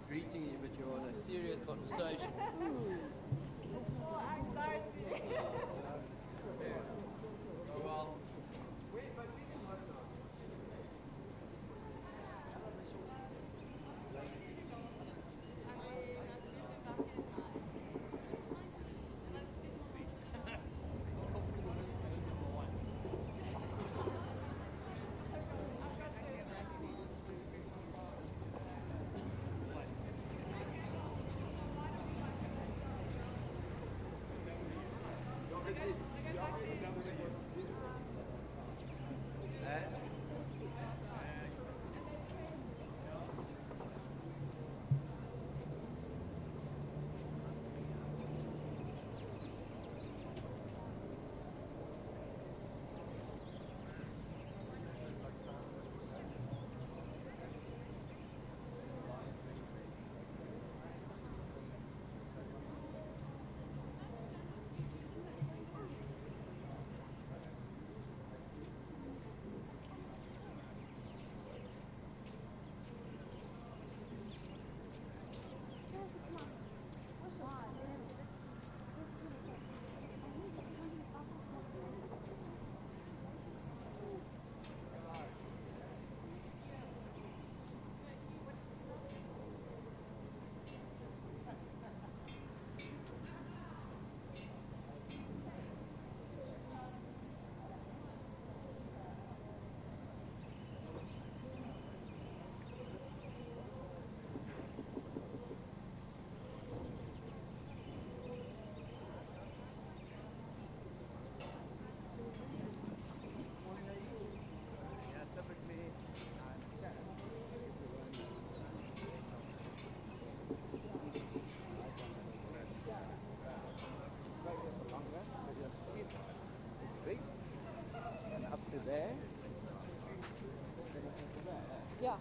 Greeting you, but you're on a serious conversation. Well, there. Yeah.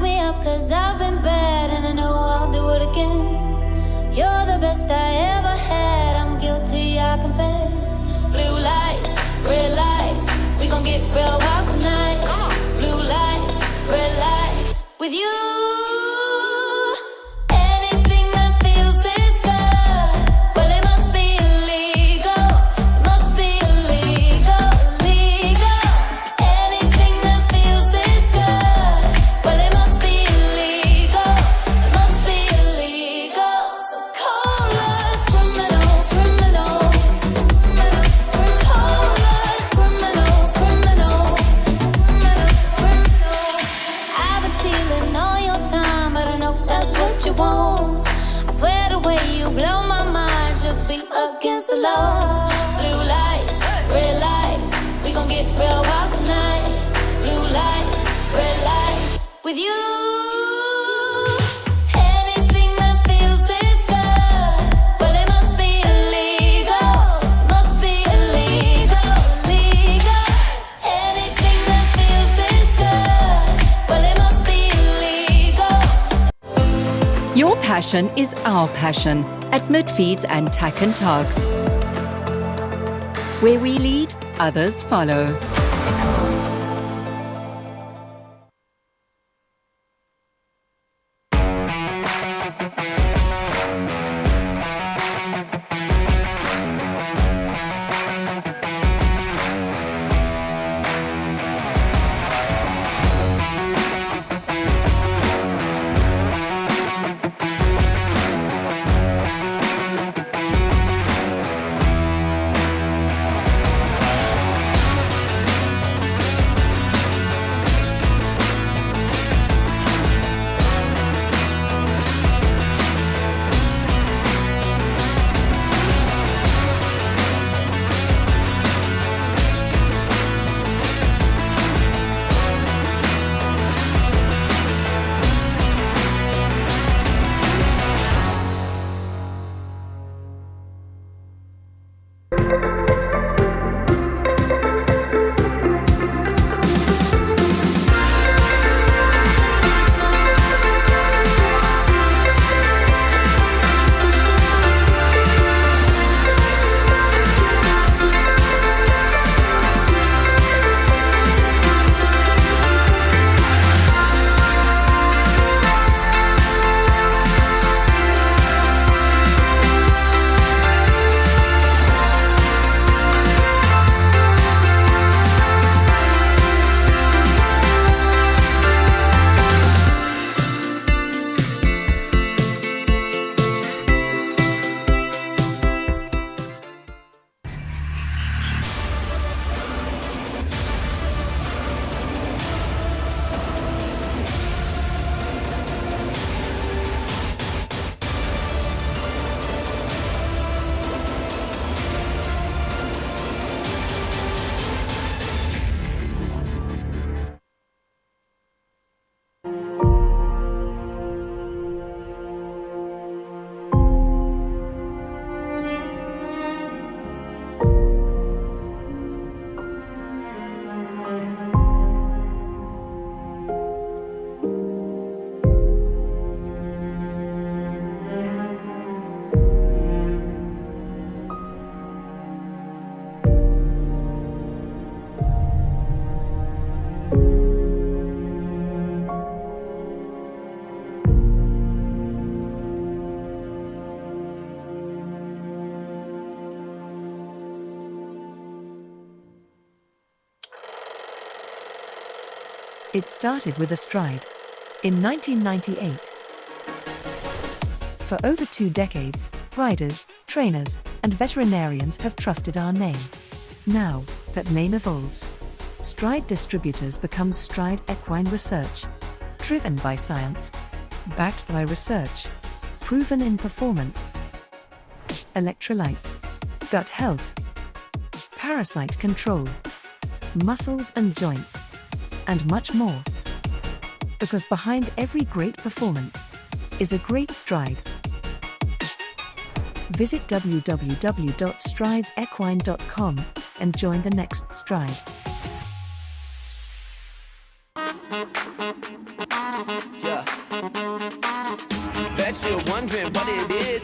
me up, cause I've been bad and I know I'll do it again. You're the best I ever had, I'm guilty, I confess. Blue lights, red lights, we gon' get real wild tonight. Blue lights, red lights, with you. Anything that feels this good, well it must be illegal. It must be illegal, illegal. Anything that feels this good, well it must be illegal. It must be illegal. So call us criminals, criminals. Call us criminals, criminals. I've been stealing all your time, but I know that's what you want. I swear the way you blow my mind should be against the law. Blue lights, red lights, we gon' get real wild tonight. Blue lights, red lights, with you. Anything that feels this good, well it must be illegal. Must be illegal, illegal. Anything that feels this good, well it must be illegal. Your passion is our passion at Midfeeds and Tack and Togs. Where we lead, others follow. It started with a stride in 1998. For over 2 decades, riders, trainers, and veterinarians have trusted our name. Now, that name evolves. Stride Distributors becomes Stride Equine Research. Driven by science. Backed by research. Proven in performance. Electrolytes. Gut health. Parasite control. Muscles and joints. And much more. Because behind every great performance is a great stride. Visit www.stridesequine.com and join the next stride. Bet you're wondering what it is.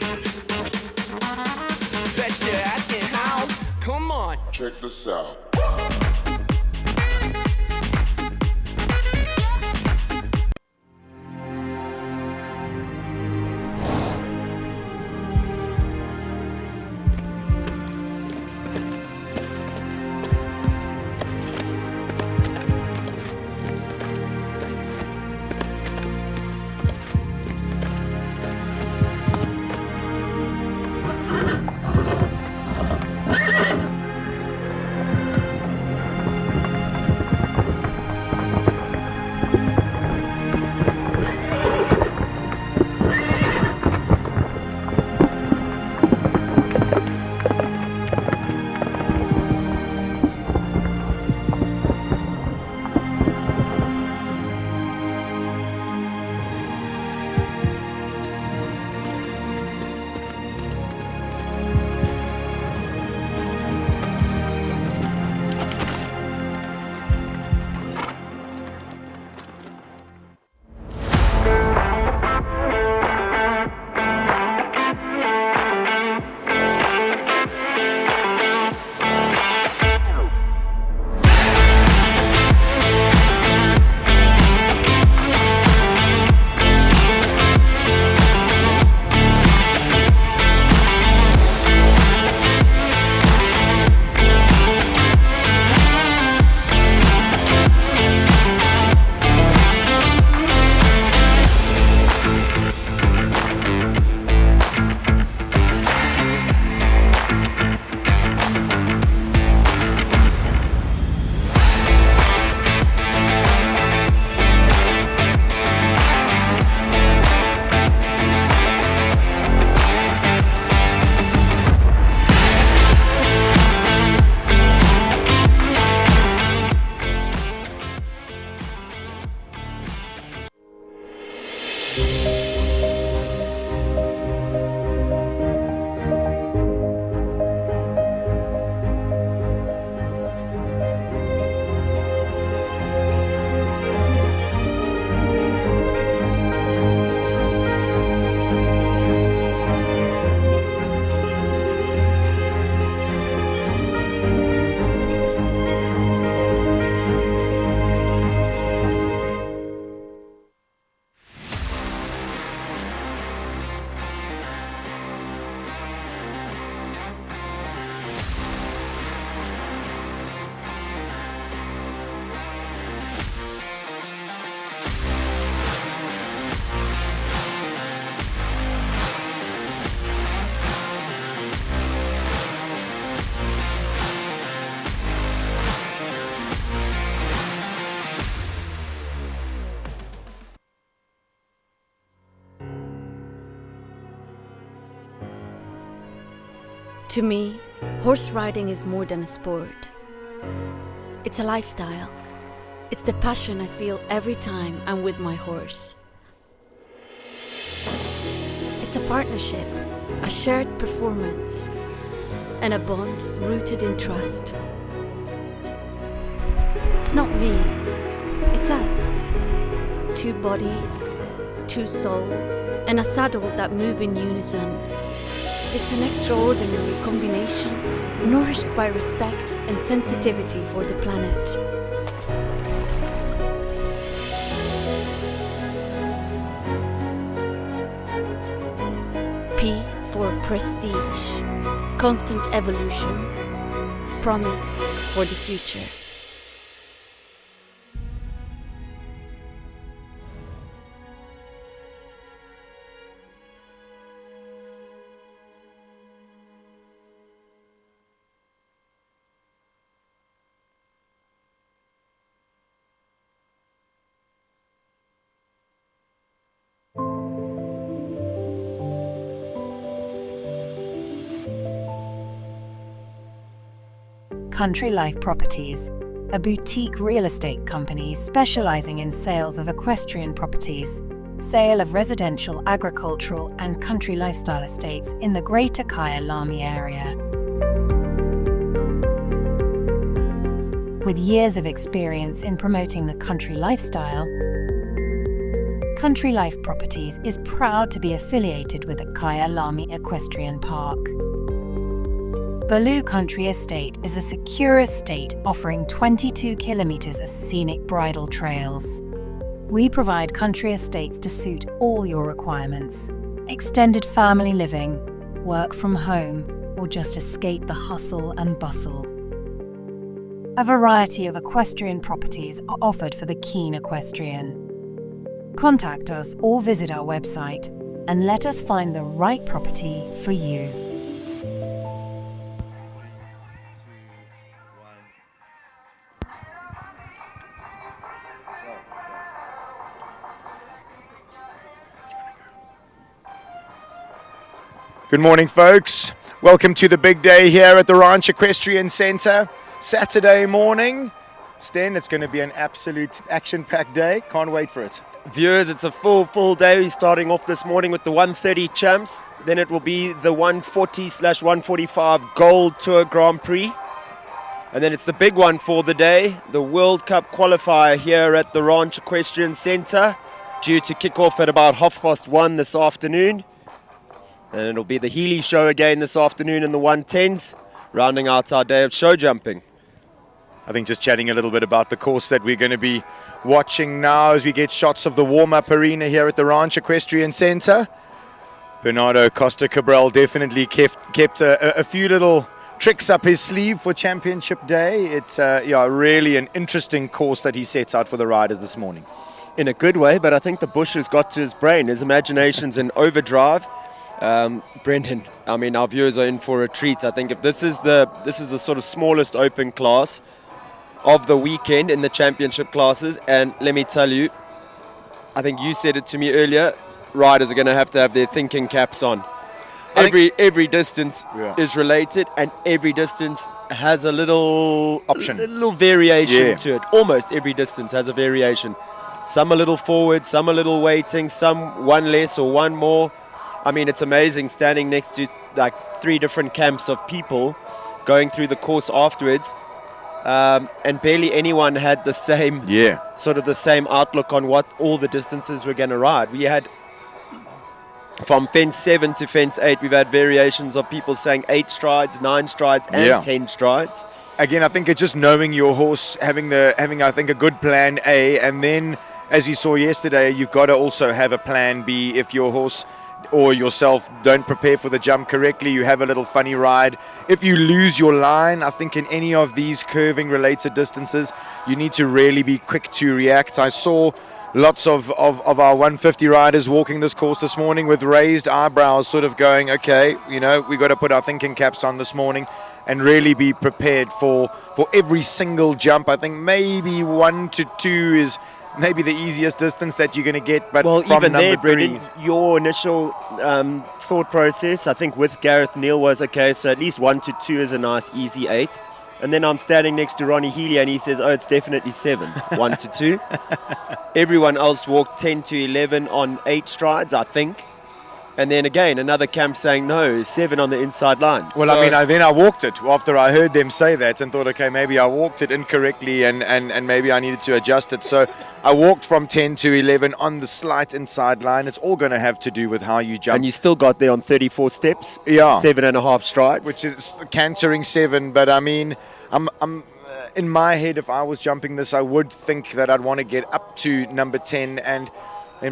Bet you're asking how. Come on. Check this out. To me, horse riding is more than a sport. It's a lifestyle. It's the passion I feel every time I'm with my horse. It's a partnership, a shared performance, and a bond rooted in trust. It's not me, it's us. Two bodies, two souls, and a saddle that move in unison. It's an extraordinary combination, nourished by respect and sensitivity for the planet. P for prestige, constant evolution, promise for the future. Country Life Properties, a boutique real estate company specializing in sales of equestrian properties, sale of residential, agricultural, and country lifestyle estates in the Greater Kyalami area. With years of experience in promoting the country lifestyle, Country Life Properties is proud to be affiliated with the Kaya Lami Equestrian Park. Baloo Country Estate is a secure estate offering 22 kilometers of scenic bridle trails. We provide country estates to suit all your requirements: extended family living, work from home, or just escape the hustle and bustle. A variety of equestrian properties are offered for the keen equestrian. Contact us or visit our website and let us find the right property for you. Good morning, folks. Welcome to the big day here at the Ranch Equestrian Center. Saturday morning. Sten, it's going to be an absolute action-packed day. Can't wait for it. Viewers, it's a full day. We're starting off this morning with the 130 champs. Then it will be the 140/145 Gold Tour Grand Prix. And then it's the big one for the day, the World Cup qualifier here at the Ranch Equestrian Center, due to kick off at about 1:30 this afternoon. And it'll be the Healy show again this afternoon in the 110s, rounding out our day of show jumping. I think just chatting a little bit about the course that we're going to be watching now as we get shots of the warm-up arena here at the Ranch Equestrian Center. Bernardo Costa Cabral definitely kept a few little tricks up his sleeve for Championship Day. It's really an interesting course that he sets out for the riders this morning. In a good way, but I think the bush has got to his brain. His imagination's in overdrive. Brendan, I mean, our viewers are in for a treat. I think if this is the sort of smallest open class of the weekend in the championship classes, and let me tell you, I think you said it to me earlier, riders are going to have their thinking caps on. Every distance is related, and every distance has a little option, a little variation to it. Almost every distance has a variation. Some a little forward, some a little waiting, some one less or one more. I mean, it's amazing standing next to like 3 different camps of people going through the course afterwards, and barely anyone had the same sort of the same outlook on what all the distances were going to ride. We had from fence 7 to fence 8, we've had variations of people saying 8 strides, 9 strides, and 10 strides. Again, I think it's just knowing your horse, having I think a good plan A, and then as we saw yesterday, you've got to also have a plan B if your horse or yourself don't prepare for the jump correctly, you have a little funny ride. If you lose your line, I think in any of these curving related distances, you need to really be quick to react. I saw lots of our 150 riders walking this course this morning with raised eyebrows, sort of going, okay, we got to put our thinking caps on this morning and really be prepared for every single jump. I think maybe 1 to 2 is maybe the easiest distance that you're going to get, but well, from even there, number 3, Brendan, your initial thought process, I think with Gareth Neal was okay, so at least 1 to 2 is a nice easy 8. And then I'm standing next to Ronnie Healy and he says, oh, it's definitely 7, 1 to 2. Everyone else walked 10 to 11 on 8 strides, I think. And then again, another camp saying, no, 7 on the inside line. Well, so, then I walked it after I heard them say that and thought, okay, maybe I walked it incorrectly and maybe I needed to adjust it. So I walked from 10 to 11 on the slight inside line. It's all going to have to do with how you jump. And you still got there on 34 steps, 7.5 strides. Which is cantering 7. But I mean, I'm in my head, if I was jumping this, I would think that I'd want to get up to number 10 and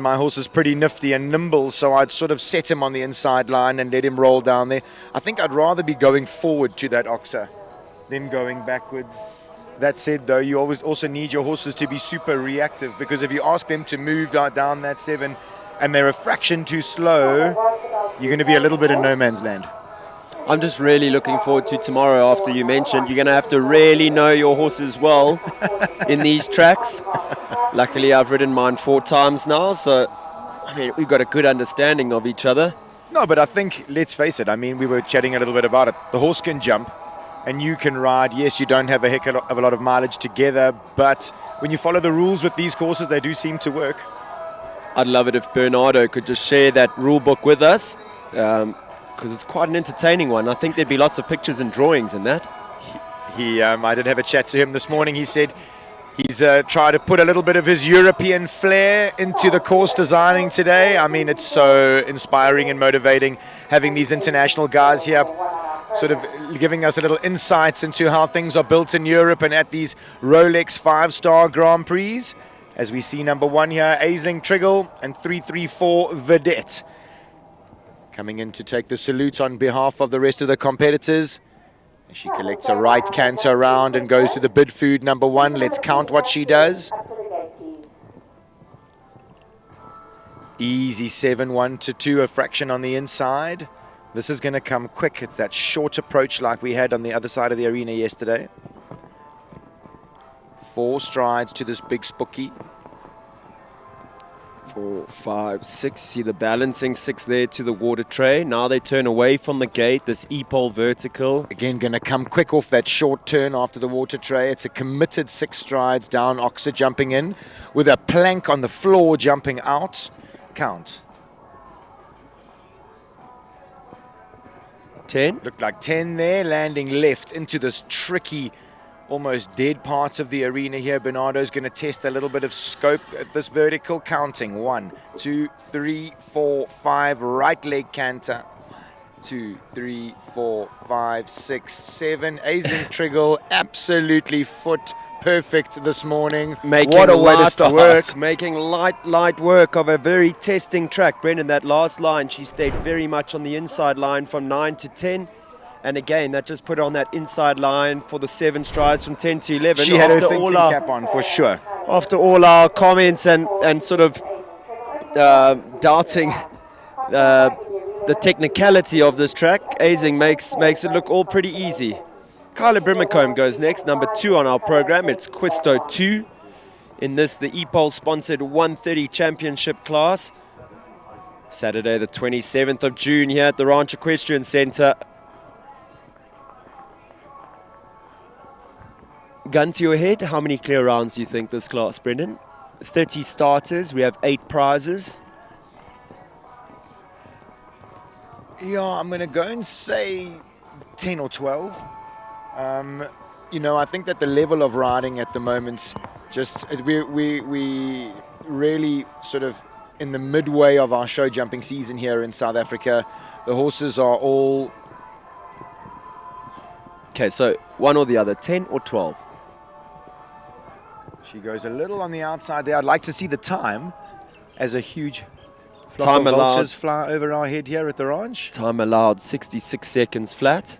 my horse is pretty nifty and nimble, so I'd sort of set him on the inside line and let him roll down there. I think I'd rather be going forward to that oxer than going backwards. That said, though, you always also need your horses to be super reactive, because if you ask them to move down that 7 and they're a fraction too slow, you're going to be a little bit in no man's land. I'm just really looking forward to tomorrow. After you mentioned, you're going to have to really know your horses well in these tracks. Luckily, I've ridden mine 4 times now, so I mean, we've got a good understanding of each other. No, but I think, let's face it, I mean, we were chatting a little bit about it. The horse can jump and you can ride. Yes, you don't have a heck of a lot of mileage together, but when you follow the rules with these courses, they do seem to work. I'd love it if Bernardo could just share that rule book with us, because it's quite an entertaining one. I think there'd be lots of pictures and drawings in that. I did have a chat to him this morning. He said He's tried to put a little bit of his European flair into the course designing today. I mean, it's so inspiring and motivating having these international guys here, sort of giving us a little insights into how things are built in Europe and at these Rolex 5-star Grand Prix. As we see number 1 here, Aisling Triggle, and 334 Vedette. Coming in to take the salute on behalf of the rest of the competitors. She collects a right canter around and goes to the bid food number 1. Let's count what she does. Easy 7-1 to 2, a fraction on the inside. This is going to come quick. It's that short approach like we had on the other side of the arena yesterday. 4 strides to this big spooky. 4, 5, 6. See the balancing 6 there to the water tray. Now they turn away from the gate. This E-pole vertical. Again, going to come quick off that short turn after the water tray. It's a committed 6 strides down. Oxer jumping in with a plank on the floor jumping out. Count. 10. Looked like 10 there, landing left into this tricky, almost dead part of the arena here. Bernardo's going to test a little bit of scope at this vertical. Counting 1, 2, 3, 4, 5. Right leg canter. 2, 3, 4, 5, 6, 7. Aisling Triggle absolutely foot perfect this morning. What a way to start. Work. Making light work of a very testing track. Brendan, that last line, she stayed very much on the inside line from 9 to 10. And again, that just put her on that inside line for the 7 strides from 10 to 11. She had her thinking cap on for sure. After all our comments and sort of doubting the technicality of this track, Aisling makes it look all pretty easy. Kyla Brimacombe goes next, number 2 on our program. It's Quisto 2 in this, the E-pole sponsored 130 championship class. Saturday the 27th of June here at the Ranch Equestrian Center. Gun to your head, how many clear rounds do you think this class, Brendan? 30 starters, we have 8 prizes. Yeah, I'm going to go and say 10 or 12. You know, I think that the level of riding at the moment, just we really sort of in the midway of our show jumping season here in South Africa. The horses are all... Okay, so one or the other, 10 or 12? She goes a little on the outside there. I'd like to see the time as a huge flock Time of allowed. vultures fly over our head here at the ranch. Time allowed 66 seconds flat.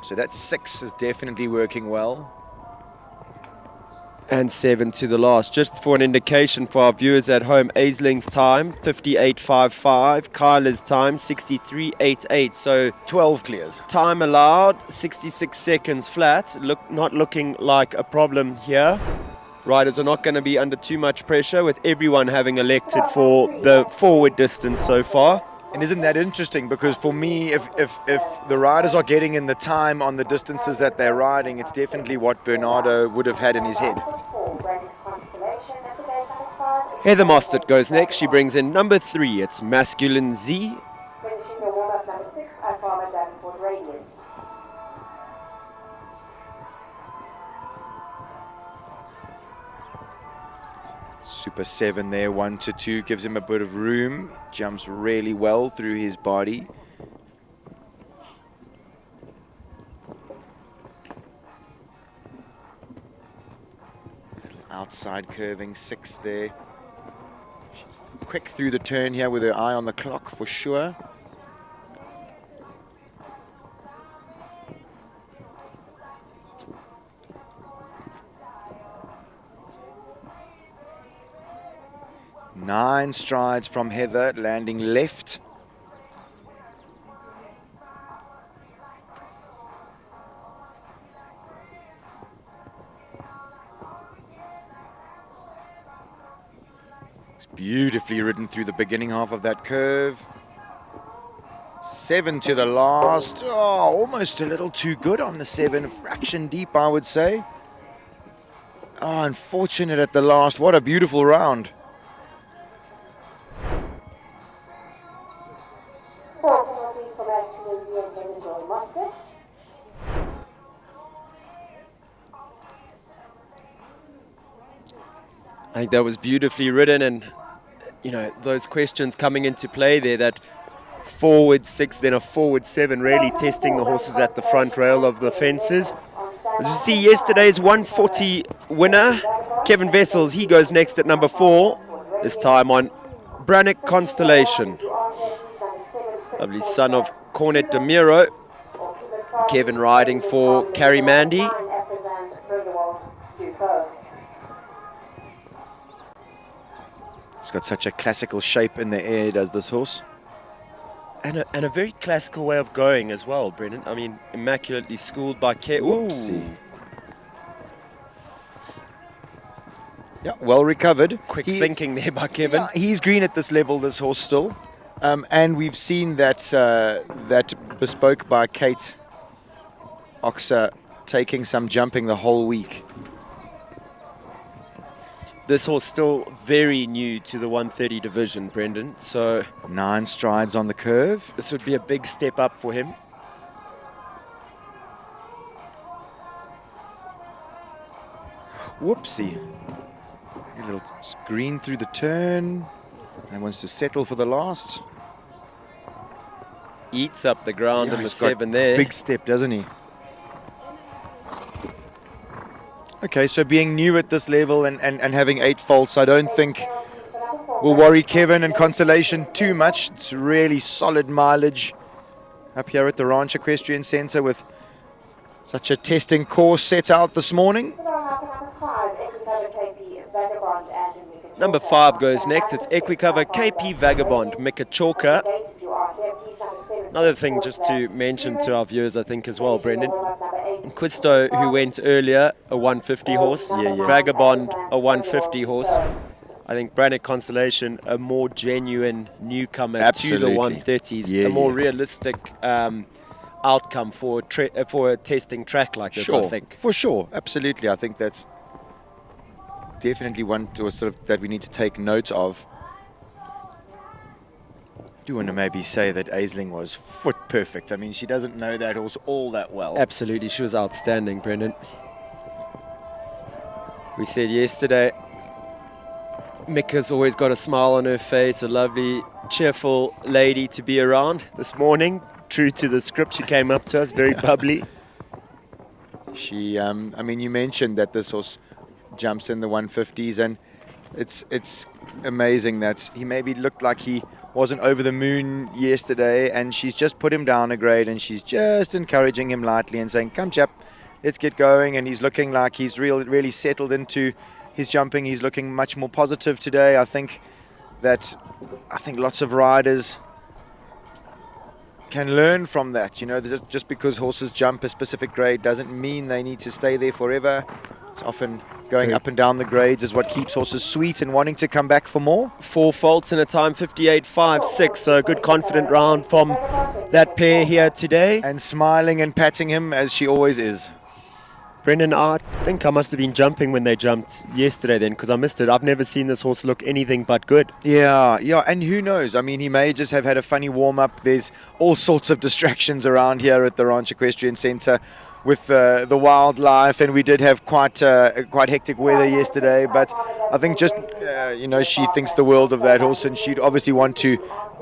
So that 6 is definitely working well. And 7 to the last. Just for an indication for our viewers at home, Aisling's time, 58.55. Kyla's time, 63.88. So 12 clears. Time allowed, 66 seconds flat. Not looking like a problem here. Riders are not going to be under too much pressure with everyone having elected for the forward distance so far. And isn't that interesting? Because for me, if the riders are getting in the time on the distances that they're riding, it's definitely what Bernardo would have had in his head. Heather Mostert goes next. She brings in number 3. It's Masculine Z. Super 7 there, 1 to 2, gives him a bit of room. Jumps really well through his body. Little outside curving 6 there. She's quick through the turn here with her eye on the clock for sure. Nine strides from Heather, landing left. It's beautifully ridden through the beginning half of that curve. 7 to the last. Oh, almost a little too good on the 7, a fraction deep, I would say. Oh, unfortunate at the last. What a beautiful round. I think that was beautifully ridden, and you know, those questions coming into play there, that forward 6, then a forward 7, really testing the horses at the front rail of the fences. As you see, yesterday's 140 winner, Kevin Vessels, he goes next at number 4, this time on Brannick Constellation. Lovely son of Cornet de Miro. Kevin riding for Carrie Mandy. It's got such a classical shape in the air, does this horse. And a very classical way of going as well, Brendan. I mean, immaculately schooled by Oopsie. Yeah, well recovered. Quick thinking there by Kevin. Yeah, he's green at this level, this horse still. And we've seen that that bespoke by Kate Oxer taking some jumping the whole week. This horse still very new to the 130 division, Brendan. So 9 strides on the curve. This would be a big step up for him. Whoopsie. A little green through the turn. And wants to settle for the last. Eats up the ground in the he's got 7 there. Big step, doesn't he? Okay, so being new at this level and having 8 faults, I don't think will worry Kevin and Constellation too much. It's really solid mileage up here at the Ranch Equestrian Center with such a testing course set out this morning. Number 5 goes next. It's Equicover KP Vagabond, Mika Chalker. Another thing just to mention to our viewers, I think, as well, Brendan. Quisto, who went earlier, a 150 horse. Vagabond, a 150 horse. I think Brannick Constellation, a more genuine newcomer to the 130s. A more realistic outcome for a testing track like this, I think. For sure, absolutely. I think that's definitely one to sort of that we need to take note of. Do you want to maybe say that Aisling was foot perfect? I mean, she doesn't know that horse all that well. Absolutely, she was outstanding, Brendan. We said yesterday, Mika's always got a smile on her face, a lovely, cheerful lady to be around. This morning, true to the script, she came up to us, very bubbly. She, I mean, you mentioned that this horse jumps in the 150s, and it's amazing that he maybe looked like he wasn't over the moon yesterday, and she's just put him down a grade, and she's just encouraging him lightly and saying, come chap, let's get going. And he's looking like he's really settled into his jumping. He's looking much more positive today. I think lots of riders can learn from that. You know, just because horses jump a specific grade doesn't mean they need to stay there forever. It's often going up and down the grades is what keeps horses sweet and wanting to come back for more. 4 faults in a time 58.56, so a good confident round from that pair here today. And smiling and patting him as she always is. Brendan, I think I must have been jumping when they jumped yesterday then, because I missed it. I've never seen this horse look anything but good. Yeah, and who knows? I mean, he may just have had a funny warm-up. There's all sorts of distractions around here at the Ranch Equestrian Center with the wildlife, and we did have quite hectic weather yesterday, but I think just, she thinks the world of that horse, and she'd obviously want to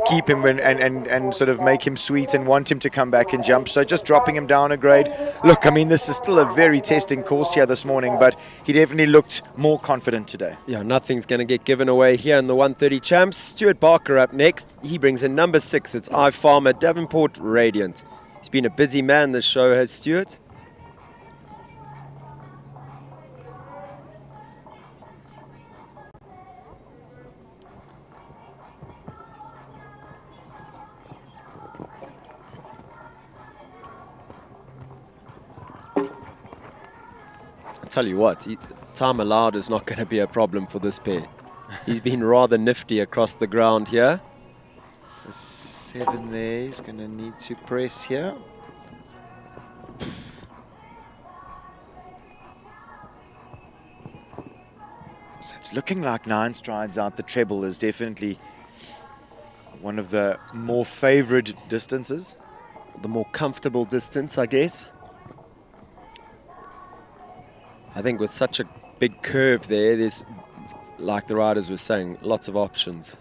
keep him and sort of make him sweet and want him to come back and jump. So just dropping him down a grade. Look, I mean, this is still a very testing course here this morning, but he definitely looked more confident today. Yeah, nothing's going to get given away here in the 130 champs. Stuart Barker up next. He brings in number 6. It's I Farmer Davenport Radiant. He's been a busy man this show, has Stuart. Tell you what, time allowed is not going to be a problem for this pair. He's been rather nifty across the ground here. The 7 there, he's going to need to press here. So it's looking like 9 strides out. The treble is definitely one of the more favoured distances. The more comfortable distance, I guess. I think with such a big curve there, there's like the riders were saying, lots of options.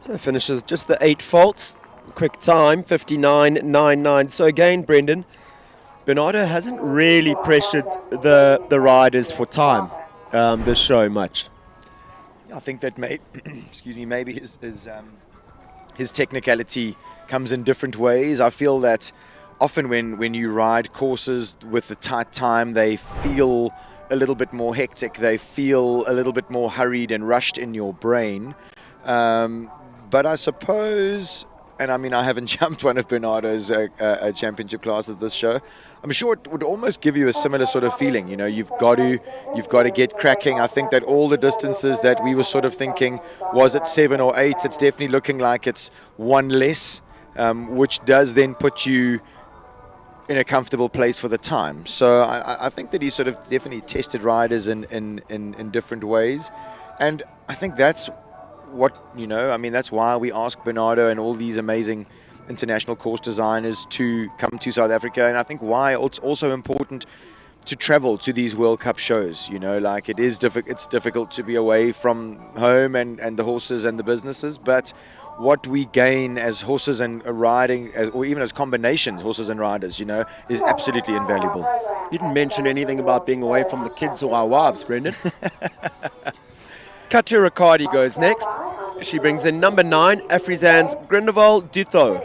So finishes just the 8 faults. Quick time, 59.99. So again, Brendan, Bernardo hasn't really pressured the riders for time this show much. I think that excuse me, maybe his technicality comes in different ways. I feel that often when you ride courses with the tight time, they feel a little bit more hectic. They feel a little bit more hurried and rushed in your brain. But I suppose, and I mean, I haven't jumped one of Bernardo's championship classes this show. I'm sure it would almost give you a similar sort of feeling. You know, you've got to get cracking. I think that all the distances that we were sort of thinking, was it 7 or 8? It's definitely looking like it's one less, which does then put you in a comfortable place for the time. So I think that he sort of definitely tested riders in different ways, and I think that's what, you know, I mean, that's why we ask Bernardo and all these amazing international course designers to come to South Africa, and I think why it's also important to travel to these World Cup shows. You know, like it's difficult to be away from home and the horses and the businesses, but what we gain as horses and riding, or even as combinations, horses and riders, you know, is absolutely invaluable. You didn't mention anything about being away from the kids or our wives, Brendan. Katja Riccardi goes next. She brings in number 9, Afrizan's Grindelwald Dutho.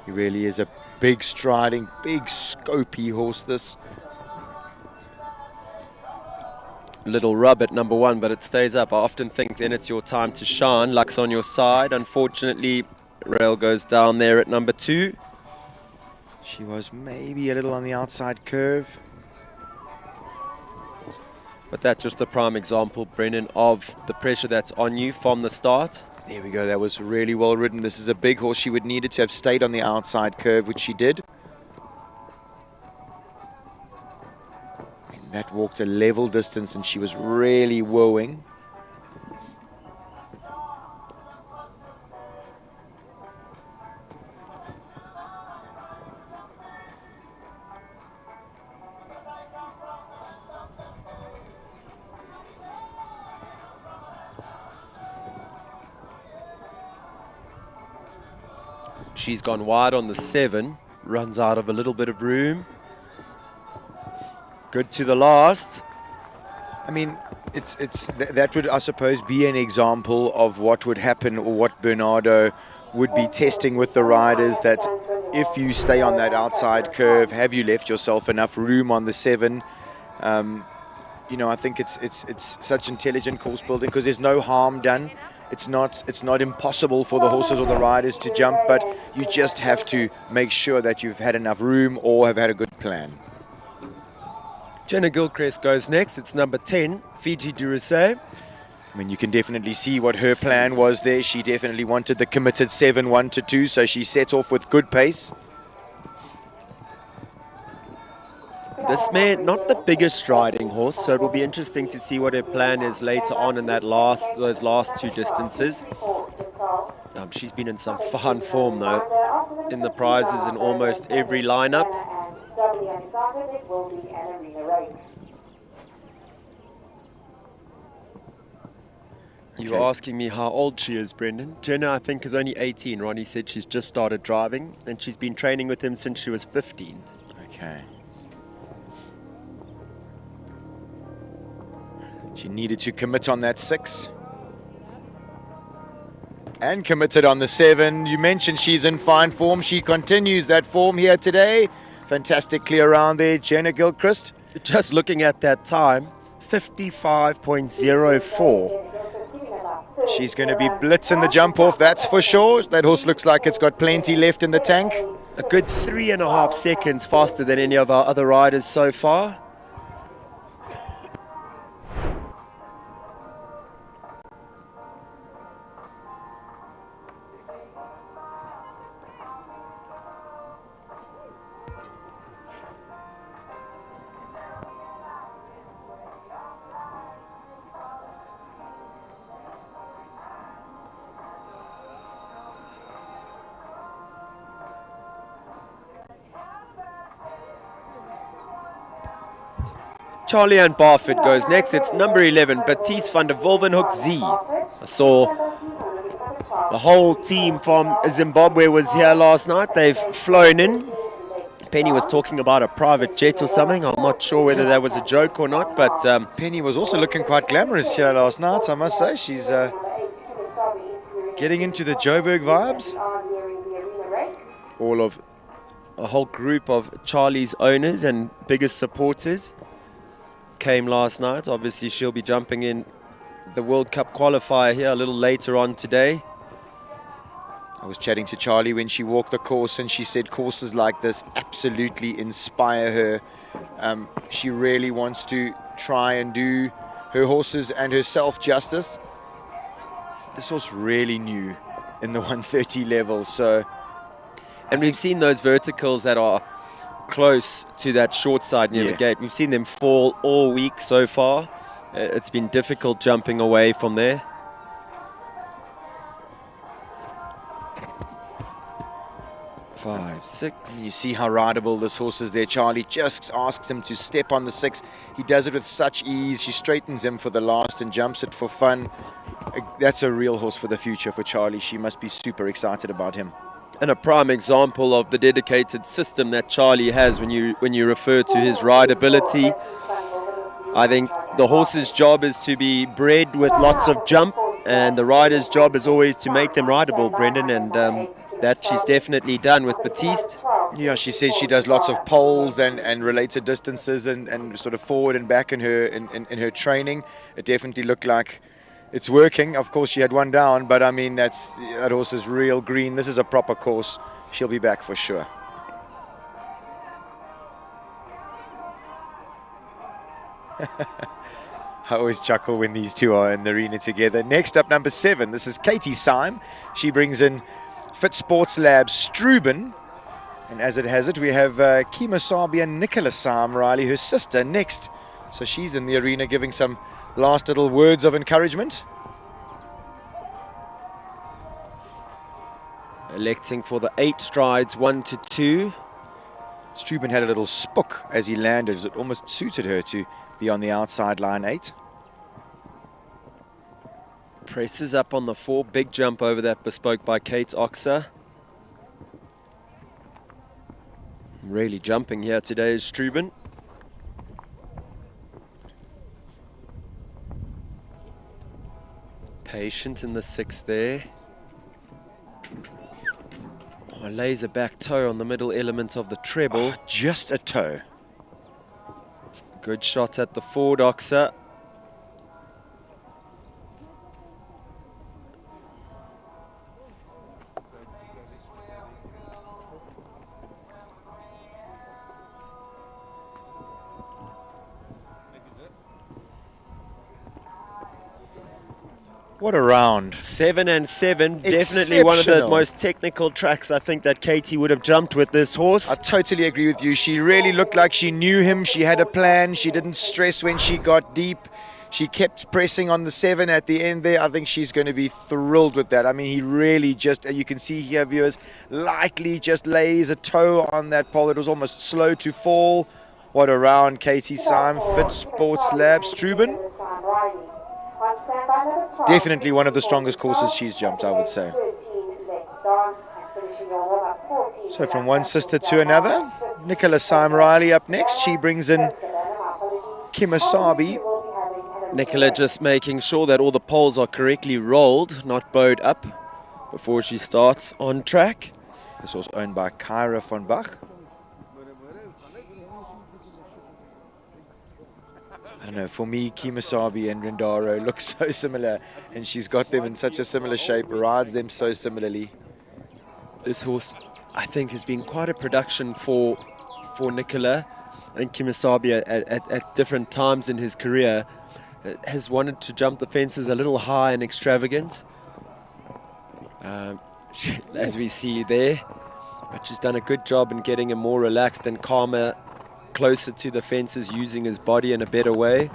He really is a big striding, big scopy horse, this. Little rub at number 1, but it stays up. I often think then it's your time to shine. Luck's on your side. Unfortunately, Rail goes down there at number 2. She was maybe a little on the outside curve. But that's just a prime example, Brendan, of the pressure that's on you from the start. There we go. That was really well ridden. This is a big horse. She would need it to have stayed on the outside curve, which she did. And that walked a level distance, and she was really wooing. She's gone wide on the 7, runs out of a little bit of room. Good to the last. I mean, that would, I suppose, be an example of what would happen, or what Bernardo would be testing with the riders, that if you stay on that outside curve, have you left yourself enough room on the 7? You know, I think it's such intelligent course building, because there's no harm done. It's not impossible for the horses or the riders to jump, but you just have to make sure that you've had enough room or have had a good plan. Jenna Gilchrist goes next. It's number 10, Fiji Durusay. I mean, you can definitely see what her plan was there. She definitely wanted the committed 7, 1 to 2, so she set off with good pace. This mare, not the biggest striding horse, so it will be interesting to see what her plan is later on in those last 2 distances. She's been in some fine form though, in the prizes in almost every lineup. You were asking me how old she is, Brendan. Jenna, I think, is only 18. Ronnie said she's just started driving, and she's been training with him since she was 15. Okay. She needed to commit on that 6. And committed on the 7. You mentioned she's in fine form. She continues that form here today. Fantastic clear round there, Jenna Gilchrist. Just looking at that time, 55.04. She's going to be blitzing the jump off, that's for sure. That horse looks like it's got plenty left in the tank. A good 3.5 seconds faster than any of our other riders so far. Charlie Ann Barfoot goes next. It's number 11, Baptiste van der Wolvenhoek Z. I saw the whole team from Zimbabwe was here last night. They've flown in. Penny was talking about a private jet or something. I'm not sure whether that was a joke or not, but Penny was also looking quite glamorous here last night, I must say. She's getting into the Joburg vibes. all of a whole group of Charlie's owners and biggest supporters came last night. Obviously, she'll be jumping in the World Cup qualifier here a little later on today. I was chatting to Charlie when she walked the course, and she said courses like this absolutely inspire her. She really wants to try and do her horses and herself justice. This horse really new in the 130 level, so... And we've seen those verticals that are close to that short side near the gate. We've seen them fall all week so far. It's been difficult jumping away from there. Five, six. You see how rideable this horse is there. Charlie just asks him to step on the 6. He does it with such ease. She straightens him for the last and jumps it for fun. That's a real horse for the future for Charlie. She must be super excited about him. And a prime example of the dedicated system that Charlie has when you refer to his rideability. I think the horse's job is to be bred with lots of jump, and the rider's job is always to make them rideable, Brendan, and that she's definitely done with Baptiste. Yeah, she says she does lots of poles and related distances and sort of forward and back in her training. It definitely looked like it's working. Of course, she had one down, but I mean, that horse is real green. This is a proper course. She'll be back for sure. I always chuckle when these two are in the arena together. Next up, number 7. This is Katie Syme. She brings in Fit Sports Labs Struben. And as it has it, we have Kima Sabi and Nicola Syme, Riley, her sister, next. So she's in the arena giving some last little words of encouragement. Electing for the 8 strides, 1 to 2. Struben had a little spook as he landed, as it almost suited her to be on the outside line 8. Presses up on the 4, big jump over that bespoke by Kate Oxer. Really jumping here today is Struben. Patient in the 6 there. Oh, lays a back toe on the middle element of the treble. Oh, just a toe. Good shot at the forward Oxer. What a round. 7 and 7, definitely one of the most technical tracks I think that Katie would have jumped with this horse. I totally agree with you. She really looked like she knew him. She had a plan. She didn't stress when she got deep. She kept pressing on the 7 at the end there. I think she's going to be thrilled with that. I mean, he really just, you can see here, viewers, lightly just lays a toe on that pole. It was almost slow to fall. What a round, Katie Syme, Fit Sports Labs, Struben. Definitely one of the strongest courses she's jumped, I would say. So from one sister to another, Nicola Syme Riley up next. She brings in Kimasabi. Nicola just making sure that all the poles are correctly rolled, not bowed up, before she starts on track. This was owned by Kyra von Bach. I don't know, for me, Kimasabi and Rindaro look so similar, and she's got them in such a similar shape, rides them so similarly. This horse, I think, has been quite a production for Nicola. I think Kimasabi at different times in his career has wanted to jump the fences a little high and extravagant, as we see there. But she's done a good job in getting him more relaxed and calmer, closer to the fences, using his body in a better way.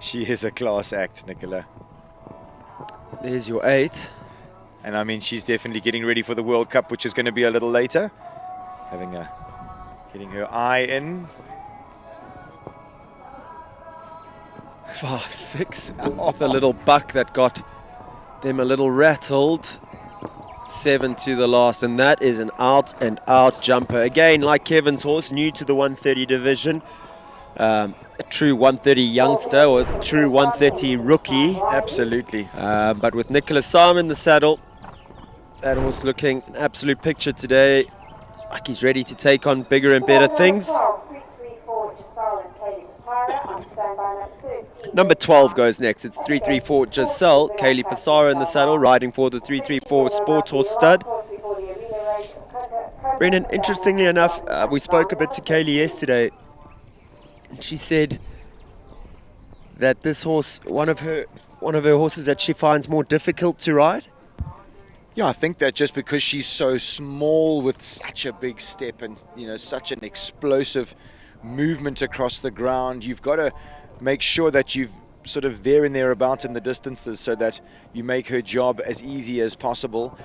She is a class act, Nicola. There's your 8. And I mean, she's definitely getting ready for the World Cup, which is going to be a little later. Getting her eye in. 5-6 off the little buck that got them a little rattled. 7 to the last, and that is an out and out jumper. Again, like Kevin's horse, new to the 130 division. A true 130 youngster or a true 130 rookie. Absolutely. But with Nicholas Simon in the saddle, that horse looking an absolute picture today. Like he's ready to take on bigger and better things. Number 12 goes next. It's 334 Giselle. Kaylee Passara in the saddle, riding for the 334 Sport Horse Stud. Brendan, interestingly enough, we spoke a bit to Kaylee yesterday. And she said that this horse, one of her horses that she finds more difficult to ride. Yeah, I think that just because she's so small with such a big step and, you know, such an explosive movement across the ground, you've got to make sure that you've sort of there and thereabouts in the distances so that you make her job as easy as possible.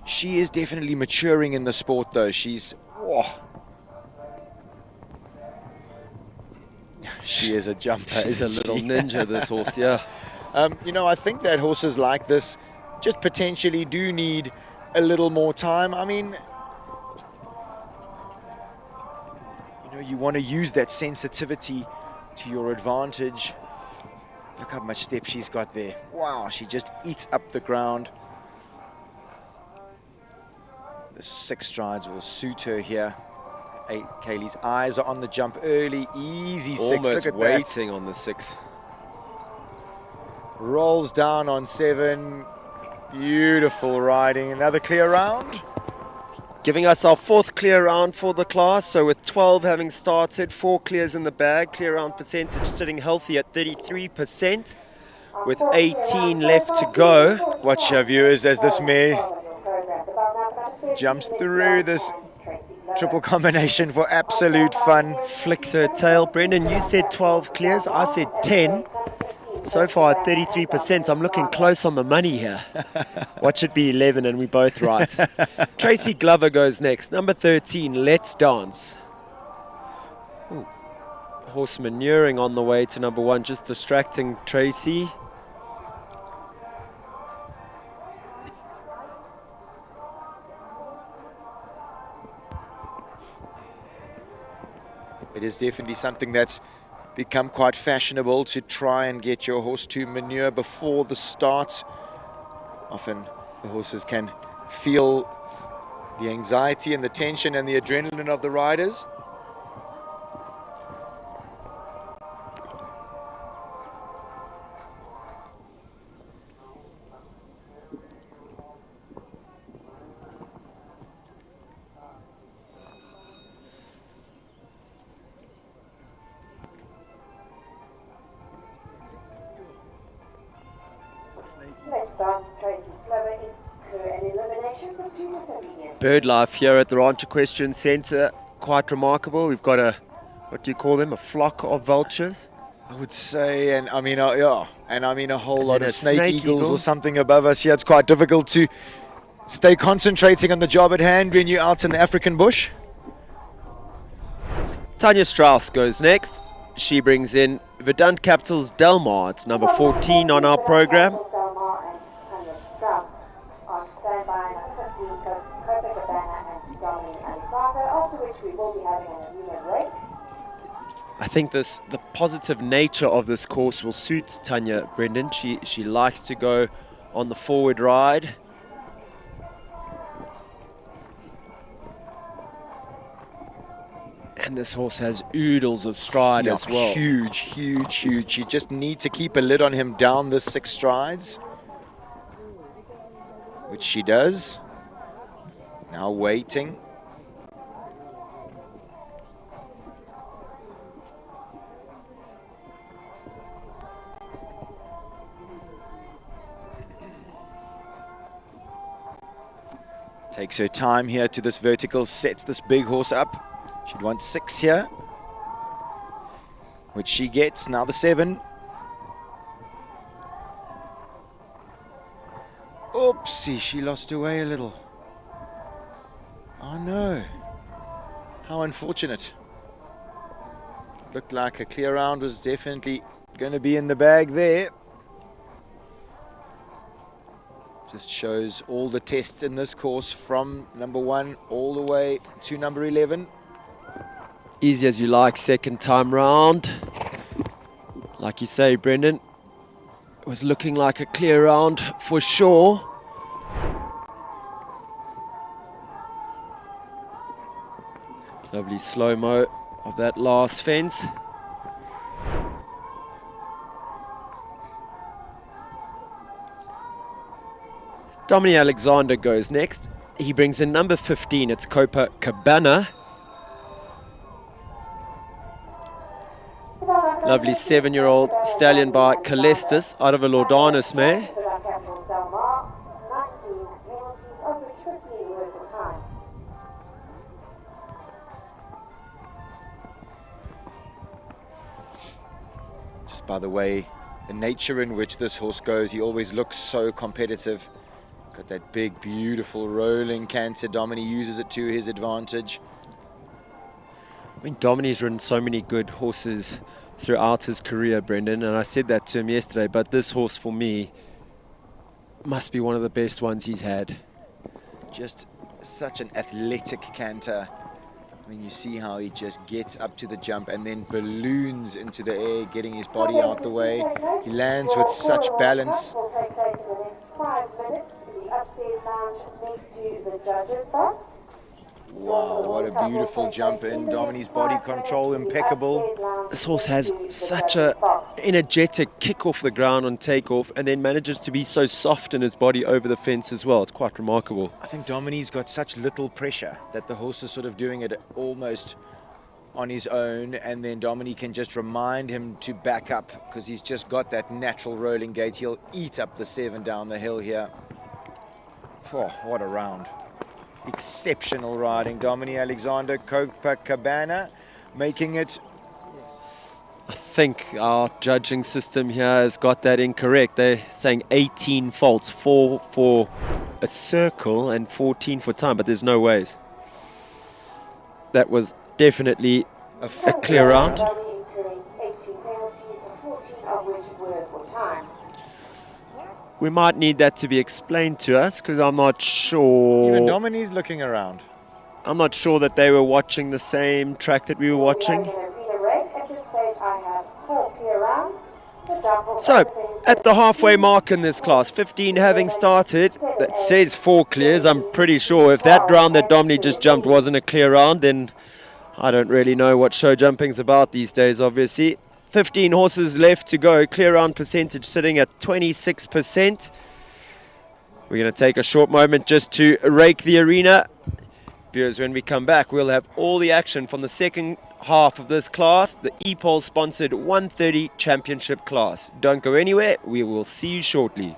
She is definitely maturing in the sport, though. She is a jumper. She's a little ninja, this horse, yeah. You know, I think that horses like this just potentially do need a little more time. I mean, you know, you want to use that sensitivity to your advantage. Look how much step she's got there. Wow, she just eats up the ground. The 6 strides will suit her here. Kaylee's eyes are on the jump early, easy 6. Almost Look at waiting that. on the 6. Rolls down on 7. Beautiful riding. Another clear round. Giving us our 4th clear round for the class. So with 12 having started, 4 clears in the bag. Clear round percentage sitting healthy at 33%. With 18 left to go. Watch our viewers as this mare jumps through this triple combination for absolute fun. Flicks her tail. Brendan, you said 12 clears. I said 10. So far at 33%, I'm looking close on the money here. Watch it be 11 and we both right. Tracy Glover goes next. Number 13, Let's Dance. Ooh. Horse manuring on the way to number 1, just distracting Tracy. It is definitely something that's become quite fashionable to try and get your horse to manure before the start. Often the horses can feel the anxiety and the tension and the adrenaline of the riders. Bird life here at the Ranch Equestrian Center, quite remarkable. We've got a, what do you call them, a flock of vultures? I would say, and I mean, yeah, and I mean a whole lot then of a snake snake eagles eagle. or something above us here. It's quite difficult to stay concentrating on the job at hand when you're out in the African bush. Tanya Strauss goes next. She brings in Verdant Capital's Delmar. It's number 14 on our program. I think the positive nature of this course will suit Tanya, Brendan. She likes to go on the forward ride. And this horse has oodles of stride as well. Huge, huge, huge. You just need to keep a lid on him down the 6 strides, which she does. Now waiting. Takes her time here to this vertical, sets this big horse up. She'd want 6 here, which she gets. Now the 7. Oopsie, she lost her way a little. Oh no. How unfortunate. Looked like a clear round was definitely going to be in the bag there. Just shows all the tests in this course from number 1 all the way to number 11. Easy as you like, second time round. Like you say, Brendan, it was looking like a clear round for sure. Lovely slow-mo of that last fence. Dominic Alexander goes next. He brings in number 15, it's Copacabana. Lovely 7-year-old stallion by Calestis out of a Laudanus mare. Just by the way, the nature in which this horse goes, he always looks so competitive. Got that big, beautiful rolling canter. Dominic uses it to his advantage. I mean, Dominic's ridden so many good horses throughout his career, Brendan, and I said that to him yesterday, but this horse for me must be one of the best ones he's had. Just such an athletic canter. I mean, you see how he just gets up to the jump and then balloons into the air, getting his body out the way. He lands with such balance. Wow, what a beautiful jump in. Dominic's body control impeccable. This horse has such a energetic kick off the ground on takeoff and then manages to be so soft in his body over the fence as well. It's quite remarkable. I think Dominic's got such little pressure that the horse is sort of doing it almost on his own, and then Dominic can just remind him to back up because he's just got that natural rolling gait. He'll eat up the 7 down the hill here. Oh, what a round. Exceptional riding. Dominic Alexander, Copacabana, making it. I think our judging system here has got that incorrect. They're saying 18 faults, 4 for a circle and 14 for time, but there's no ways. That was definitely a clear round. We might need that to be explained to us because I'm not sure. Even Dominic's looking around. I'm not sure that they were watching the same track that we were watching. So, at the halfway mark in this class, 15 having started, that says 4 clears. I'm pretty sure if that round that Dominic just jumped wasn't a clear round, then I don't really know what show jumping's about these days, obviously. 15 horses left to go. Clear round percentage sitting at 26%. We're going to take a short moment just to rake the arena. Viewers, when we come back, we'll have all the action from the second half of this class, the EPOL sponsored 130 championship class. Don't go anywhere. We will see you shortly.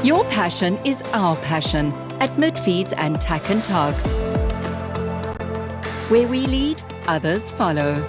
Your passion is our passion at Midfeeds and Tack and Togs. Where we lead, others follow.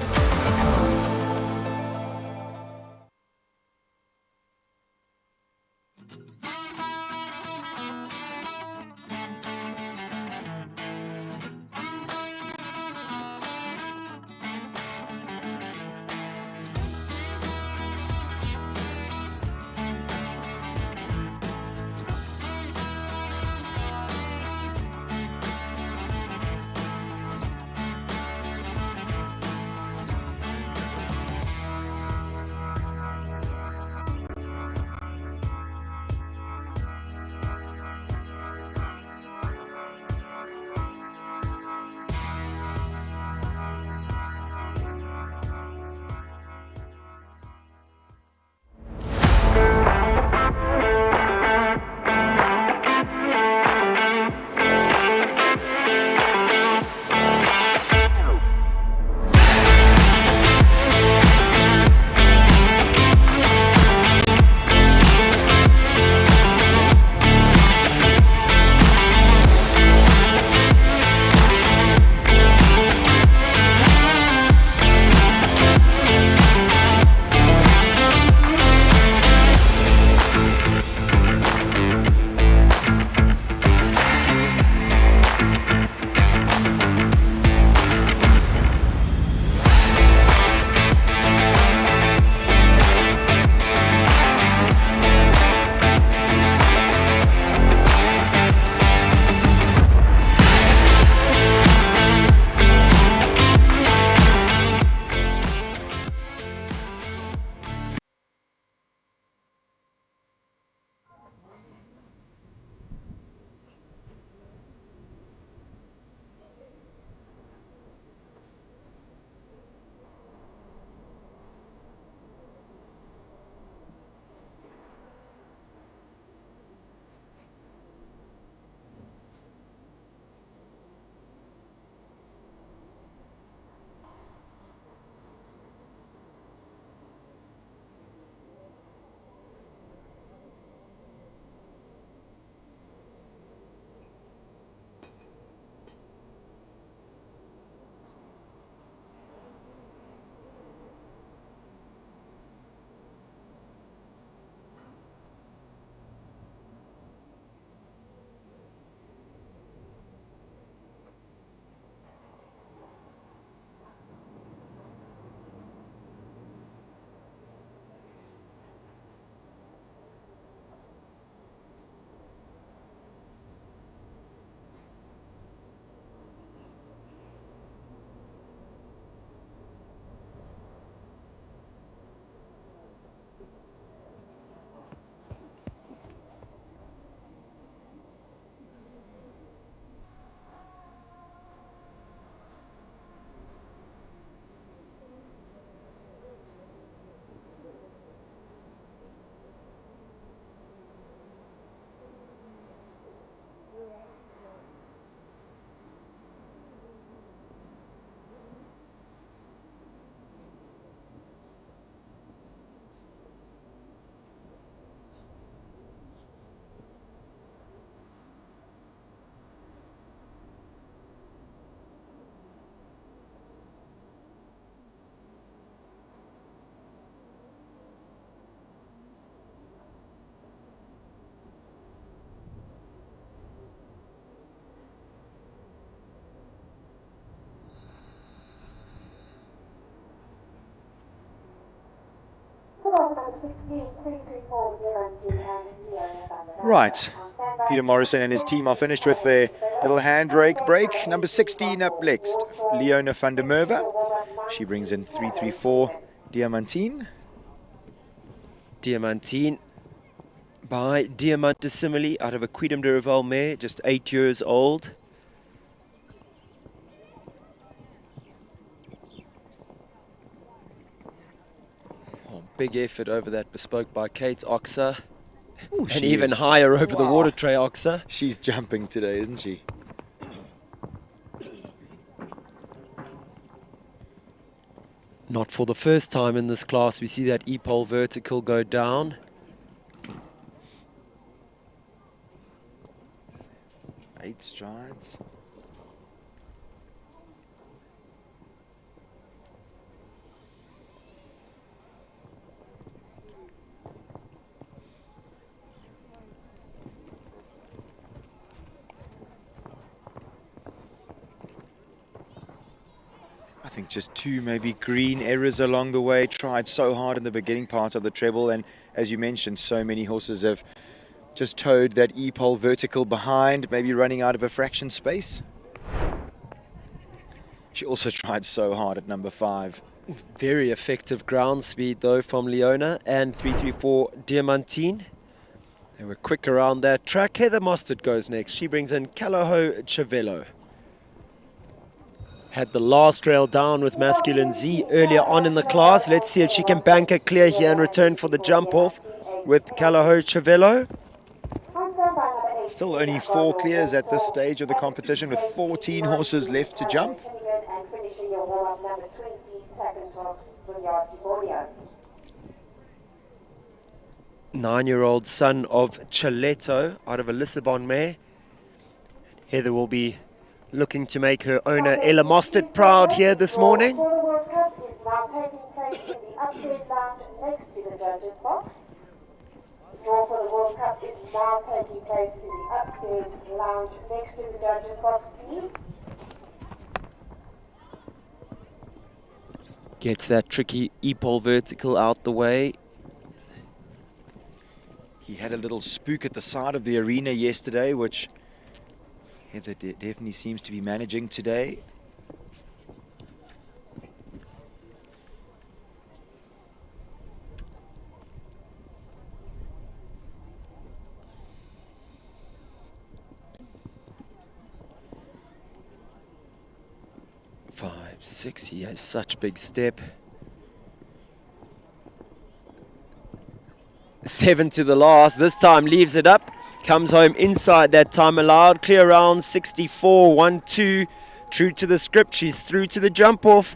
Right. Peter Morrison and his team are finished with their little handbrake break. Number 16 up next, Leona van der Merwe. She brings in 334 Diamantine. Diamantine by Diamantissimile out of a Quidam de Reval mare, just 8 years old. Oh, big effort over that bespoke by Kate Oxer. Ooh, and even higher over the water tray Oxer. She's jumping today, isn't she? Not for the first time in this class we see that E-pole vertical go down. Eight strides. I think just two maybe green errors along the way. Tried so hard in the beginning part of the treble, and as you mentioned, so many horses have just towed that E-pole vertical behind, maybe running out of a fraction space. She also tried so hard at number 5. Very effective ground speed though from Leona and 334 Diamantine. They were quick around that track. Heather Mostert goes next. She brings in Calaho Chavello. Had the last rail down with Masculine Z earlier on in the class. Let's see if she can bank a clear here and return for the jump off with Calaho Chavello. Still only 4 clears at this stage of the competition with 14 horses left to jump. Nine-year-old son of Chiletto out of a Lissabon mare. Heather will be looking to make her owner Ella Mostert proud here this morning. Draw for the World Cup is now taking place in the upstairs lounge next to the judges' box, please. Gets that tricky E-pole vertical out the way. He had a little spook at the side of the arena yesterday, which Heather definitely seems to be managing today. Five, six, he has such big step. 7 to the last, this time leaves it up, comes home inside that time allowed, clear round 64, 1-2, true to the script, she's through to the jump off.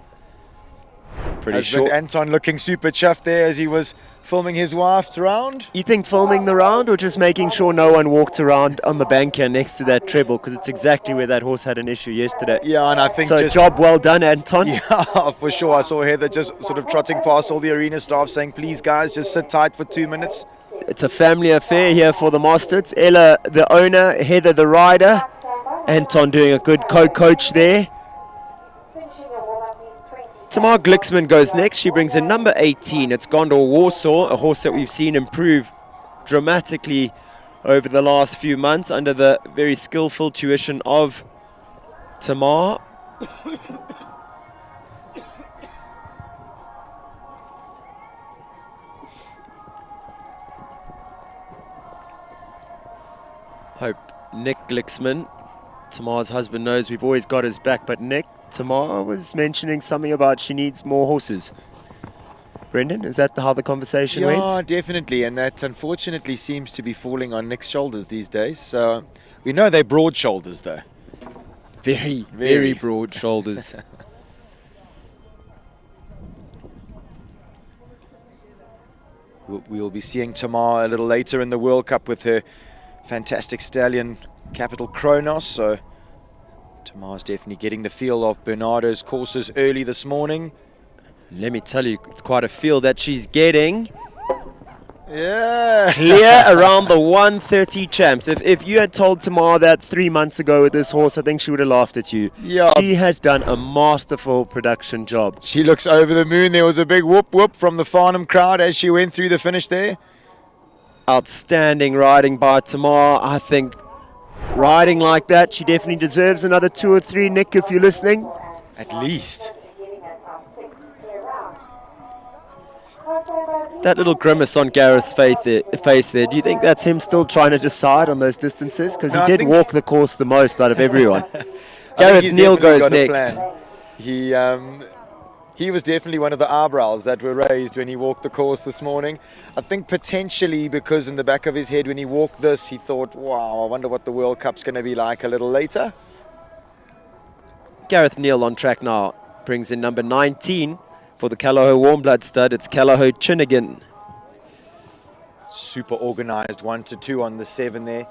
Pretty short. Anton looking super chuffed there as he was filming his wife round. You think filming the round or just making sure no one walked around on the bank here next to that treble, because it's exactly where that horse had an issue yesterday. Yeah, and I think so. Job well done, Anton. Yeah, for sure. I saw Heather just sort of trotting past all the arena staff saying, please guys, just sit tight for 2 minutes. It's a family affair here for the Mosterts. Ella, the owner, Heather, the rider. Anton doing a good co-coach there. Tamar Glixman goes next. She brings in number 18. It's Gondor Warsaw, a horse that we've seen improve dramatically over the last few months under the very skillful tuition of Tamar. Hope Nick Glixman, Tamar's husband, knows we've always got his back, but Nick, Tamar was mentioning something about she needs more horses. Brendan, is that how the conversation went? Yeah, definitely, and that unfortunately seems to be falling on Nick's shoulders these days. So we know they're broad shoulders, though. Very broad shoulders. We'll be seeing Tamar a little later in the World Cup with her fantastic stallion, Capital Kronos. So Tamar's definitely getting the feel of Bernardo's courses early this morning. Let me tell you, it's quite a feel that she's getting. Yeah. Clear around the 130 champs. If you had told Tamar that 3 months ago with this horse, I think she would have laughed at you. Yeah. She has done a masterful production job. She looks over the moon. There was a big whoop whoop from the Farnham crowd as she went through the finish there. Outstanding riding by Tamar. I think riding like that, she definitely deserves another 2 or 3, Nick, if you're listening. At least. That little grimace on Gareth's face there, do you think that's him still trying to decide on those distances? Because No, I he did think- walk the course the most out of everyone. I think Gareth he's Neal definitely goes got a next. plan. He was definitely one of the eyebrows that were raised when he walked the course this morning. I think potentially because in the back of his head when he walked this, he thought, wow, I wonder what the World Cup's going to be like a little later. Gareth Neal on track now. Brings in number 19 for the Callahoo Warm Blood stud. It's Callahoo Chinnigan. Super organized, 1 to 2 on the 7 there.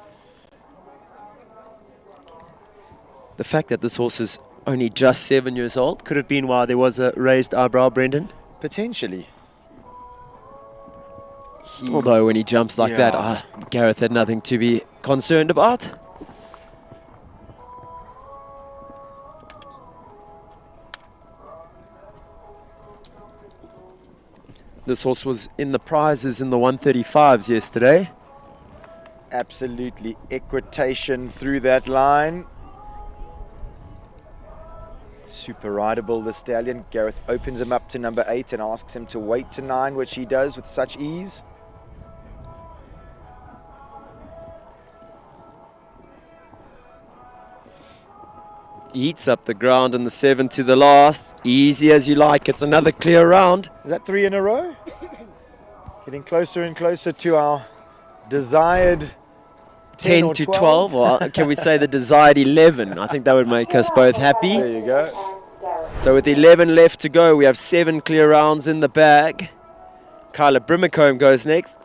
The fact that this horse is only just 7 years old could have been why there was a raised eyebrow, Brendan. Potentially. Although when he jumps like Yeah. that, Gareth had nothing to be concerned about. This horse was in the prizes in the 135s yesterday. Absolutely equitation through that line. Super rideable, the stallion. Gareth opens him up to number 8 and asks him to wait to 9, which he does with such ease. Eats up the ground in the 7 to the last. Easy as you like. It's another clear round. Is that 3 in a row? Getting closer and closer to our desired 10 or to 12, or can we say the desired 11? I think that would make us both happy. There you go. So with 11 left to go, we have 7 clear rounds in the bag. Kyla Brimacombe goes next.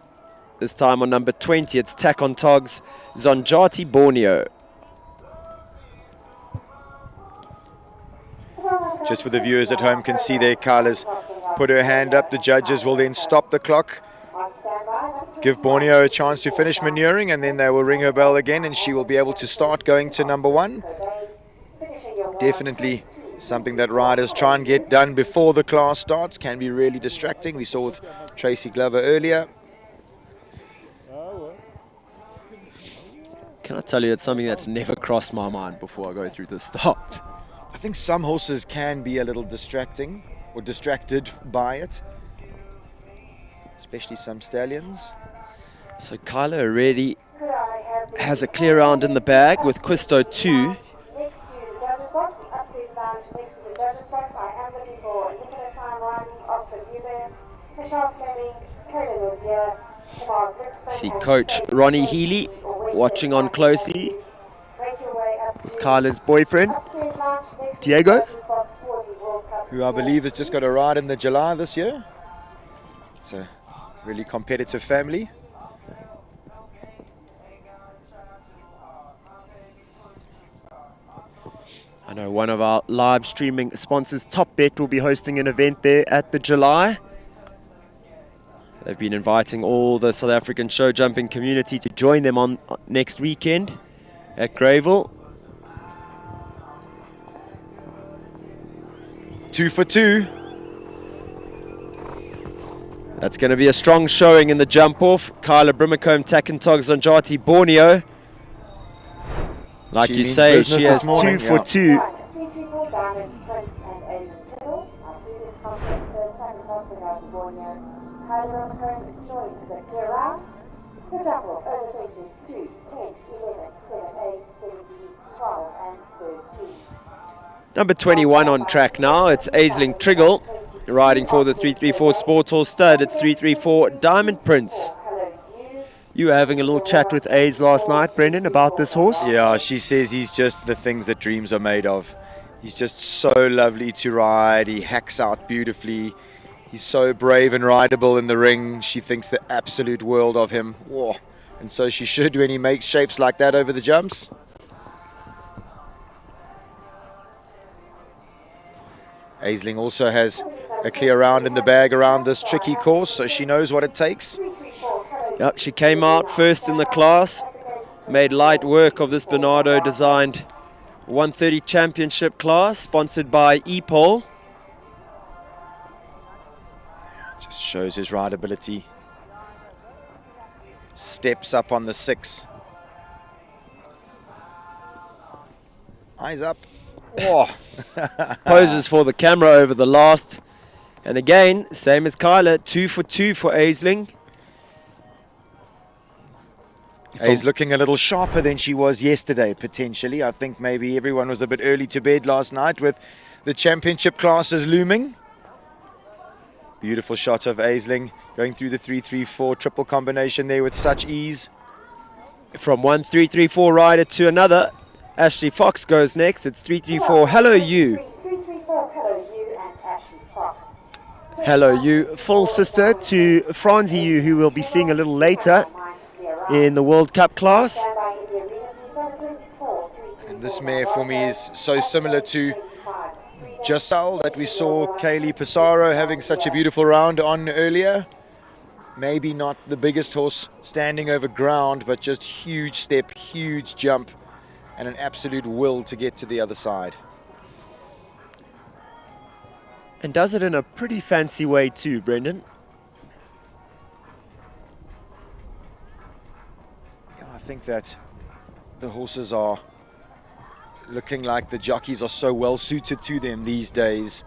This time on number 20, it's Tack on Togs, Zonjati Borneo. Just for the viewers at home can see there, Kyla's put her hand up. The judges will then stop the clock, give Borneo a chance to finish manuring, and then they will ring her bell again and she will be able to start going to number 1. Definitely something that riders try and get done before the class starts. Can be really distracting. We saw with Tracy Glover earlier. Can I tell you, it's something that's never crossed my mind before I go through the start. I think some horses can be a little distracting or distracted by it, especially some stallions. So Kyla already has a clear round in the bag with Quisto 2. Next to the judges' box, the upstairs lounge next to the judges' box, I am looking for Nicholas Riding, Oscar Huber, Michelle Fleming, Kayla Nordia, Tamar Brixton, See and Coach David Ronnie Kennedy, Healy or watching on closely. Make your way up to Kyla's boyfriend, upstairs lounge next to Diego. the judges' box for the World Cup. Who I believe has just got a ride in the July this year. It's a really competitive family. I know one of our live streaming sponsors, Top Bet, will be hosting an event there at the July. They've been inviting all the South African show jumping community to join them on next weekend at Greyville. 2 for 2. That's going to be a strong showing in the jump off. Kyla Brimacombe, Tackentog, Zonjati Borneo. Like She you means say, business she has this morning, 2 for yeah. 2. Right, 334 Diamond, Prince and Aiden Fiddle. Our previous contest, Simon Thompson out of Borneo. Kyla McComb joined the clear round. The jump off over fences 2, 10, 11, 7, 8, 17, 12 and 13. Number 21 on track now. It's Aisling Triggle riding for the 334 Sport Hall stud. It's 334 Diamond Prince. You were having a little chat with Ace last night, Brendan, about this horse? Yeah, she says he's just the things that dreams are made of. He's just so lovely to ride. He hacks out beautifully. He's so brave and rideable in the ring. She thinks the absolute world of him. Whoa. And so she should when he makes shapes like that over the jumps. Aisling also has a clear round in the bag around this tricky course, so she knows what it takes. 334 Yep, she came out first in the class, made light work of this Bernardo designed 130 championship class, sponsored by EPOL. Just shows his rideability. Steps up on the 6. Eyes up. Oh. Poses for the camera over the last. And again, same as Kyla, 2 for 2 for Aisling. A's looking a little sharper than she was yesterday, potentially. I think maybe everyone was a bit early to bed last night with the championship classes looming. Beautiful shot of Aisling going through the 3-3-4 triple combination there with such ease. From one 3-3-4 rider to another, Ashley Fox goes next. It's 3-3-4. Hello, you. 3-3-4, hello, you and Ashley Fox. Hello, you. Full sister to Franzi Yu, who we'll be seeing a little later in the World Cup class. And this mare for me is so similar to Giselle that we saw Kaylee Pissarro having such a beautiful round on earlier. Maybe not the biggest horse standing over ground, but just huge step, huge jump, and an absolute will to get to the other side. And does it in a pretty fancy way too, Brendan. Yeah, I think that the horses are looking like the jockeys are so well suited to them these days.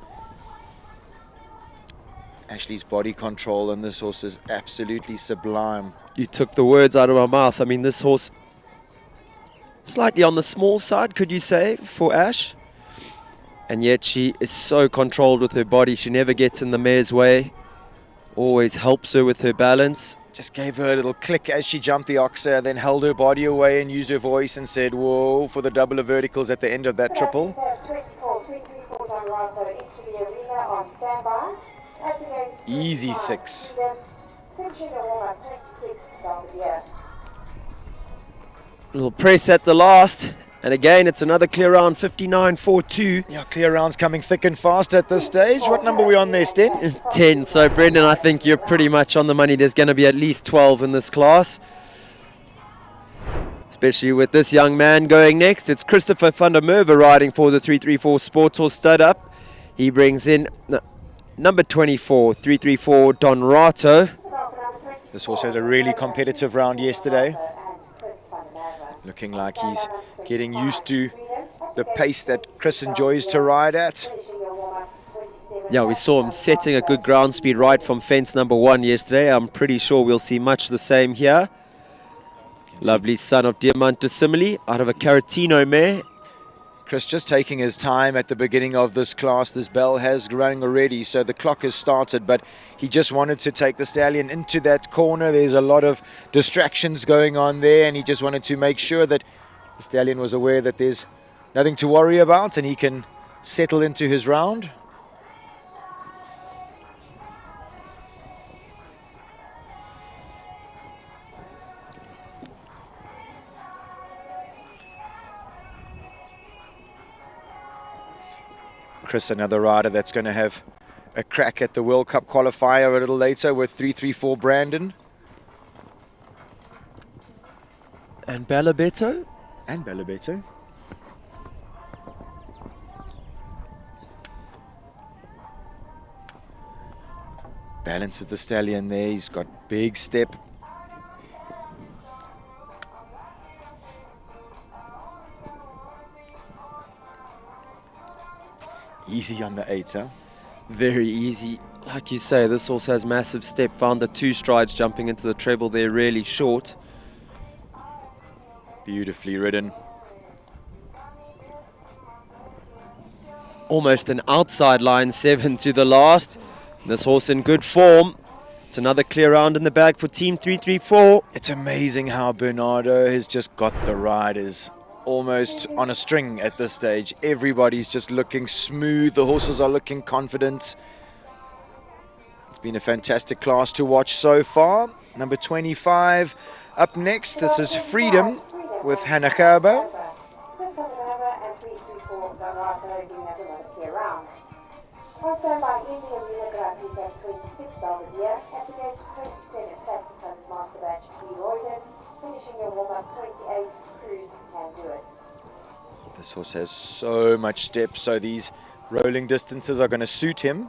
Ashley's body control on this horse is absolutely sublime. You took the words out of my mouth. I mean, this horse slightly on the small side, could you say, for Ash? And yet she is so controlled with her body. She never gets in the mare's way. Always helps her with her balance. Just gave her a little click as she jumped the oxer and then held her body away and used her voice and said, whoa, for the double of verticals at the end of that triple. 24, 3-3-4 Don Rato into the arena on standby. Easy 6. Little press at the last. And again, it's another clear round, 59.42. Yeah, clear rounds coming thick and fast at this stage. What number are we on there, Sten? 10. So, Brendan, I think you're pretty much on the money. There's going to be at least 12 in this class. Especially with this young man going next. It's Christopher van der Merwe riding for the 3-3-4 Sports Horse Stud Up. He brings in number 24, 3-3-4 Don Rato. This horse had a really competitive round yesterday. Looking like he's getting used to the pace that Chris enjoys to ride at. Yeah, we saw him setting a good ground speed right from fence number 1 yesterday. I'm pretty sure we'll see much the same here. Lovely son of Diamante Simile out of a Caratino mare. Chris just taking his time at the beginning of this class. This bell has rung already, so the clock has started, but he just wanted to take the stallion into that corner. There's a lot of distractions going on there, and he just wanted to make sure that the stallion was aware that there's nothing to worry about and he can settle into his round. Chris, another rider that's going to have a crack at the World Cup qualifier a little later with 3-3-4 Brandon. And Bellabetto. And Bellabetto. Balances the stallion there. He's got big step. Easy on the 8, huh? Very easy. Like you say, this horse has massive step. Found the 2 strides jumping into the treble there really short. Beautifully ridden. Almost an outside line 7 to the last. This horse in good form. It's another clear round in the bag for Team 334. It's amazing how Bernardo has just got the riders almost on a string at this stage. Everybody's just looking smooth. The horses are looking confident. It's been a fantastic class to watch so far. Number 25 up next. This is Freedom with Hannah Gerber. master batch Leroyden. Finishing your warm-up 28, Prix can do it. This horse has so much step, so these rolling distances are going to suit him.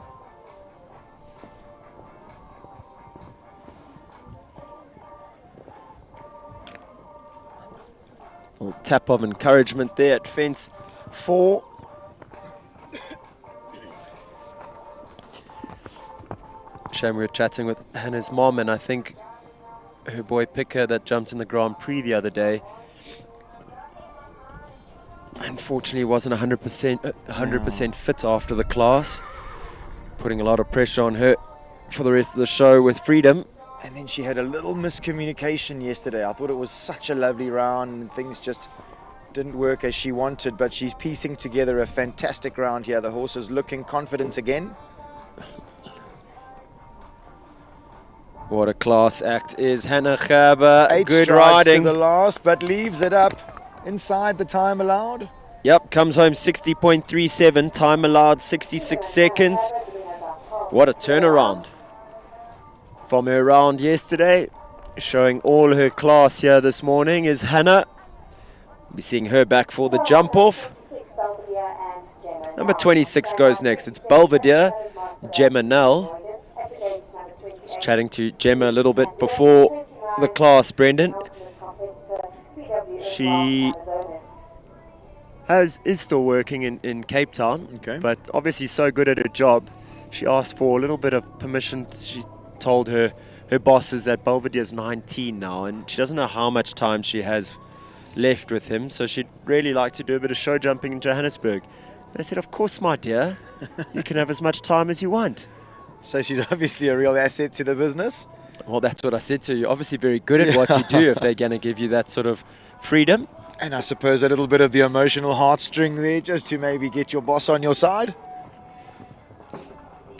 A little tap of encouragement there at fence 4. Shame we were chatting with Hannah's mom, and I think her boy Picker that jumped in the Grand Prix the other day, unfortunately wasn't 100% fit after the class, putting a lot of pressure on her for the rest of the show with Freedom. And then she had a little miscommunication yesterday. I thought it was such a lovely round and things just didn't work as she wanted, but she's piecing together a fantastic round here. The horse is looking confident again. What a class act is Hannah Gerber. 8 Good strides riding. to the last, but leaves it up inside the time allowed. Yep, comes home 60.37, time allowed 66 seconds. What a turnaround from her round yesterday. Showing all her class here this morning is Hannah. We'll be seeing her back for the jump off. Number 26 goes next. It's Belvedere, Gemma Nell. Just chatting to Gemma a little bit before the class, Brendan. She is still working in Cape Town, but obviously so good at her job. She asked for a little bit of permission. She told her bosses that Belvedere's 19 now, and she doesn't know how much time she has left with him, so she'd really like to do a bit of show jumping in Johannesburg. They said, of course, my dear, you can have as much time as you want. So she's obviously a real asset to the business. Well, that's what I said to you. You're obviously very good at what you do if they're going to give you that sort of freedom. And I suppose a little bit of the emotional heartstring there just to maybe get your boss on your side.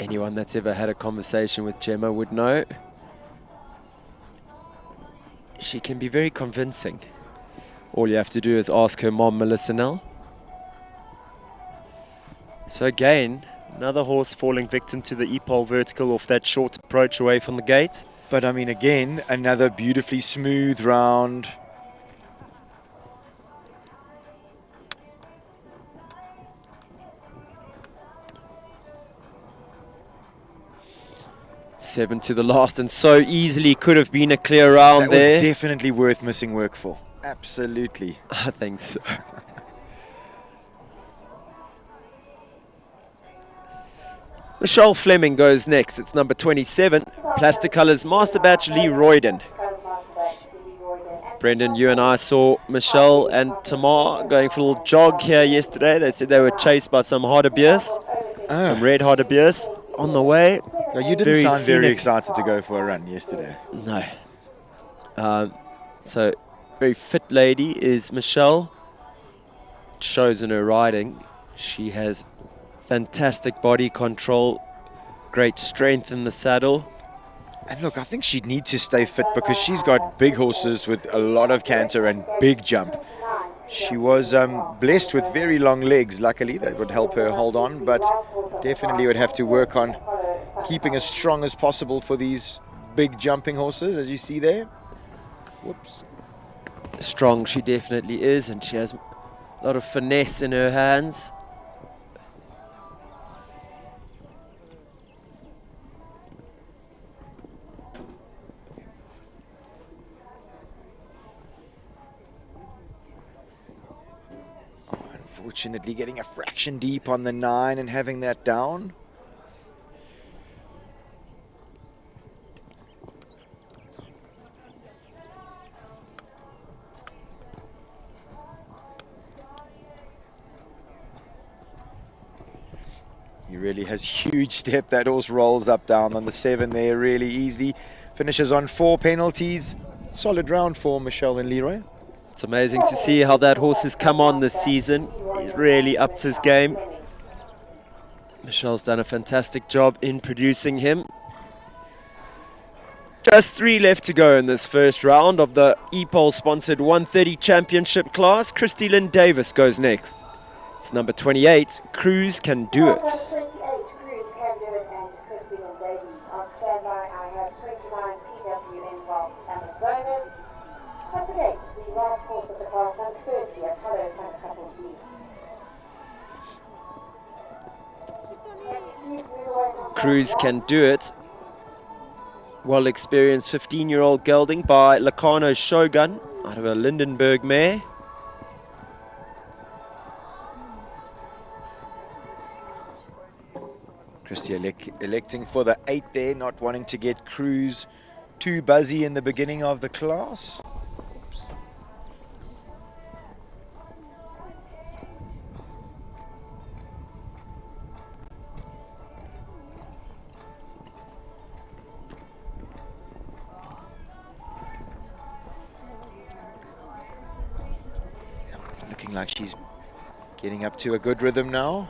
Anyone that's ever had a conversation with Gemma would know she can be very convincing. All you have to do is ask her mom, Melissa Nell. So again, another horse falling victim to the E-pole vertical off that short approach away from the gate. But I mean, again, another beautifully smooth round. Seven to the last, and so easily could have been a clear round there. That was definitely worth missing work for. Absolutely. I think so. Michelle Fleming goes next. It's number 27, Plastic Colors Master Batch Lee Royden. Brendan, you and I saw Michelle and Tamar going for a little jog here yesterday. They said they were chased by some hartebeest, some red hartebeest on the way. No, you didn't sound very excited to go for a run yesterday. No. So, very fit lady is Michelle. It shows in her riding. She has fantastic body control, great strength in the saddle. And look, I think she'd need to stay fit because she's got big horses with a lot of canter and big jump. She was blessed with very long legs. Luckily, that would help her hold on, but definitely would have to work on keeping as strong as possible for these big jumping horses, as you see there. Whoops. Strong she definitely is, and she has a lot of finesse in her hands. Unfortunately, getting a fraction deep on the 9 and having that down. He really has huge step. That horse rolls up down on the 7 there really easily. Finishes on 4 penalties. Solid round for Michelle and Leroy. It's amazing to see how that horse has come on this season. He's really upped his game. Michelle's done a fantastic job in producing him. Just 3 left to go in this first round of the E-pole sponsored 130 championship class. Christy Lynn Davis goes next. It's number 28, Cruise Can Do It. Number 28, Prix can do it, and Christy and Davies on standby. I have 29 PWN Wealth Amazonas. At the gate, the last horse of the class, number 30, Apollo Couple B. Cruz can do it. Well experienced 15-year-old gelding by Lacano Shogun out of a Lindenberg mare. Christie electing for the 8 there, not wanting to get Cruz too buzzy in the beginning of the class. Oops. Looking like she's getting up to a good rhythm now.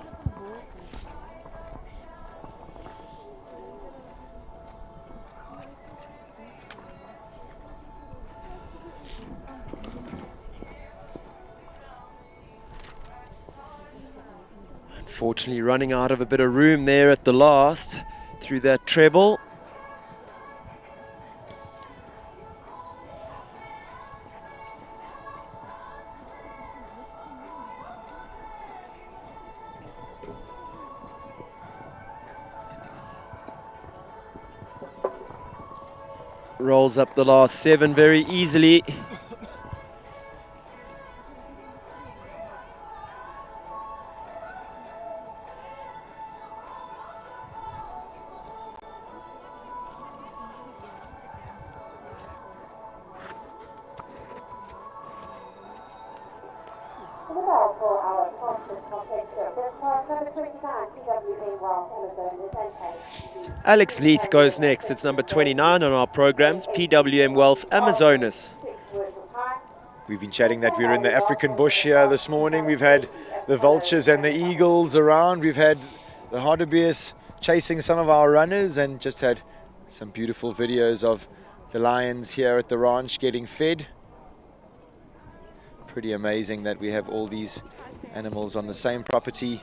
Unfortunately running out of a bit of room there at the last through that treble. Rolls up the last 7 very easily. Alex Leith goes next. It's number 29 on our programs, PWM Wealth Amazonas. We've been chatting that we're in the African bush here this morning. We've had the vultures and the eagles around. We've had the hartebeest chasing some of our runners and just had some beautiful videos of the lions here at the ranch getting fed. Pretty amazing that we have all these animals on the same property.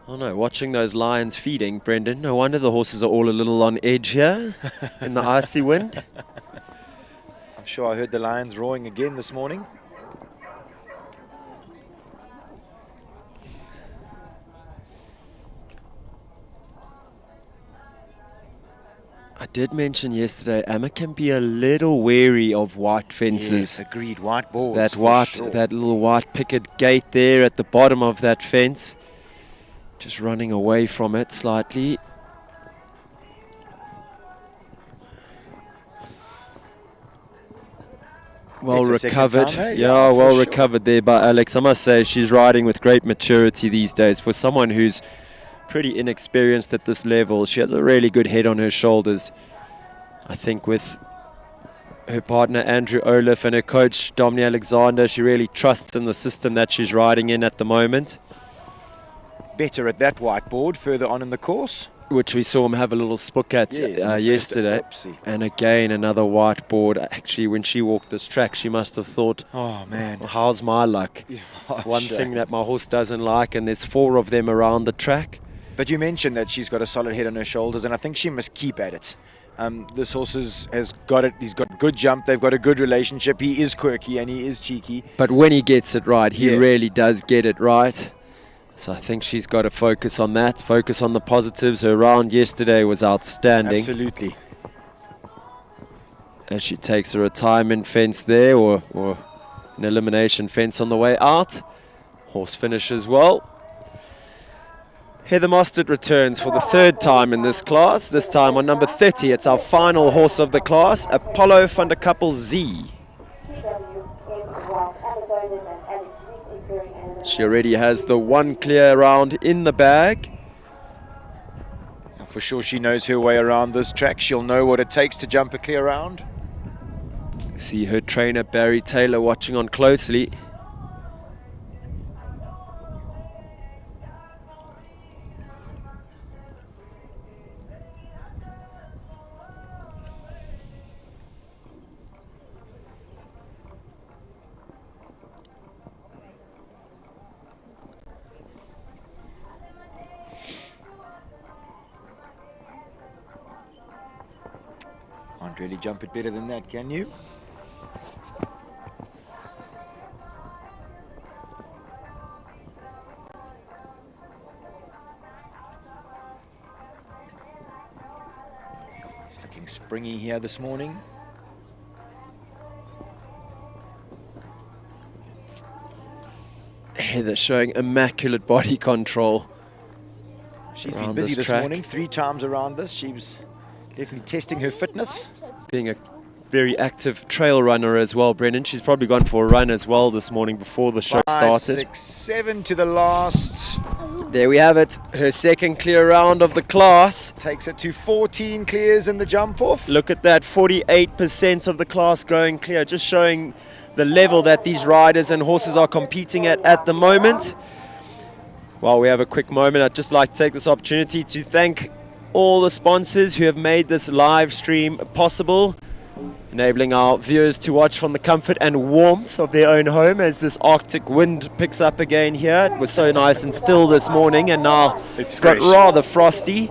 Oh no, watching those lions feeding, Brendan, no wonder the horses are all a little on edge here in the icy wind. I'm sure I heard the lions roaring again this morning. I did mention yesterday, Emma can be a little wary of white fences. Yes, agreed, white boards. That little white picket gate there at the bottom of that fence. Just running away from it slightly. Well recovered. Time, eh? Yeah, well recovered there by Alex. I must say she's riding with great maturity these days. For someone who's pretty inexperienced at this level, she has a really good head on her shoulders. I think with her partner Andrew Olaf and her coach Dominic Alexander, she really trusts in the system that she's riding in at the moment. Better at that whiteboard further on in the course, which we saw him have a little spook at yesterday. And again, another whiteboard. Actually, when she walked this track, she must have thought, oh man, well, how's my luck? Yeah, one thing that my horse doesn't like, and there's 4 of them around the track. But you mentioned that she's got a solid head on her shoulders, and I think she must keep at it. This horse has got it. He's got good jump. They've got a good relationship. He is quirky and he is cheeky. But when he gets it right, he really does get it right. So I think she's got to focus on that, focus on the positives. Her round yesterday was outstanding. Absolutely. As she takes a retirement fence there, or an elimination fence on the way out. Horse finishes well. Heather Mostert returns for the 3rd time in this class, this time on number 30. It's our final horse of the class, Apollo van der Kappel Z. She already has the 1 clear round in the bag. For sure she knows her way around this track. She'll know what it takes to jump a clear round. See her trainer Barry Taylor watching on closely. Can't really jump it better than that, can you? He's looking springy here this morning. Heather showing immaculate body control. She's been busy this morning, 3 times around this. She was definitely testing her fitness. Being a very active trail runner as well, Brendan. She's probably gone for a run as well this morning before the show 5, started. 6, 7 to the last. There we have it. Her second clear round of the class. Takes it to 14 clears in the jump off. Look at that, 48% of the class going clear. Just showing the level that these riders and horses are competing at the moment. While we have a quick moment, I'd just like to take this opportunity to thank all the sponsors who have made this live stream possible, enabling our viewers to watch from the comfort and warmth of their own home as this Arctic wind picks up again here. It was so nice and still this morning, and now it's got rather frosty.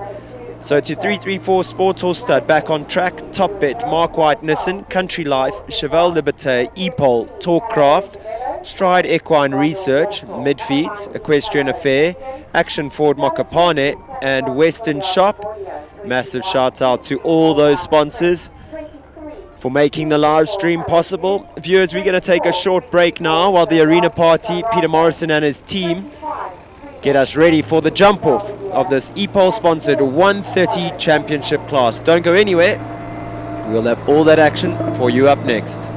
So to 334 Sports Horse Stud back on track, Top Bet, Mark White Nissan, Country Life, Cheval Liberté, E-Pole, Talkcraft, Stride Equine Research, Midfeeds, Equestrian Affair, Action Ford Mokopane, and Western Shop. Massive shout out to all those sponsors for making the live stream possible. Viewers, we're going to take a short break now while the arena party, Peter Morrison and his team, get us ready for the jump off of this E-Pole sponsored 130 championship class. Don't go anywhere. We'll have all that action for you up next.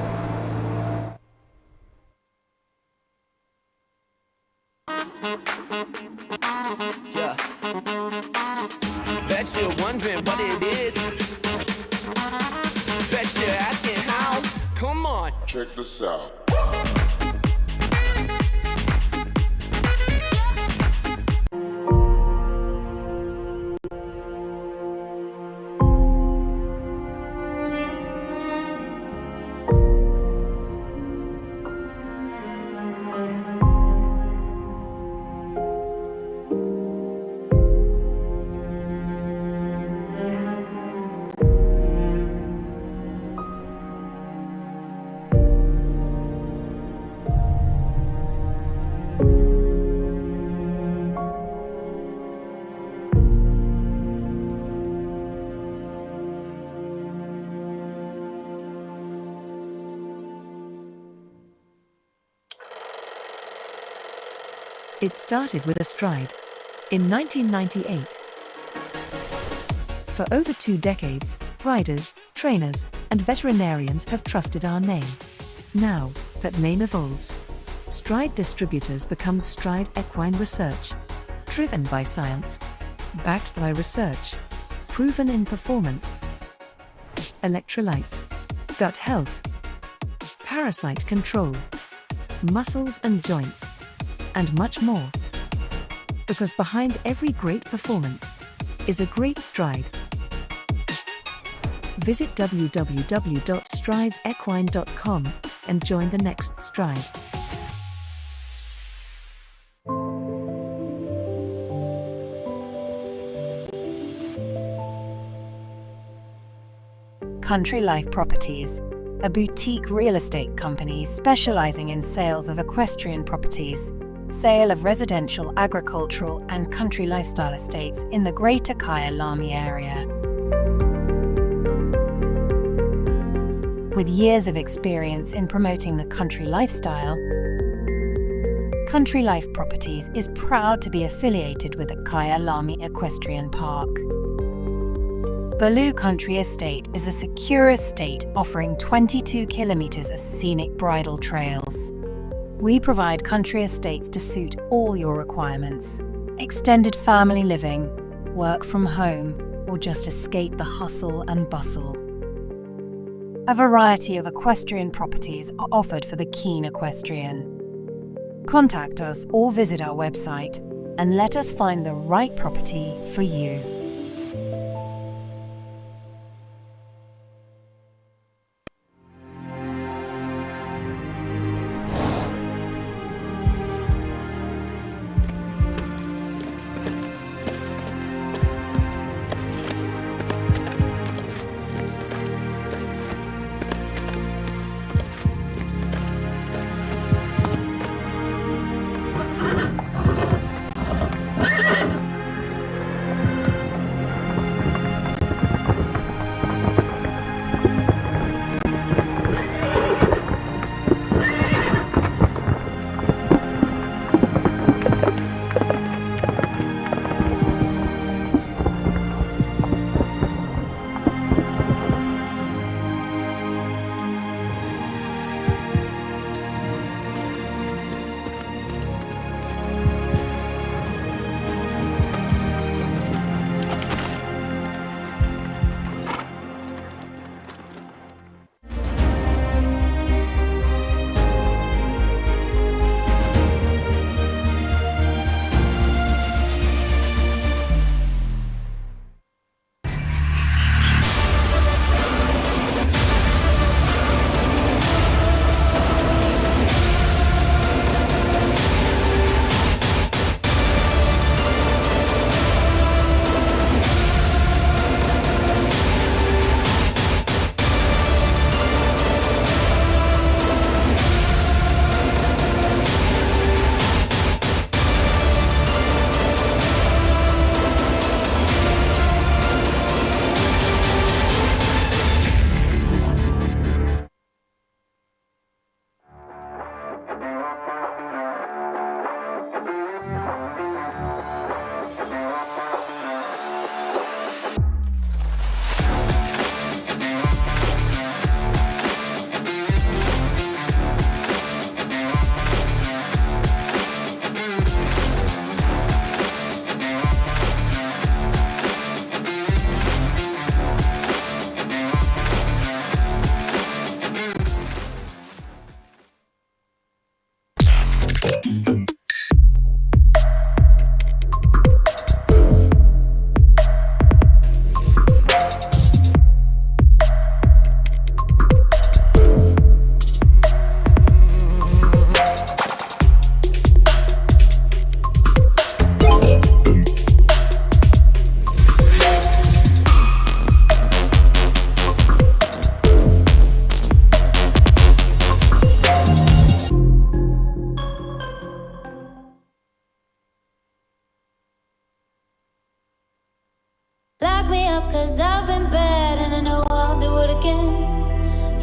Yeah. Bet you're wondering what it is. Bet you're asking how. Come on. Check this out. It started with a stride in 1998. For over 2 decades, riders, trainers, and veterinarians have trusted our name. Now that name evolves, Stride Distributors becomes Stride Equine Research, driven by science, backed by research, proven in performance, electrolytes, gut health, parasite control, muscles and joints, and much more. Because behind every great performance is a great stride. Visit www.stridesequine.com and join the next stride. Country Life Properties, a boutique real estate company specializing in sales of equestrian properties, sale of residential, agricultural, and country lifestyle estates in the Greater Kyalami area. With years of experience in promoting the country lifestyle, Country Life Properties is proud to be affiliated with the Kyalami Equestrian Park. Baloo Country Estate is a secure estate offering 22 kilometers of scenic bridle trails. We provide country estates to suit all your requirements. Extended family living, work from home, or just escape the hustle and bustle. A variety of equestrian properties are offered for the keen equestrian. Contact us or visit our website and let us find the right property for you.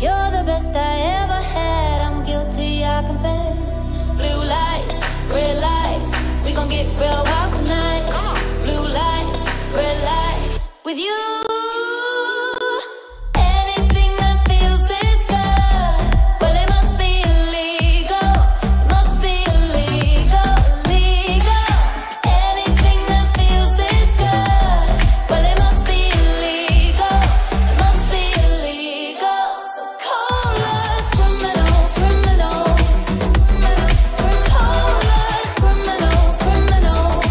You're the best I ever had. I'm guilty, I confess. Blue lights, red lights. We gon' get real wild tonight. Blue lights, red lights. With you. Anything that feels this good, well, it must be illegal. It must be illegal, illegal. Anything that feels this good, well, it must be illegal. It must be illegal. So call us criminals, criminals. Call us criminals, criminals.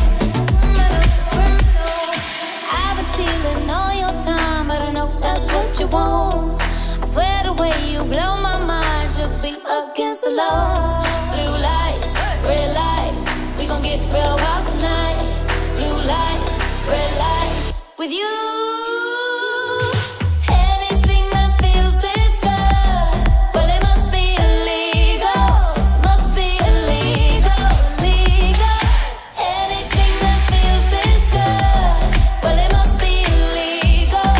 I've been stealing all your time, but I know that's what you want. I swear the way you blow my mind should be against the law. Blue lights, red lights. We gon' get real wild tonight. Blue lights, red lights. With you. Anything that feels this good, well, it must be illegal. Must be illegal, illegal. Anything that feels this good, well, it must be illegal.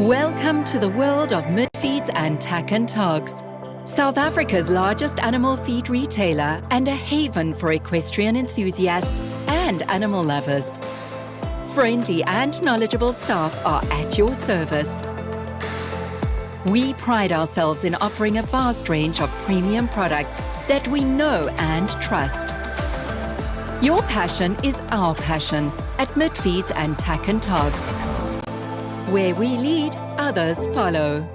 Welcome to the world of mid-feeds and tack and togs. South Africa's largest animal feed retailer and a haven for equestrian enthusiasts and animal lovers. Friendly and knowledgeable staff are at your service. We pride ourselves in offering a vast range of premium products that we know and trust. Your passion is our passion at Mid-Feeds and Tack and Togs. Where we lead, others follow.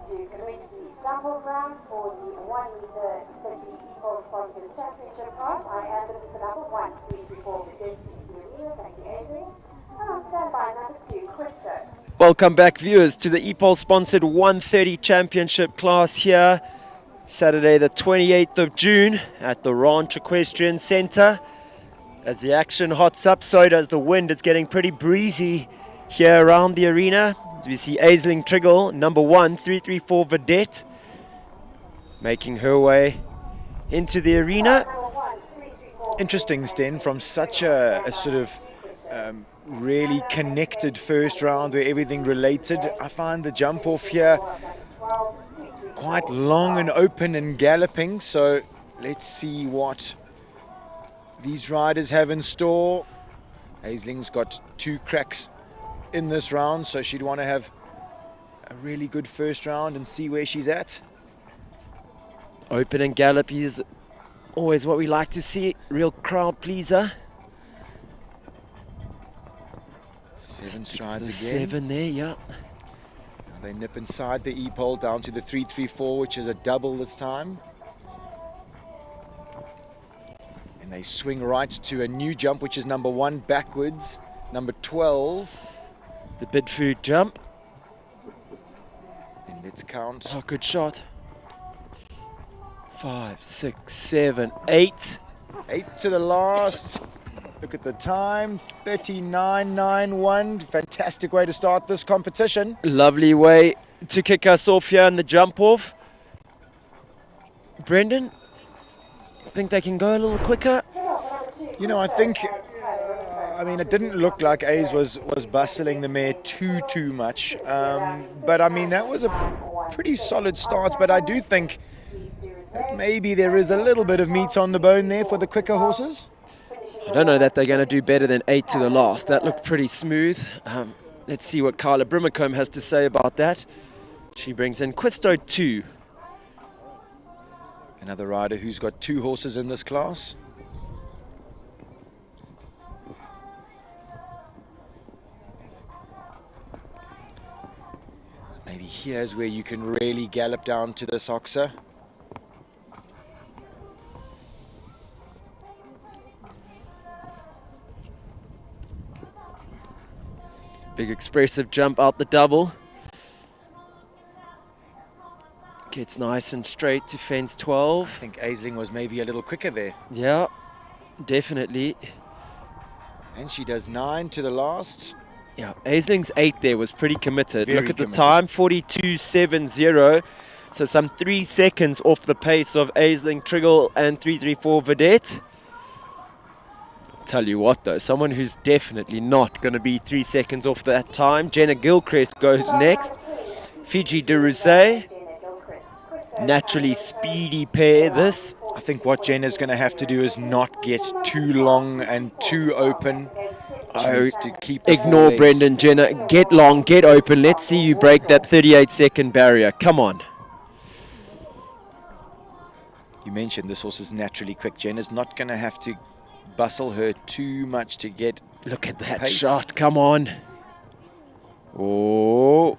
to commence the jump-off round for the 1 meter 30 equal sponsored championship class. I am looking for number 1, 3, 3, 4, thank you, Adrian. And on standby, number 2, Christo. Welcome back, viewers, to the EPOL-sponsored 130 championship class here, Saturday the 28th of June at the Ranch Equestrian Center. As the action hots up, so does the wind. It's getting pretty breezy here around the arena. As we see Aisling Triggle, number 1, 334 Vedette, making her way into the arena. Interesting, Sten, from such a sort of really connected first round where everything related. I find the jump off here quite long and open and galloping, so let's see what these riders have in store. Aisling's got 2 cracks in this round, so she'd want to have a really good first round and see where she's at. Open and gallop is always what we like to see, real crowd pleaser. 7 strides again. 7 there, yeah. They nip inside the E-pole down to the 334, which is a double this time. And they swing right to a new jump, which is number 1 backwards, number 12. The bid food jump. And let's count. Oh, good shot. 5, 6, 7, 8. 8 to the last. Look at the time, 39.91. Fantastic way to start this competition. Lovely way to kick us off here in the jump off. Brendan, think they can go a little quicker? You know, I think, I mean, it didn't look like Ace was bustling the mare too much. But I mean, that was a pretty solid start. But I do think that maybe there is a little bit of meat on the bone there for the quicker horses. I don't know that they're going to do better than 8 to the last. That looked pretty smooth. Let's see what Carla Brimacombe has to say about that. She brings in Quisto 2. Another rider who's got 2 horses in this class. Maybe here's where you can really gallop down to this oxer. Big expressive jump out the double. Gets nice and straight to fence 12. I think Aisling was maybe a little quicker there. Yeah, definitely. And she does 9 to the last. Yeah, Aisling's 8 there was pretty committed. Very Look at committed. the time, 42.70. So some 3 seconds off the pace of Aisling Triggle and 334 Vedette. Tell you what though, someone who's definitely not going to be 3 seconds off that time. Jenna Gilchrist goes next. Fiji de Rousset. Naturally speedy pair this. I think what Jenna's going to have to do is not get too long and too open. She needs to keep the Ignore 4 legs. Brendan, Jenna. Get long, get open. Let's see you break that 38-second barrier. Come on. You mentioned this horse is naturally quick. Jenna's not going to have to bustle her too much to get. Look at that pace. shot. Come on. Oh.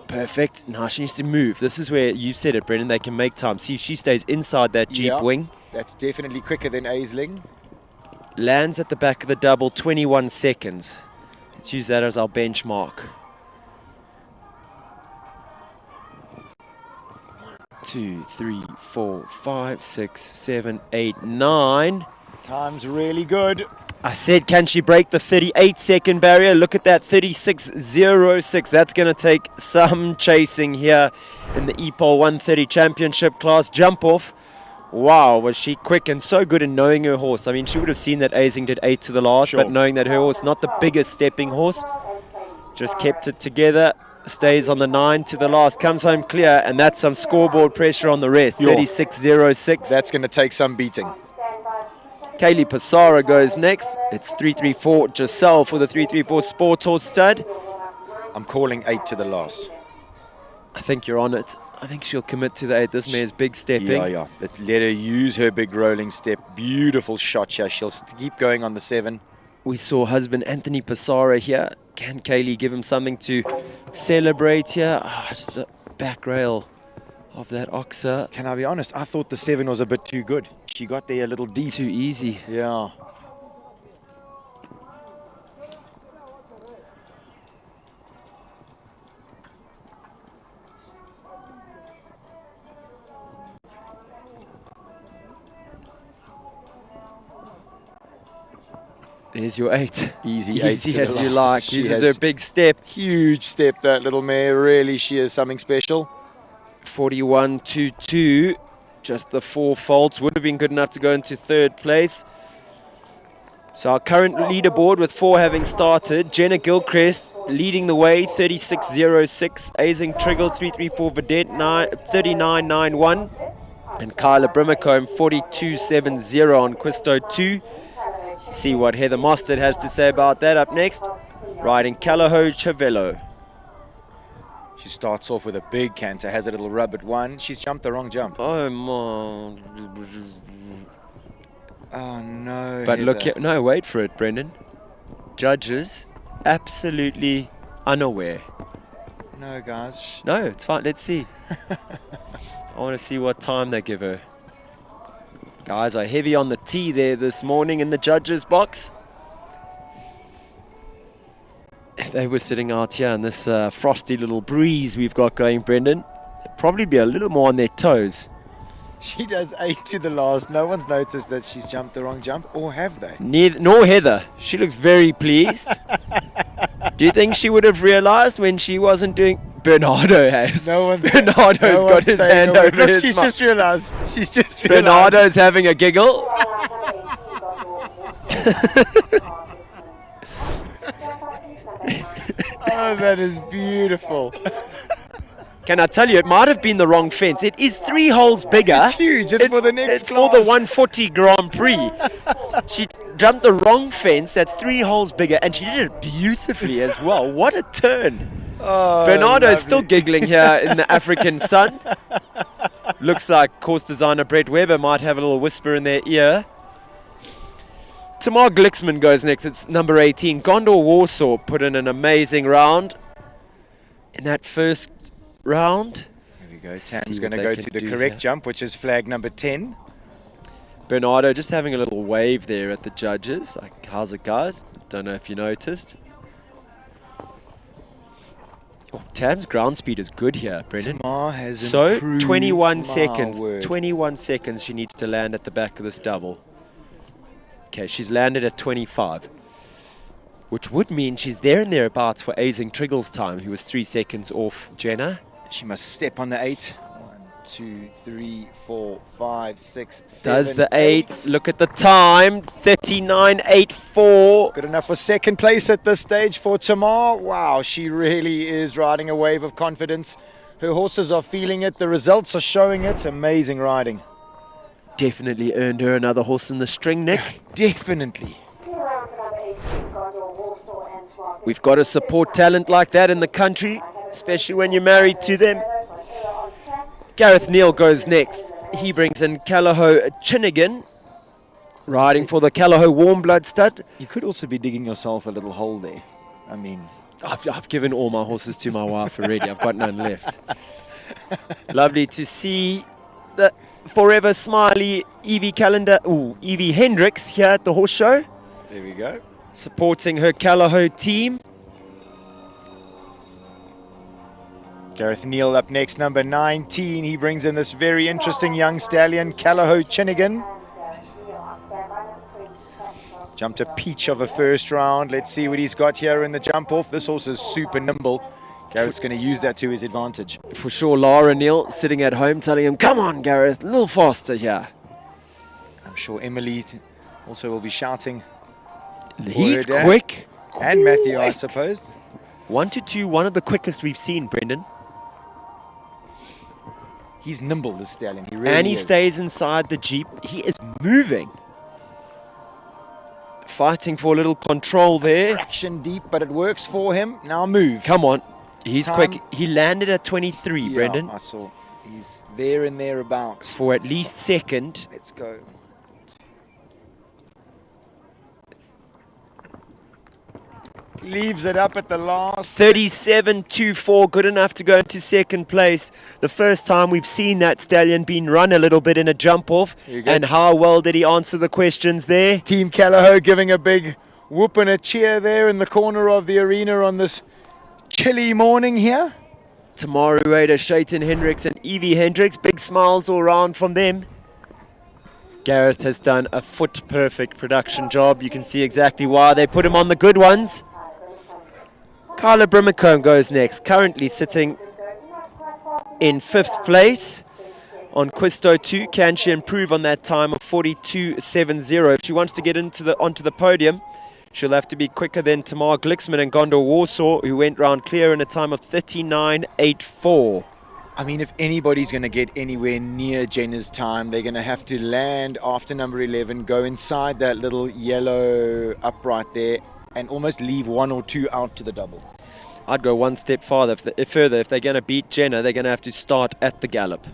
Perfect. Now she needs to move. This is where you said it, Brendan. They can make time. See, she stays inside that Jeep Yeah, wing. That's definitely quicker than Aisling. Lands at the back of the double, 21 seconds. Let's use that as our benchmark. 2, 3, 4, 5, 6, 7, 8, 9. Time's really good. I said, can she break the 38-second barrier? Look at that, 36.06. That's going to take some chasing here in the EPOL 130 championship class. Jump off. Wow, was she quick and so good in knowing her horse. I mean, she would have seen that Aisling did 8 to the last, Sure. but knowing that her horse, not the biggest stepping horse, just kept it together. Stays on the 9 to the last, comes home clear, and that's some scoreboard pressure on the rest. Yo. 36.06. That's going to take some beating. Kaylee Passara goes next. It's 334 Giselle for the 334 Sport Horse Stud. I'm calling 8 to the last. I think you're on it. I think she'll commit to the 8. This mare's big stepping. Yeah. Let her use her big rolling step. Beautiful shot here. She'll keep going on the 7. We saw husband Anthony Passara here. Can Kaylee give him something to celebrate here? Just a back rail of that oxer. Can I be honest? I thought the 7 was a bit too good. She got there a little deep. Too easy. Yeah. There's your 8. Easy Easy 8 as you like. She Uses has her big step. huge step, that little mare. Really, she is something special. 41.22. Just the 4 faults. Would have been good enough to go into 3rd place. So our current leaderboard with 4 having started. Jenna Gilchrist leading the way, 36.06. Azing Triggle, 334 Vedette, 39.91. And Kyla Brimacombe, 42.70 on Quisto 2. See what Heather Mostert has to say about that up next. Riding Callao Chavello. She starts off with a big canter, has a little rub at 1. She's jumped the wrong jump. Oh, my. Oh, no. But look, Heather. no, wait for it, Brendan. Judges absolutely unaware. No, guys. No, it's fine. Let's see. I want to see what time they give her. Guys are heavy on the tee there this morning in the judges' box. If they were sitting out here in this frosty little breeze we've got going, Brendan, they'd probably be a little more on their toes. She does 8 to the last. No one's noticed that she's jumped the wrong jump, or have they? Neither, nor Heather. She looks very pleased. Do you think she would have realized when she wasn't doing... Bernardo has. No one's Bernardo's got his hand over Look, his she's mouth. just realized. She's just realized. Bernardo's having a giggle. Oh, that is beautiful. Can I tell you, it might have been the wrong fence. It is 3 holes bigger. It's huge. It's for the next It's for the class. 140 Grand Prix. She jumped the wrong fence. That's 3 holes bigger, and she did it beautifully as well. What a turn. Oh, Bernardo is lovely. still giggling here in the African sun. Looks like course designer Brett Weber might have a little whisper in their ear. Tamar Glicksman goes next. It's number 18. Gondor Warsaw put in an amazing round in that first round. Here we go. See Tam's what going to they go can to the do correct here. jump, which is flag number 10. Bernardo just having a little wave there at the judges. Like, how's it, guys? Don't know if you noticed. Oh, Tam's ground speed is good here, Brendan. Tamar has So, improved, 21 my seconds. word. 21 seconds she needs to land at the back of this double. Okay, she's landed at 25. Which would mean she's there and thereabouts for Azing Triggle's time, who was 3 seconds off Jenna. She must step on the 8. 1, 2, 3, 4, 5, 6, 7. Does the 8. Look at the time. 39.84. Good enough for second place at this stage for Tamar. Wow, she really is riding a wave of confidence. Her horses are feeling it. The results are showing it. Amazing riding. Definitely earned her another horse in the string, Nick. Definitely. We've got to support talent like that in the country, especially when you're married to them. Gareth Neal goes next. He brings in Callao Chinnigan, riding for the Callao Warm Blood Stud. You could also be digging yourself a little hole there. I mean, I've given all my horses to my wife already. I've got none left. Lovely to see the forever smiley Evie Hendricks here at the horse show, there we go. supporting her Callao team. Gareth Neal up next, number 19. He brings in this very interesting young stallion, Callao Chinnigan. Jumped a peach of a first round. Let's see what he's got here in the jump off. This horse is super nimble. Gareth's going to use that to his advantage. For sure, Lara Neal sitting at home telling him, come on, Gareth, a little faster here. I'm sure Emily also will be shouting. He's Word, quick. And Matthew, I suppose. 1 to 2, one of the quickest we've seen, Brendan. He's nimble, this stallion. He really And he is. stays inside the Jeep. He is moving. Fighting for a little control there. Fraction deep, but it works for him. Now move. Come on. He's Time. quick. He landed at 23, Yeah, Brendan. I saw. He's there and thereabouts. For at least second. Let's go. Leaves it up at the last. 37.24, good enough to go into second place. The first time we've seen that stallion being run a little bit in a jump off. And how well did he answer the questions there? Team Callagher giving a big whoop and a cheer there in the corner of the arena on this chilly morning here. Tamaru Raider, Shaitan Hendricks and Evie Hendricks, big smiles all around from them. Gareth has done a foot-perfect production job. You can see exactly why they put him on the good ones. Carla Brimacombe goes next, currently sitting in 5th place on Quisto 2. Can she improve on that time of 42.70? If she wants to get onto the podium, she'll have to be quicker than Tamar Glixman and Gondor Warsaw, who went round clear in a time of 39.84. I mean, if anybody's going to get anywhere near Jenna's time, they're going to have to land after number 11, go inside that little yellow upright there, and almost leave 1 or 2 out to the double. I'd go one step farther. If they're going to beat Jenna, they're going to have to start at the gallop.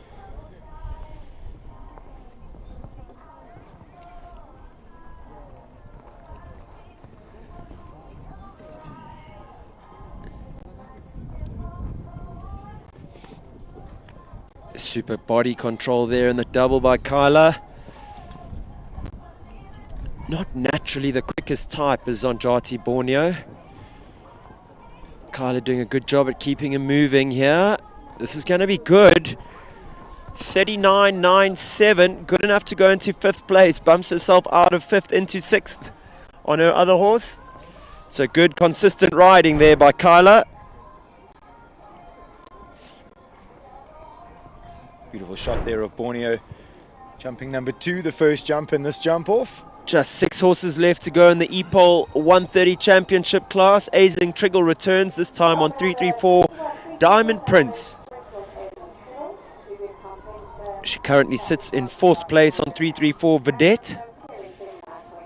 Super body control there in the double by Kyla. Not naturally the quickest type is Zonjati Borneo. Kyla doing a good job at keeping him moving here. This is going to be good. 39.97, good enough to go into 5th place. Bumps herself out of 5th into 6th on her other horse. So good consistent riding there by Kyla. Beautiful shot there of Borneo jumping number 2, the first jump in this jump off. Just 6 horses left to go in the EPOL 130 championship class. Aisling Triggle returns, this time on 334 Diamond Prince. She currently sits in 4th place on 334 Vedette.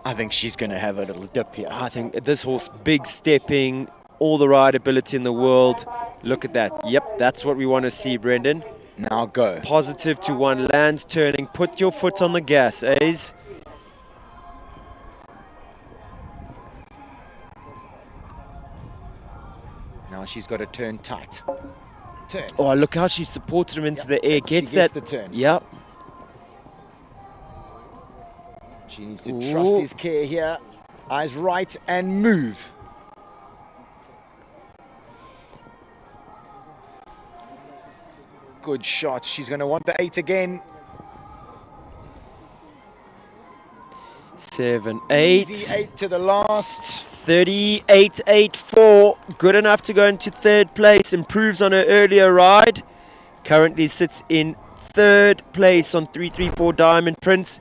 I think she's going to have a little dip here. I think this horse, big stepping, all the rideability in the world. Look at that. Yep, that's what we want to see, Brendan. Now go. Positive to 1, land turning, put your foot on the gas, Ace. Now she's got to turn tight. Turn. Oh, look how she supported him into the air. Gets she gets that. the turn. Yep. She needs to trust his care here. Eyes right and move. Good shot. She's going to want the 8 again. 7, 8. Easy 8 to the last. 38.84. Good enough to go into 3rd place. Improves on her earlier ride. Currently sits in 3rd place on 334 Diamond Prince.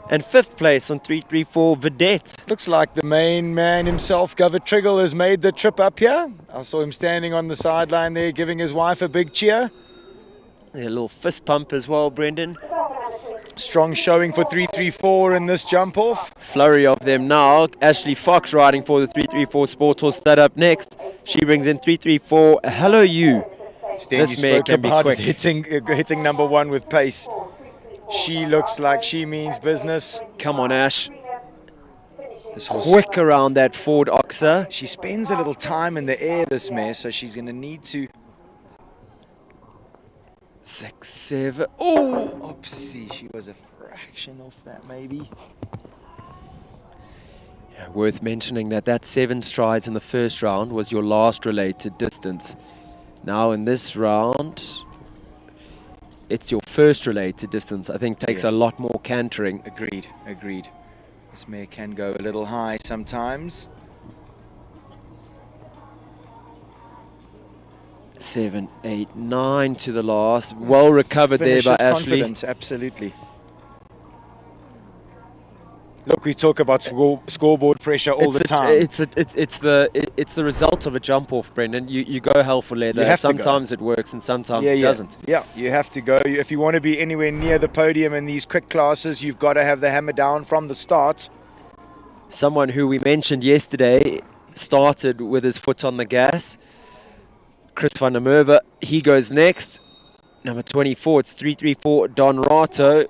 And 5th place on 334 Vedette. Looks like the main man himself, Govert Triggle, has made the trip up here. I saw him standing on the sideline there giving his wife a big cheer. A little fist pump as well, Brendan. Strong showing for 334 in this jump off. Flurry of them now. Ashley Fox riding for the 334 Sport Horse stud up next. She brings in 334 Hello You. This mare can be quick. Hitting number 1 with pace. She looks like she means business. Come on, Ash. This horse, quick around that forward oxer. She spends a little time in the air, this mare, so she's going to need to... 6, 7. Oh! Oopsie, she was a fraction off that, maybe. Yeah, worth mentioning that 7 strides in the first round was your last related distance. Now in this round, it's your first related distance. I think takes a lot more cantering. Agreed, agreed. This mare can go a little high sometimes. 7, 8, 9 to the last. Well recovered there by Ashley. Confidence, absolutely. Look, we talk about scoreboard pressure all the time. It's the result of a jump off, Brendan. You go hell for leather. Sometimes it works and sometimes it doesn't. Yeah, you have to go. If you want to be anywhere near the podium in these quick classes, you've got to have the hammer down from the start. Someone who we mentioned yesterday started with his foot on the gas. Chris van der Merwe, he goes next. Number 24, it's 334 Don Rato.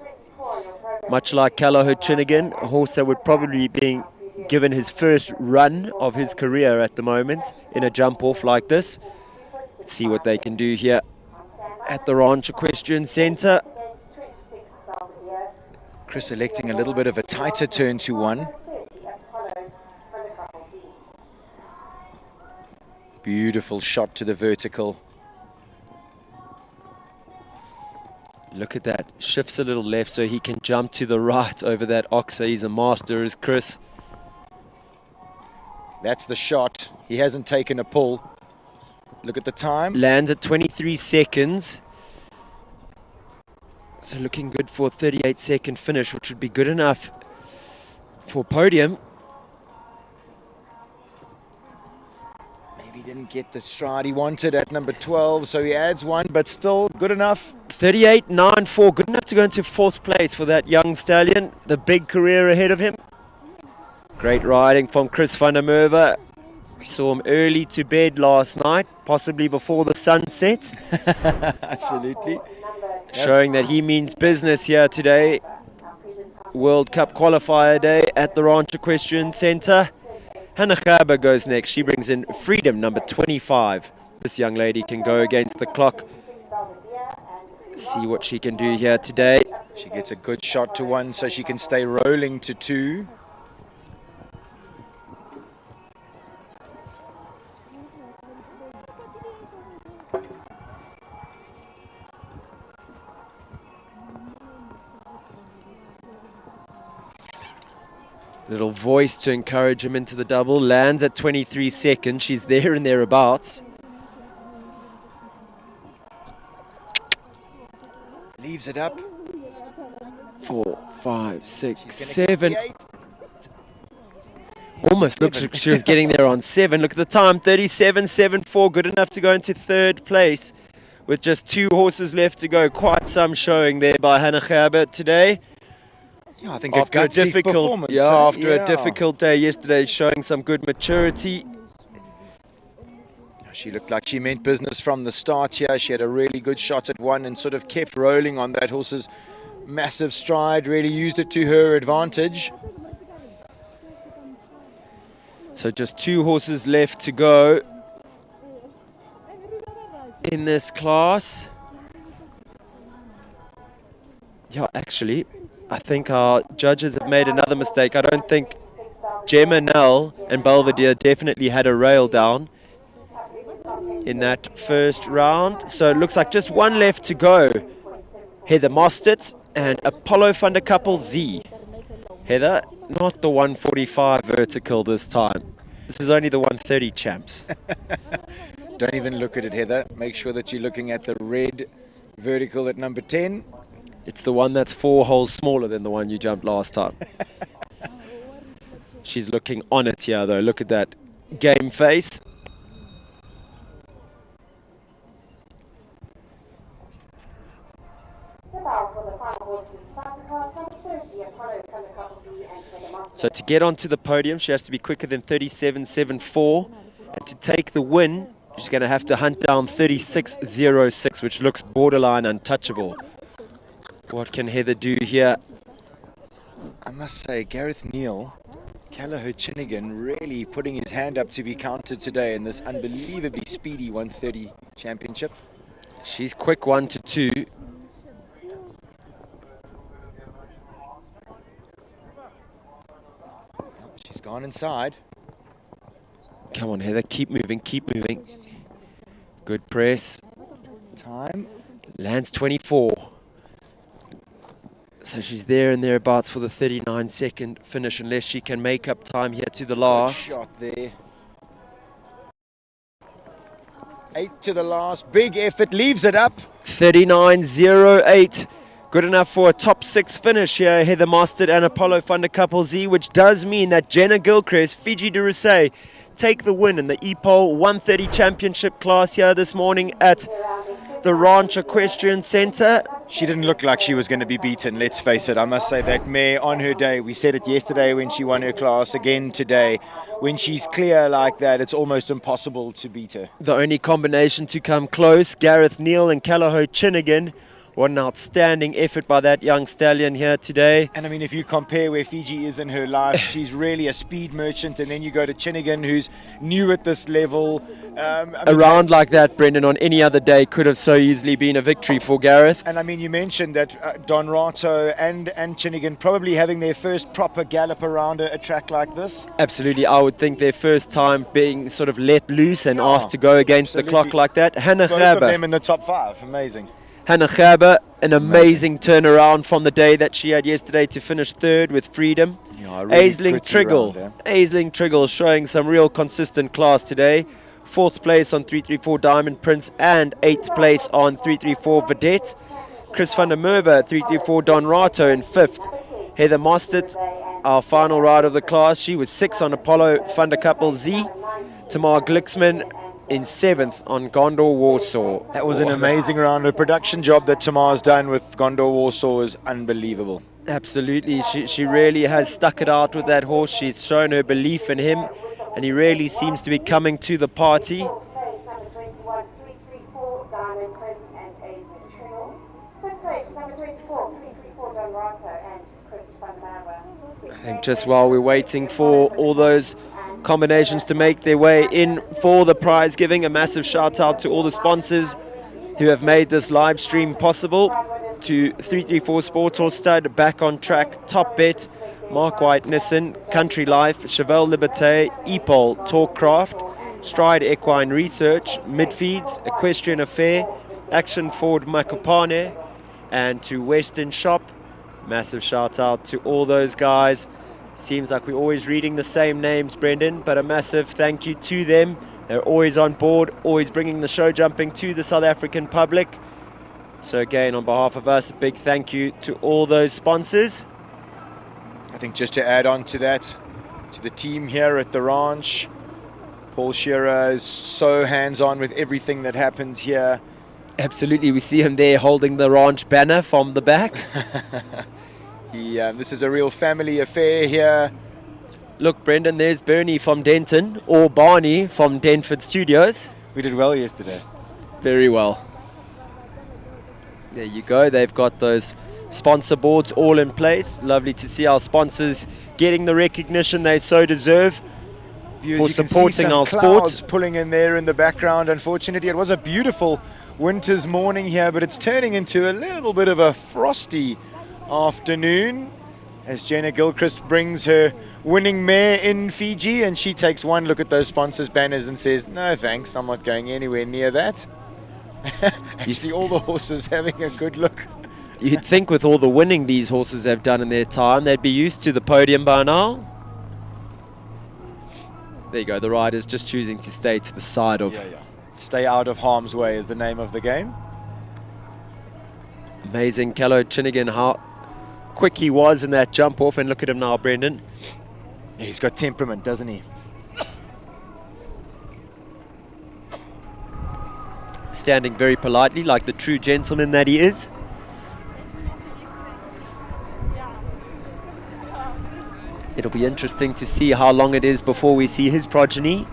Much like Callagher Chinnigan, a horse that would probably be given his first run of his career at the moment in a jump off like this. Let's see what they can do here at the Ranch Equestrian Center. Chris electing a little bit of a tighter turn to one. Beautiful shot to the vertical. Look at that, shifts a little left so he can jump to the right over that oxer. He's a master, is Chris. That's the shot. He hasn't taken a pull. Look at the time. Lands at 23 seconds. So looking good for a 38-second finish, which would be good enough for Podium. Maybe didn't get the stride he wanted at number 12, so he adds one, but still good enough. 38.94, good enough to go into 4th place for that young stallion. The big career ahead of him. Great riding from Chris van der Merwe. We saw him early to bed last night, possibly before the sun set. Absolutely. Showing that he means business here today. World Cup qualifier day at the Ranch Equestrian Center. Hannah Gerber goes next. She brings in Freedom, number 25. This young lady can go against the clock. See what she can do here today. She gets a good shot to one, so she can stay rolling to 2. Little voice to encourage him into the double. Lands at 23 seconds. She's there and thereabouts. Leaves it up. 4, 5, 6, 7. Almost looks like she was getting there on 7. Look at the time, 37.74. Good enough to go into 3rd place with just 2 horses left to go. Quite some showing there by Hannah Gerber today. Yeah, I think after a difficult performance. After a difficult day yesterday, showing some good maturity. She looked like she meant business from the start here. She had a really good shot at one and sort of kept rolling on that horse's massive stride, really used it to her advantage. So just 2 horses left to go in this class. Yeah, actually, I think our judges have made another mistake. I don't think Gemma, Nell and Belvedere definitely had a rail down in that first round. So it looks like just 1 left to go. Heather Mostert and Apollo van der Kappel Z. Heather, not the 145 vertical this time. This is only the 130 champs. Don't even look at it, Heather. Make sure that you're looking at the red vertical at number 10. It's the one that's 4 holes smaller than the one you jumped last time. She's looking on it here, though. Look at that game face. So to get onto the podium, she has to be quicker than 37.74. And to take the win, she's going to have to hunt down 36.06, which looks borderline untouchable. What can Heather do here? I must say, Gareth Neal, Callagher Chinnigan really putting his hand up to be counted today in this unbelievably speedy 130 championship. She's quick 1 to 2. She's gone inside. Come on, Heather, keep moving, keep moving. Good press. Time. Lands 24. So she's there and thereabouts for the 39-second finish, unless she can make up time here to the last. Good shot there. 8 to the last. Big effort. Leaves it up. 39.08. Good enough for a top 6 finish here. Heather Mostert and Apollo van der Kappel Z, which does mean that Jenna Gilchrist, Fiji de Rousset, take the win in the EPOL 130 championship class here this morning at the Ranch Equestrian Center. She didn't look like she was going to be beaten, let's face it. I must say that mare on her day, we said it yesterday when she won her class, again today. When she's clear like that, it's almost impossible to beat her. The only combination to come close, Gareth Neal and Callagher Chinnigan, What an outstanding effort by that young stallion here today. And I mean, if you compare where Fiji is in her life, she's really a speed merchant. And then you go to Chinigan, who's new at this level. A round like that, Brendan, on any other day could have so easily been a victory for Gareth. And I mean, you mentioned that Don Rato and Chinigan probably having their first proper gallop around a track like this. Absolutely, I would think their first time being sort of let loose and asked to go against the clock like that. Hannah Both of Gerber. them in the top 5, amazing. Hannah Gerber, an amazing turnaround from the day that she had yesterday to finish 3rd with Freedom. Yeah, really Aisling pretty round Triggle. there. Aisling Triggle showing some real consistent class today. 4th place on 334 Diamond Prince and 8th place on 334 Vedette. Chris van der Merwe, 334 Don Rato in 5th. Heather Mostert, our final rider of the class, she was 6th on Apollo van der Kappel Z. Tamar Glixman in 7th on Gondor Warsaw. That was an amazing round. The production job that Tamar's done with Gondor Warsaw is unbelievable. Absolutely, she really has stuck it out with that horse. She's shown her belief in him, and he really seems to be coming to the party. Number 21, 334, Diamond Prince and Aisling Triggle. 5th place, number 24, 334, Don Rato and Chris van der Merwe. I think just while we're waiting for all those combinations to make their way in for the prize giving, a massive shout out to all the sponsors who have made this live stream possible. To 334 Sport Horse Stud, Back on Track, Top Bet, Mark White Nissan, Country Life, Chevelle Liberté, Epol, Talkcraft, Stride Equine Research, Midfeeds, Equestrian Affair, Action Ford Makopane, and to Western Shop. Massive shout out to all those guys. Seems like we're always reading the same names, Brendan, but a massive thank you to them. They're always on board, always bringing the show jumping to the South African public. So again, on behalf of us, a big thank you to all those sponsors. I think just to add on to that, to the team here at the ranch, Paul Shearer is so hands-on with everything that happens here. Absolutely, we see him there holding the ranch banner from the back. This is a real family affair here. Look, Brendan, there's Bernie from Denton, or Barney from Denford Studios. We did well yesterday. Very well. There you go. They've got those sponsor boards all in place. Lovely to see our sponsors getting the recognition they so deserve for supporting our sport. Pulling in there in the background. Unfortunately, it was a beautiful winter's morning here, but it's turning into a little bit of a frosty afternoon as Jenna Gilchrist brings her winning mare in Fiji, and she takes one look at those sponsors banners and says, no thanks, I'm not going anywhere near that. Actually, all the horses having a good look. You'd think with all the winning these horses have done in their time, they'd be used to the podium by now. There you go, the rider's just choosing to stay to the side of. Stay out of harm's way is the name of the game. Amazing, Callow Chinigan, how quick he was in that jump off, and look at him now, Brendan. Yeah, he's got temperament, doesn't he? Standing very politely, like the true gentleman that he is. It'll be interesting to see how long it is before we see his progeny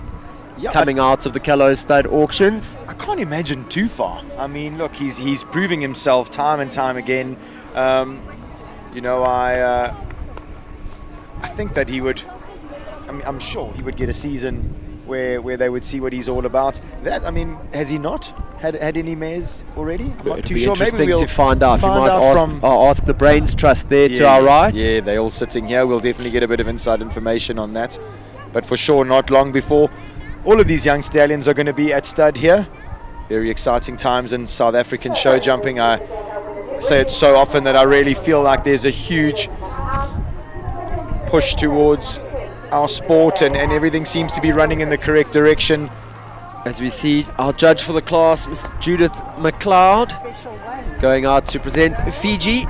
coming out of the Callow Stud auctions. I can't imagine too far. I mean, look, he's proving himself time and time again. You know, I think that he would. I'm sure he would get a season where they would see what he's all about. That, I mean, has he not had any mares already? I'm not too sure. Interesting Maybe we'll to find out. You might ask the Brains Trust there to our right. Yeah, they're all sitting here. We'll definitely get a bit of inside information on that. But for sure, not long before all of these young stallions are going to be at stud here. Very exciting times in South African show jumping. I say it so often that I really feel like there's a huge push towards our sport, and everything seems to be running in the correct direction. As we see our judge for the class, Miss Judith McLeod, going out to present Fiji.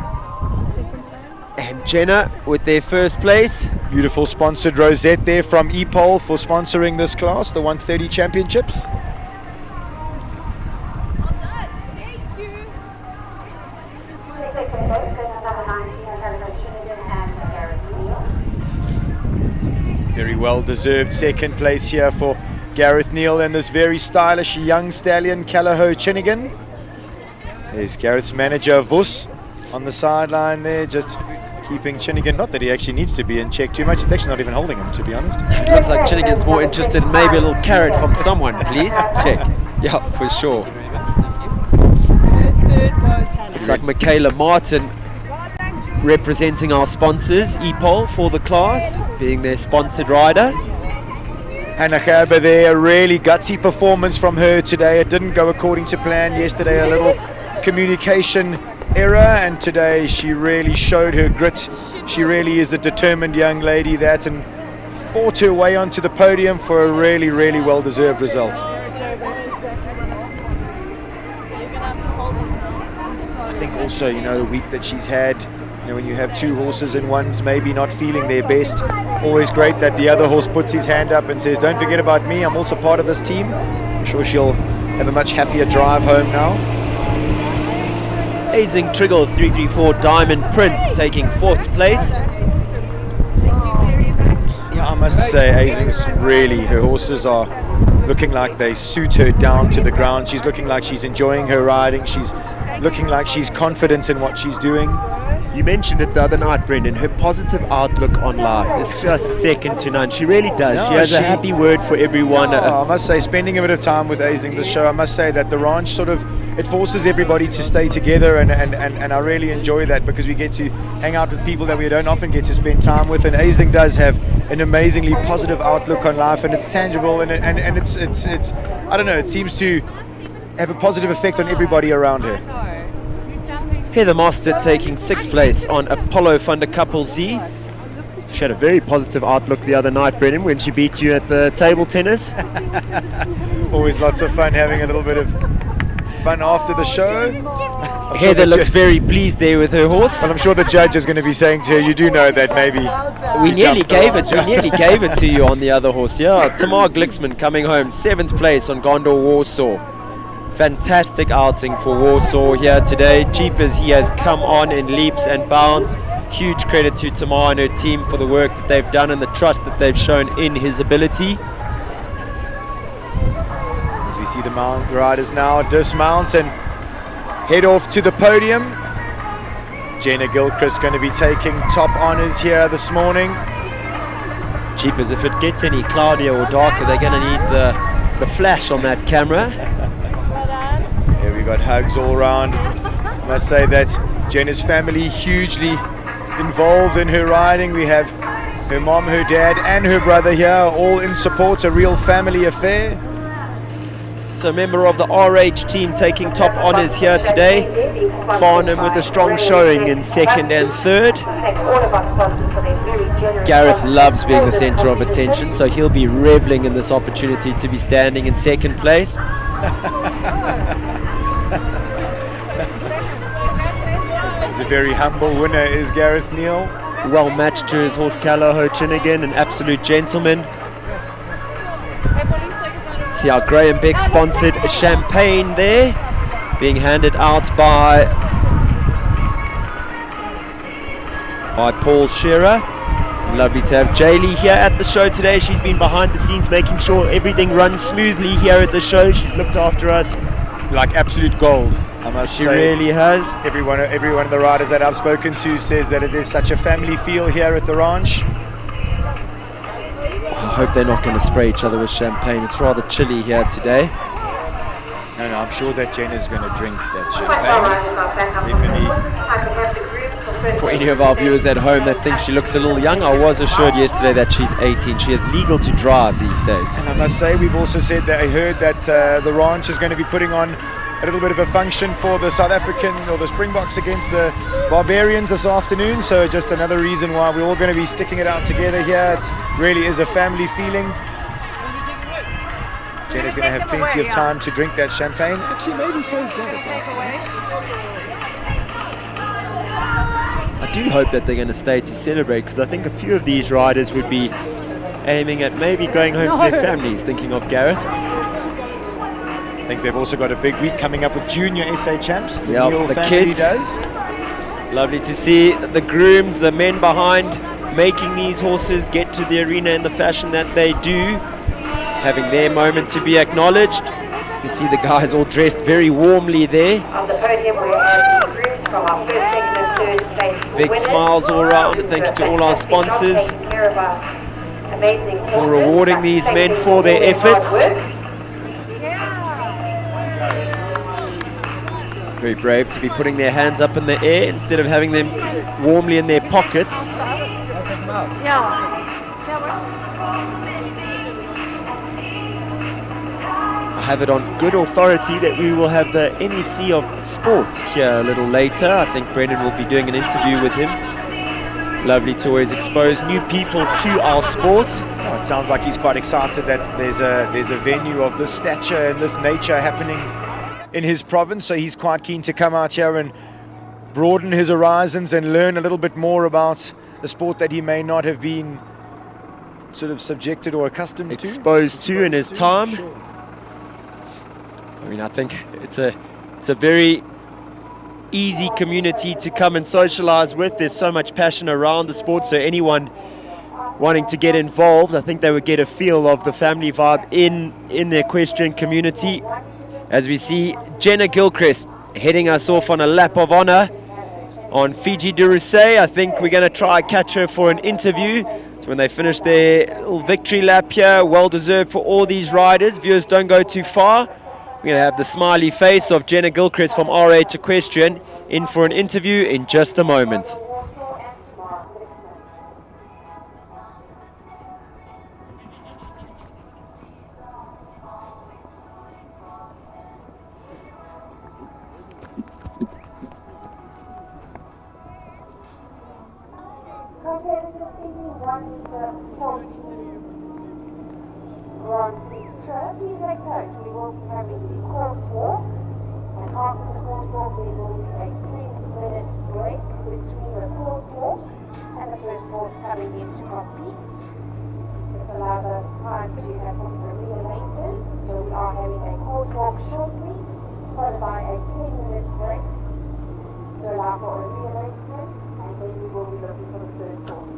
And Jenna with their first place. Beautiful sponsored rosette there from Epol for sponsoring this class, the 130 championships. Very well deserved second place here for Gareth Neal and this very stylish young stallion, Callagho Chinigan. There's Garrett's manager, Vos, on the sideline there, just keeping Chinnigan. Not that he actually needs to be in check too much. It's actually not even holding him, to be honest. It looks like Chinnigan's more interested in maybe a little carrot from someone, please. Check. Yeah, for sure. Looks like Michaela Martin representing our sponsors, EPOL, for the class, being their sponsored rider. Hannah Gerber there, a really gutsy performance from her today. It didn't go according to plan yesterday, a little communication error, and today she really showed her grit. She really is a determined young lady that, and fought her way onto the podium for a really, really well-deserved result. I think also, you know, the week that she's had, you know, when you have two horses and one's maybe not feeling their best, always great that the other horse puts his hand up and says, don't forget about me, I'm also part of this team. I'm sure she'll have a much happier drive home now. Azing Triggle 334 Diamond Prince taking 4th place. Yeah, I must say, Azing's really, her horses are looking like they suit her down to the ground. She's looking like she's enjoying her riding. She's looking like she's confident in what she's doing. You mentioned it the other night, Brendan. Her positive outlook on life is just second to none. She really does. No, she has a happy word for everyone. I must say, spending a bit of time with Azing this show, I must say that the ranch sort of, it forces everybody to stay together, and I really enjoy that, because we get to hang out with people that we don't often get to spend time with, and Azing does have an amazingly positive outlook on life, and it's tangible, and it's I don't know, it seems to have a positive effect on everybody around her. Heather Mostert taking 6th place on Apollo Thunder Couple Z. She had a very positive outlook the other night, Brendan, when she beat you at the table tennis. Always lots of fun, having a little bit of fun after the show. Heather looks very pleased there with her horse. Well, I'm sure the judge is going to be saying to her, you do know that maybe we nearly gave it to you on the other horse. Yeah, Tamar Glicksman coming home 7th place on Gondor Warsaw. Fantastic outing for Warsaw here today. Jeepers, he has come on in leaps and bounds. Huge credit to Tamar and her team for the work that they've done and the trust that they've shown in his ability. As we see the riders now dismount and head off to the podium. Jenna Gilchrist going to be taking top honours here this morning. Jeepers, if it gets any cloudier or darker, they're going to need the flash on that camera. Here we got hugs all around. I must say that Jenna's family hugely involved in her riding. We have her mom, her dad and her brother here, all in support, a real family affair. So a member of the RH team taking top honours here today. Farnham with a strong showing in 2nd and 3rd. Gareth loves being the centre of attention, so he'll be reveling in this opportunity to be standing in 2nd place. He's a very humble winner, is Gareth Neal. Well matched to his horse Callagho Chinnigan, an absolute gentleman. See our Graham Beck sponsored champagne there, being handed out by Paul Shearer. Lovely to have Jaylee here at the show today. She's been behind the scenes making sure everything runs smoothly here at the show. She's looked after us like absolute gold, I must say. She really has. Every one of the riders that I've spoken to says that it is such a family feel here at the ranch. I hope they're not going to spray each other with champagne. It's rather chilly here today. No, I'm sure that Jenna's going to drink that champagne. Definitely. For any of our viewers at home that think she looks a little young, I was assured yesterday that she's 18. She is legal to drive these days. And I must say, we've also said that I heard that the ranch is going to be putting on a little bit of a function for the South African, or the Springboks against the Barbarians this afternoon. So just another reason why we're all going to be sticking it out together here. It really is a family feeling. Jenna's going to have plenty of time to drink that champagne. Actually, maybe so is Gareth. I do hope that they're going to stay to celebrate, because I think a few of these riders would be aiming at maybe going home to their families, thinking of Gareth. I think they've also got a big week coming up with Junior SA Champs. The kids. Does. Lovely to see the grooms, the men behind, making these horses get to the arena in the fashion that they do, having their moment to be acknowledged. You can see the guys all dressed very warmly there. On the podium, we have the groups from our first, second, and third place Big winners. smiles all around. Thank you to all our sponsors Taking care of our amazing for horses. rewarding these men Thanking for their all efforts. hard work. Very brave to be putting their hands up in the air instead of having them warmly in their pockets. I have it on good authority that we will have the MEC of Sport here a little later. I think Brendan will be doing an interview with him. Lovely to always expose new people to our sport. Oh, it sounds like he's quite excited that there's a venue of this stature and this nature happening in his province, so he's quite keen to come out here and broaden his horizons and learn a little bit more about the sport that he may not have been sort of subjected or accustomed to. Exposed to in his time. Sure. I mean, I think it's a very easy community to come and socialize with. There's so much passion around the sport, so anyone wanting to get involved, I think they would get a feel of the family vibe in the equestrian community. As we see Jenna Gilchrist heading us off on a lap of honor on Fiji Durusei. I think we're going to try and catch her for an interview. So when they finish their little victory lap here, well deserved for all these riders. Viewers, don't go too far. We're going to have the smiley face of Jenna Gilchrist from RH Equestrian in for an interview in just a moment. GrandPrix. Please take note, we will be having the course walk, and after the course walk there will be a 10-minute break between the course walk and the first horse coming in to compete. This allows us time to have some re-elevators, so we are having a course walk shortly, followed by a 10-minute break to allow for a re-elevator, and then we will be looking for the first horse.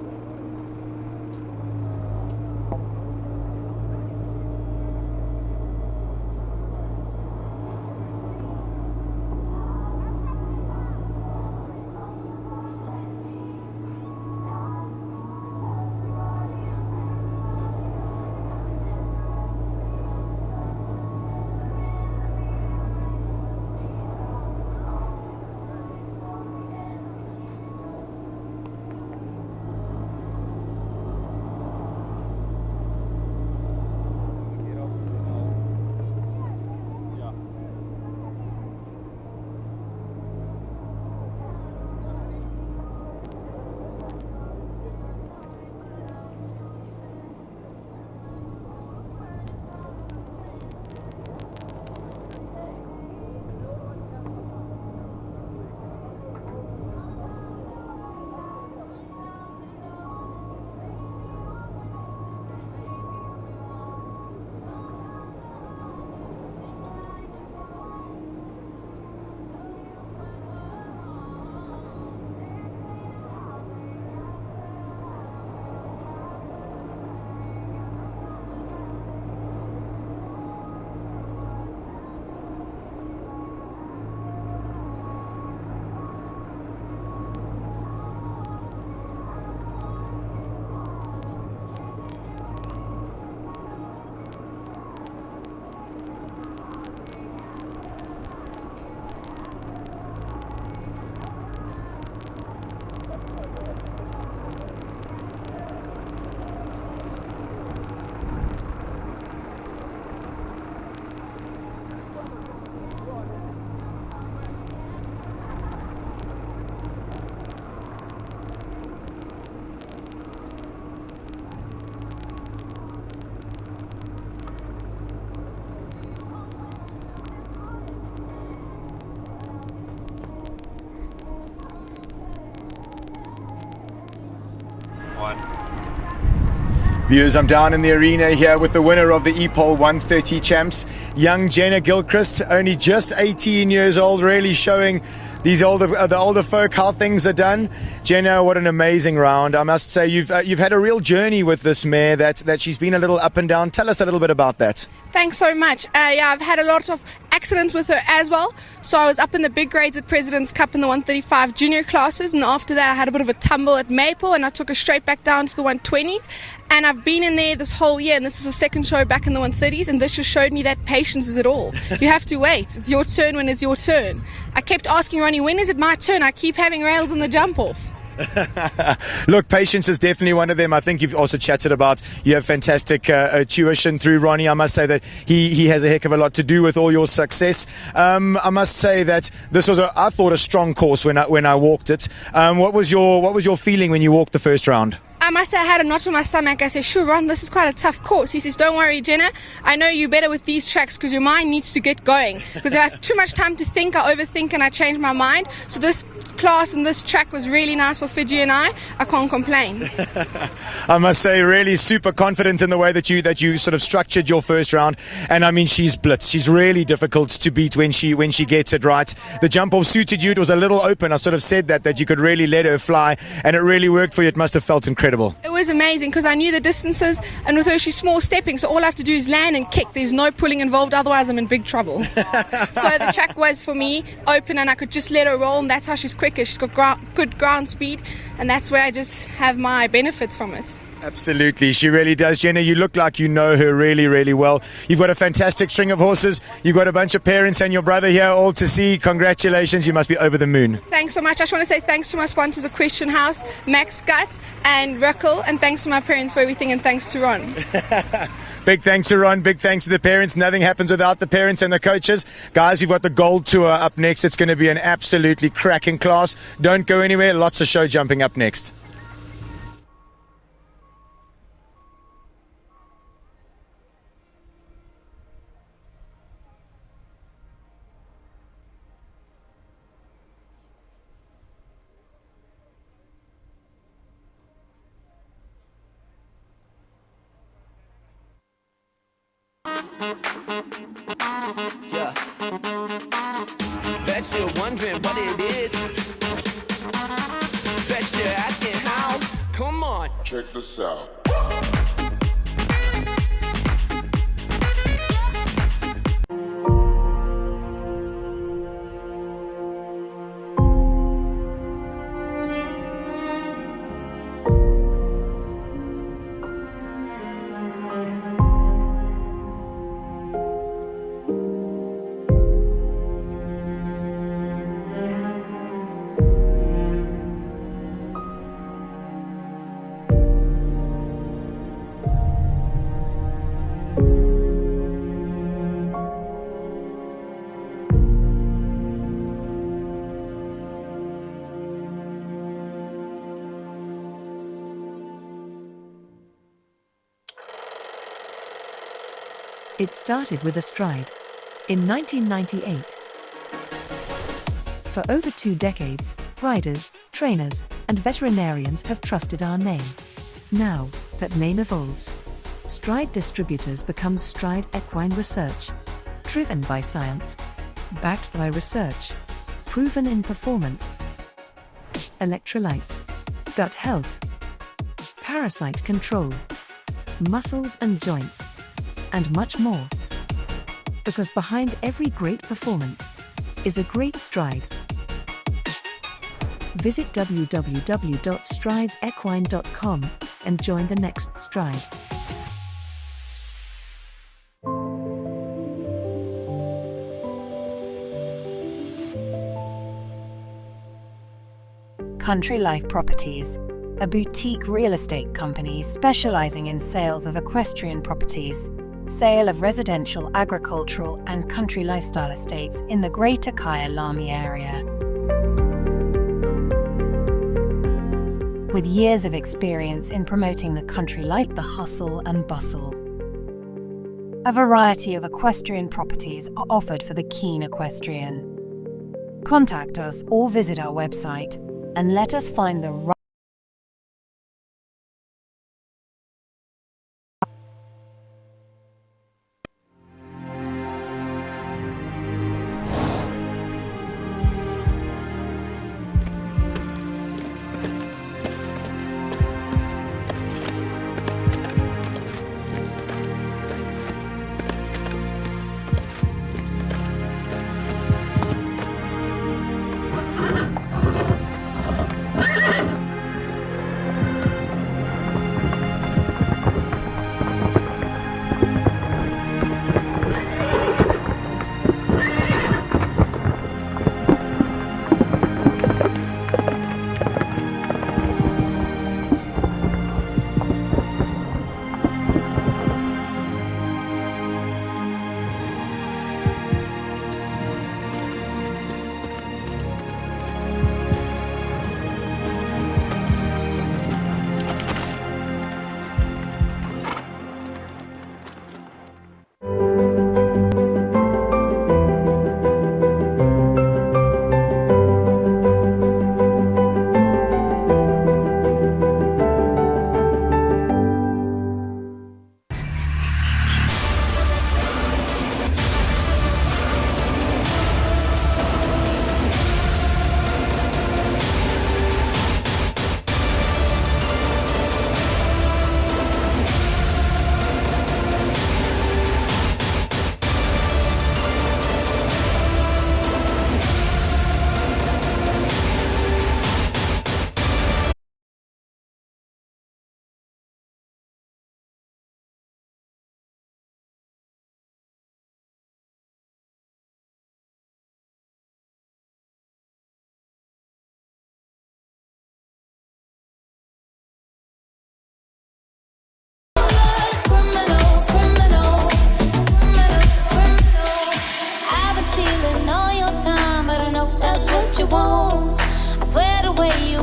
Viewers, I'm down in the arena here with the winner of the EPOL 130 champs, young Jenna Gilchrist, only just 18 years old, really showing these the older folk, how things are done. Jenna, what an amazing round. I must say you've had a real journey with this mare that she's been a little up and down. Tell us a little bit about that. Thanks so much. Yeah, I've had a lot of accidents with her as well. So I was up in the big grades at President's Cup in the 135 junior classes, and after that I had a bit of a tumble at Maple and I took her straight back down to the 120s, and I've been in there this whole year, and this is her second show back in the 130s, and this just showed me that patience is it all. You have to wait. It's your turn when it's your turn. I kept asking Ronnie, when is it my turn? I keep having rails in the jump off. Look, patience is definitely one of them. I think you've also chatted about you have fantastic tuition through Ronnie. I must say that he has a heck of a lot to do with all your success. I must say that this was I thought a strong course when I walked it. What was your feeling when you walked the first round? I must say I had a knot in my stomach. I said, sure, Ron, this is quite a tough course. He says, don't worry, Jenna. I know you're better with these tracks because your mind needs to get going. Because I have too much time to think, I overthink and I change my mind. So this class and this track was really nice for Fiji and I can't complain. I must say, really super confident in the way that you sort of structured your first round. And I mean, she's blitz. She's really difficult to beat when she gets it right. The jump off suited you. It was a little open. I sort of said that you could really let her fly, and it really worked for you. It must have felt incredible. It was amazing because I knew the distances, and with her she's small stepping, so all I have to do is land and kick. There's no pulling involved, otherwise I'm in big trouble. So the track was for me open and I could just let her roll, and that's how she's quicker. She's got good ground speed, and that's where I just have my benefits from it. Absolutely, she really does. Jenna, you look like you know her really, really well. You've got a fantastic string of horses. You've got a bunch of parents and your brother here all to see. Congratulations, you must be over the moon. Thanks so much. I just want to say thanks to my sponsors, Equestrian House, Max Gut and Ruckel, and thanks to my parents for everything, and thanks to Ron. Big thanks to Ron, big thanks to the parents. Nothing happens without the parents and the coaches. Guys, we've got the Gold Tour up next. It's going to be an absolutely cracking class. Don't go anywhere. Lots of show jumping up next. Yeah. Bet you're wondering what it is. Bet you're asking how. Come on. Check this out. It started with a stride in 1998. For over 2 decades, riders, trainers, and veterinarians have trusted our name. Now that name evolves, Stride Distributors becomes Stride Equine Research, driven by science, backed by research, proven in performance, electrolytes, gut health, parasite control, muscles and joints, and much more. Because behind every great performance is a great stride. Visit www.stridesequine.com and join the next stride. Country Life Properties, a boutique real estate company specializing in sales of equestrian properties, sale of residential, agricultural, and country lifestyle estates in the Greater Kyalami area. With years of experience in promoting the country like the hustle and bustle. A variety of equestrian properties are offered for the keen equestrian. Contact us or visit our website and let us find the right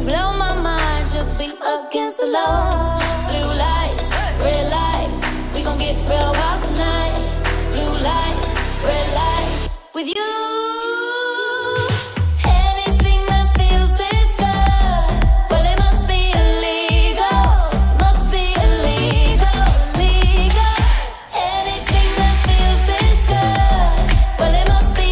You blow my mind, should be against the law. Blue lights, red lights, we gon' get real wild tonight. Blue lights, red lights, with you. Anything that feels this good, well it must be illegal. Must be illegal, illegal. Anything that feels this good, well it must be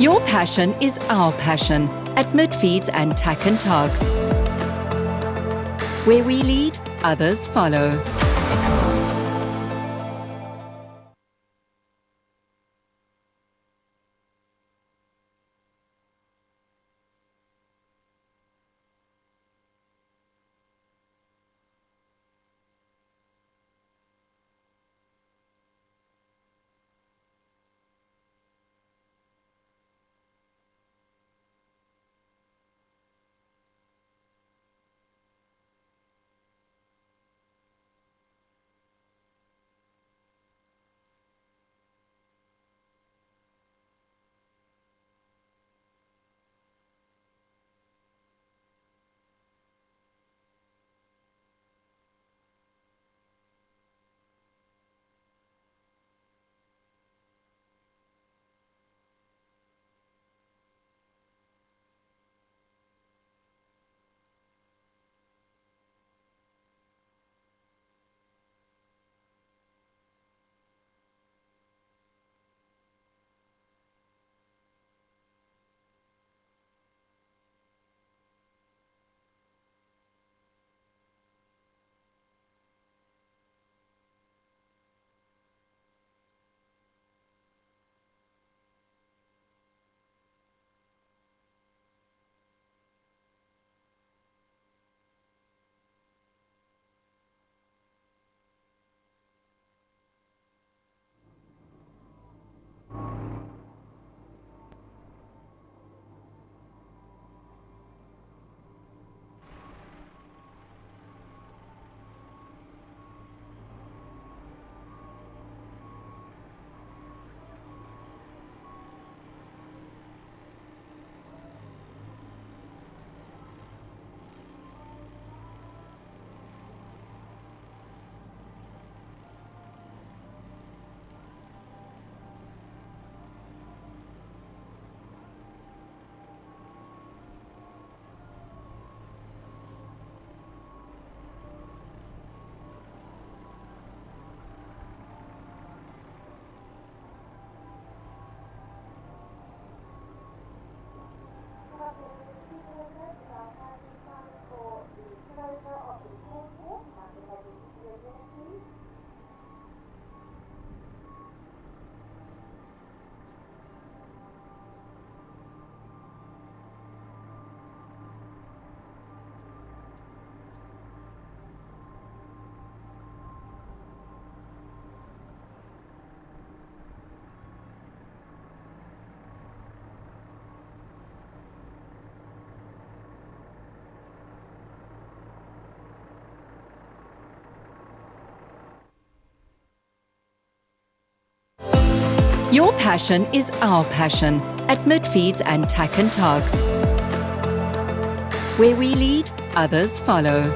Your passion is our passion at Midfeeds and Tack and Togs. Where we lead, others follow. Your passion is our passion at Midfeeds and Tack and Togs. Where we lead, others follow.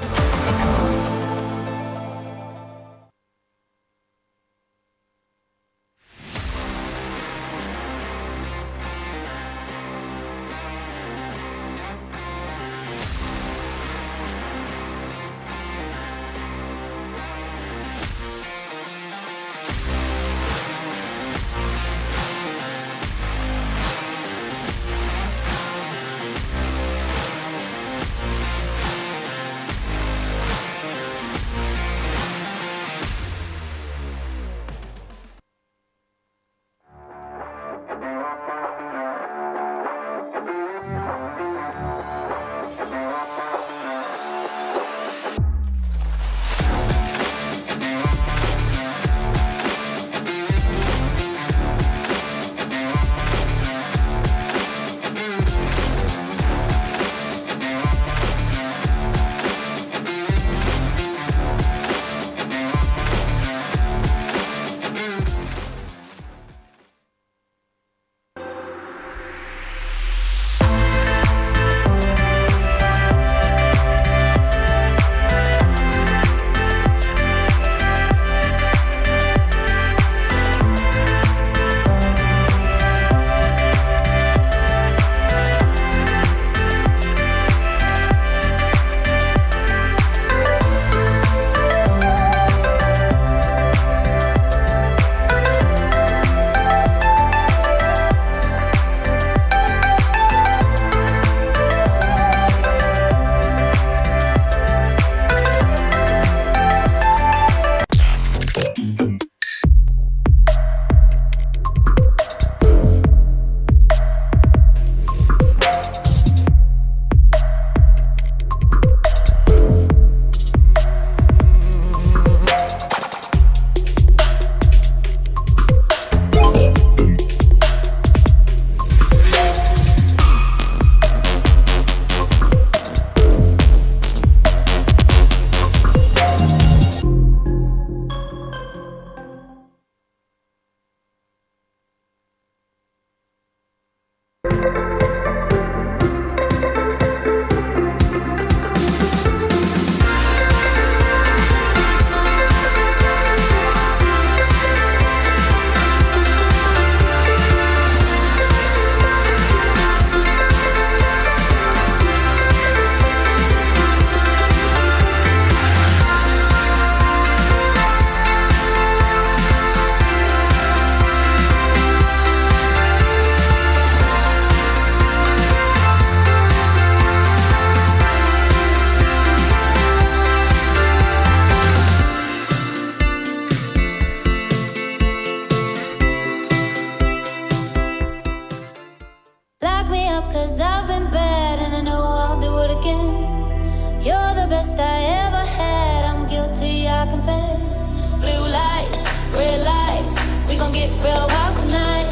best I ever had. I'm guilty, I confess. Blue lights, red lights, we gon' get real wild tonight.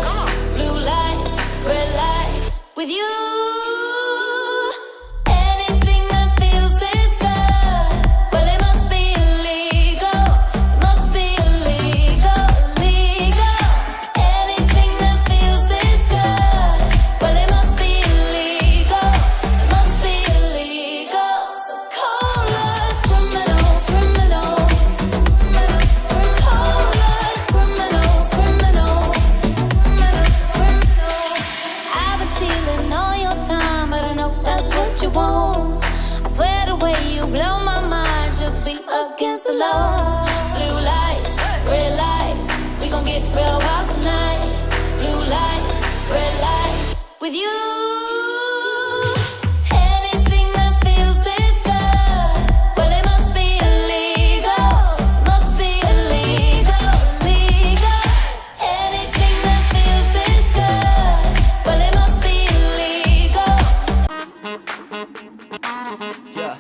Blue lights, red lights, with you. Anything that feels this good, well it must be illegal. It must be illegal, illegal. Anything that feels this good, well it must be illegal. It must be illegal. So call us criminals, criminals. Call us criminals, criminals. I've been stealing all your time, but I know that's what you want. I swear the way you blow my mind should be against the law. Blue lights, red lights, we gon' get real wild tonight. Blue lights, red lights, with you. Anything that feels this good, well it must be illegal. Must be illegal, illegal. Anything that feels this good, well it must be illegal. Yeah.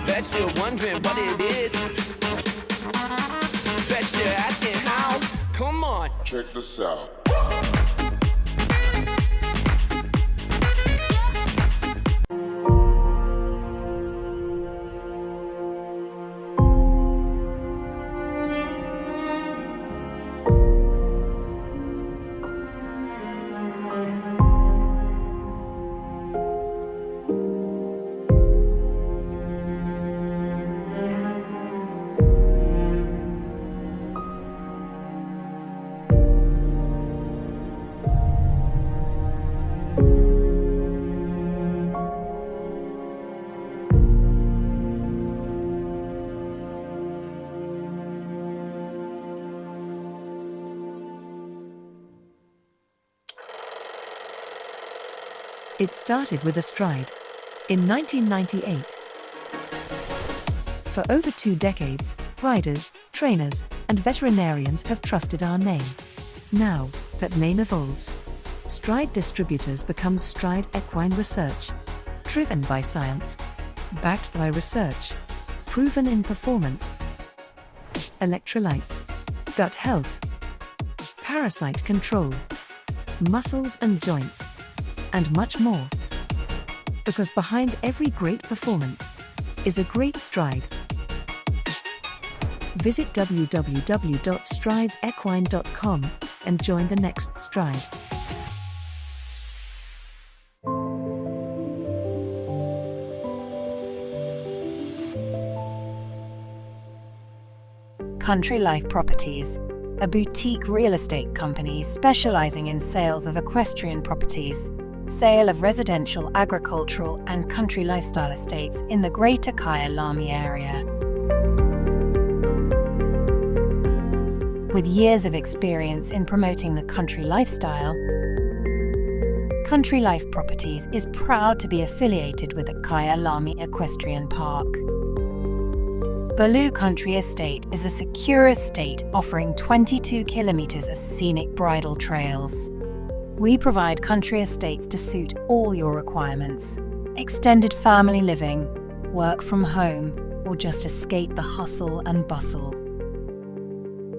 Bet you're wondering what it is. Bet you're asking how. Come on. Check this out. It started with a stride in 1998. For over 2 decades, riders, trainers, and veterinarians have trusted our name. Now that name evolves, Stride Distributors becomes Stride Equine Research, driven by science, backed by research, proven in performance, electrolytes, gut health, parasite control, muscles and joints, and much more. Because behind every great performance is a great stride. Visit www.stridesequine.com and join the next stride. Country Life Properties, a boutique real estate company specializing in sales of equestrian properties, sale of residential, agricultural, and country lifestyle estates in the Greater Kyalami area. With years of experience in promoting the country lifestyle, Country Life Properties is proud to be affiliated with the Kyalami Equestrian Park. Baloo Country Estate is a secure estate offering 22 kilometers of scenic bridle trails. We provide country estates to suit all your requirements. Extended family living, work from home, or just escape the hustle and bustle.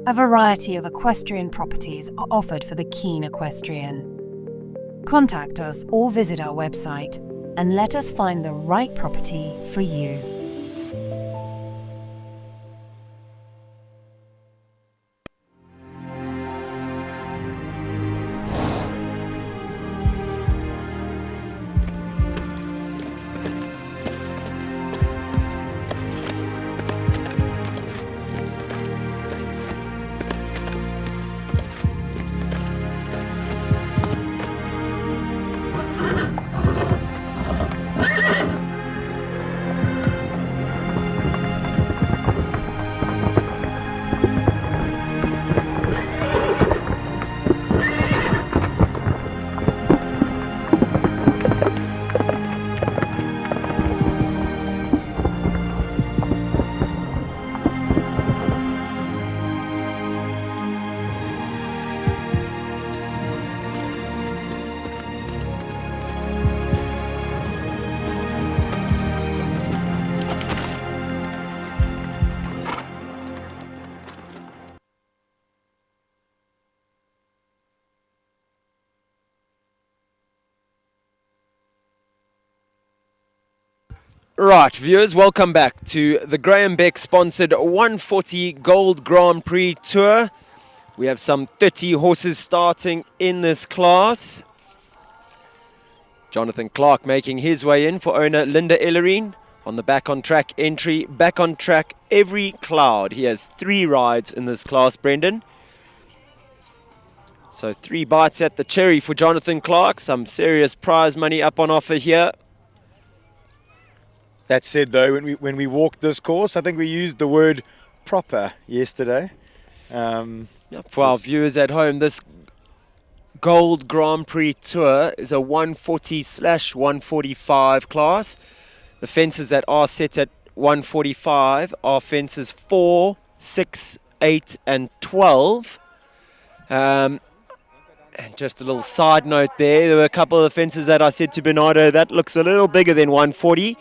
A variety of equestrian properties are offered for the keen equestrian. Contact us or visit our website and let us find the right property for you. Right, viewers, welcome back to the Graham Beck sponsored 140 Gold Grand Prix Tour. We have some 30 horses starting in this class. Jonathan Clark making his way in for owner Linda Ellerine on the back on track entry. Back on track every cloud. He has 3 rides in this class, Brendan. So 3 bites at the cherry for Jonathan Clark. Some serious prize money up on offer here. That said, though, when we walked this course, I think we used the word proper yesterday. For our viewers at home, this Gold Grand Prix Tour is a 140/145 class. The fences that are set at 145 are fences 4, 6, 8 and 12. And just a little side note there were a couple of fences that I said to Bernardo, that looks a little bigger than 140.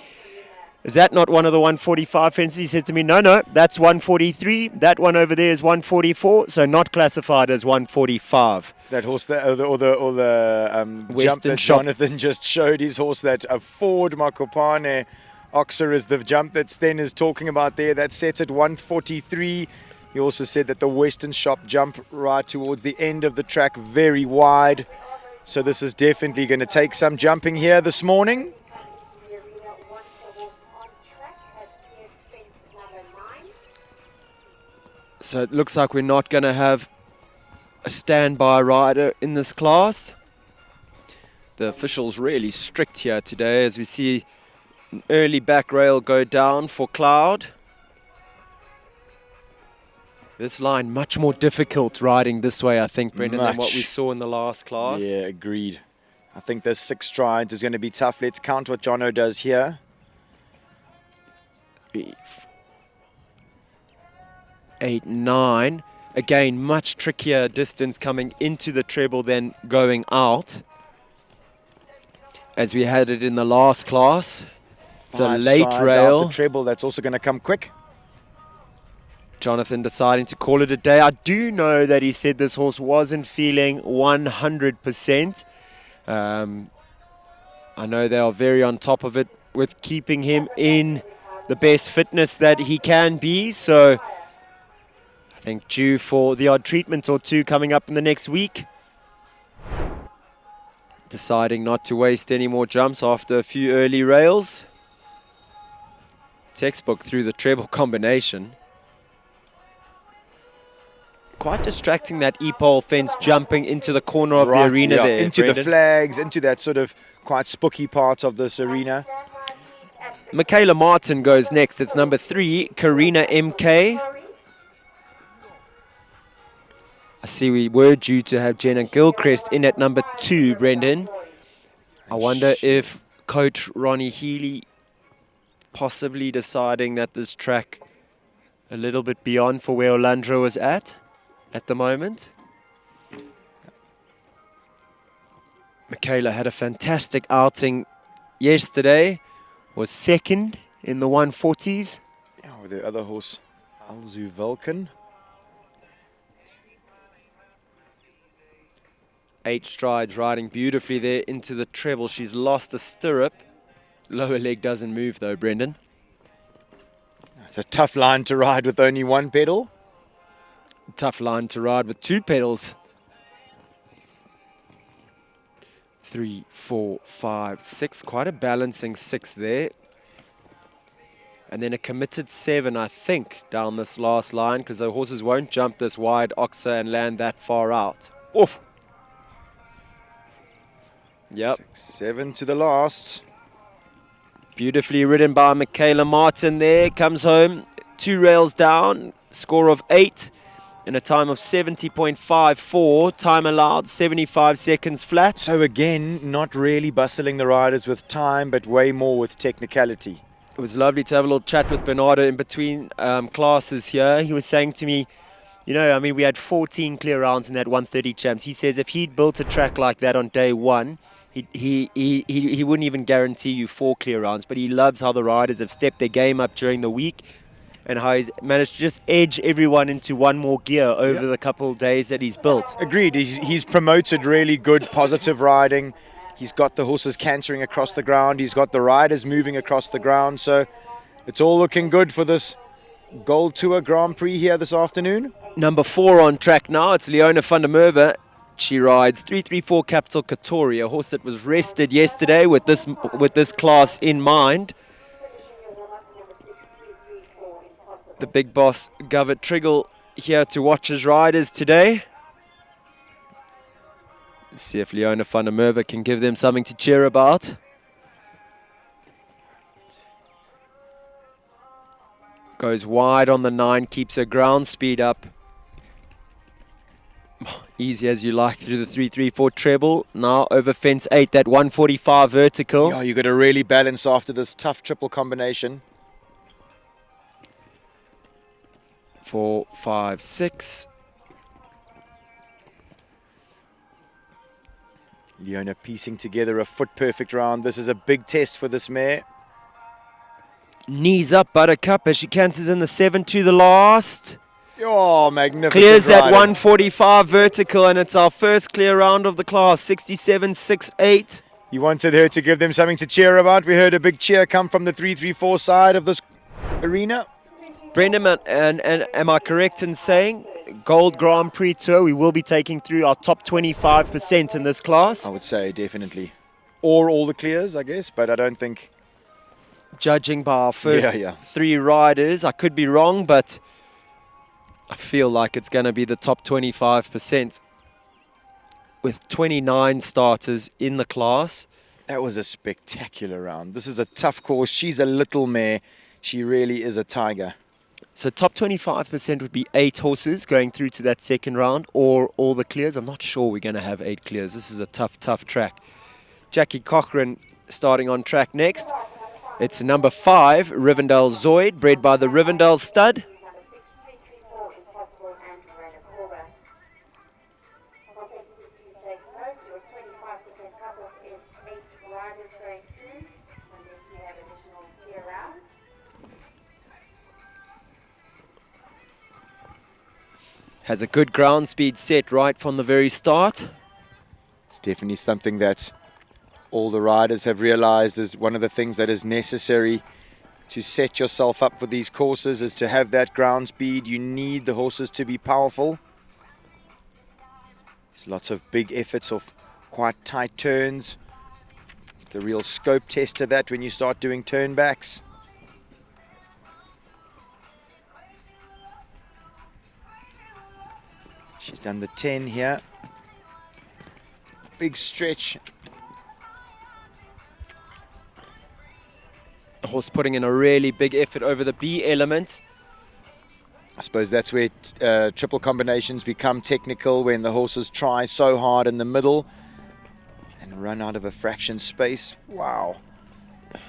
Is that not one of the 145 fences? He said to me, no, that's 143. That one over there is 144, so not classified as 145. That horse, or the jump that Jonathan just showed his horse, that a Ford Makopane Oxer is the jump that Sten is talking about there. That sets at 143. He also said that the Western Shop jump right towards the end of the track, very wide. So this is definitely going to take some jumping here this morning. So it looks like we're not going to have a standby rider in this class. The officials really strict here today as we see an early back rail go down for Cloud. This line much more difficult riding this way, I think, Brendan, than what we saw in the last class. Yeah, agreed. I think this 6 strides is going to be tough. Let's count what Jono does here. 3, 4, 8, 9. Again, much trickier distance coming into the treble than going out, as we had it in the last class. It's a 5 late strides out rail. the treble, that's also going to come quick. Jonathan deciding to call it a day. I do know that he said this horse wasn't feeling 100%. I know they are very on top of it with keeping him in the best fitness that he can be. So I think due for the odd treatment or two coming up in the next week. Deciding not to waste any more jumps after a few early rails. Textbook through the treble combination. Quite distracting, that e-pole fence jumping into the corner of the arena there. Into Brendan. the flags, into that sort of quite spooky part of this arena. Michaela Martin goes next. It's number 3, Karina MK. I see we were due to have Jenna Gilchrist in at number 2, Brendan. I wonder if Coach Ronnie Healy possibly deciding that this track a little bit beyond for where Olandro was at the moment. Michaela had a fantastic outing yesterday, was second in the 140s. Yeah, with the other horse, Alzu Vulcan. 8 strides, riding beautifully there into the treble. She's lost a stirrup. Lower leg doesn't move though, Brendan. It's a tough line to ride with only 1 pedal. Tough line to ride with 2 pedals. 3, 4, 5, 6. Quite a balancing 6 there. And then a committed 7, I think, down this last line, because the horses won't jump this wide oxa and land that far out. Oof. Yep. 6, 7 to the last. Beautifully ridden by Michaela Martin there. Comes home 2 rails down. Score of 8 in a time of 70.54. Time allowed 75 seconds flat. So again, not really bustling the riders with time, but way more with technicality. It was lovely to have a little chat with Bernardo in between classes here. He was saying to me, you know, I mean, we had 14 clear rounds in that 130 champs. He says if he'd built a track like that on day 1, he wouldn't even guarantee you 4 clear rounds, but he loves how the riders have stepped their game up during the week and how he's managed to just edge everyone into one more gear over the couple of days that he's built. Agreed. He's promoted really good, positive riding. He's got the horses cantering across the ground. He's got the riders moving across the ground. So it's all looking good for this Gold Tour Grand Prix here this afternoon. Number 4 on track now. It's Leona van der Merwe. She rides 334 Capital Katori, a horse that was rested yesterday with this class in mind. The big boss Govert Triggle here to watch his riders today. Let's see if Leona van der Merwe can give them something to cheer about. Goes wide on the 9, keeps her ground speed up. Easy as you like through the 334 treble. Now over fence 8, that 145 vertical. Yeah, you got to really balance after this tough triple combination. 4, 5, 6. Leona piecing together a foot perfect round. This is a big test for this mare. Knees up, Buttercup, as she canters in the 7 to the last. Oh, magnificent. Clears that riding. 145 vertical, and it's our first clear round of the class, 67.68. You wanted her to give them something to cheer about. We heard a big cheer come from the 334 side of this arena. Brendan, and am I correct in saying Gold Grand Prix Tour, we will be taking through our top 25% in this class? I would say definitely. Or all the clears, I guess, but I don't think... Judging by our first 3 riders, I could be wrong, but I feel like it's going to be the top 25% with 29 starters in the class. That was a spectacular round. This is a tough course. She's a little mare. She really is a tiger. So top 25% would be 8 horses going through to that second round, or all the clears. I'm not sure we're going to have 8 clears. This is a tough, tough track. Jackie Cochran starting on track next. It's number 5, Rivendell Zoid, bred by the Rivendell stud. Number 6, 334, Impossible, and Verena Corba. Competitive, please take note. Your 25% cutoff is 8 riders going through, unless we have additional tier rounds. Has a good ground speed set right from the very start. It's definitely something that all the riders have realized is one of the things that is necessary to set yourself up for these courses, is to have that ground speed. You need the horses to be powerful. There's lots of big efforts of quite tight turns. The real scope test to that when you start doing turnbacks. She's done the 10 here. Big stretch. The horse putting in a really big effort over the B element. I suppose that's where triple combinations become technical, when the horses try so hard in the middle and run out of a fraction space. Wow.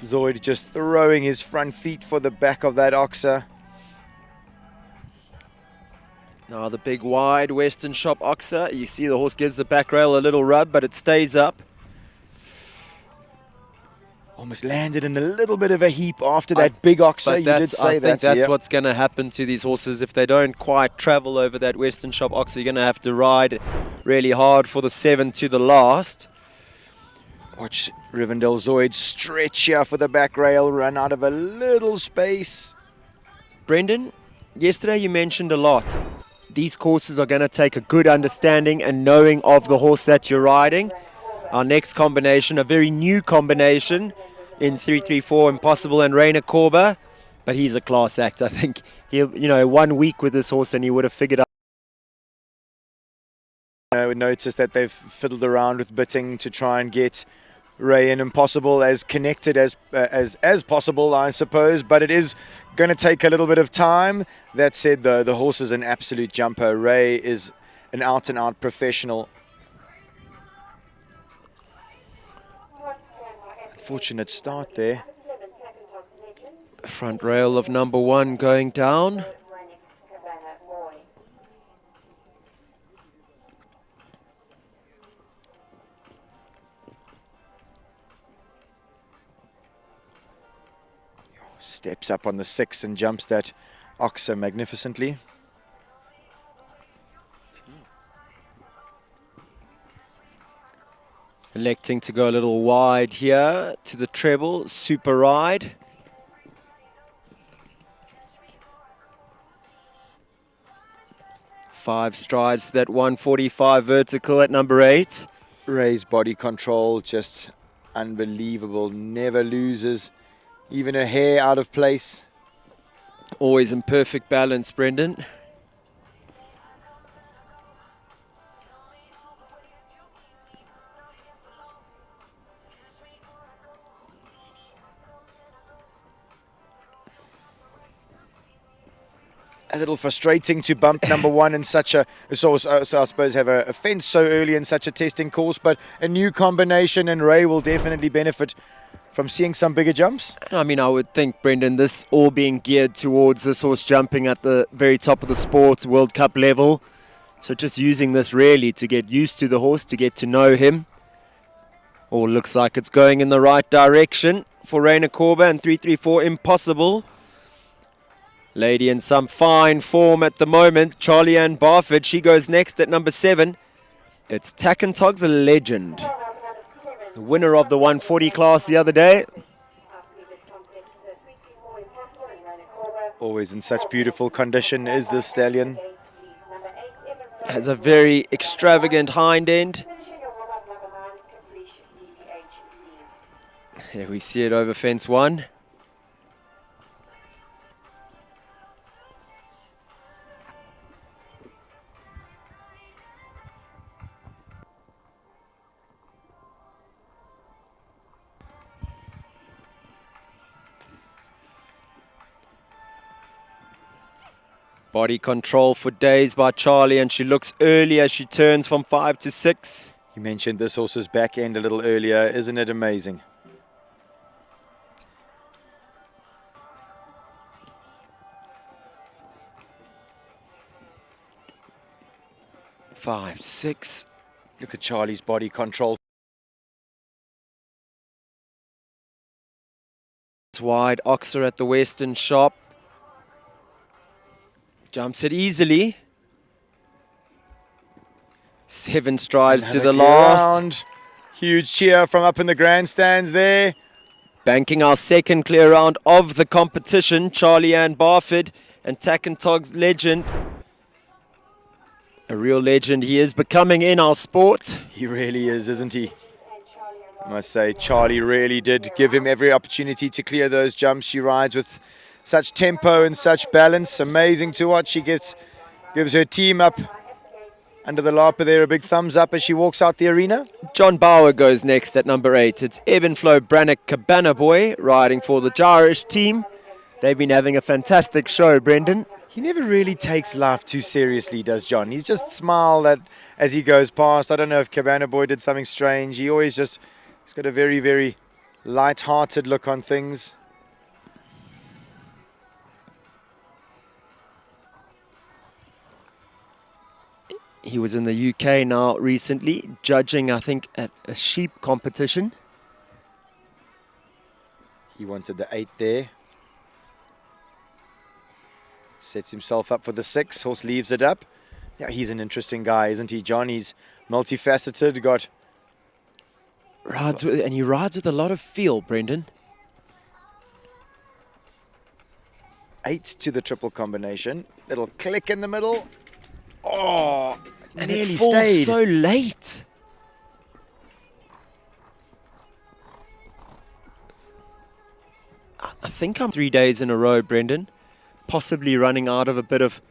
Zoid just throwing his front feet for the back of that oxer. Now the big wide Western Shop oxer. You see the horse gives the back rail a little rub, but it stays up. Almost landed in a little bit of a heap after that big oxer. You did say that. I think that's what's going to happen to these horses. If they don't quite travel over that Western Shop oxer, you're going to have to ride really hard for the 7 to the last. Watch Rivendell Zoid stretch here for the back rail, run out of a little space. Brendan, yesterday you mentioned a lot. These courses are going to take a good understanding and knowing of the horse that you're riding. Our next combination, a very new combination in 334, Impossible and Rainer Corba, but he's a class act. I think he'll, 1 week with this horse and he would have figured out. I would notice that they've fiddled around with bitting to try and get Ray and Impossible as connected as possible, I suppose, but it is going to take a little bit of time. That said, though, the horse is an absolute jumper. Ray is an out-and-out professional. Fortunate start there. Front rail of number 1 going down. Steps up on the 6 and jumps that oxer magnificently. Electing to go a little wide here to the treble, super ride. Five strides to that 145 vertical at number 8. Ray's body control just unbelievable, never loses even a hair out of place. Always in perfect balance, Brendan. A little frustrating to bump number 1 in such a, so I suppose have a fence so early in such a testing course, but a new combination, and Ray will definitely benefit from seeing some bigger jumps. I mean, I would think, Brendan, this all being geared towards this horse jumping at the very top of the sports World Cup level. So just using this really to get used to the horse, to get to know him. All looks like it's going in the right direction for Rainer Corba and 334 Impossible. Lady in some fine form at the moment, Charlie Ann Barford. She goes next at number 7. It's Tackentog's a legend. The winner of the 140 class the other day. Always in such beautiful condition is this stallion. Has a very extravagant hind end. Here we see it over fence 1. Body control for days by Charlie, and she looks early as she turns from 5 to 6. You mentioned this horse's back end a little earlier. Isn't it amazing? Five, six. Look at Charlie's body control. It's wide. Oxer at the Western Shop. Jumps it easily. 7 strides to the last. Huge cheer from up in the grandstands there. Banking our second clear round of the competition. Charlie Ann Barford and Tackentog's legend. A real legend he is becoming in our sport. He really is, isn't he? I must say, Charlie really did give him every opportunity to clear those jumps. She rides with such tempo and such balance. Amazing to watch. She gives her team up under the larper there a big thumbs up as she walks out the arena. John Bauer goes next at number 8. It's Ebb and Flow Brannock Cabana Boy riding for the Jarish team. They've been having a fantastic show, Brendan. He never really takes life too seriously, does John? He's just smiled at as he goes past. I don't know if Cabana Boy did something strange. He always he's got a very, very light-hearted look on things. He was in the UK now recently, judging, I think, at a sheep competition. He wanted the 8 there. Sets himself up for the 6. Horse leaves it up. Yeah, he's an interesting guy, isn't he, John? He's multifaceted, he rides with a lot of feel, Brendan. 8 to the triple combination. Little click in the middle. Oh, and nearly it falls stayed. So late. I think I'm 3 days in a row, Brendan. Possibly running out of a bit of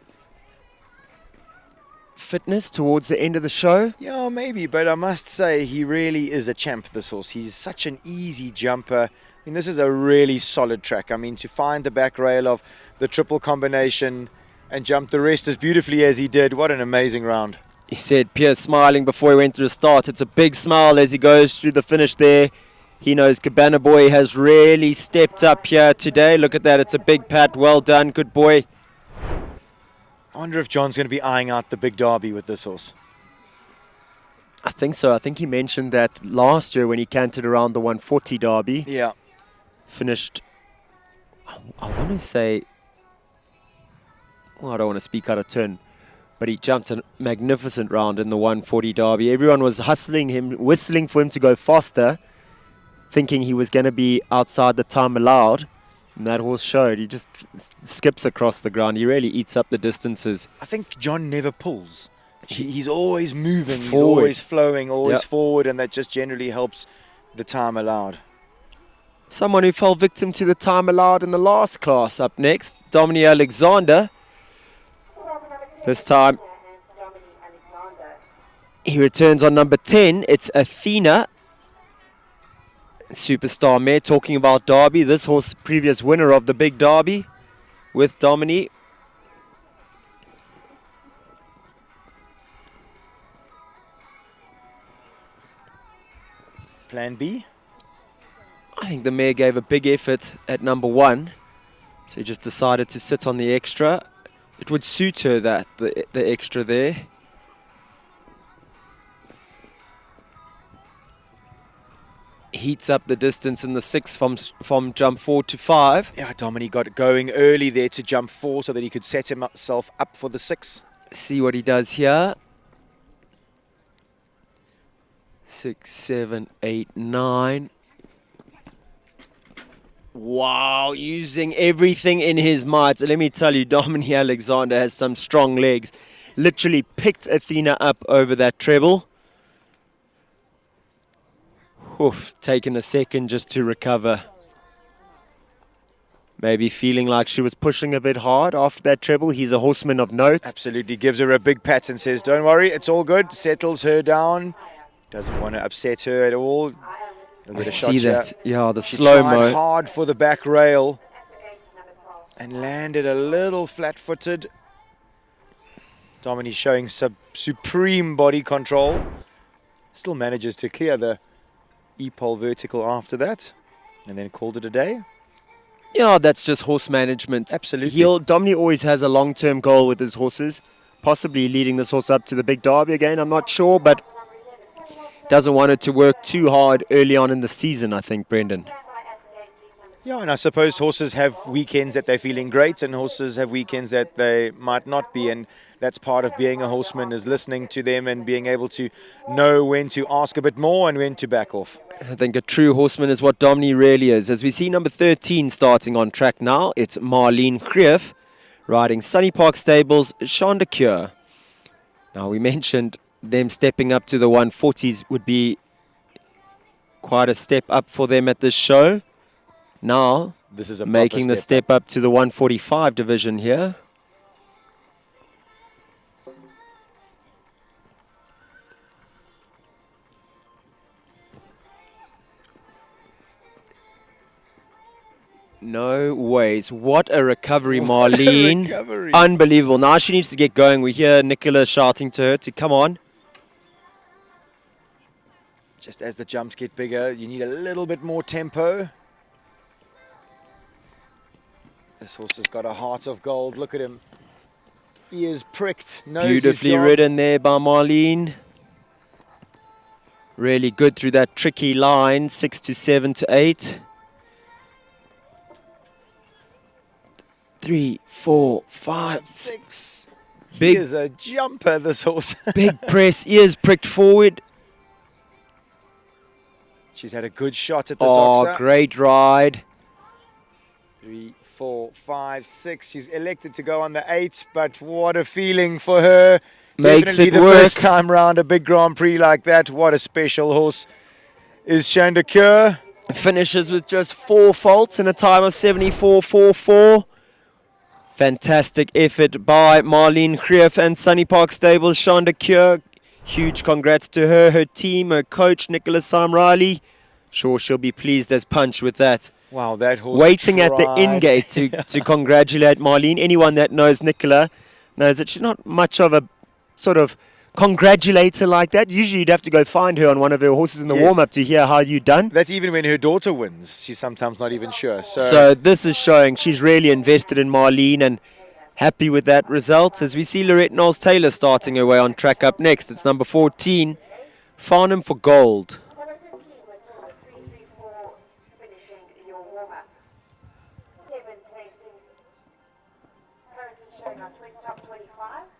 fitness towards the end of the show. Yeah, maybe, but I must say he really is a champ, this horse. He's such an easy jumper. I mean, this is a really solid track. I mean, to find the back rail of the triple combination and jump the rest as beautifully as he did, what an amazing round. He said, Pierce smiling before he went through the start. It's a big smile as he goes through the finish there. He knows Cabana Boy has really stepped up here today. Look at that. It's a big pat. Well done. Good boy. I wonder if John's going to be eyeing out the big derby with this horse. I think so. I think he mentioned that last year when he cantered around the 140 derby. Yeah. Finished, I want to say, well, I don't want to speak out of turn, but he jumped a magnificent round in the 140 derby. Everyone was hustling him, whistling for him to go faster, thinking he was going to be outside the time allowed. And that horse showed. He just skips across the ground. He really eats up the distances. I think John never pulls. He's always moving. Forward. He's always flowing, always Yep. forward, and that just generally helps the time allowed. Someone who fell victim to the time allowed in the last class up next, Dominic Alexander. This time, he returns on number 10. It's Athena. Superstar mare. Talking about Derby, this horse previous winner of the big Derby with Dominic. Plan B? I think the mare gave a big effort at number 1, so he just decided to sit on the extra. It would suit her, that the extra there. Heats up the distance in the 6 from jump 4 to 5. Yeah, Dominic got going early there to jump 4 so that he could set himself up for the 6. See what he does here. 6, 7, 8, 9. Wow, using everything in his might. Let me tell you, Dominic Alexander has some strong legs. Literally picked Athena up over that treble. Oof, taken a second just to recover. Maybe feeling like she was pushing a bit hard after that treble. He's a horseman of note. Absolutely, gives her a big pat and says, don't worry, it's all good. Settles her down. Doesn't want to upset her at all. I see that. Yeah, the she slow-mo. tried hard for the back rail and landed a little flat-footed. Dominic showing supreme body control. Still manages to clear the E-pole vertical after that, and then called it a day. Yeah, that's just horse management. Absolutely. Dominic always has a long-term goal with his horses, possibly leading this horse up to the big derby again, I'm not sure, but doesn't want it to work too hard early on in the season, I think, Brendan. Yeah, and I suppose horses have weekends that they're feeling great and horses have weekends that they might not be, and that's part of being a horseman, is listening to them and being able to know when to ask a bit more and when to back off. I think a true horseman is what Domini really is. As we see number 13 starting on track now, it's Marlene Greef riding Sunny Park Stables, Sean de Cure. Now we mentioned them stepping up to the 140s would be quite a step up for them at this show. Now, this is a making the step up to the 145 division here. No ways. What a recovery, Marlene. Recovery. Unbelievable. Now she needs to get going. We hear Nicola shouting to her to come on. Just as the jumps get bigger, you need a little bit more tempo. This horse has got a heart of gold. Look at him. He is pricked. Knows his Beautifully job. ridden there by Marlene. Really good through that tricky line, 6 to 7 to 8. 3, 4, 5, 6. He is a jumper, this horse. Big press, ears pricked forward. She's had a good shot at the Oh, Soxa. great ride. 3, 4, 5, 6. She's elected to go on the 8, but what a feeling for her. Makes Definitely it the work. first time round a big Grand Prix like that. What a special horse is Sean de Cure. Finishes with just 4 faults in a time of 74.44. Fantastic effort by Marlene Greef and Sunny Park Stables, Sean de Cure. Huge congrats to her, her team, her coach, Nicholas Sam Riley. Sure, she'll be pleased as punch with that. Wow, that horse Waiting at the tried. in-gate to congratulate Marlene. Anyone that knows Nicola knows that she's not much of a sort of congratulator like that. Usually you'd have to go find her on one of her horses in the Yes. warm-up to hear how you done. That's even when her daughter wins. She's sometimes not even sure. So this is showing she's really invested in Marlene and happy with that result. As we see Lorette Knowles-Taylor starting her way on track up next. It's number 14, Farnham for Gold. Number 13 was number 334 finishing your warm-up. 7th placing, currently showing our top 25%.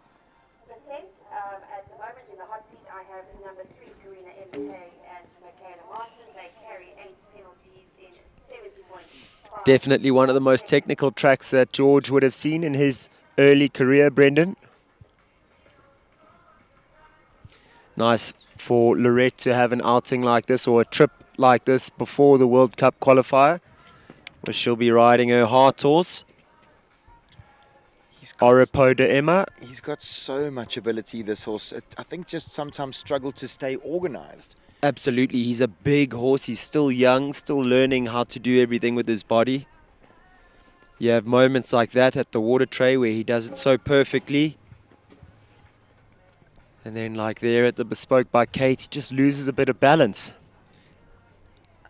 At the moment in the hot seat I have number 3 Karina MK and Michaela Martin. They carry 8 penalties in 70 points. Definitely one of the most technical tracks that George would have seen in his early career, Brendan. Nice for Lorette to have an outing like this or a trip like this before the World Cup qualifier, where she'll be riding her heart horse, Oropo de Emma. He's got so much ability, this horse. I think just sometimes struggle to stay organized. Absolutely, he's a big horse. He's still young, still learning how to do everything with his body. You have moments like that at the water tray where he does it so perfectly. And then like there at the Bespoke by Kate, he just loses a bit of balance.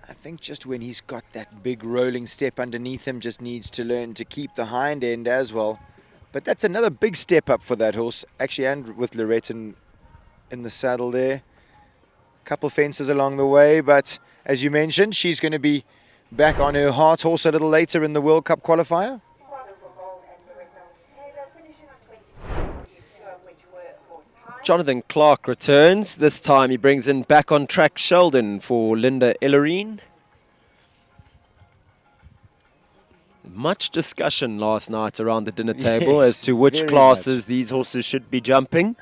I think just when he's got that big rolling step underneath him, just needs to learn to keep the hind end as well. But that's another big step up for that horse, actually, and with Lorette in the saddle there. Couple fences along the way, but as you mentioned, she's going to be back on her heart horse a little later in the World Cup qualifier. Jonathan Clark returns. This time he brings in back on track Sheldon for Linda Ellerine. Much discussion last night around the dinner table Yes, as to which very classes these horses should be jumping.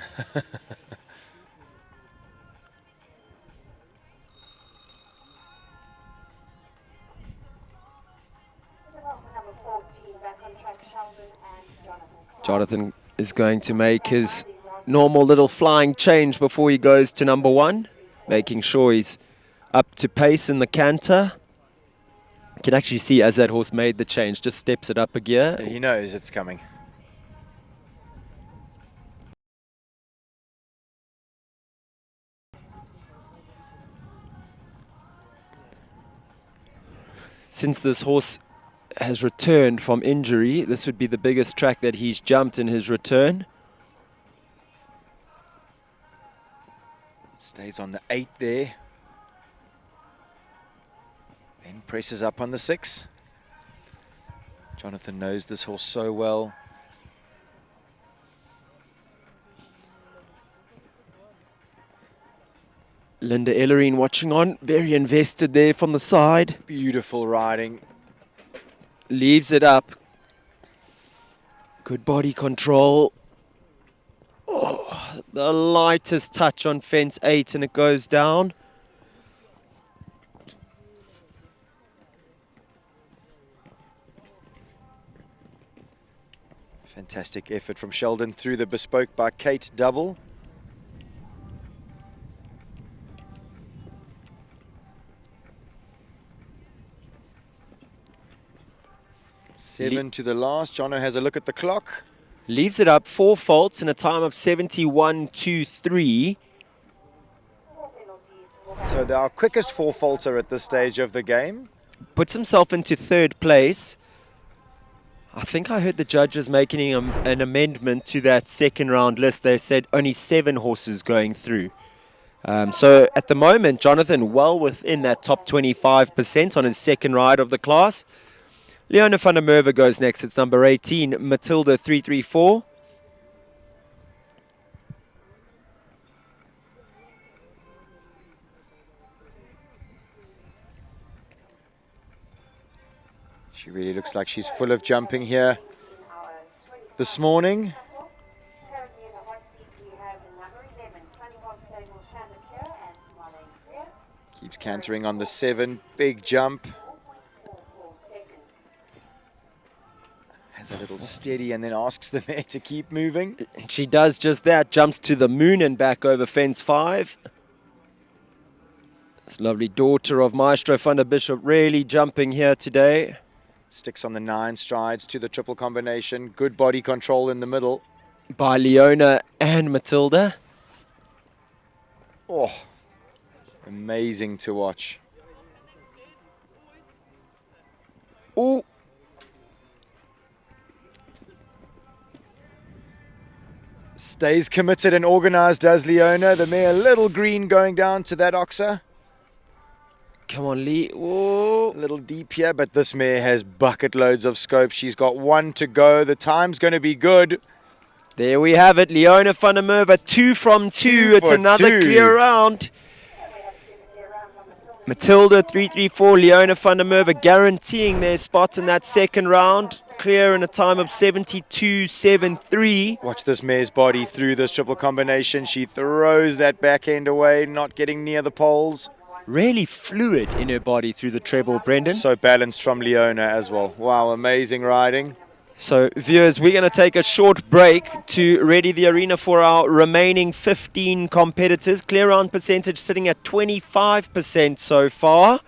Jonathan is going to make his normal little flying change before he goes to number 1, making sure he's up to pace in the canter. You can actually see as that horse made the change, just steps it up a gear. He knows it's coming. since this horse has returned from injury, this would be the biggest track that he's jumped in his return. Stays on the 8 there. Then presses up on the 6. Jonathan knows this horse so well. Linda Ellerine watching on, very invested there from the side. Beautiful riding. Leaves it up. Good body control. Oh, the lightest touch on fence 8 and it goes down. Fantastic effort from Sheldon through the bespoke by Kate double. Seven to the last. Jono has a look at the clock. Leaves it up 4 faults in a time of 71.23. So they're our quickest 4 faulter at this stage of the game. Puts himself into 3rd place. I think I heard the judges making an amendment to that 2nd round list. They said only 7 horses going through. So at the moment, Jonathan well within that top 25% on his 2nd ride of the class. Leona van der Merwe goes next. It's number 18, Matilda 334. She really looks like she's full of jumping here this morning. Keeps cantering on the 7, big jump. Has a little steady and then asks the mare to keep moving. She does just that, jumps to the moon and back over fence 5. This lovely daughter of Maestro van der Bishop really jumping here today. Sticks on the 9, strides to the triple combination. Good body control in the middle. By Leona and Matilda. Oh, amazing to watch. Ooh. Stays committed and organised, does Leona. The mare a little green going down to that oxer. Come on, Lee. Whoa. A little deep here, but this mare has bucket loads of scope. She's got 1 to go. The time's going to be good. There we have it. Leona van der Merwe, 2 from 2. It's another clear round. Matilda 334, Leona van der Merwe guaranteeing their spot in that 2nd round. Clear in a time of 72.73. Watch this mare's body through this triple combination. She throws that back end away, not getting near the poles. Really fluid in her body through the treble, Brendan. So balanced from Leona as well. Wow, amazing riding. So, viewers, we're going to take a short break to ready the arena for our remaining 15 competitors. Clear round percentage sitting at 25% so far.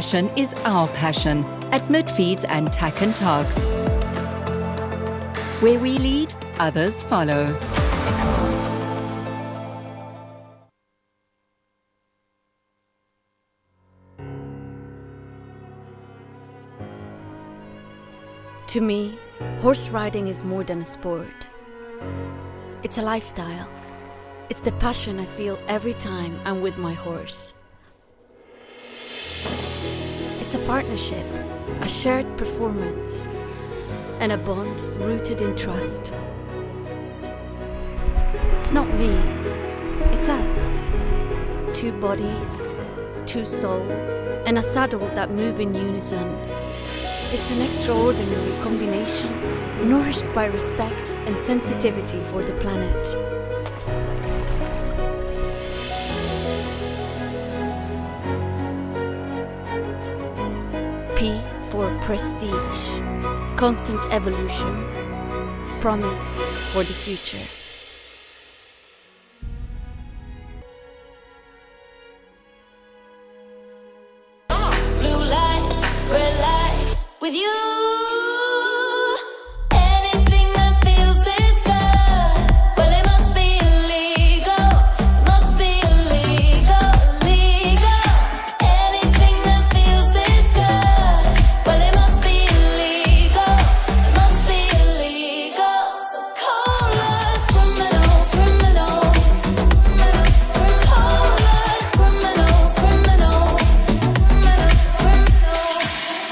passion is our passion at Midfeeds and Tack and Togs. Where we lead, others follow. To me, horse riding is more than a sport. It's a lifestyle. It's the passion I feel every time I'm with my horse. It's a partnership, a shared performance, and a bond rooted in trust. It's not me, it's us. Two bodies, two souls, and a saddle that move in unison. It's an extraordinary combination, nourished by respect and sensitivity for the planet. P for prestige, constant evolution, promise for the future. Blue lights, red lights, with you. Anything that feels this good, well it must be illegal, must be illegal, illegal. Anything that feels this good, well it must be illegal, it must be illegal. So call us criminals, criminals, call us criminals, criminals.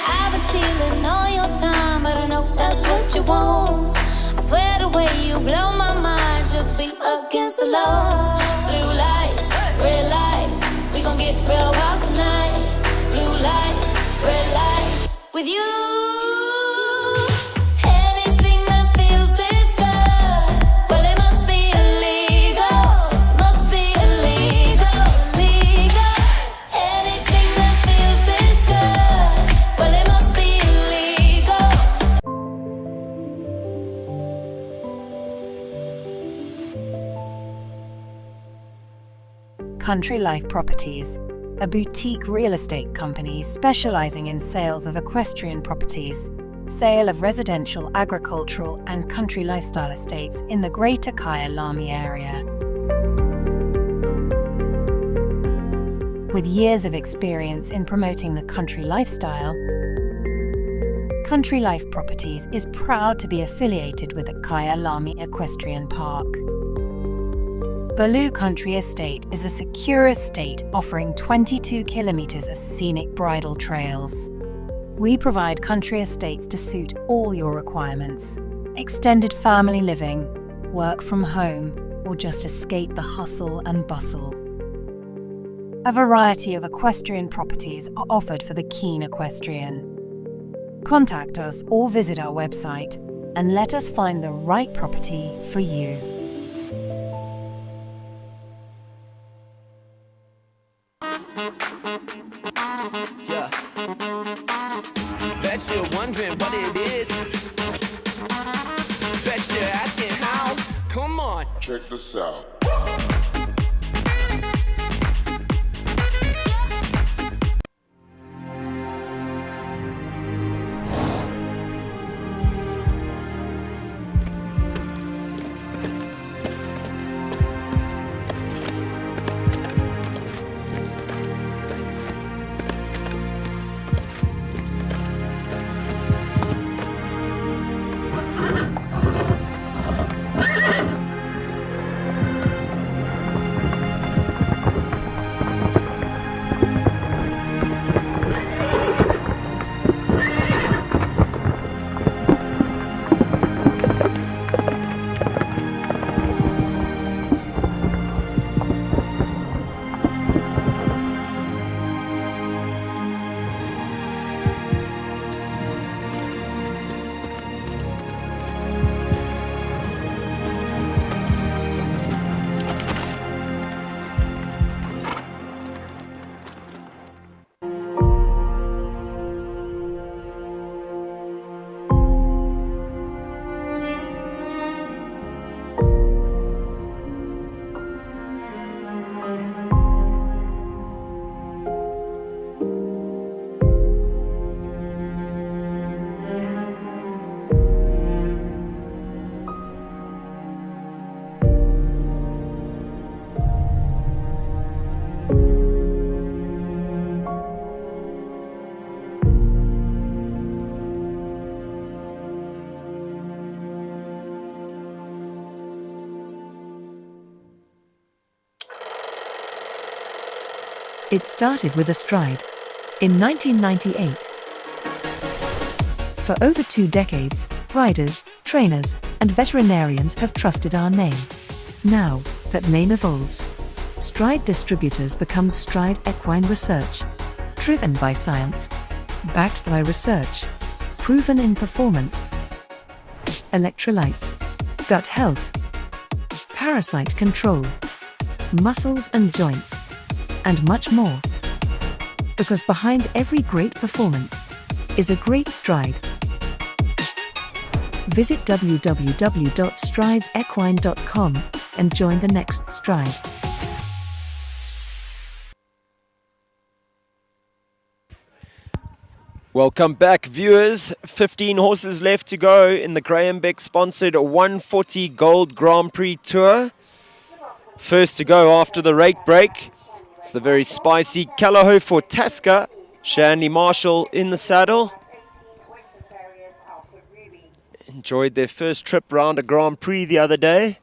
I've been stealing all your time, but I know that's what you want. I swear the way you blow my mind should be against the law. Blue lights, red lights, we gon' get real wild tonight. Blue lights, red lights, with you. Anything that feels this good, well it must be illegal, must be illegal, illegal. Anything that feels this good, well it must be illegal. Country Life Properties, a boutique real estate company specializing in sales of equestrian properties, sale of residential, agricultural, and country lifestyle estates in the Greater Kyalami area. With years of experience in promoting the country lifestyle, Country Life Properties is proud to be affiliated with the Kyalami Equestrian Park. Baloo Country Estate is a secure estate offering 22 kilometers of scenic bridle trails. We provide country estates to suit all your requirements: extended family living, work from home, or just escape the hustle and bustle. A variety of equestrian properties are offered for the keen equestrian. Contact us or visit our website and let us find the right property for you. Yeah. Bet you're wondering what it is. Bet you're asking how. Come on. Check this out. It started with a stride in 1998. For over 2 decades, riders, trainers, and veterinarians have trusted our name. Now that name evolves, Stride Distributors becomes Stride Equine Research, driven by science, backed by research, proven in performance, electrolytes, gut health, parasite control, muscles and joints, and much more. Because behind every great performance is a great stride. Visit www.stridesequine.com and join the next stride. Welcome back, viewers. 15 horses left to go in the Graham Beck sponsored 140 Gold Grand Prix Tour. First to go after the rate break. It's the very spicy Callao for Tasca. Shanley Marshall in the saddle. Enjoyed their first trip round a Grand Prix the other day.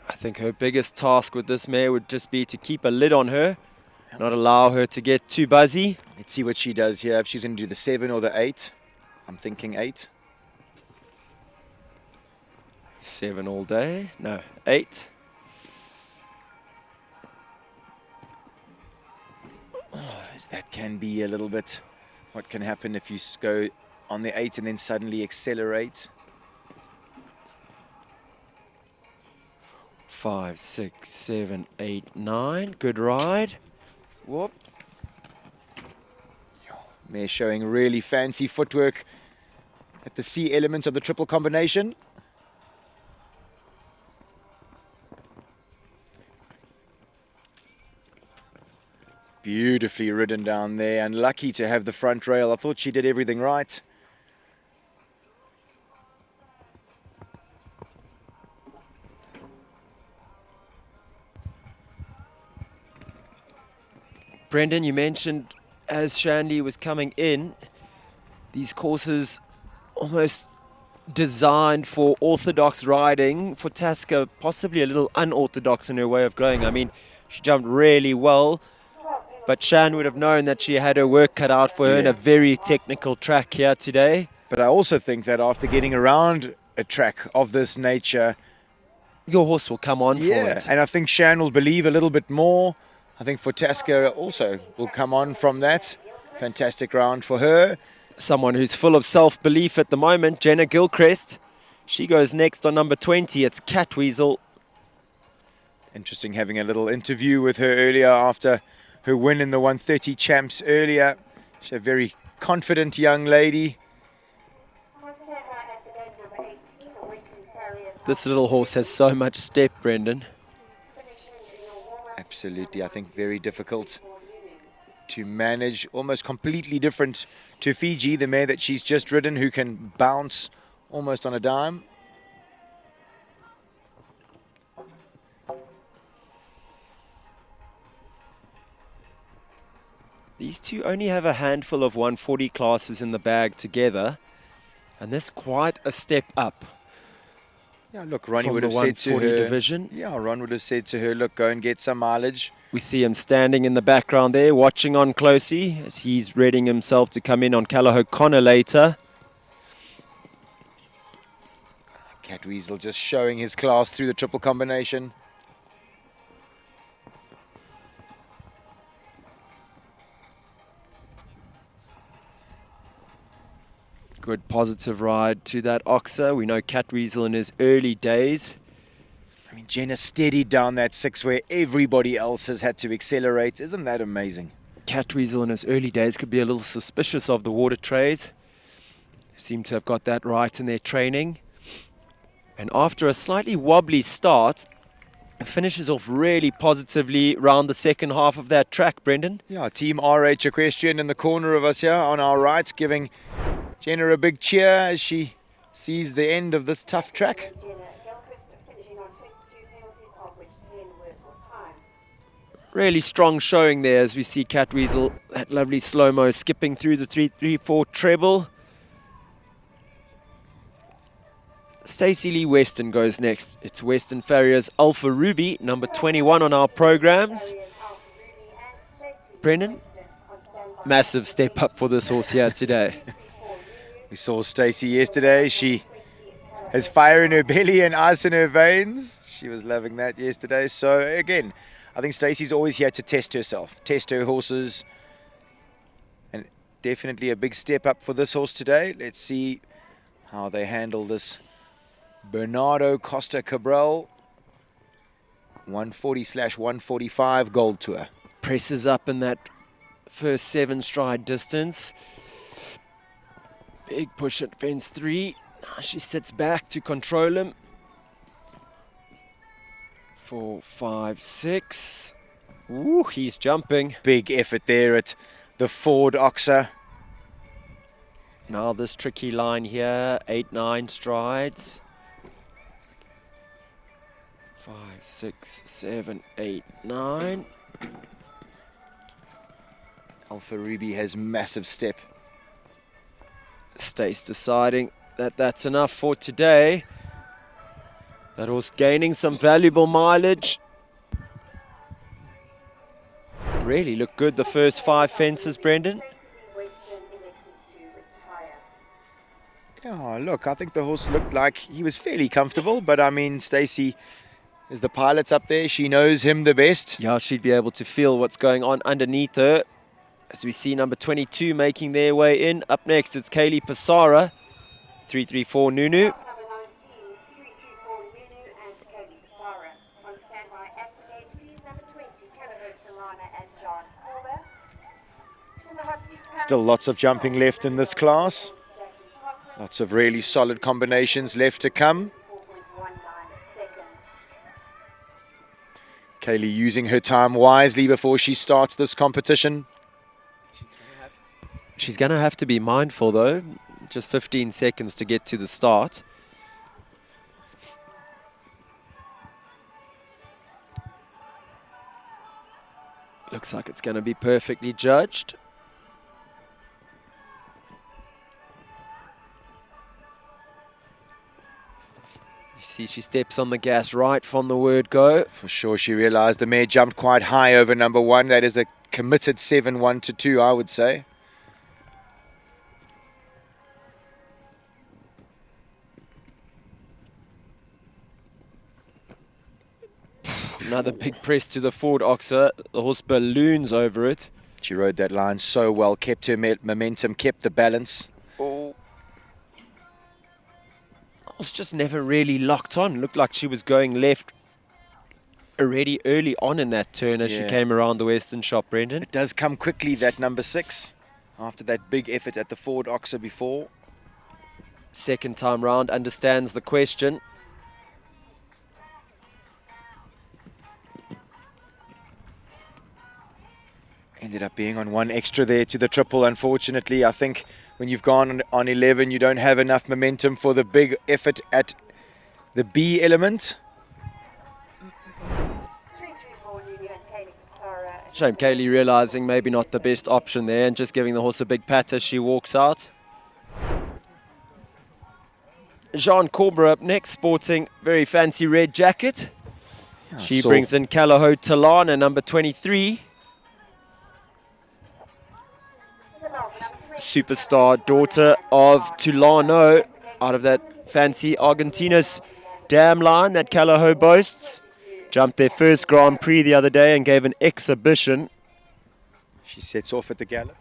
I think her biggest task with this mare would just be to keep a lid on her, not allow her to get too buzzy. Let's see what she does here. If she's going to do the 7 or the 8. I'm thinking 8. 7 all day. No, 8. I suppose that can be a little bit what can happen if you go on the 8 and then suddenly accelerate. 5, 6, 7, 8, 9. Good ride. Whoop. Mare showing really fancy footwork at the C element of the triple combination. Beautifully ridden down there, and lucky to have the front rail. I thought she did everything right. Brendan, you mentioned as Shanley was coming in, these courses almost designed for orthodox riding, for Tasca possibly a little unorthodox in her way of going. I mean, she jumped really well, but Shan would have known that she had her work cut out for her in a very technical track here today. But I also think that after getting around a track of this nature, your horse will come on for it. And I think Shan will believe a little bit more. I think for Tasca also will come on from that. Fantastic round for her. Someone who's full of self-belief at the moment, Jenna Gilchrist. She goes next on number 20. It's Catweasel. Interesting having a little interview with her earlier after her win in the 130 champs earlier. She's a very confident young lady. This little horse has so much step, Brendan. Absolutely, I think very difficult to manage. Almost completely different to Fiji, the mare that she's just ridden, who can bounce almost on a dime. These two only have a handful of 140 classes in the bag together, and this quite a step up. Yeah, look, Ronnie would have said to her, division. Yeah, Ron would have said to her, look, go and get some mileage. We see him standing in the background there, watching on closely as he's readying himself to come in on Callao Connor later. Catweasel just showing his class through the triple combination. Good positive ride to that Oxer. We know Catweasel in his early days. I mean, Jenna steadied down that 6 where everybody else has had to accelerate. Isn't that amazing? Catweasel in his early days could be a little suspicious of the water trays. Seem to have got that right in their training. And after a slightly wobbly start, it finishes off really positively around the second half of that track, Brendan. Yeah, Team RH Equestrian in the corner of us here on our right, giving Jenna a big cheer as she sees the end of this tough track. Really strong showing there as we see Catweasel, that lovely slow-mo skipping through the 3-3-4 treble. Stacey Lee Weston goes next. It's Western Farrier's Alpha Ruby, number 21 on our programs. Brendan, massive step up for this horse here today. We saw Stacey yesterday. She has fire in her belly and ice in her veins. She was loving that yesterday. So again, I think Stacey's always here to test herself, test her horses. And definitely a big step up for this horse today. Let's see how they handle this Bernardo Costa Cabral 140/145 Gold Tour. Presses up in that first 7 stride distance. Big push at fence 3. She sits back to control him. 4, 5, 6. Ooh, he's jumping. Big effort there at the Ford Oxer. Now this tricky line here, 8, 9 strides. 5, 6, 7, 8, 9. Alpha Ruby has massive step. Stace deciding that that's enough for today. That horse gaining some valuable mileage. Really looked good the first 5 fences, Brendan. Oh, look, I think the horse looked like he was fairly comfortable, but I mean, Stacey is the pilot's up there. She knows him the best. Yeah, she'd be able to feel what's going on underneath her. As we see number 22 making their way in. Up next, it's Kaylee Passara, 334 Nunu. Still lots of jumping left in this class. Lots of really solid combinations left to come. Kaylee using her time wisely before she starts this competition. She's going to have to be mindful, though. Just 15 seconds to get to the start. Looks like it's going to be perfectly judged. You see she steps on the gas right from the word go. For sure, she realized the mare jumped quite high over number 1. That is a committed 7-1 to 2, I would say. Another big press to the Ford Oxer. The horse balloons over it. She rode that line so well, kept her momentum, kept the balance. Oh. The horse just never really locked on. Looked like she was going left already early on in that turn as she came around the Western shop, Brendan. It does come quickly, that number 6, after that big effort at the Ford Oxer before. Second time round, understands the question. Ended up being on 1 extra there to the triple, unfortunately. I think when you've gone on 11, you don't have enough momentum for the big effort at the B element. Shame Kaylee realizing maybe not the best option there and just giving the horse a big pat as she walks out. Jean Corbra up next, sporting very fancy red jacket. She brings in Kalaho Talana, number 23. Superstar daughter of Tulano, out of that fancy Argentinas dam line that Kalaho boasts. Jumped their first Grand Prix the other day and gave an exhibition. She sets off at the gallop.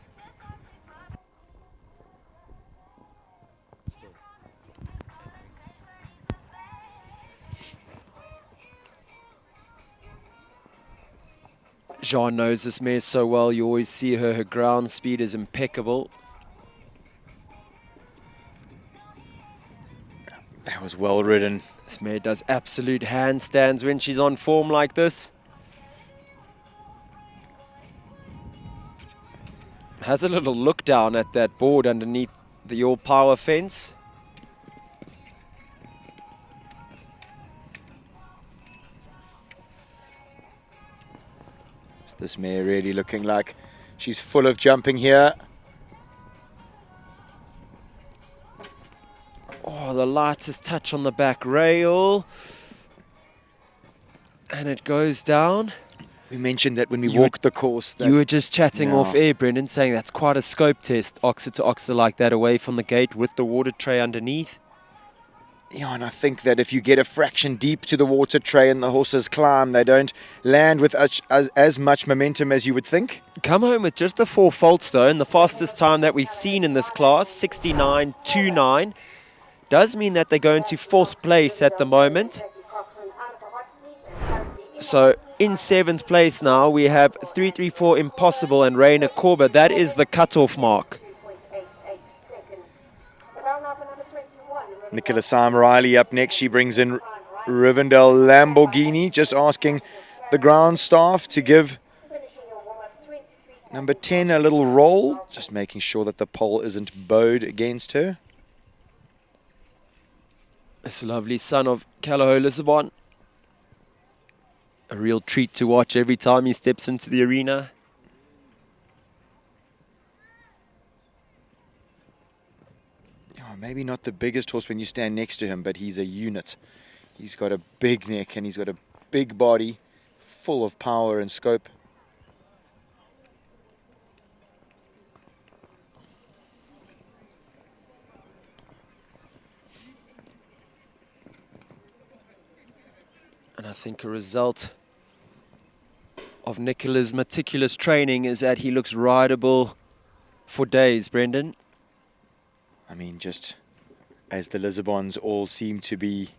Jean knows this mare so well. You always see her. Her ground speed is impeccable. That was well ridden. This mare does absolute handstands when she's on form like this. Has a little look down at that board underneath the all-power fence. Is this mare really looking like she's full of jumping here? Oh, the lightest touch on the back rail. And it goes down. We mentioned that when we walked the course. You were just chatting off Yeah. air, Brendan, saying that's quite a scope test, oxer to oxer like that, away from the gate with the water tray underneath. Yeah, and I think that if you get a fraction deep to the water tray and the horses climb, they don't land with as much momentum as you would think. Come home with just the 4 faults, though, and the fastest time that we've seen in this class, 69.29, does mean that they go into 4th place at the moment. So in 7th place now, we have 334 Impossible and Rainer Korber. That is the cutoff mark. Nicola Sam Riley up next. She brings in Rivendell Lamborghini, just asking the ground staff to give number 10 a little roll, just making sure that the pole isn't bowed against her. This lovely son of Callao Lisbon. A real treat to watch every time he steps into the arena. Oh, maybe not the biggest horse when you stand next to him, but he's a unit. He's got a big neck and he's got a big body, full of power and scope. And I think a result of Nicola's meticulous training is that he looks rideable for days, Brendan. I mean, just as the Lisbons all seem to be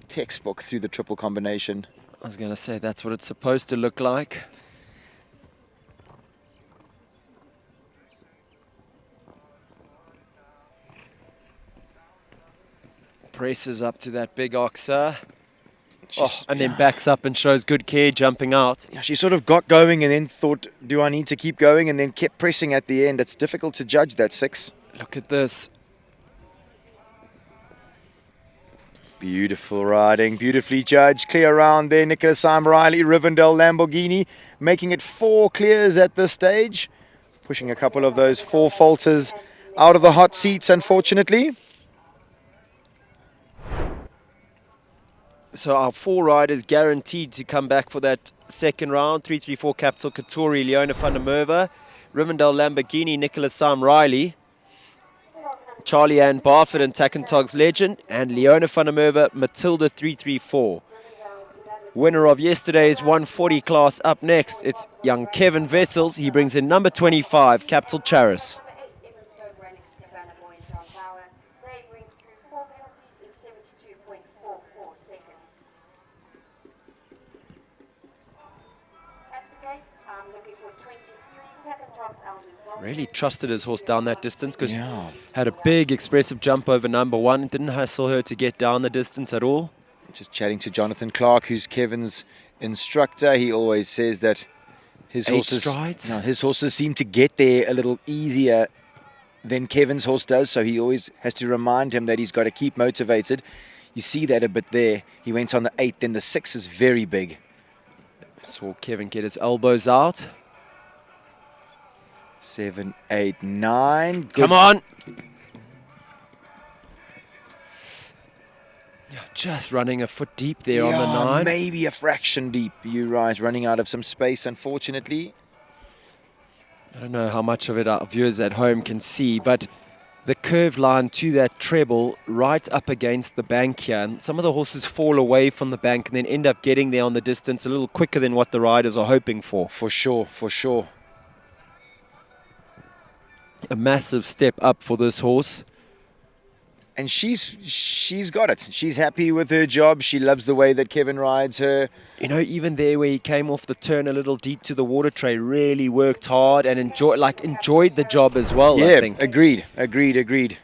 textbook through the triple combination. I was going to say that's what it's supposed to look like. Presses up to that big oxer. And then backs up and shows good care jumping out. Yeah, she sort of got going and then thought, do I need to keep going? And then kept pressing at the end. It's difficult to judge that 6. Look at this. Beautiful riding, beautifully judged. Clear round there. Nicola Sam Riley, Rivendell Lamborghini, making it 4 clears at this stage. Pushing a couple of those 4 falters out of the hot seats, unfortunately. So our 4 riders guaranteed to come back for that second round. 334 Capital Katori, Leona van der Merwe, Rivendell Lamborghini, Nicola Sam Riley, Charlie Ann Barford and Takentog's Legend, and Leona van der Merwe, Matilda 334. Winner of yesterday's 140 class up next, it's young Kevin Vessels. He brings in number 25, Capital Charis. Really trusted his horse down that distance because had a big expressive jump over number 1. Didn't hassle her to get down the distance at all. Just chatting to Jonathan Clark, who's Kevin's instructor. He always says that his horses seem to get there a little easier than Kevin's horse does. So he always has to remind him that he's got to keep motivated. You see that a bit there. He went on the 8, then the 6 is very big. Saw Kevin get his elbows out. 7, 8, 9. Good. Come on. Yeah, just running a foot deep there on the 9. Maybe a fraction deep. You're right, running out of some space, unfortunately. I don't know how much of it our viewers at home can see, but the curved line to that treble right up against the bank here. And some of the horses fall away from the bank and then end up getting there on the distance a little quicker than what the riders are hoping for. For sure, for sure. A massive step up for this horse. And she's got it. She's happy with her job. She loves the way that Kevin rides her. You know, even there where he came off the turn a little deep to the water tray, really worked hard and enjoyed the job as well, yeah, I think. Agreed.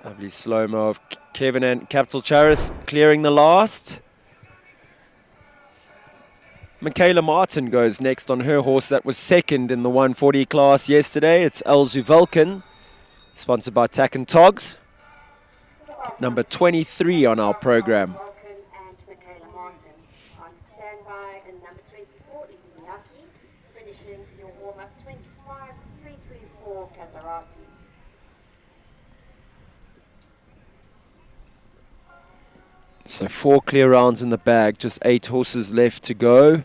Lovely slow-mo of Kevin and Capital Charis clearing the last. Michaela Martin goes next on her horse that was second in the 140 class yesterday. It's Elzu Vulcan, sponsored by Takentog's. Number 23 on our program. So 4 clear rounds in the bag, just 8 horses left to go.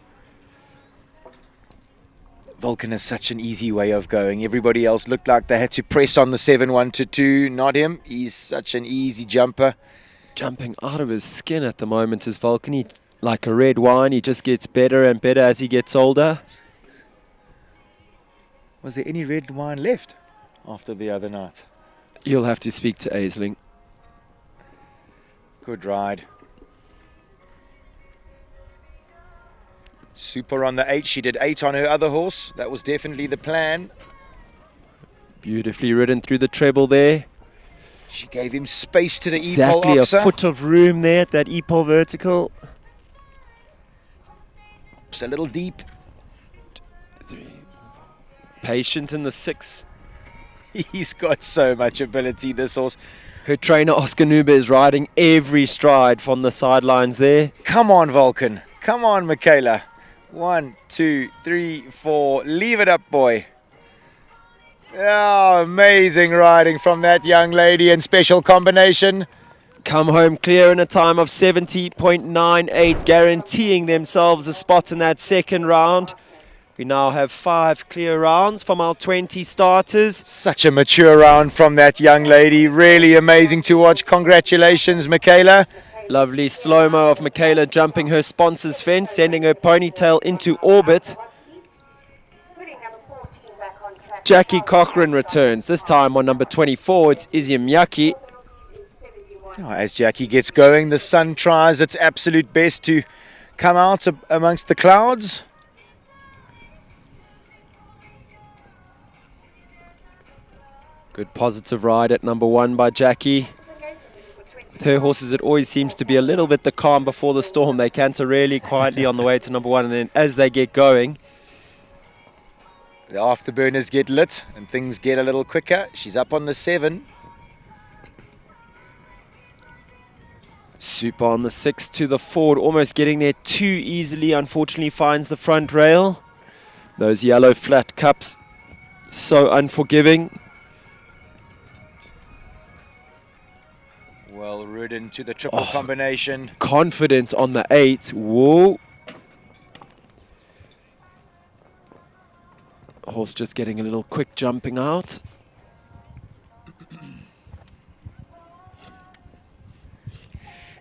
Vulcan has such an easy way of going. Everybody else looked like they had to press on the 7-1 to 2. Not him. He's such an easy jumper. Jumping out of his skin at the moment is Vulcan. He, like a red wine, he just gets better and better as he gets older. Was there any red wine left after the other night? You'll have to speak to Aisling. Good ride. Super on the 8. She did 8 on her other horse. That was definitely the plan. Beautifully ridden through the treble there. She gave him space to the Exactly, Epole a Oxa. foot of room there at that Epole vertical. It's a little deep. 3, patient in the 6. He's got so much ability, this horse. Her trainer, Oscar Nuber, is riding every stride from the sidelines there. Come on, Vulcan. Come on, Michaela. 1, 2, 3, 4. Leave it up, boy. Oh, amazing riding from that young lady in special combination. Come home clear in a time of 70.98, guaranteeing themselves a spot in that second round. We now have 5 clear rounds from our 20 starters. Such a mature round from that young lady. Really amazing to watch. Congratulations, Michaela. Lovely slow-mo of Michaela jumping her sponsor's fence, sending her ponytail into orbit. Jackie Cochran returns, this time on number 24. It's Izzy Miyaki. Oh, as Jackie gets going, the sun tries its absolute best to come out amongst the clouds. Good positive ride at number 1 by Jackie. With her horses, it always seems to be a little bit the calm before the storm. They canter really quietly on the way to number 1, and then as they get going, the afterburners get lit and things get a little quicker. She's up on the 7. Super on the 6 to the forward, almost getting there too easily. Unfortunately, finds the front rail. Those yellow flat cups, so unforgiving. Well ridden to the triple combination. Confident on the 8. Whoa. Horse just getting a little quick jumping out.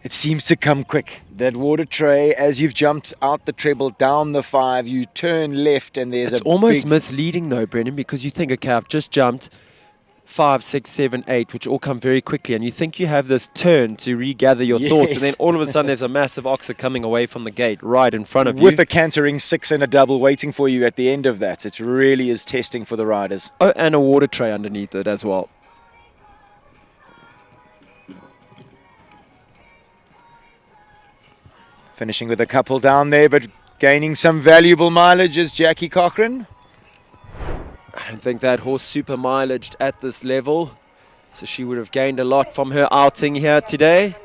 It seems to come quick. That water tray, as you've jumped out the treble down the 5, you turn left and there's It's a almost big... misleading though, Brendan, because you think, okay, I've just jumped 5, 6, 7, 8, which all come very quickly, and you think you have this turn to regather your thoughts, and then all of a sudden there's a massive oxer coming away from the gate right in front of you. With a cantering 6 and a double waiting for you at the end of that. It really is testing for the riders. Oh, and a water tray underneath it as well. Finishing with a couple down there, but gaining some valuable mileage is Jackie Cochran. I don't think that horse super mileaged at this level, so she would have gained a lot from her outing here today.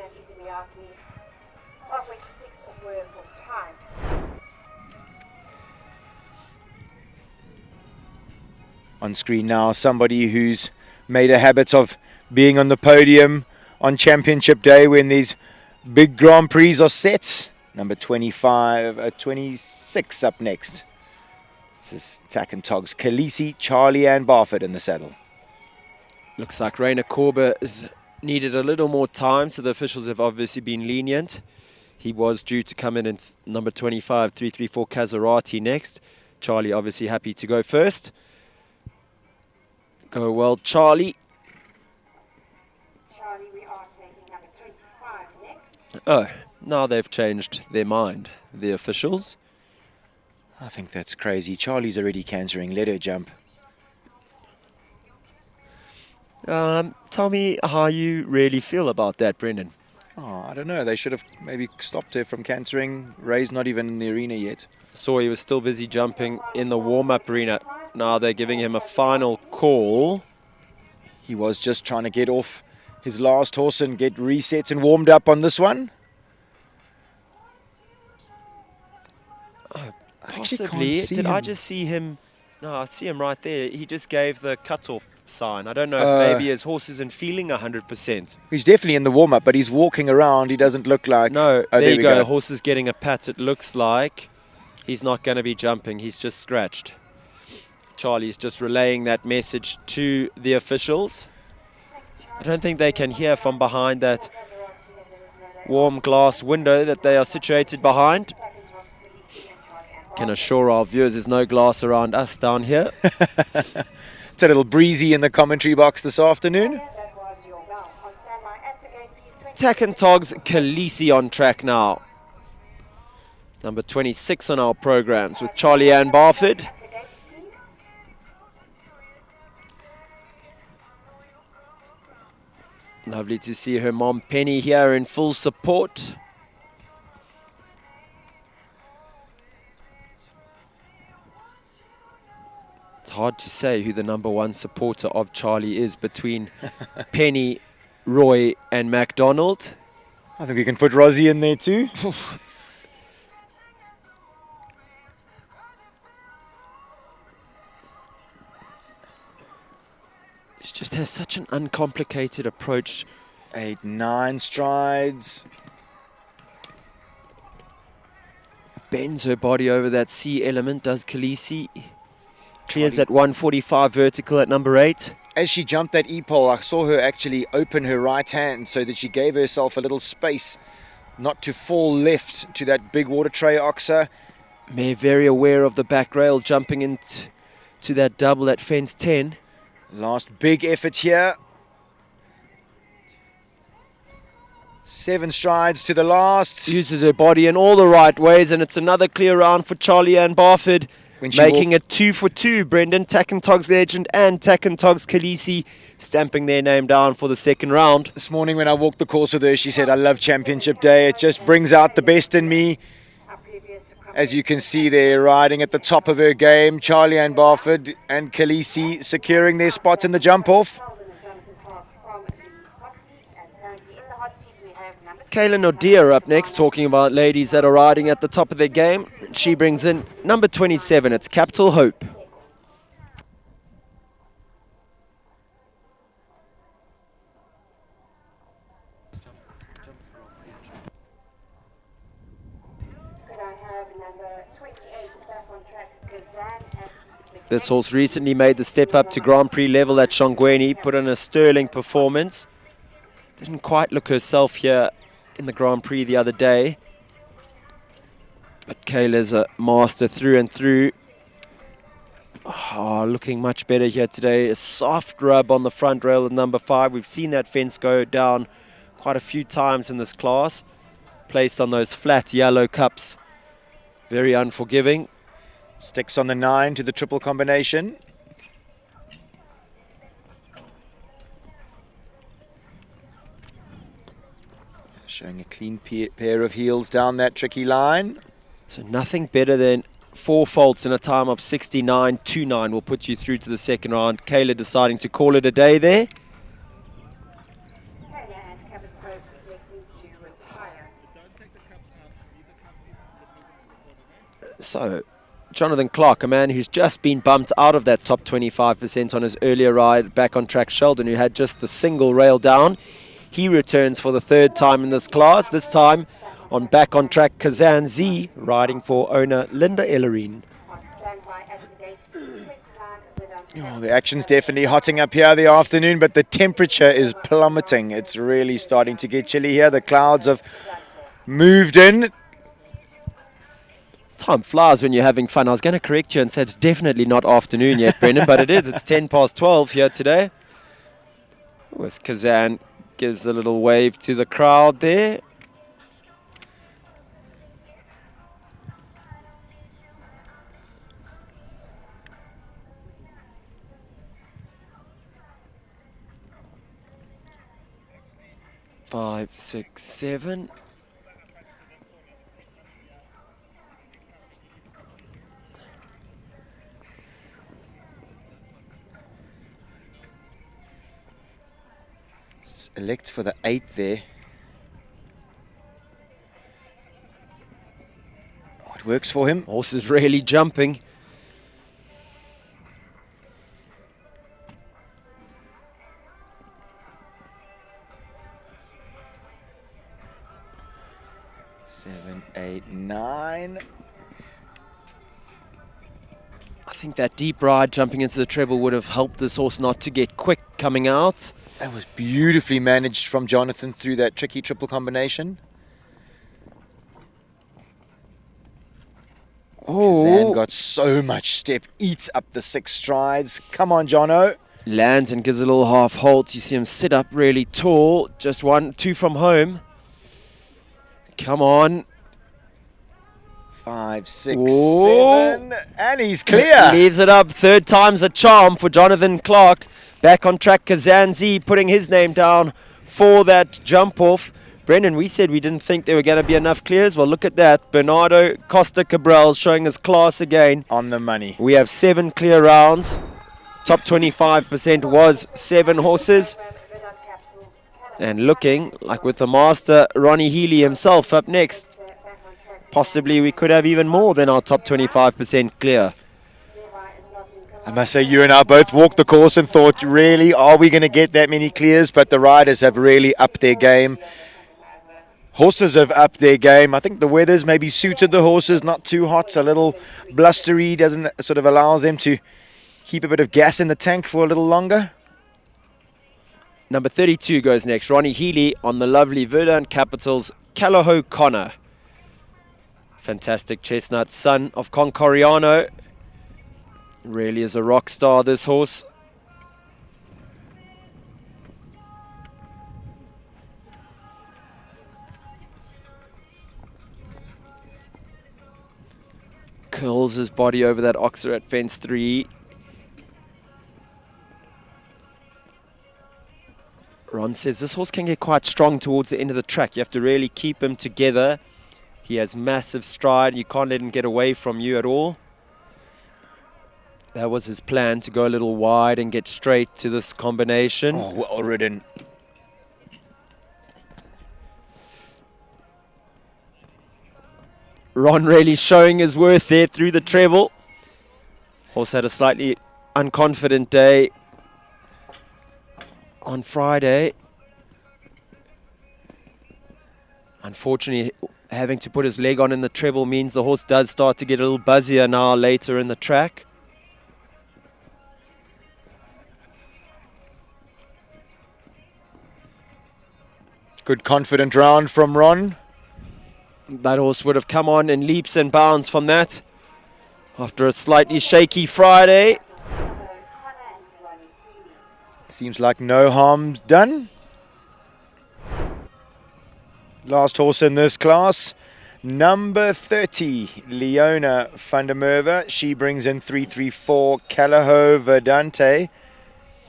On screen now, somebody who's made a habit of being on the podium on championship day when these big Grand Prix are set. Number 26 up next. This is Tack and Togs, Khaleesi, Charlie and Barford in the saddle. Looks like Rainer Korber has needed a little more time, so the officials have obviously been lenient. He was due to come in number 25, 334 Kazarati next. Charlie obviously happy to go first. Go well, Charlie. Charlie, we are taking number 25 next. Oh, now they've changed their mind, the officials. I think that's crazy. Charlie's already cantering. Let her jump. Tell me how you really feel about that, Brendan. Oh, I don't know. They should have maybe stopped her from cantering. Ray's not even in the arena yet. Saw he was still busy jumping in the warm-up arena. Now they're giving him a final call. He was just trying to get off his last horse and get reset and warmed up on this one. Possibly. Did I just see him No, I see him right there. He just gave the cut-off sign. I don't know if maybe his horse isn't feeling 100%. He's definitely in the warm-up, but he's walking around. He doesn't look like... No, oh, there you we go. The horse is getting a pat. It looks like he's not going to be jumping. He's just scratched. Charlie's just relaying that message to the officials. I don't think they can hear from behind that warm glass window that they are situated behind. Can assure our viewers there's no glass around us down here. It's a little breezy in the commentary box this afternoon. Tack and Togs Khaleesi on track now. Number 26 on our programs with Charlie Ann Barford. Lovely to see her mom Penny here in full support. It's hard to say who the number one supporter of Charlie is between Penny, Roy and MacDonald. I think we can put Rosie in there too. She just has such an uncomplicated approach. 8, 9 strides. Bends her body over that C element, does Khaleesi. Clears at 145 vertical at number 8. As she jumped that E-pole, I saw her actually open her right hand so that she gave herself a little space not to fall left to that big water tray oxer. Mare very aware of the back rail, jumping into that double at fence 10. Last big effort here. 7 strides to the last. Uses her body in all the right ways, and it's another clear round for Charlie Ann Barford. Making it 2 for 2. Brendan, Tack and Togs Legend and Tack and Togs Khaleesi stamping their name down for the second round. This morning when I walked the course with her, she said, I love Championship Day. It just brings out the best in me. As you can see there, riding at the top of her game, Charlie Ann Barford and Khaleesi securing their spots in the jump-off. Kaylin O'Dear up next, talking about ladies that are riding at the top of their game. She brings in number 27. It's Capital Hope. This horse recently made the step up to Grand Prix level at Shongweni, put in a sterling performance. Didn't quite look herself here in the Grand Prix the other day. But Kayla's a master through and through. Oh, looking much better here today. A soft rub on the front rail of number 5. We've seen that fence go down quite a few times in this class. Placed on those flat yellow cups. Very unforgiving. Sticks on the 9 to the triple combination. Showing a clean pair of heels down that tricky line. So nothing better than 4 faults in a time of 69.29 will put you through to the second round. Kayla deciding to call it a day there. So Jonathan Clark, a man who's just been bumped out of that top 25% on his earlier ride back on track, Sheldon, who had just the single rail down. He returns for the 3rd time in this class, this time on back on track Kazan Z, riding for owner Linda Ellerine. Oh, the action's definitely hotting up here the afternoon, but the temperature is plummeting. It's really starting to get chilly here. The clouds have moved in. Time flies when you're having fun. I was going to correct you and say it's definitely not afternoon yet, Brendan, but it is. It's 10 past 12 here today. With Kazan gives a little wave to the crowd there. Five, 6, 7. Elect for the 8 there. Oh, it works for him. Horse is really jumping. 7, 8, 9. I think that deep ride jumping into the treble would have helped this horse not to get quick coming out. That was beautifully managed from Jonathan through that tricky triple combination. Kazan got so much step, eats up the 6 strides. Come on, Jono. Lands and gives a little half halt. You see him sit up really tall. Just 1, 2 from home. Come on. 5, 6, 7, and he's clear. Leaves it up. 3rd time's a charm for Jonathan Clark. Back on track, Kazanzi putting his name down for that jump off. Brendan, we said we didn't think there were going to be enough clears. Well, look at that. Bernardo Costa Cabral showing his class again. On the money. We have 7 clear rounds. Top 25% was 7 horses. And looking like with the master, Ronnie Healy himself up next. Possibly we could have even more than our top 25% clear. I must say, you and I both walked the course and thought, really, are we going to get that many clears? But the riders have really upped their game. Horses have upped their game. I think the weather's maybe suited the horses, not too hot, a little blustery, doesn't sort of allows them to keep a bit of gas in the tank for a little longer. Number 32 goes next. Ronnie Healy on the lovely Verdant Capital's Callagho Connor. Fantastic chestnut, son of Concoriano. Really is a rock star, this horse. Curls his body over that oxer at fence 3. Ron says this horse can get quite strong towards the end of the track. You have to really keep him together. He has massive stride. You can't let him get away from you at all. That was his plan, to go a little wide and get straight to this combination. Oh, well ridden. Ron really showing his worth there through the treble. Horse had a slightly unconfident day on Friday. Unfortunately, having to put his leg on in the treble means the horse does start to get a little buzzier now later in the track. Good confident round from Ron. That horse would have come on in leaps and bounds from that. After a slightly shaky Friday. Seems like no harm's done. Last horse in this class, number 30, Leona van der Merwe. She brings in 334 Callagho Verdante.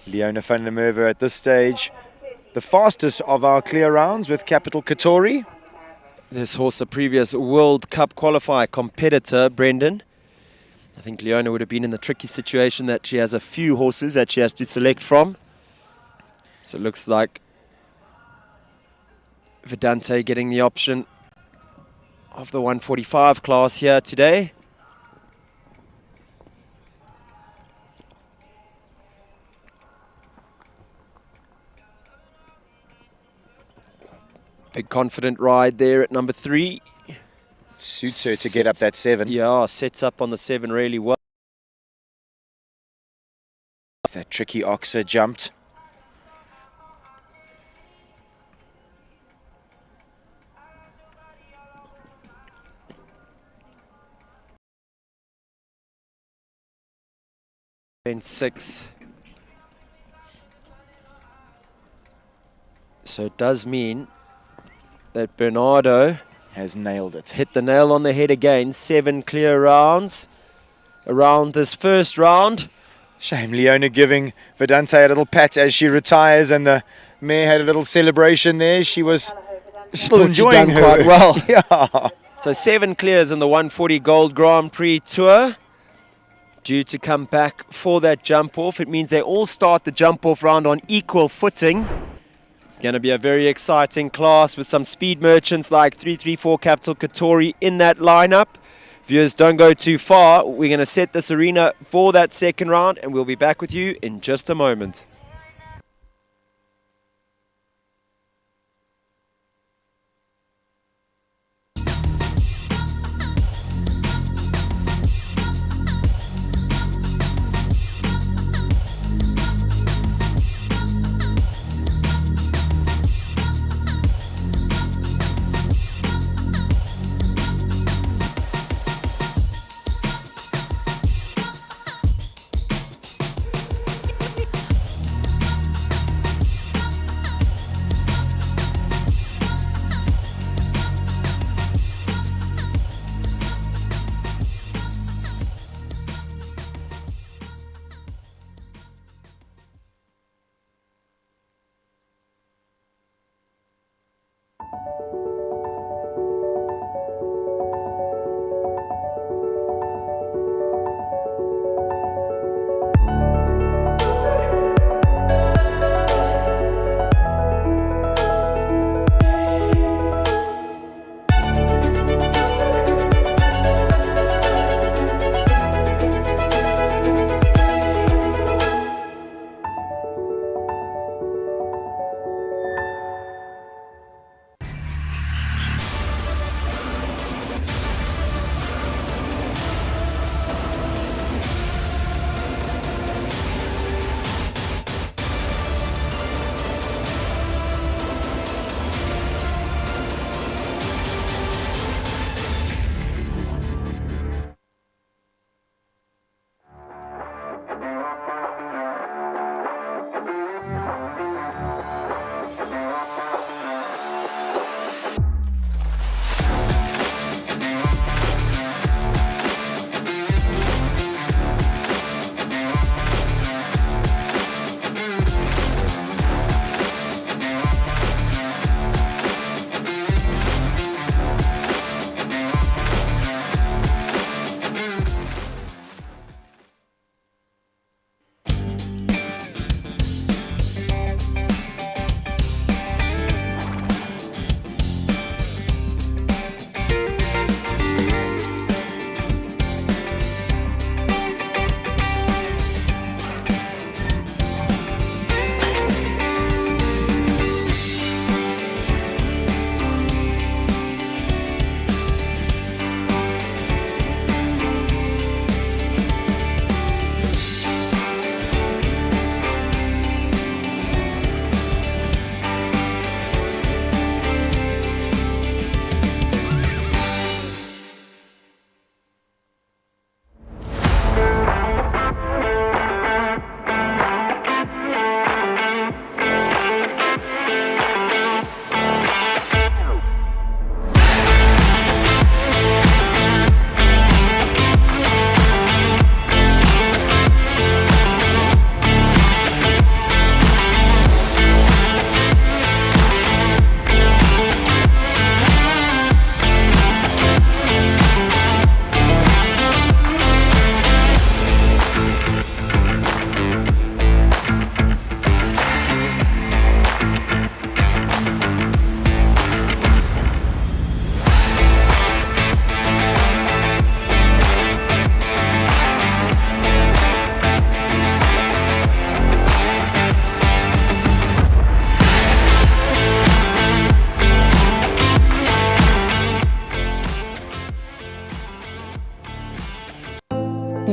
Leona van der Merwe at this stage, the fastest of our clear rounds with Capital Katori. This horse, a previous World Cup qualifier competitor, Brendan. I think Leona would have been in the tricky situation that she has a few horses that she has to select from. So it looks like Verdante getting the option of the 145 class here today. Big confident ride there at number 3. Suits her to get up that 7. Yeah, sets up on the 7 really well. That tricky oxer jumped. And 6. So it does mean that Bernardo has nailed it. Hit the nail on the head again. 7 clear rounds around this first round. Shame Leona giving Verdante a little pat as she retires, and the mare had a little celebration there. She was still enjoying her quite well. Yeah. So 7 clears in the 140 Gold Grand Prix Tour. Due to come back for that jump off. It means they all start the jump off round on equal footing. Going to be a very exciting class with some speed merchants like 334 Capital Katori in that lineup. Viewers, don't go too far. We're going to set this arena for that second round, and we'll be back with you in just a moment.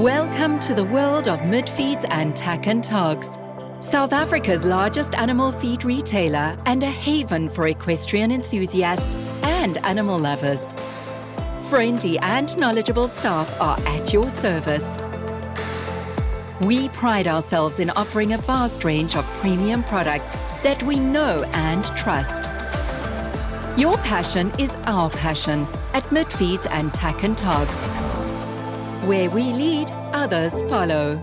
Welcome to the world of mid-feeds and tack and togs. South Africa's largest animal feed retailer and a haven for equestrian enthusiasts and animal lovers. Friendly and knowledgeable staff are at your service. We pride ourselves in offering a vast range of premium products that we know and trust. Your passion is our passion at Midfeeds and Tack and Togs. Where we lead, others follow.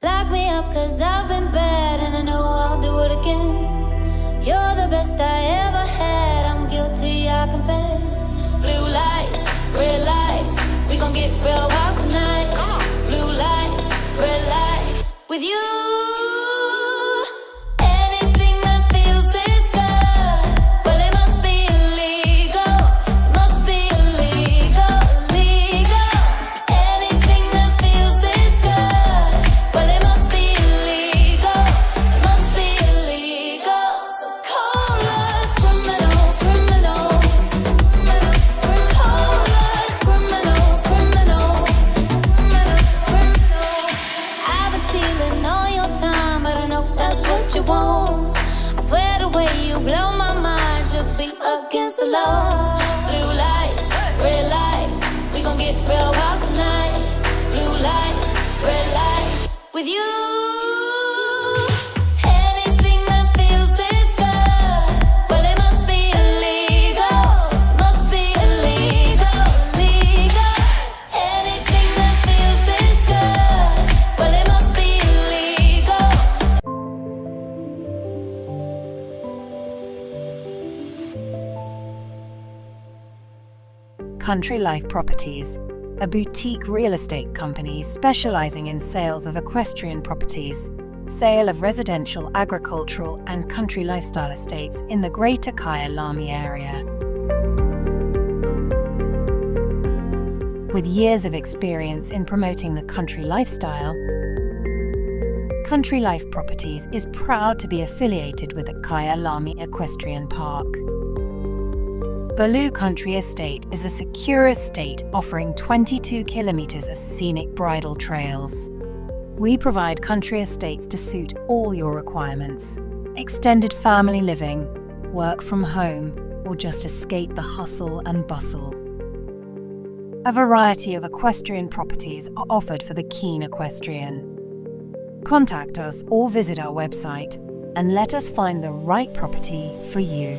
Lock me up 'cause I've been bad and I know I'll do it again. You're the best I ever had, I'm guilty, I confess. Blue lights, red lights, we gon' get real wild tonight. Blue lights, red lights, with you. Anything that feels this good, well it must be illegal. Must be illegal, illegal. Anything that feels this good, well it must be illegal. It must be illegal. So call us criminals, criminals. Call us criminals, criminals. I've been stealing all your time, but I know that's what you want. I swear the way you blow my mind should be against the law. Blue lights, red lights, we gon' get real wild tonight. Blue lights, red lights, with you. Anything that feels this good, well it must be illegal. Must be illegal, illegal. Anything that feels this good, well it must be illegal. Country Life Properties, a boutique real estate company specializing in sales of equestrian properties, sale of residential, agricultural, and country lifestyle estates in the Greater Kyalami area. With years of experience in promoting the country lifestyle, Country Life Properties is proud to be affiliated with the Kyalami Equestrian Park. Baloo Country Estate is a secure estate offering 22 kilometers of scenic bridle trails. We provide country estates to suit all your requirements. Extended family living, work from home, or just escape the hustle and bustle. A variety of equestrian properties are offered for the keen equestrian. Contact us or visit our website and let us find the right property for you.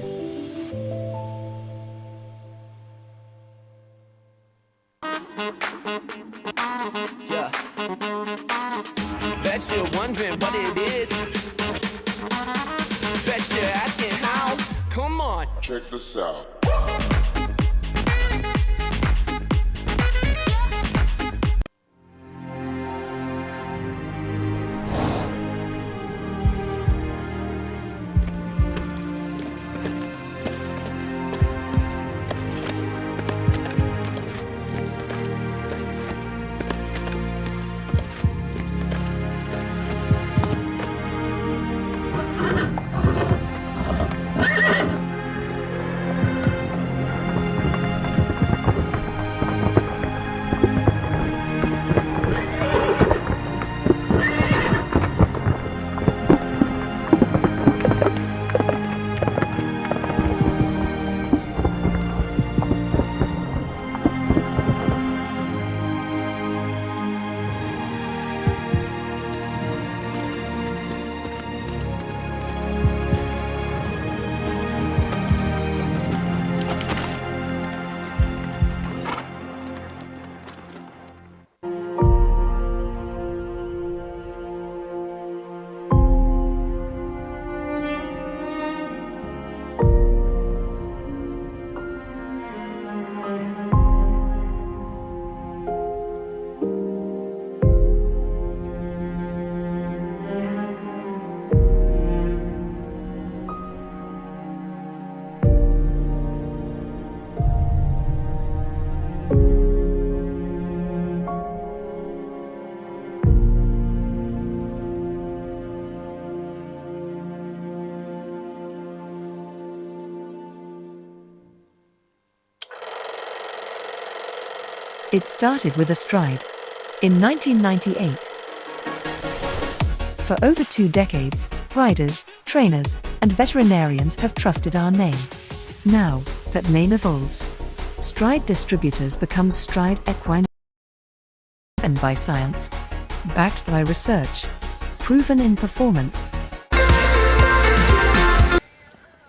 Yeah. Bet you're wondering what it is. Bet you're asking how. Come on. Check this out. It started with a stride. In 1998. For over 2 decades, riders, trainers, and veterinarians have trusted our name. Now that name evolves, Stride Distributors becomes Stride Equine, driven by science, backed by research, proven in performance.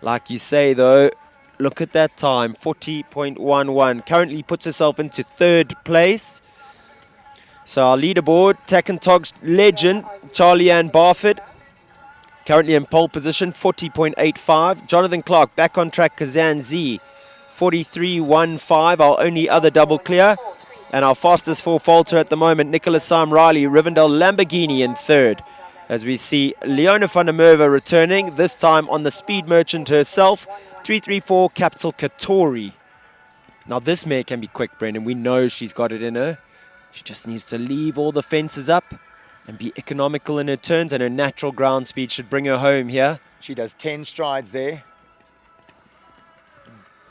Like you say though, look at that time, 40.11. Currently puts herself into 3rd place. So our leaderboard, Tog's legend, Charlie Ann Barford, currently in pole position, 40.85. Jonathan Clark back on track, Kazan Z, 43.15, our only other double clear. And our fastest 4 falter at the moment, Nicholas Sam Riley, Rivendell Lamborghini in 3rd. As we see Leona van der Merwe returning, this time on the speed merchant herself, 334 Capital Katori. Now this mare can be quick, Brendan. We know she's got it in her. She just needs to leave all the fences up and be economical in her turns, and her natural ground speed should bring her home here. She does 10 strides there.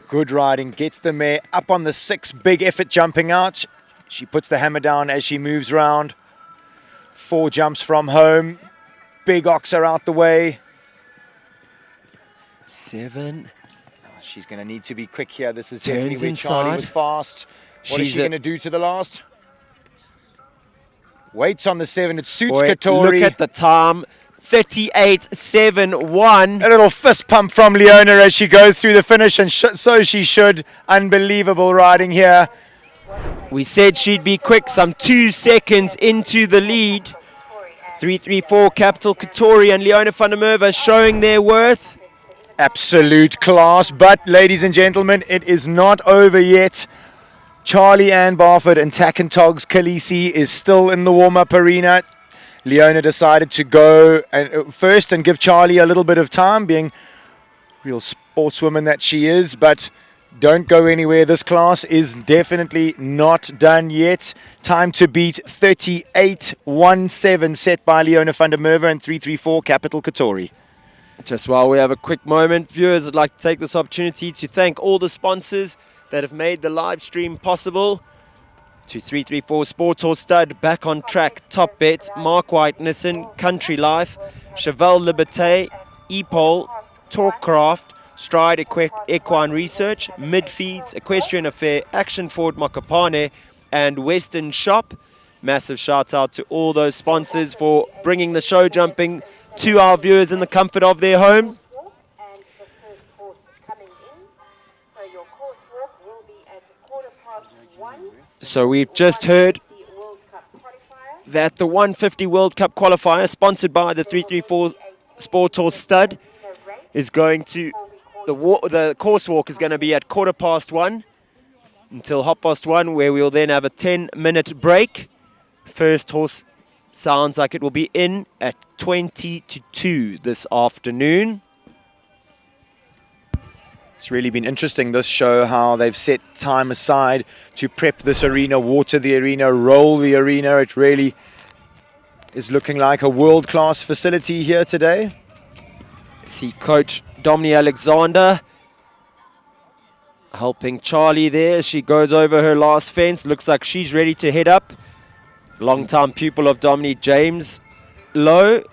Good riding, gets the mare up on the 6, big effort jumping out. She puts the hammer down as she moves round. 4 jumps from home. Big oxer out the way. 7. She's going to need to be quick here. This is Turns definitely where Charlie inside. was fast. What is she going to do to the last? Waits on the 7. It suits Katori. Look at the time. 38.71. A little fist pump from Leona as she goes through the finish, and so she should. Unbelievable riding here. We said she'd be quick, some 2 seconds into the lead. 334 Capital Katori and Leona van der Merwe showing their worth. Absolute class, but ladies and gentlemen, it is not over yet. Charlie Ann Barford and Tog's Khaleesi is still in the warm-up arena. Leona decided to go first and give Charlie a little bit of time, being real sportswoman that she is, but don't go anywhere. This class is definitely not done yet. Time to beat 38.17 set by Leona van der Merwe and 334 Capital Katori. Just while we have a quick moment, viewers, I'd like to take this opportunity to thank all the sponsors that have made the live stream possible. To 334 Sports Horse Stud, Back on Track, Top Bets, Mark White, Nissan, Country Life, Cheval Liberté, Epol, Talkcraft, Stride Equine Research, Midfeeds, Equestrian Affair, Action Ford Mokopane, and Western Shop. Massive shout out to all those sponsors for bringing the show jumping to our viewers in the comfort of their homes. So we've just heard that the 150 World Cup qualifier, sponsored by the 334 Sport Horse Stud, is going to, the course walk is going to be at 1:15 until 1:30, where we'll then have a 10-minute break. First horse sounds like it will be in at 20:02 this afternoon. It's really been interesting, this show, how they've set time aside to prep this arena, water the arena, roll the arena. It really is looking like a world-class facility here today. See Coach Dominique Alexander helping Charlie there as she goes over her last fence. Looks like she's ready to head up. Long-time pupil of Dominique, James Lowe,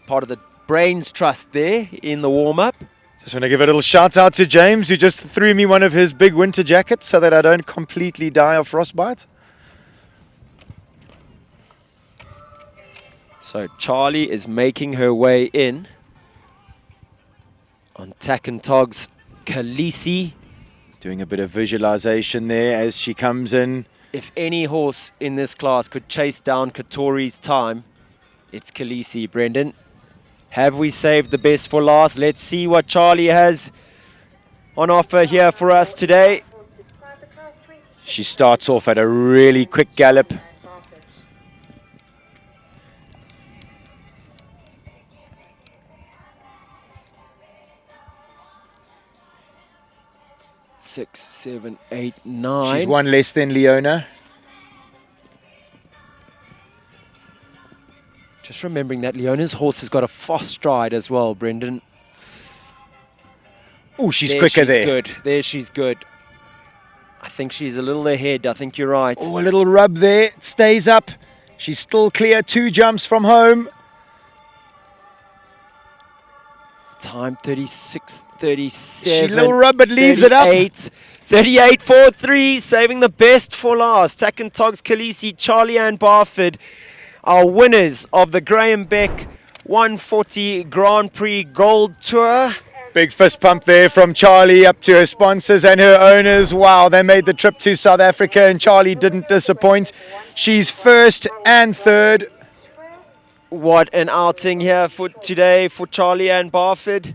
part of the Brains Trust there in the warm-up. Just want to give a little shout out to James, who just threw me one of his big winter jackets so that I don't completely die of frostbite. So Charlie is making her way in on Tog's Khaleesi. Doing a bit of visualization there as she comes in. If any horse in this class could chase down Katori's time, it's Khaleesi, Brendan. Have we saved the best for last? Let's see what Charlie has on offer here for us today. She starts off at a really quick gallop. Six, 7, 8, 9. She's one less than Leona. Just remembering that Leona's horse has got a fast stride as well, Brendan. Oh, she's quicker there. Good. There she's good. I think she's a little ahead. I think you're right. Oh, a little rub there. It stays up. She's still clear. 2 jumps from home. Time 36:37. She little rub, but leaves it up. 38:43, saving the best for last. Takentogs Khaleesi, Charlie Ann Barford, our winners of the Graham Beck 140 Grand Prix Gold Tour. Big fist pump there from Charlie up to her sponsors and her owners. Wow, they made the trip to South Africa and Charlie didn't disappoint. She's first and third. What an outing here for today for Charlie Ann Barford.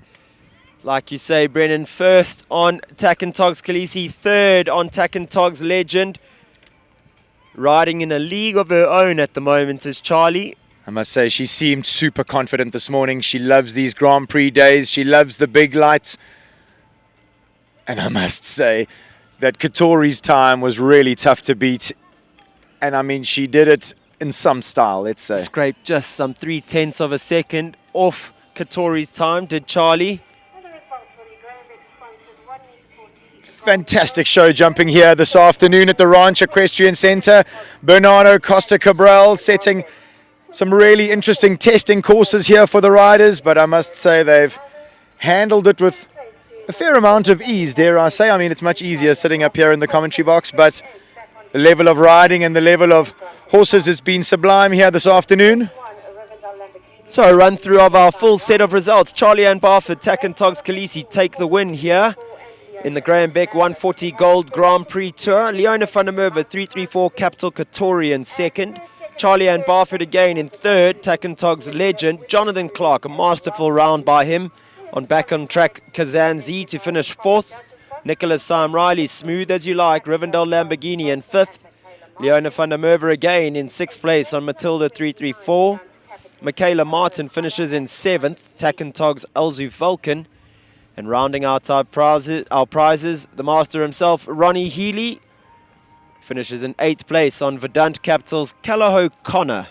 Like you say, Brennan, first on Takentogs Khaleesi, third on Takentogs Legend. Riding in a league of her own at the moment is Charlie. I must say, she seemed super confident this morning. She loves these Grand Prix days. She loves the big lights. And I must say that Katori's time was really tough to beat. And I mean, she did it in some style, let's say. Scraped just some 0.3 of a second off Katori's time, did Charlie. Fantastic show jumping here this afternoon at the Ranch Equestrian Center. Bernardo Costa Cabral setting some really interesting testing courses here for the riders, but I must say they've handled it with a fair amount of ease, dare I say. I mean, it's much easier sitting up here in the commentary box, but the level of riding and the level of horses has been sublime here this afternoon. So a run through of our full set of results. Charlie Ann Barford, Takentogs Khaleesi take the win here in the Graham Beck 140 Gold Grand Prix Tour. Leona van der Merwe 334 Capital Katori in second. Charlie Ann Barford again in third. Takentogs Legend. Jonathan Clark, a masterful round by him. Back on track Kazanzi to finish fourth. Nicholas Sam Riley, smooth as you like. Rivendell Lamborghini in fifth. Leona van der Merwe again in sixth place on Matilda 334. Michaela Martin finishes in seventh. Takentogs Elzu Vulcan. And rounding out our prizes, the master himself, Ronnie Healy, finishes in eighth place on Verdant Capital's Callagho Connor.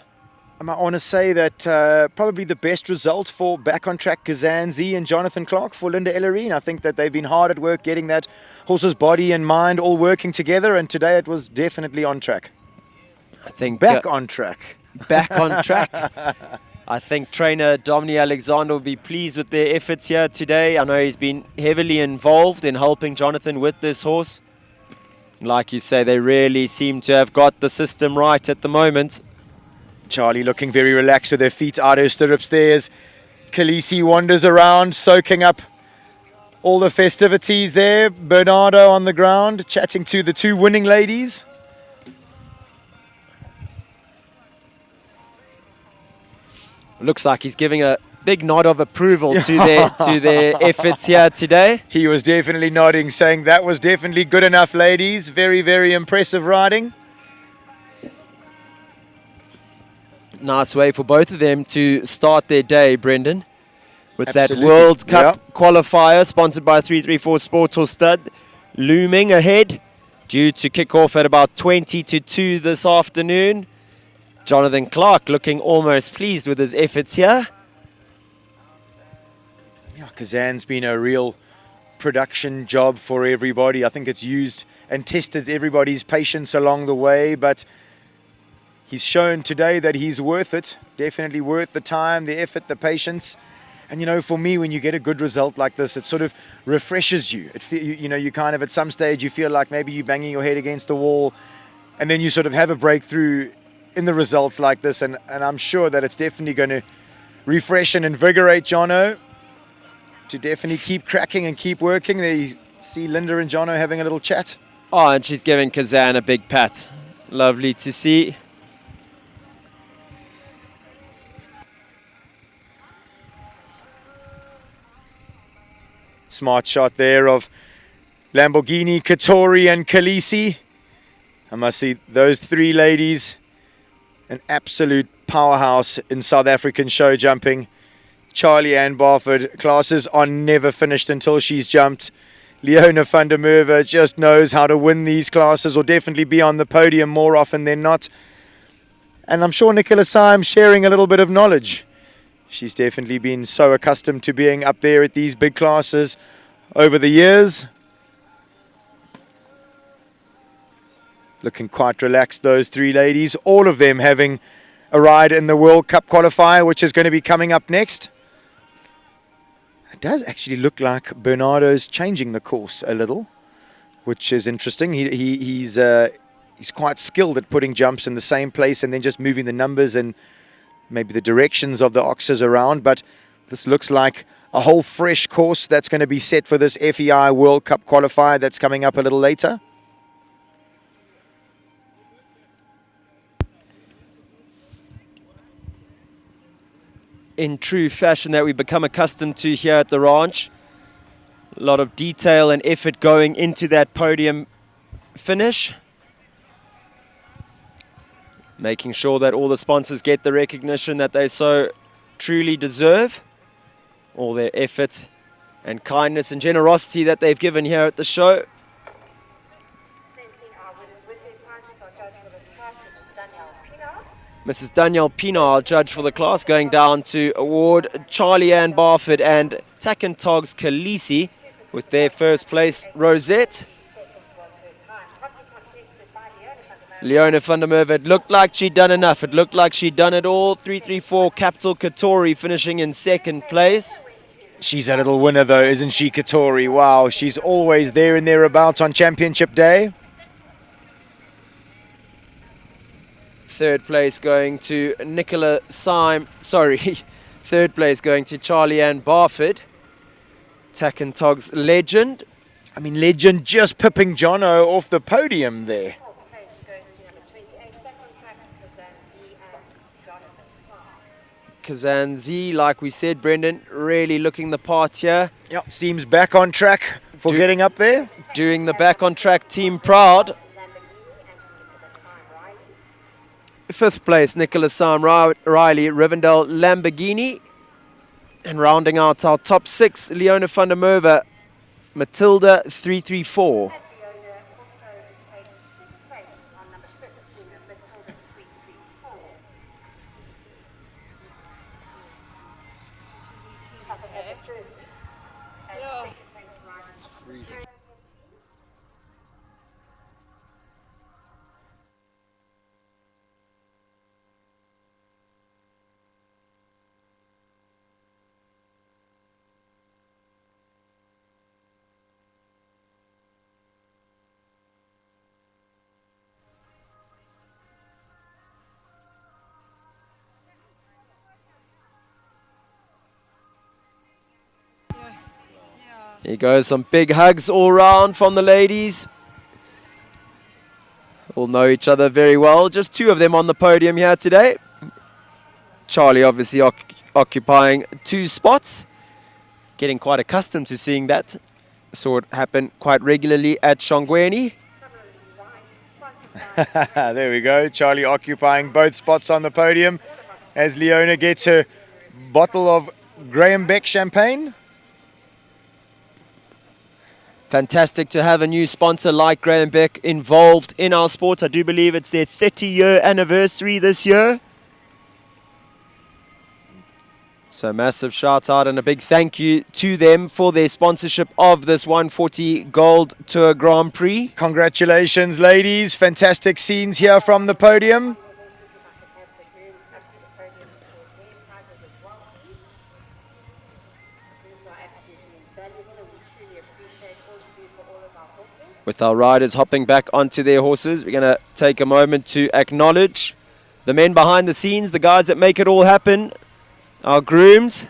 I want to say that probably the best result for back on track Kazanzi and Jonathan Clark for Linda Ellerine. I think that they've been hard at work getting that horse's body and mind all working together, and today it was definitely on track. I think back on track. Back on track. I think trainer Dominic Alexander will be pleased with their efforts here today. I know he's been heavily involved in helping Jonathan with this horse. Like you say, they really seem to have got the system right at the moment. Charlie looking very relaxed with her feet out her stirrups there as Khaleesi wanders around, soaking up all the festivities there. Bernardo on the ground, chatting to the two winning ladies. Looks like he's giving a big nod of approval to their efforts here today. He was definitely nodding, saying that was definitely good enough, ladies. Very, very impressive riding. Nice way for both of them to start their day, Brendan. With Absolutely. That World Cup qualifier sponsored by 334 Sports or Stud looming ahead, due to kick off at about 20 to 2 this afternoon. Jonathan Clark looking almost pleased with his efforts here. Yeah, Kazan's been a real production job for everybody. I think it's used and tested everybody's patience along the way, but he's shown today that he's worth it. Definitely worth the time, the effort, the patience. And, you know, for me, when you get a good result like this, it sort of refreshes you. You kind of, at some stage, you feel like maybe you're banging your head against the wall, and then you sort of have a breakthrough in the results like this. And I'm sure that it's definitely going to refresh and invigorate Jono to definitely keep cracking and keep working. There you see Linda and Jono having a little chat. Oh, and she's giving Kazan a big pat. Lovely to see. Smart shot there of Lamborghini, Katori and Khaleesi. I must see those three ladies, an absolute powerhouse in South African show jumping. Charlie Ann Barford, classes are never finished until she's jumped. Leona van der Merwe just knows how to win these classes, or definitely be on the podium more often than not. And I'm sure Nicola Syme sharing a little bit of knowledge. She's definitely been so accustomed to being up there at these big classes over the years. Looking quite relaxed, those three ladies. All of them having a ride in the World Cup qualifier, which is going to be coming up next. It does actually look like Bernardo's changing the course a little, which is interesting. He's quite skilled at putting jumps in the same place and then just moving the numbers and maybe the directions of the oxes around. But this looks like a whole fresh course that's going to be set for this FEI World Cup qualifier that's coming up a little later. In true fashion that we become accustomed to here at the ranch. A lot of detail and effort going into that podium finish. Making sure that all the sponsors get the recognition that they so truly deserve. All their effort and kindness and generosity that they've given here at the show. Mrs. Danielle Pina, our judge for the class, going down to award Charlie Ann Barford and Takan Togs Khaleesi with their first place rosette. Leona van der Merwe, it looked like she'd done enough. It looked like she'd done it all. 334 Capital Katori finishing in second place. She's a little winner though, isn't she, Katori? Wow, she's always there and thereabouts on championship day. Third place going to Nicola Syme. Sorry, third place going to Charlie Ann Barford. Takan Togs Legend. I mean, Legend just pipping Jono off the podium there. Kazanzi, like we said, Brendan, really looking the part here. Yep, seems back on track for getting up there. Doing the back on track team proud. Fifth place, Nicholas Sam Riley, Rivendell Lamborghini. And rounding out our top six, Leona van der Merwe, Matilda 334. Here goes, some big hugs all round from the ladies. All know each other very well. Just two of them on the podium here today. Charlie obviously occupying two spots. Getting quite accustomed to seeing that. Saw it happen quite regularly at Shongweni. There we go. Charlie occupying both spots on the podium as Leona gets her bottle of Graham Beck champagne. Fantastic to have a new sponsor like Graham Beck involved in our sport. I do believe it's their 30-year anniversary this year. So massive shout out and a big thank you to them for their sponsorship of this 140 Gold Tour Grand Prix. Congratulations, ladies. Fantastic scenes here from the podium. With our riders hopping back onto their horses, we're going to take a moment to acknowledge the men behind the scenes, the guys that make it all happen, our grooms.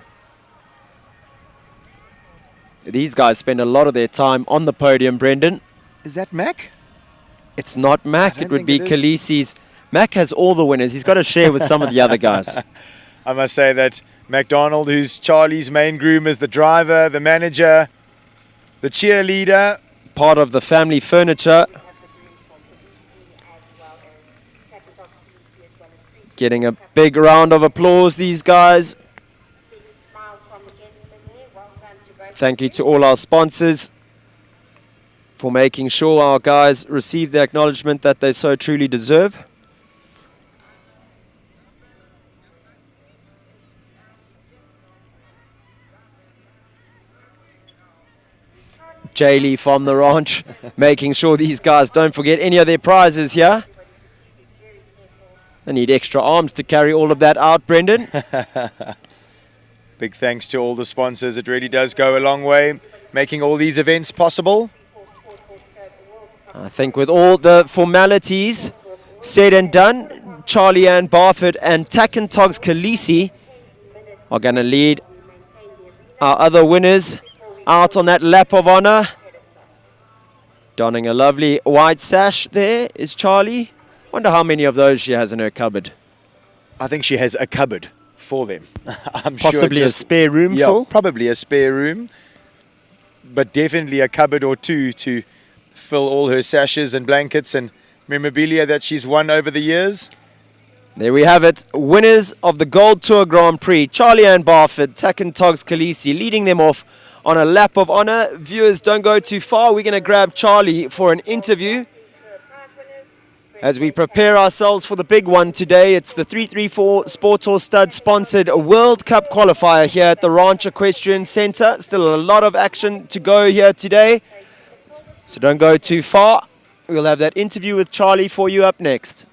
These guys spend a lot of their time on the podium, Brendan. Is that Mac? It's not Mac, it would be Khaleesi's. Mac has all the winners. He's got to share with some of the other guys. I must say that MacDonald, who's Charlie's main groom, is the driver, the manager, the cheerleader. Part of the family furniture. Getting a big round of applause, these guys. Thank you to all our sponsors for making sure our guys receive the acknowledgement that they so truly deserve. Jaylee from the ranch, making sure these guys don't forget any of their prizes here. They need extra arms to carry all of that out, Brendan. Big thanks to all the sponsors. It really does go a long way, making all these events possible. I think with all the formalities said and done, Charlie Ann Barford and Takentogs Khaleesi are going to lead our other winners out on that lap of honor. Donning a lovely white sash there is Charlie. Wonder how many of those she has in her cupboard. I think she has a cupboard for them. I'm Possibly sure a spare room full? Probably a spare room, but definitely a cupboard or two to fill all her sashes and blankets and memorabilia that she's won over the years. There we have it. Winners of the Gold Tour Grand Prix, Charlie Ann Barford, Takentogs Khaleesi, leading them off on a lap of honor. Viewers, don't go too far. We're going to grab Charlie for an interview as we prepare ourselves for the big one today. It's the 334 Sport Horse Stud sponsored World Cup qualifier here at the Ranch Equestrian Center. Still a lot of action to go here today, so don't go too far. We'll have that interview with Charlie for you up next.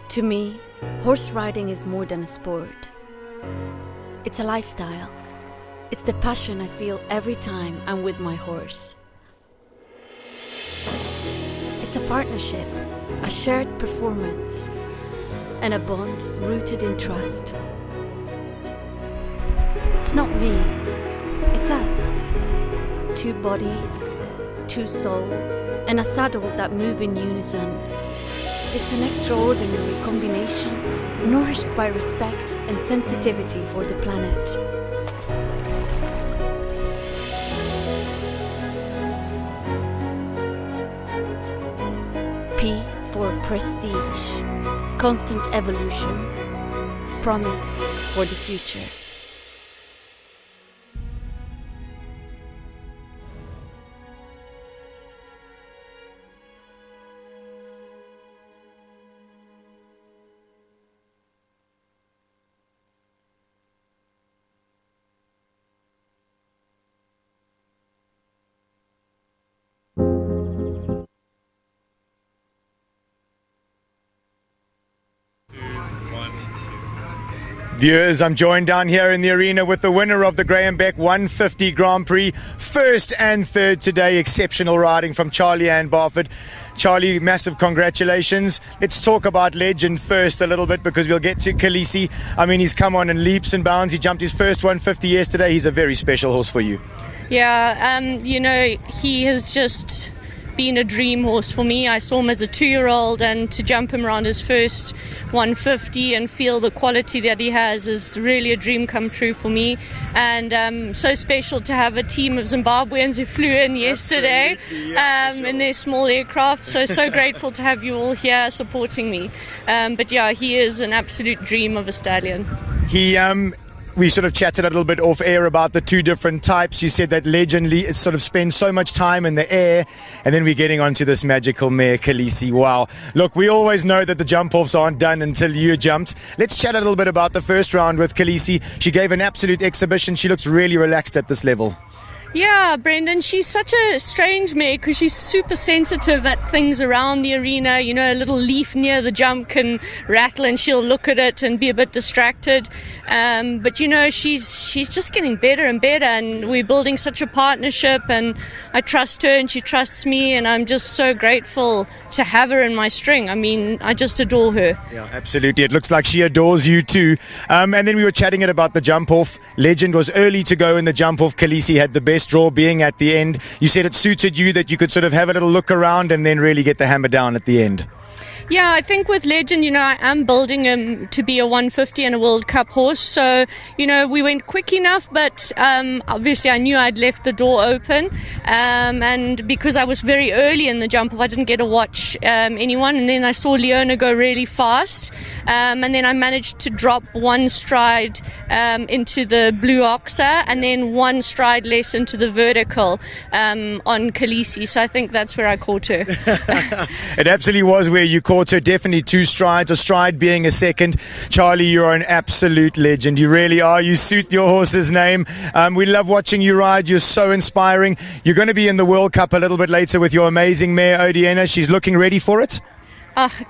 To me, horse riding is more than a sport. It's a lifestyle. It's the passion I feel every time I'm with my horse. It's a partnership, a shared performance, and a bond rooted in trust. It's not me, it's us. Two bodies, two souls, and a saddle that move in unison. It's an extraordinary combination, nourished by respect and sensitivity for the planet. P for prestige, constant evolution, promise for the future. Viewers, I'm joined down here in the arena with the winner of the Graham Beck 150 Grand Prix, first and third today. Exceptional riding from Charlie Ann Barford. Charlie, massive congratulations. Let's talk about legend first a little bit, because we'll get to Khaleesi. I mean, he's come on in leaps and bounds. He jumped his first 150 yesterday. He's a very special horse for you. Yeah, he has just been a dream horse for me. I saw him as a 2-year-old, and to jump him around his first 150 and feel the quality that he has is really a dream come true for me. And so special to have a team of Zimbabweans who flew in yesterday in their small aircraft. So grateful to have you all here supporting me. But yeah, he is an absolute dream of a stallion. We sort of chatted a little bit off air about the two different types. You said that Legend sort of spends so much time in the air, and then we're getting onto this magical mare, Khaleesi. Wow. Look, we always know that the jump-offs aren't done until you jumped. Let's chat a little bit about the first round with Khaleesi. She gave an absolute exhibition. She looks really relaxed at this level. Yeah, Brendan, she's such a strange mare because she's super sensitive at things around the arena. You know, a little leaf near the jump can rattle and she'll look at it and be a bit distracted. But, you know, she's just getting better and better, and we're building such a partnership, and I trust her and she trusts me, and I'm just so grateful to have her in my string. I mean, I just adore her. Yeah, absolutely. It looks like she adores you too. And then we were chatting about the jump-off. Legend was early to go in the jump-off. Khaleesi had the best draw being at the end. You said it suited you that you could sort of have a little look around and then really get the hammer down at the end. Yeah, I think with Legend, you know, I am building him to be a 150 and a World Cup horse. So, you know, we went quick enough, but obviously I knew I'd left the door open. And because I was very early in the jump-off, I didn't get to watch anyone. And then I saw Leona go really fast. And then I managed to drop one stride into the blue oxer, and then one stride less into the vertical on Khaleesi. So I think that's where I caught her. It absolutely was where you caught her. Definitely two strides, a stride being a second. Charlie, you're an absolute legend. You really are. You suit your horse's name. We love watching you ride. You're so inspiring. You're going to be in the World Cup a little bit later with your amazing mare, Odiena. She's looking ready for it.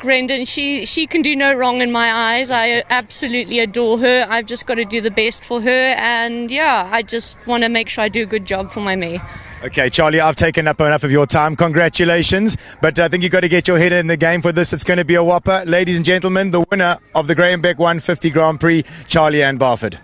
Brendan, she can do no wrong in my eyes. I absolutely adore her. I've just got to do the best for her, and yeah, I just want to make sure I do a good job for my mare. Okay, Charlie, I've taken up enough of your time. Congratulations. But I think you've got to get your head in the game for this. It's going to be a whopper. Ladies and gentlemen, the winner of the Graham Beck 150 Grand Prix, Charlie Ann Barford.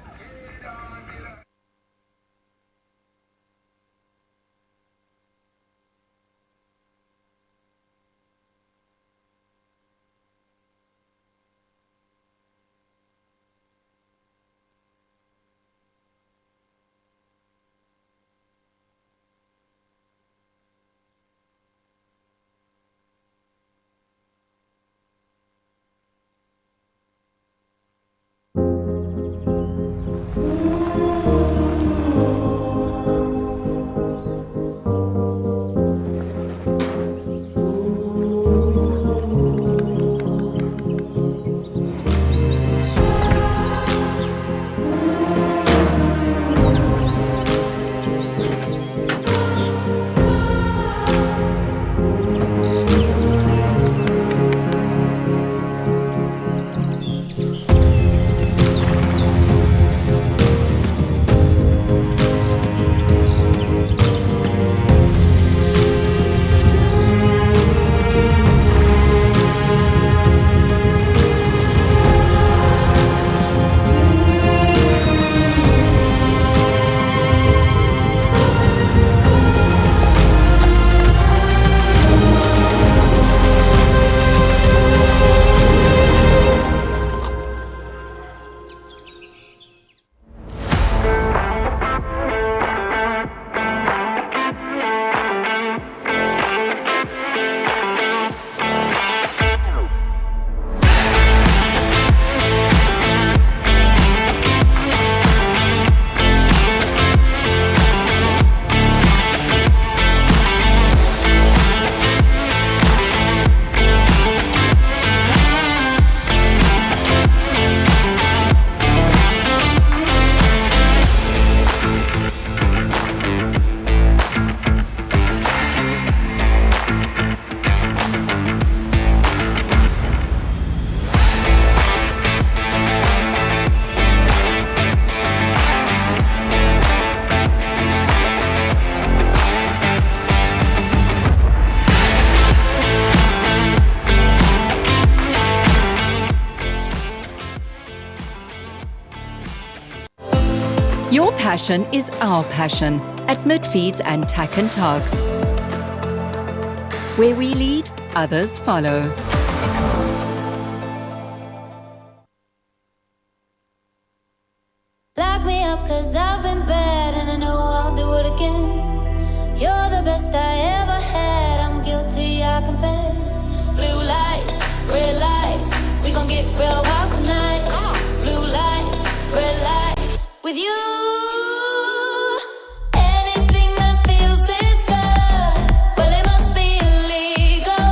Your passion is our passion at Midfeeds and Tack and Togs. Where we lead, others follow. Lock me up 'cause I've been bad and I know I'll do it again. You're the best I ever had, I'm guilty, I confess. Blue lights, red lights, we gon' get real wild tonight. Blue lights, red lights, with you. Anything that feels this good, well it must be illegal.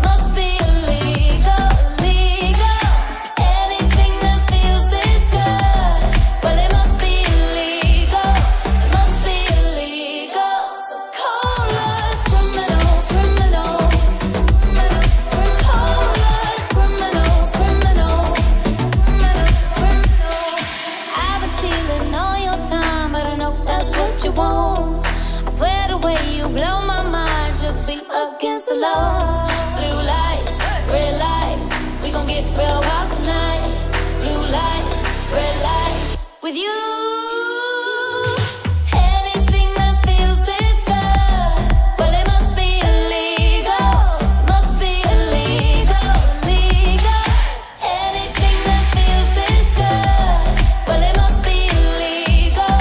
Must be illegal, illegal. Anything that feels this good, well it must be illegal. It must be illegal. So call us criminals, criminals. Call us criminals, criminals. I've been stealing all your time, but I know that's what you want. I swear the way you blow my mind should be against the law. Blue lights, red lights, we gon' get real wild tonight. Blue lights, red lights, with you. Anything that feels this good, well it must be illegal. Must be illegal, illegal. Anything that feels this good, well it must be illegal.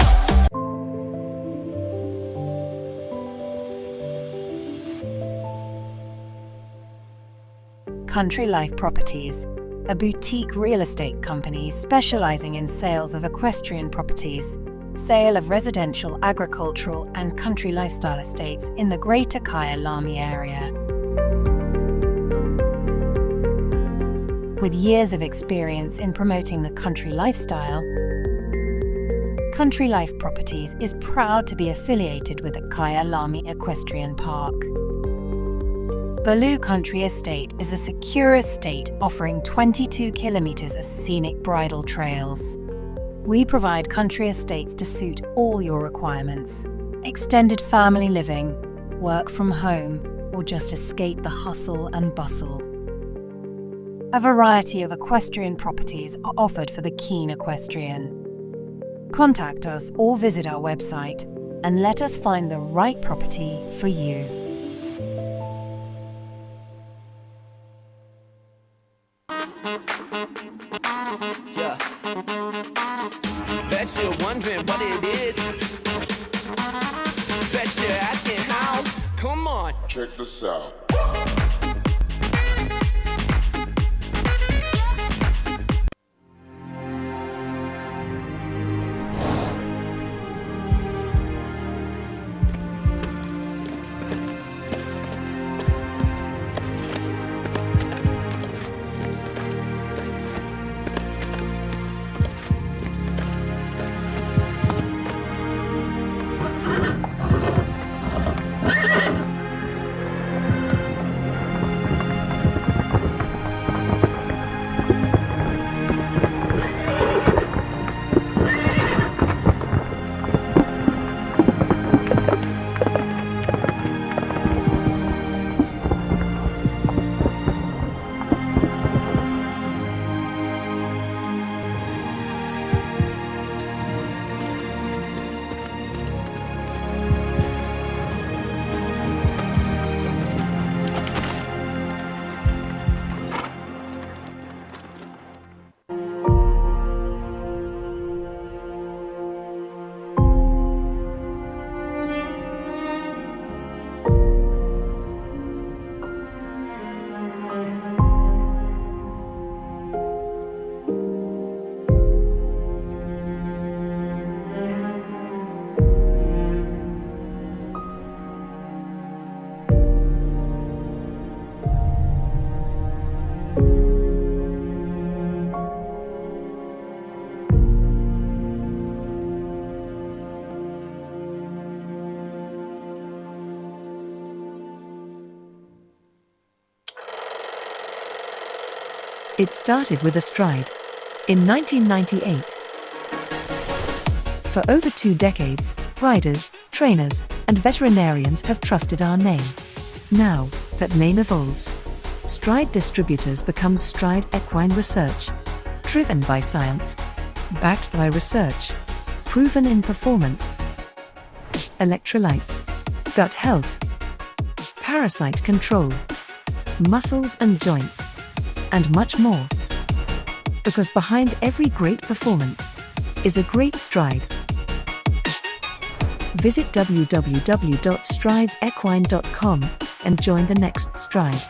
Country Life Properties, a boutique real estate company specializing in sales of equestrian properties, sale of residential, agricultural, and country lifestyle estates in the Greater Kyalami area. With years of experience in promoting the country lifestyle, Country Life Properties is proud to be affiliated with the Kyalami Equestrian Park. Baloo Country Estate is a secure estate offering 22 kilometers of scenic bridle trails. We provide country estates to suit all your requirements. Extended family living, work from home, or just escape the hustle and bustle. A variety of equestrian properties are offered for the keen equestrian. Contact us or visit our website and let us find the right property for you. Yeah. Bet you're wondering what it is. Bet you're asking how. Come on. Check this out. It started with a stride. In 1998. For over 2 decades, riders, trainers, and veterinarians have trusted our name. Now, that name evolves. Stride Distributors becomes Stride Equine Research. Driven by science. Backed by research. proven in performance, electrolytes, gut health, parasite control, muscles and joints, and much more. Because behind every great performance is a great stride. Visit www.stridesequine.com and join the next stride.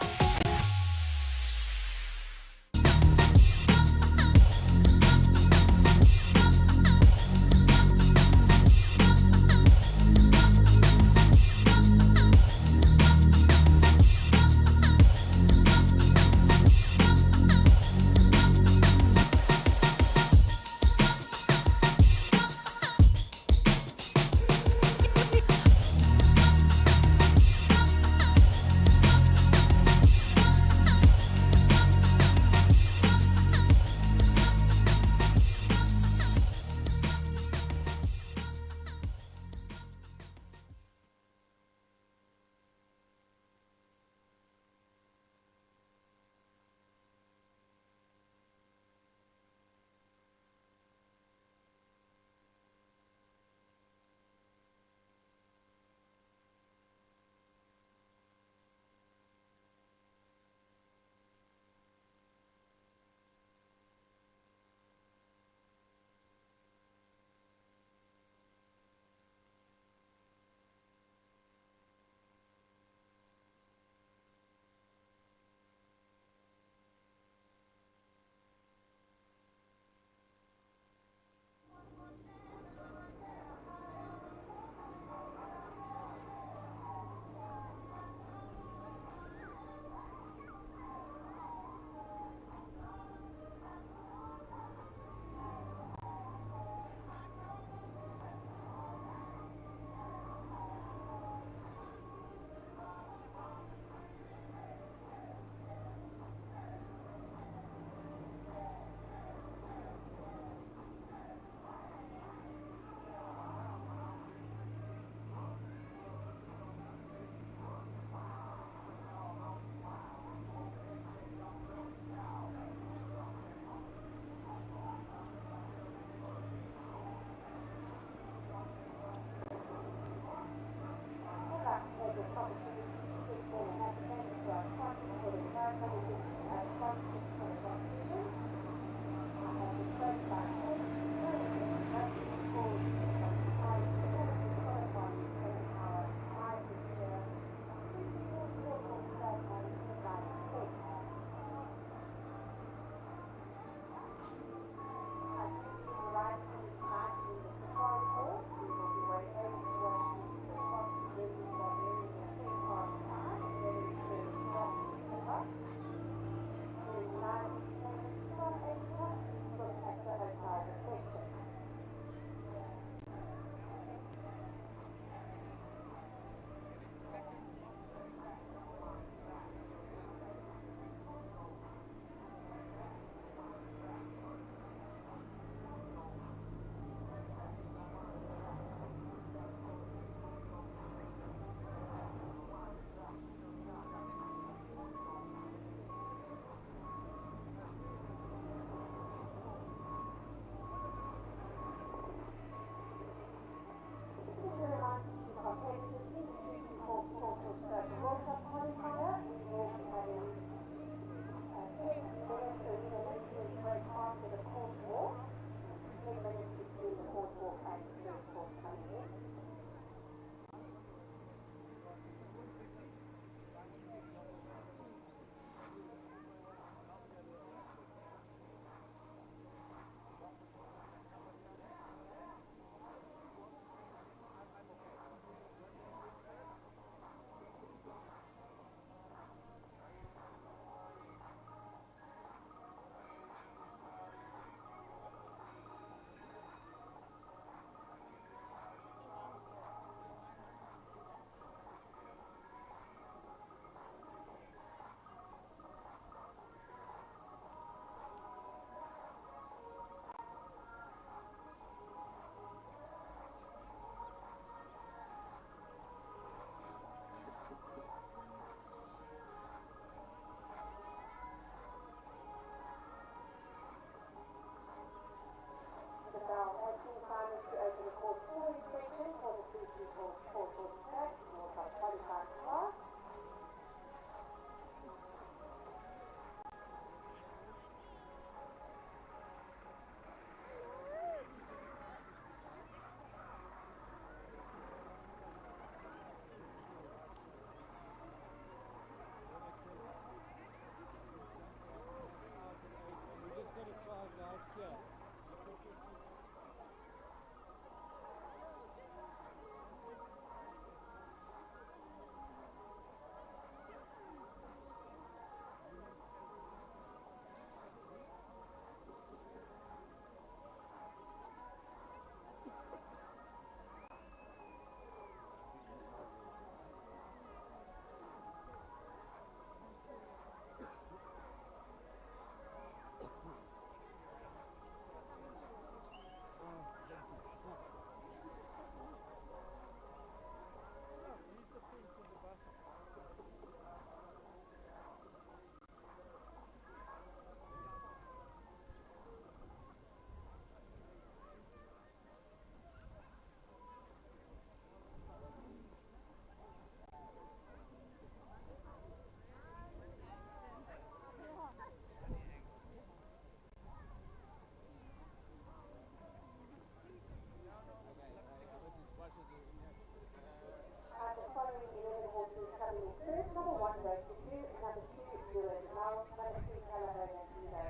number 2, Julian Jamal, number 3, Callahode and Evo.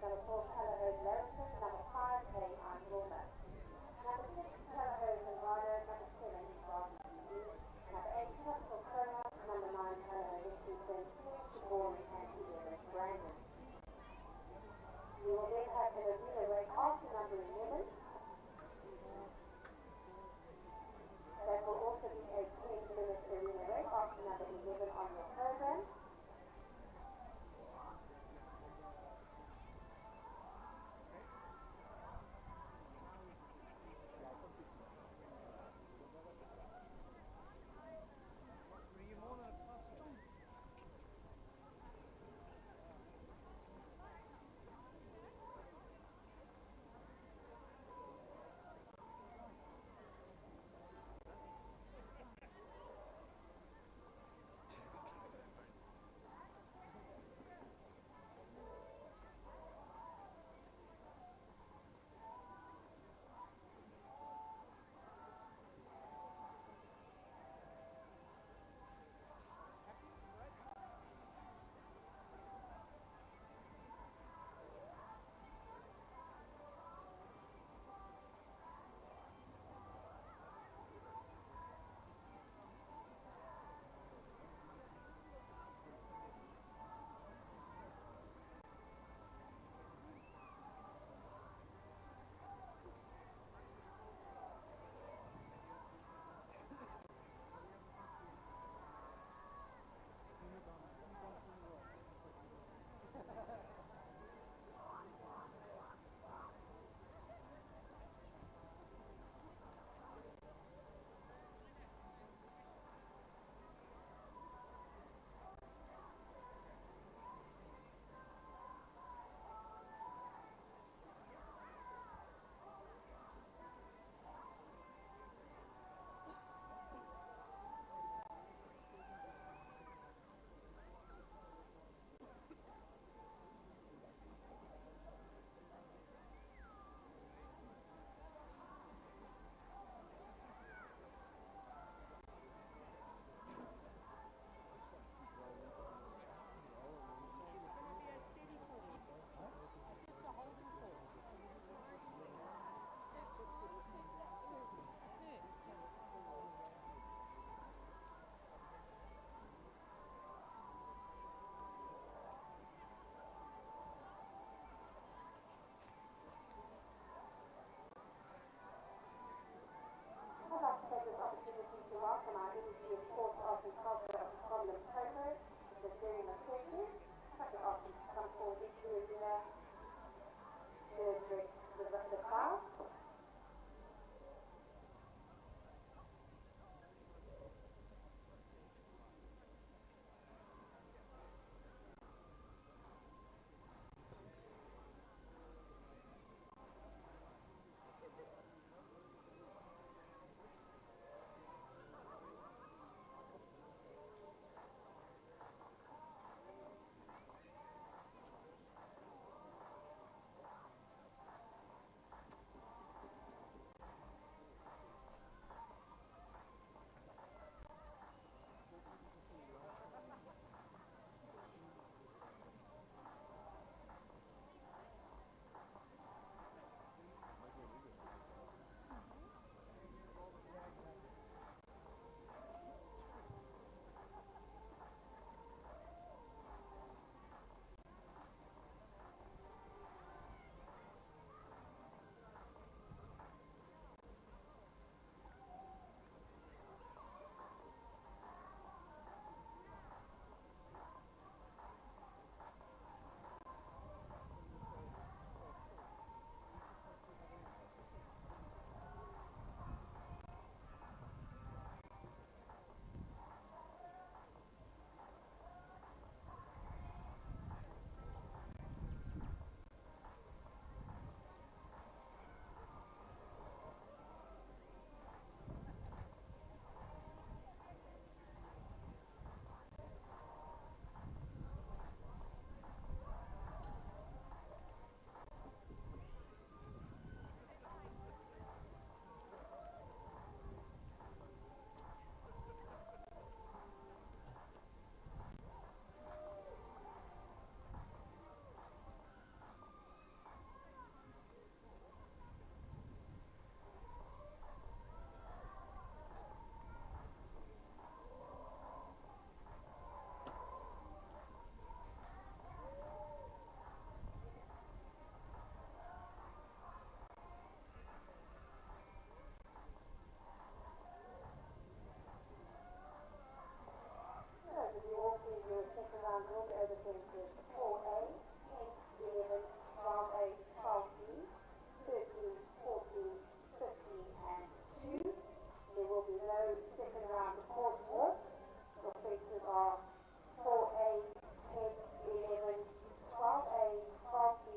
Number 4, Callahode Lawson, number 5, Hay and Wilmer. Number 6, Callahode Lombardo, number 7, Garden TV. Number 8, Tropical Chronos, number 9, Callahode Equestrian Center, Siobhan and 11, Brandon. You will then have an arena race after number 11. That will also be a 10-minute arena race after number 11 on your program. represented 4A, 10, 11, 12A, 12B, 13, 14, 15 and 2. There will be no second round course walk. The fences are 4A, 10, 11, 12A, 12B,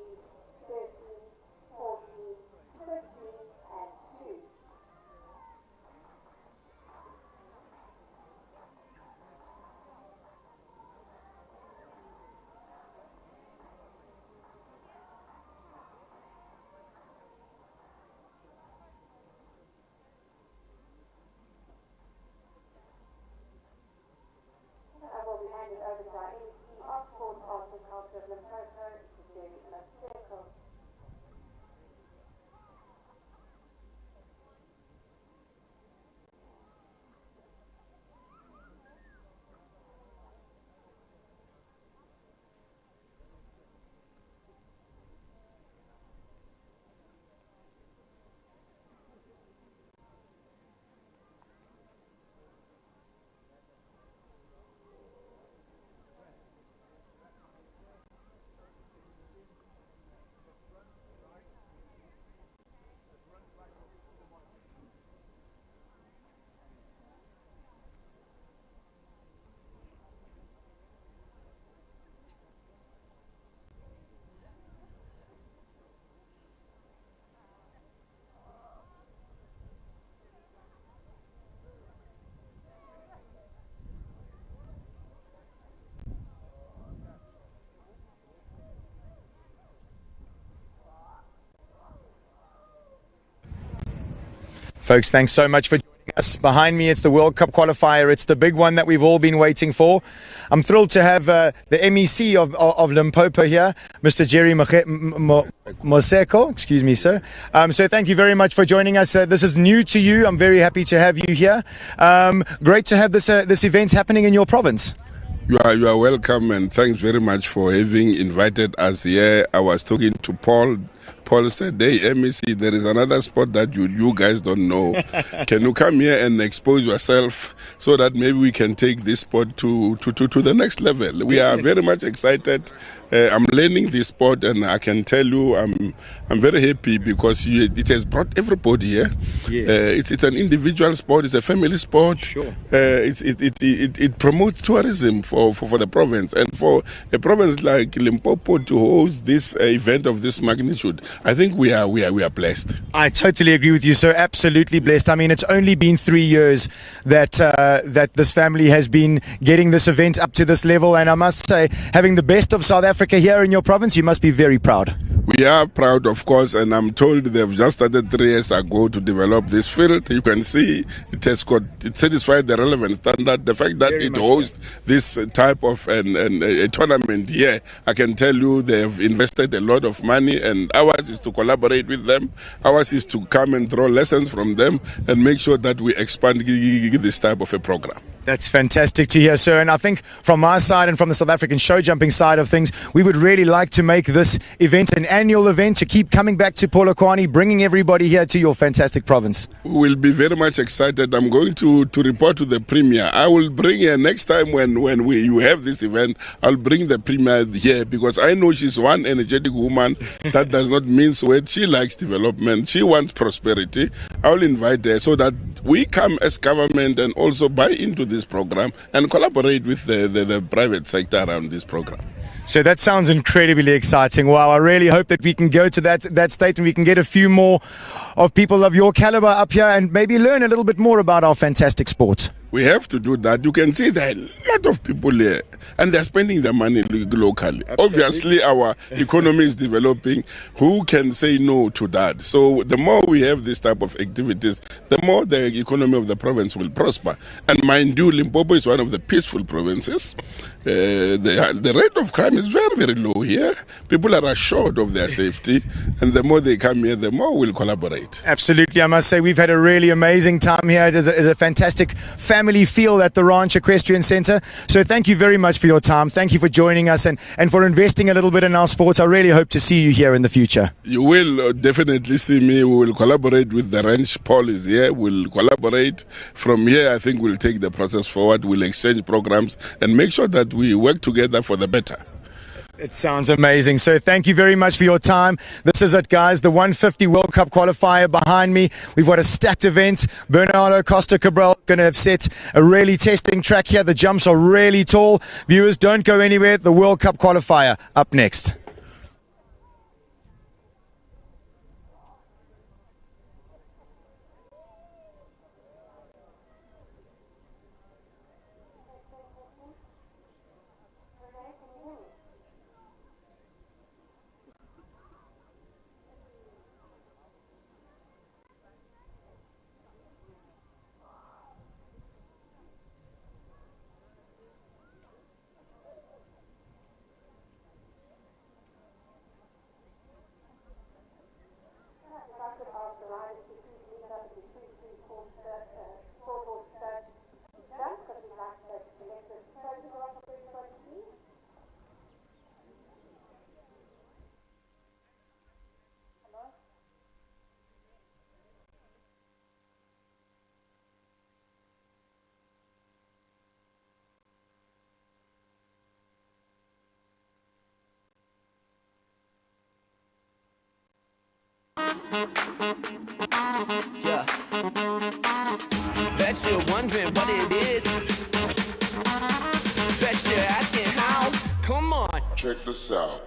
13, 14, 15 and 2. I will be handed over to our MC of Sport, Arts and Culture of Limpopo, Mr. Maseko. Folks, thanks so much for joining us. Behind me, it's the World Cup qualifier. It's the big one that we've all been waiting for. I'm thrilled to have the MEC of Limpopo here, Mr. Jerry Moseko. Excuse me, sir. So thank you very much for joining us. This is new to you. I'm very happy to have you here. Great to have this event happening in your province. You are welcome, and thanks very much for having invited us here. I was talking to Paul. Paul said, hey, MEC, there is another sport that you guys don't know. Can you come here and expose yourself so that maybe we can take this sport to the next level? We are very much excited. I'm learning this sport, and I can tell you I'm very happy because it has brought everybody here. Yes. It's an individual sport. It's a family sport. Sure. It promotes tourism for the province, and for a province like Limpopo to host this event of this magnitude, I think we are blessed. I totally agree with you, sir. Absolutely blessed. I mean, it's only been 3 years that this family has been getting this event up to this level, and I must say, having the best of South Africa here in your province, you must be very proud. We are proud, of course, and I'm told they've just started 3 years ago to develop this field. You can see it satisfied the relevant standard. The fact that very it hosts this type of a tournament here, I can tell you they've invested a lot of money, and ours is to collaborate with them. Ours is to come and draw lessons from them and make sure that we expand this type of a program. That's fantastic to hear, sir. And I think from our side and from the South African show jumping side of things, we would really like to make this event an annual event to keep coming back to Polokwane, bringing everybody here to your fantastic province. We'll be very much excited. I'm going to report to the Premier. I will bring her next time when you have this event. I'll bring the Premier here because I know she's one energetic woman that does not mince words. She likes development. She wants prosperity. I'll invite her so that we come as government and also buy into this program and collaborate with the private sector around this program. So that sounds incredibly exciting. Wow, I really hope that we can go to that state and we can get a few more of people of your caliber up here and maybe learn a little bit more about our fantastic sport. We have to do that. You can see there are a lot of people here and they're spending their money locally. Absolutely. Obviously, our economy is developing. Who can say no to that? So the more we have this type of activities, the more the economy of the province will prosper. And mind you, Limpopo is one of the peaceful provinces. The rate of crime is very, very low here. People are assured of their safety. And the more they come here, the more we'll collaborate. Absolutely. I must say we've had a really amazing time here. It is a fantastic family feel at the Ranch Equestrian Center. So thank you very much for your time. Thank you for joining us and for investing a little bit in our sports. I really hope to see you here in the future. You will definitely see me. We will collaborate with the ranch. Paul is here. We'll collaborate. From here, I think we'll take the process forward. We'll exchange programs and make sure that we work together for the better. It sounds amazing. So thank you very much for your time. This is it, guys. The 150 World Cup qualifier behind me. We've got a stacked event. Bernardo Costa Cabral going to have set a really testing track here. The jumps are really tall. Viewers, don't go anywhere. The World Cup qualifier up next. Yeah. Bet you're wondering what it is. Bet you're asking how. Come on. Check this out.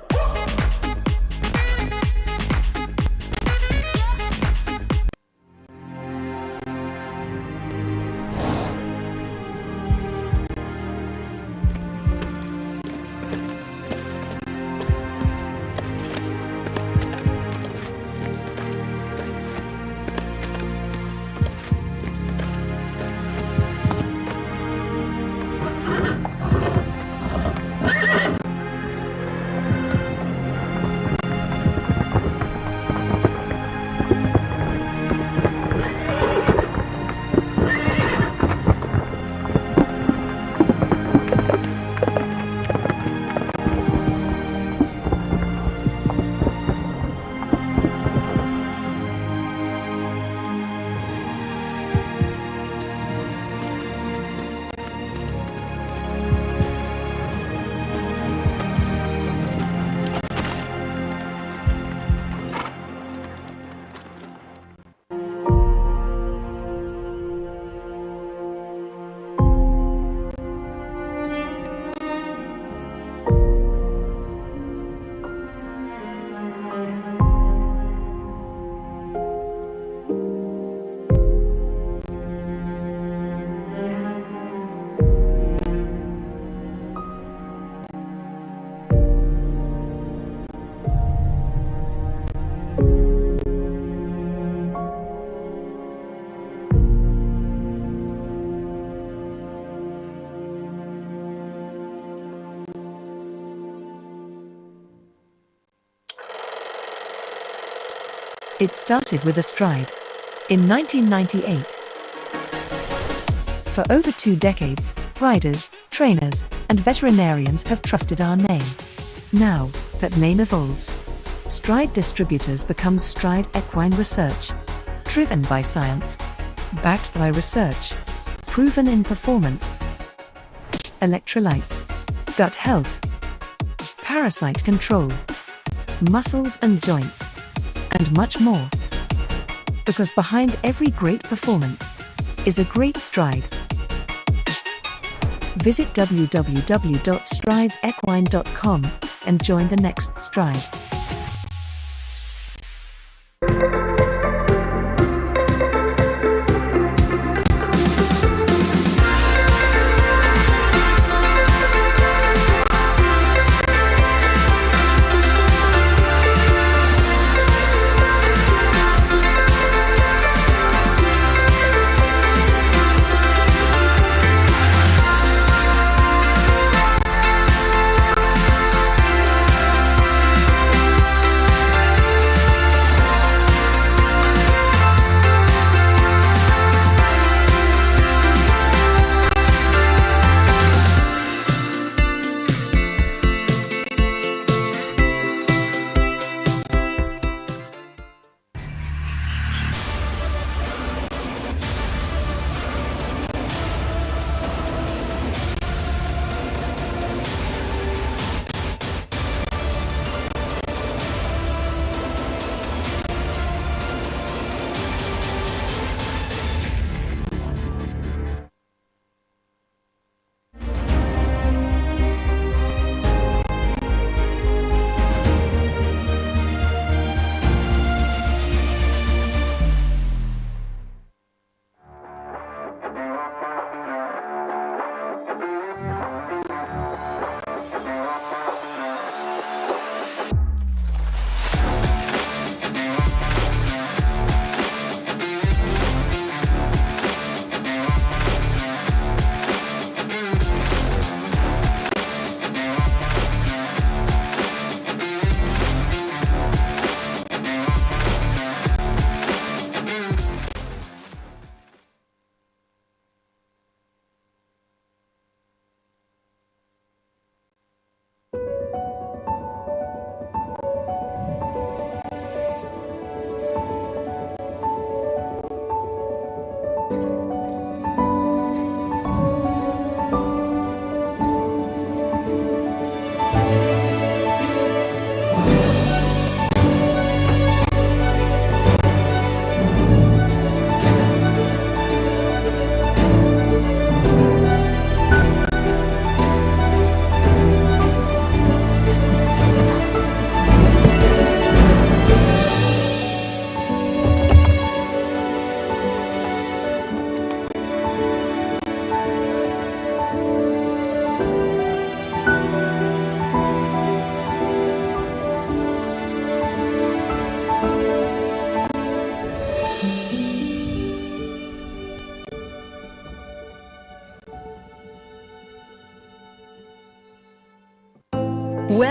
It started with a stride in 1998. For over 2 decades, riders, trainers, and veterinarians have trusted our name. Now that name evolves, Stride Distributors becomes Stride Equine Research, driven by science, backed by research, proven in performance, electrolytes, gut health, parasite control, muscles and joints, and much more. Because behind every great performance is a great stride. Visit www.stridesequine.com and join the next stride.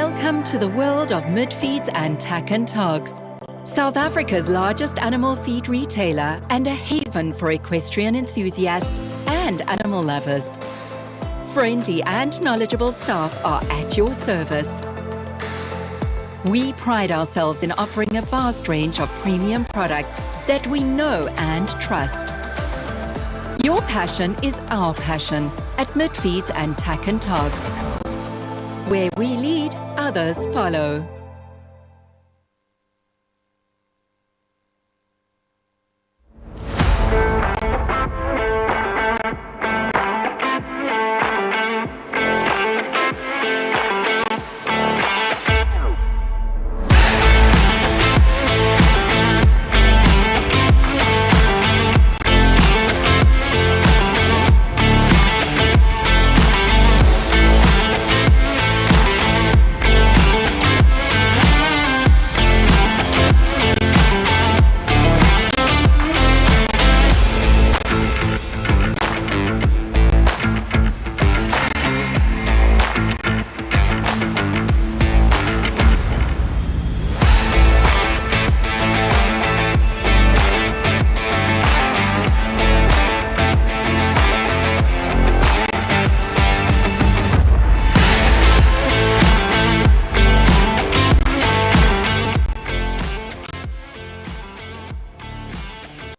Welcome to the world of mid-feeds and tack and togs. South Africa's largest animal feed retailer and a haven for equestrian enthusiasts and animal lovers. Friendly and knowledgeable staff are at your service. We pride ourselves in offering a vast range of premium products that we know and trust. Your passion is our passion at Midfeeds and Tack and Togs. Where we lead, others follow.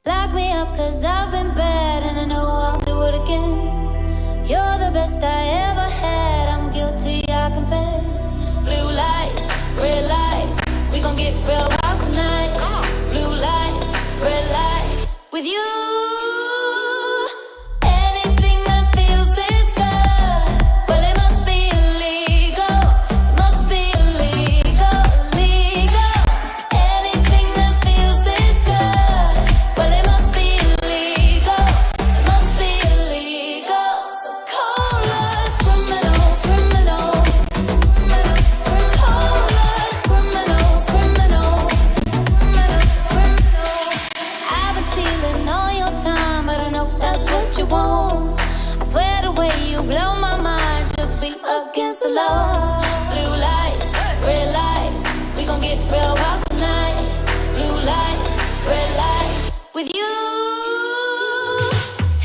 Lock me up 'cause I've been bad and I know I'll do it again. You're the best I ever had, I'm guilty, I confess. Blue lights, red lights, we gon' get real wild tonight. Blue lights, red lights, with you. Anything that feels this good, well it must be illegal. It must be illegal, illegal. Anything that feels this good, well it must be illegal. It must be illegal. So call us criminals, criminals. Call us criminals, criminals. I've been stealing all your time, but I know that's what you want. I swear the way you blow my mind should be against the law. Blue lights, red lights, we gon' get real wild tonight. Blue lights, red lights, with you.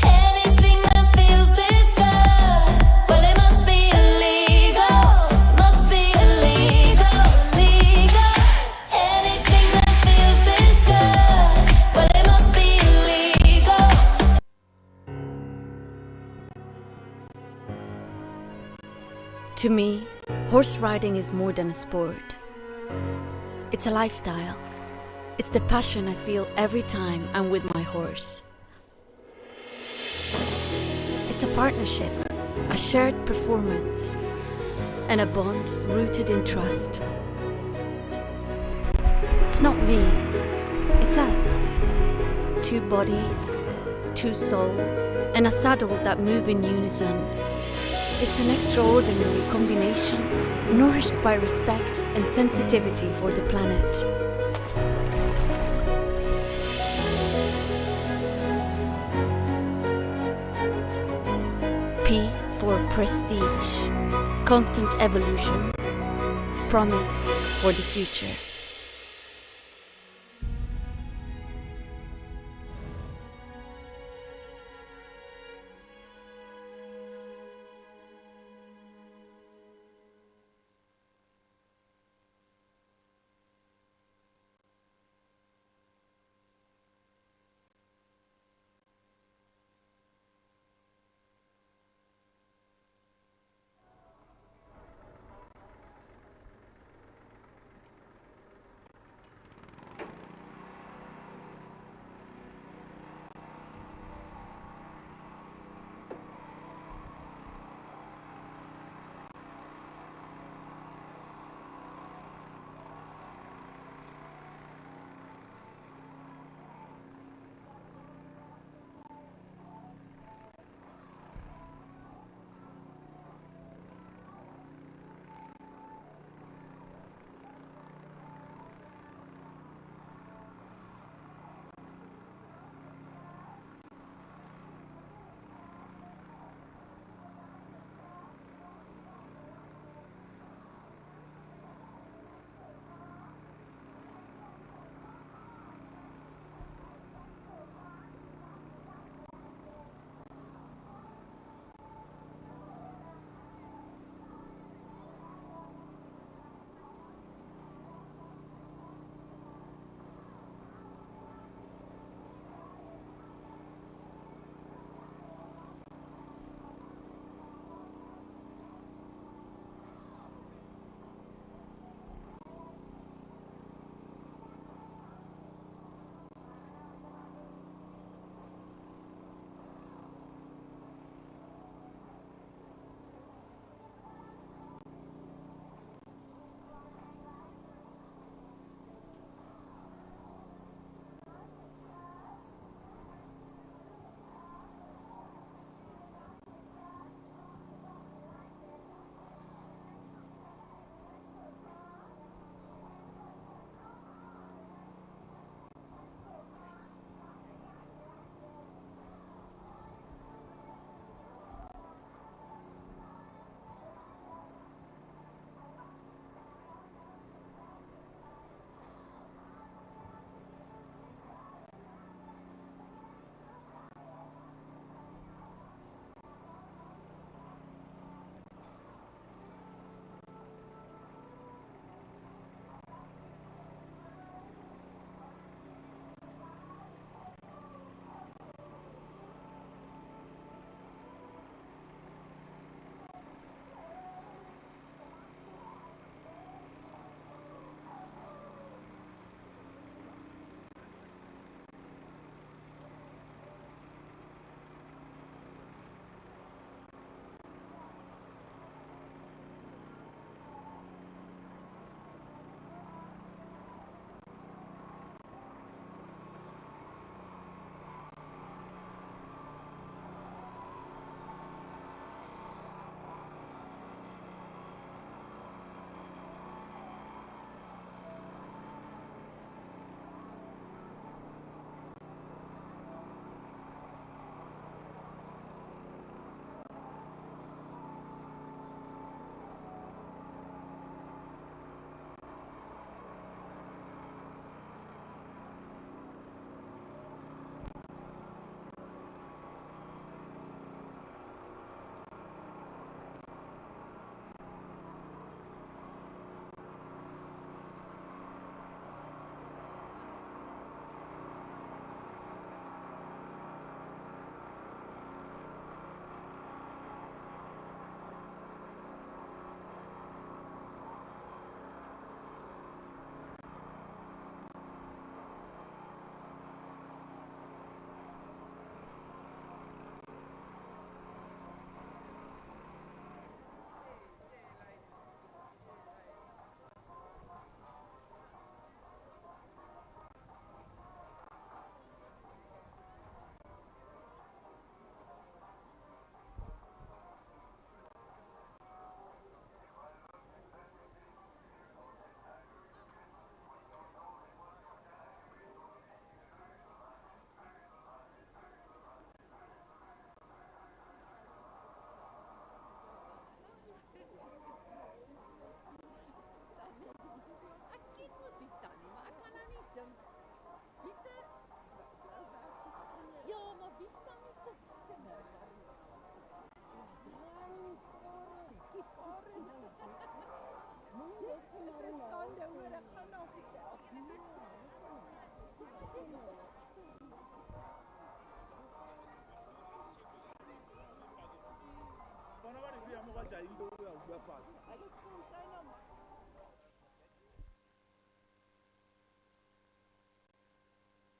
Anything that feels this good, well it must be illegal. It must be illegal, illegal. Anything that feels this good, well it must be illegal. To me, horse riding is more than a sport. It's a lifestyle. It's the passion I feel every time I'm with my horse. It's a partnership, a shared performance, and a bond rooted in trust. It's not me, it's us. Two bodies, two souls, and a saddle that move in unison. It's an extraordinary combination, nourished by respect and sensitivity for the planet. P for prestige, constant evolution, promise for the future.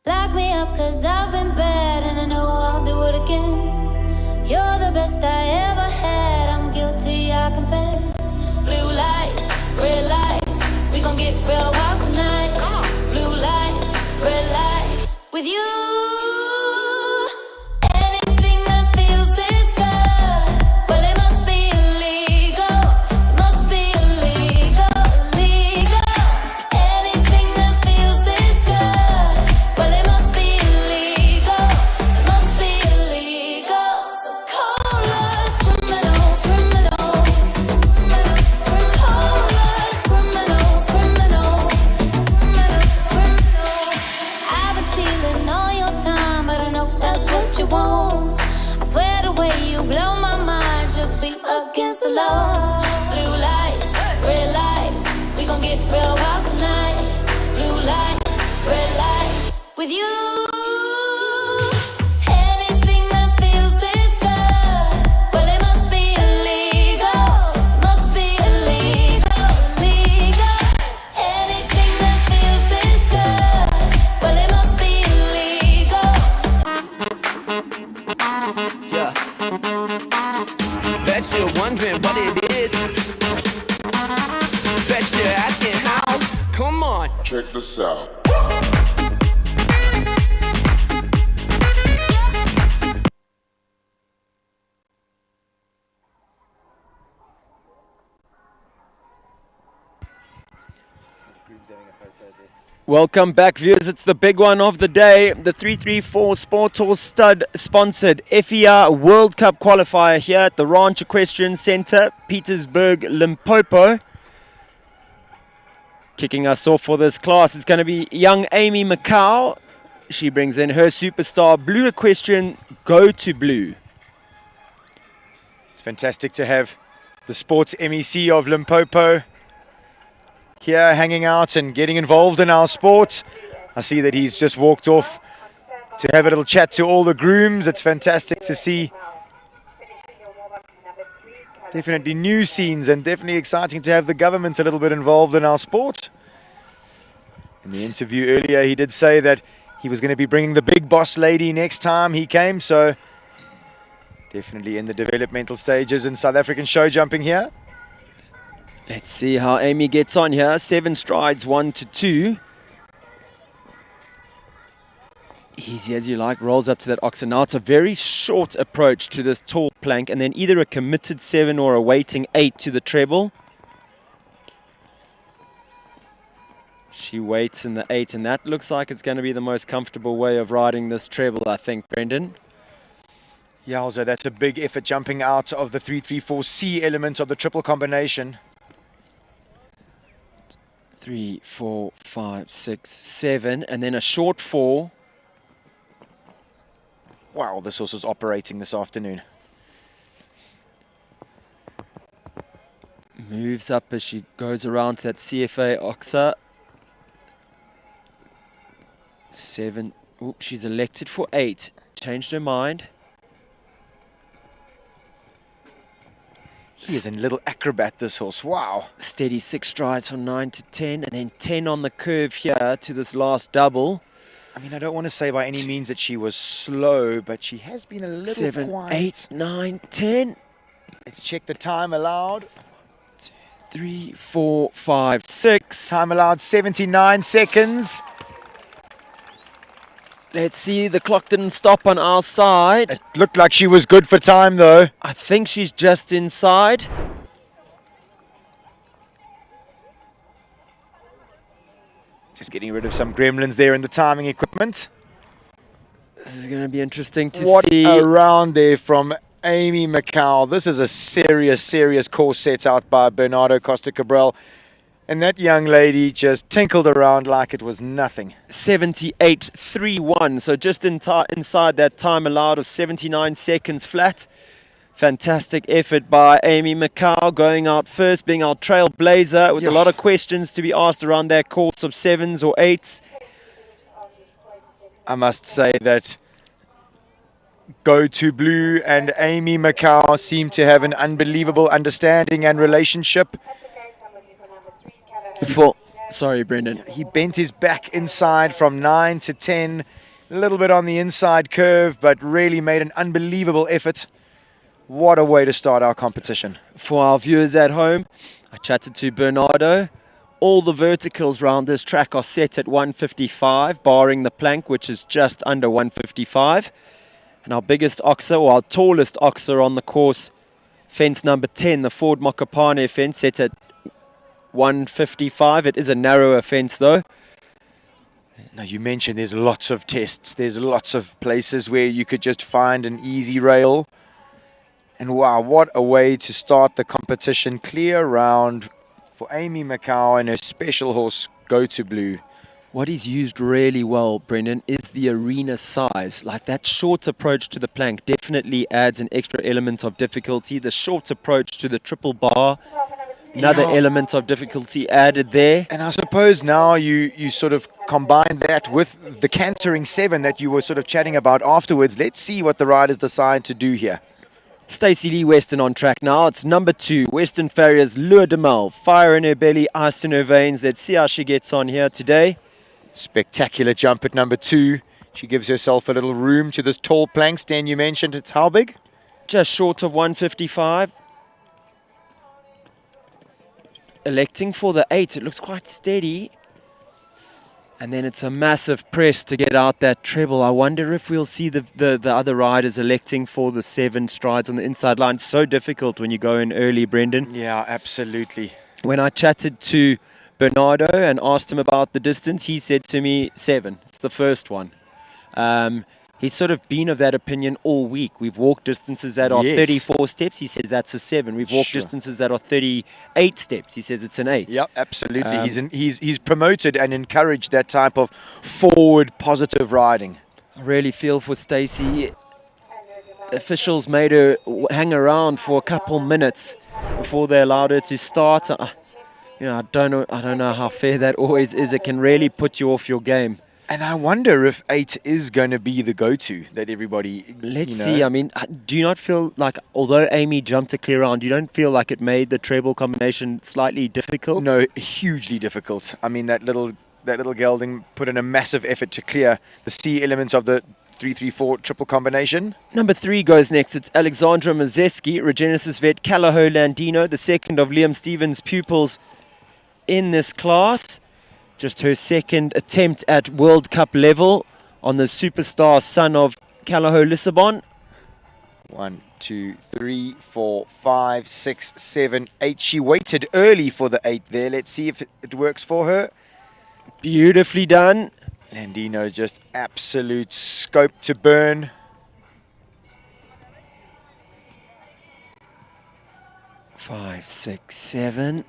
Lock me up 'cause I've been bad and I know I'll do it again. You're the best I ever had, I'm guilty, I confess. Blue lights, red lights, we gon' get real wild tonight. Blue lights, red lights, with you. Anything that feels this good, well it must be illegal. It must be illegal, illegal. Anything that feels this good, well it must be illegal. It must be illegal. So call us criminals, criminals. Call us criminals, criminals. I've been stealing all your time, but I know that's what you want. I swear the way you blow my mind should be against the law. Blue lights, red lights, we gon' get real wild tonight. Blue lights, red lights, with you. Anything that feels this good, well it must be illegal. Must be illegal, illegal. Anything that feels this good, well it must be illegal. Yeah. Bet you're wondering what it is. Bet you're asking how. Come on. Check this out. Welcome back, viewers. It's the big one of the day. The 334 Sport Horse Stud sponsored FEI World Cup qualifier here at the Ranch Equestrian Center, Petersburg, Limpopo. Kicking us off for this class, it's going to be young Amy Macau. She brings in her superstar Blue Equestrian Go to Blue. It's fantastic to have the sports MEC of Limpopo here hanging out and getting involved in our sport. I see that he's just walked off to have a little chat to all the grooms. It's fantastic to see. Definitely new scenes and definitely exciting to have the government a little bit involved in our sport. In the interview earlier, he did say that he was going to be bringing the big boss lady next time he came, so definitely in the developmental stages in South African show jumping here. Let's see how Amy gets on here. 7 strides, 1 to 2. Easy as you like, rolls up to that oxen. Now it's a very short approach to this tall plank, and then either a committed 7 or a waiting 8 to the treble. She waits in the 8, and that looks like it's going to be the most comfortable way of riding this treble, I think, Brendan. Yeah, also that's a big effort jumping out of the 334C element of the triple combination. 3, 4, 5, 6, 7, and then a short 4. Wow, this horse is operating this afternoon. Moves up as she goes around to that CFA Oxa. 7. Oops, she's elected for 8. Changed her mind. He is a little acrobat, this horse. Wow. Steady 6 strides from 9 to 10, and then 10 on the curve here to this last double. I mean, I don't want to say by any means that she was slow, but she has been a little 7, quiet. 8, 9, 10. Let's check the time allowed. 2, 3, 4, 5, 6. Time allowed 79 seconds. Let's see, the clock didn't stop on our side. It looked like she was good for time, though. I think she's just inside. Just getting rid of some gremlins there in the timing equipment. This is going to be interesting to What see. a round there from Amy Macau. This is a serious course set out by Bernardo Costa Cabral. And that young lady just tinkled around like it was nothing. 78.31, so just inside that time allowed of 79 seconds flat. Fantastic effort by Amy Macau, going out first, being our trailblazer, with a lot of questions to be asked around that course of 7s or 8s. I must say that Go to Blue and Amy Macau seem to have an unbelievable understanding and relationship. Sorry, Brendan. He bent his back inside from 9 to 10, a little bit on the inside curve, but really made an unbelievable effort. What a way to start our competition. For our viewers at home, I chatted to Bernardo. All the verticals around this track are set at 155, barring the plank, which is just under 155. And our biggest oxer, or our tallest oxer on the course, fence number 10, the Ford Mokopane fence, set at 155. It is a narrower fence, though. Now, you mentioned there's lots of tests. There's lots of places where you could just find an easy rail. And wow, what a way to start the competition. Clear round for Amy Macau and her special horse, Go to Blue. What he's used really well, Brendan, is the arena size. Like that short approach to the plank definitely adds an extra element of difficulty. The short approach to the triple bar, another element of difficulty added there. And I suppose now you sort of combine that with the cantering 7 that you were sort of chatting about afterwards. Let's see what the riders decide to do here. Stacey Lee Weston on track now. It's number 2, Western Farrier's Lure de Mal. Fire in her belly, ice in her veins. Let's see how she gets on here today. Spectacular jump at number 2. She gives herself a little room to this tall plank. Stan, you mentioned it's how big? Just short of 155. Electing for the 8. It looks quite steady. And then it's a massive press to get out that treble. I wonder if we'll see the other riders electing for the 7 strides on the inside line. It's so difficult when you go in early, Brendan. Yeah, absolutely. When I chatted to Bernardo and asked him about the distance, he said to me 7. It's the first one. He's sort of been of that opinion all week. We've walked distances that are 34 steps. He says that's a 7. We've walked distances that are 38 steps. He says it's an 8. Yep, absolutely. He's promoted and encouraged that type of forward, positive riding. I really feel for Stacey. Officials made her hang around for a couple minutes before they allowed her to start. I don't know how fair that always is. It can really put you off your game. And I wonder if 8 is going to be the go-to that everybody... Let's see. I mean, do you not feel like, although Amy jumped a clear round, you don't feel like it made the treble combination slightly difficult? No, hugely difficult. I mean, that little gelding put in a massive effort to clear the C elements of the 3-3-4 triple combination. Number 3 goes next. It's Alexandra Mazeski, Regenesis vet Callahoo Landino, the second of Liam Stevens' pupils in this class. Just her second attempt at World Cup level on the superstar son of Callahoo Lissabon. 1, 2, 3, 4, 5, 6, 7, 8. She waited early for the 8 there. Let's see if it works for her. Beautifully done. Landino just absolute scope to burn. 5, 6, 7.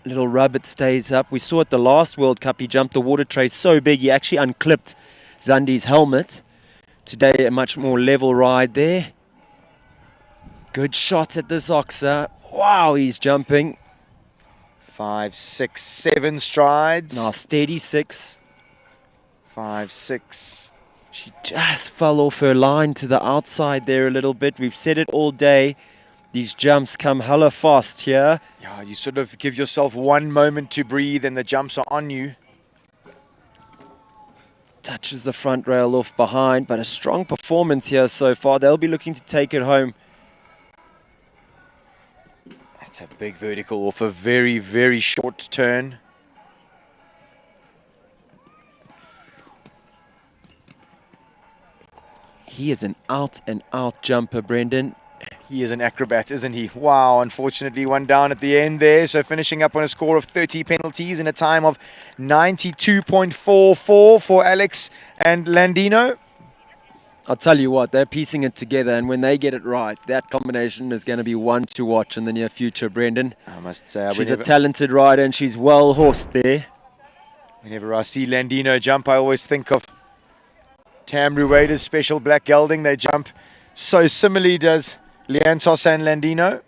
Little rub, it stays up. We saw at the last World Cup, he jumped the water tray so big, he actually unclipped Zandi's helmet. Today, a much more level ride there. Good shot at this oxer. Wow, he's jumping. 5, 6, 7 strides. Now steady 6. 5, 6. She just fell off her line to the outside there a little bit. We've said it all day. These jumps come hella fast here. Yeah, you sort of give yourself one moment to breathe and the jumps are on you. Touches the front rail off behind, but a strong performance here so far. They'll be looking to take it home. That's a big vertical off a very, very short turn. He is an out-and-out jumper, Brendan. He is an acrobat, isn't he? Wow, unfortunately one down at the end there. So finishing up on a score of 30 penalties in a time of 92.44 for Alex and Landino. I'll tell you what, they're piecing it together, and when they get it right, that combination is going to be one to watch in the near future, Brendan. I must say, she's a talented rider, and she's well horsed there. Whenever I see Landino jump, I always think of Tam Rueda's special black gelding. They jump so similarly does Liantos and Landino.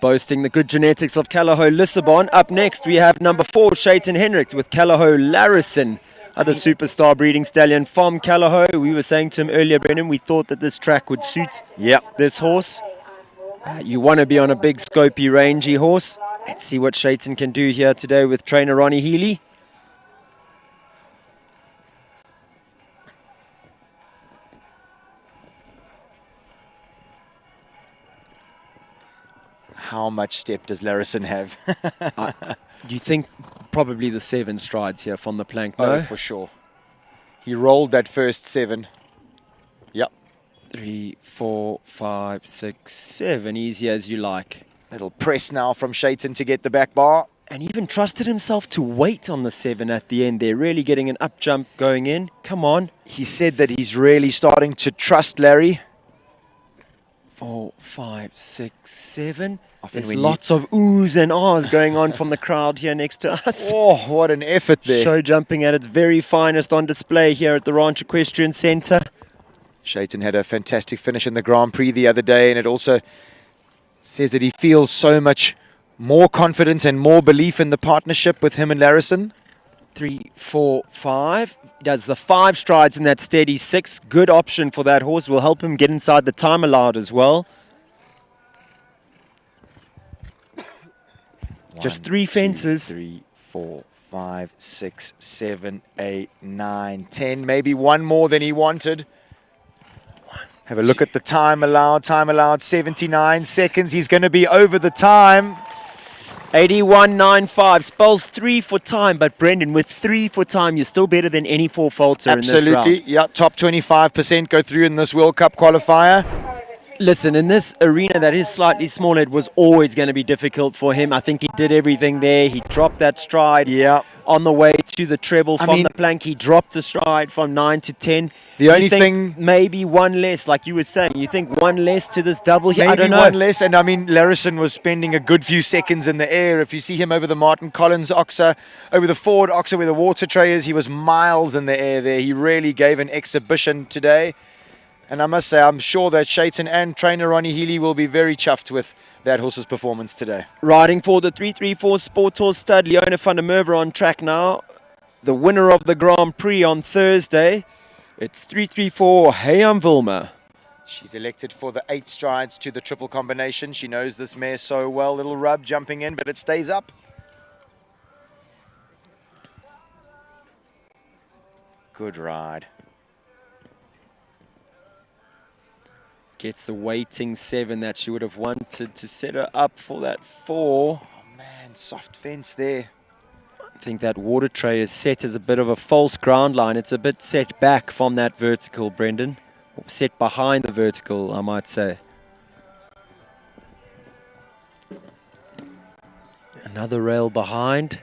Boasting the good genetics of Callahoo Lissabon. Up next, we have number 4, Shayton Henrik with Callahoo Larison. other superstar breeding stallion from Callahoo. We were saying to him earlier, Brendan, we thought that this track would suit this horse. You want to be on a big, scopy, rangy horse. Let's see what Shaitan can do here today with trainer Ronnie Healy. How much step does Larison have? Do you think probably the 7 strides here from the plank? No, Oh, for sure. He rolled that first 7. Yep. 3, 4, 5, 6, 7. Easy as you like. Little press now from Shaitan to get the back bar. And even trusted himself to wait on the 7 at the end. They're really getting an up jump going in. Come on. He said that he's really starting to trust Larry. 4, 5, 6, 7. Often There's lots of oohs and ahs going on from the crowd here next to us. Oh, what an effort there. Show jumping at its very finest on display here at the Ranch Equestrian Center. Shaitan had a fantastic finish in the Grand Prix the other day, and it also says that he feels so much more confidence and more belief in the partnership with him and Larison. 3, 4, 5. He does the 5 strides in that steady 6. Good option for that horse. Will help him get inside the time allowed as well. Just 3 fences. 3, 4, 5, 6, 7, 8, 9, 10. Maybe one more than he wanted. Have a look at the time allowed. Time allowed 79 seconds. He's going to be over the time. 81.95. Spells 3 for time, but Brendan, with 3 for time, you're still better than any 4-faulter in this round. Absolutely. Yeah, top 25% go through in this World Cup qualifier. Listen, in this arena that is slightly smaller, it was always going to be difficult for him. I think he did everything there. He dropped that stride on the way to the treble from the plank. He dropped a stride from 9 to 10. The only thing... Maybe one less, like you were saying. You think one less to this double here? Maybe I don't know. one less. And I mean, Larison was spending a good few seconds in the air. If you see him over the Martin Collins oxer, over the Ford oxer where the water tray is, he was miles in the air there. He really gave an exhibition today. And I must say, I'm sure that Shaitan and trainer Ronnie Healy will be very chuffed with that horse's performance today. Riding for the 334 Sport Horse stud, Leona van der Merwe on track now. The winner of the Grand Prix on Thursday. It's 334 Hayam Vilma. She's elected for the 8 strides to the triple combination. She knows this mare so well. Little rub jumping in, but it stays up. Good ride. Gets the waiting 7 that she would have wanted to set her up for that 4. Oh man, soft fence there. I think that water tray is set as a bit of a false ground line. It's a bit set back from that vertical, Brendan. Or set behind the vertical, I might say. Another rail behind.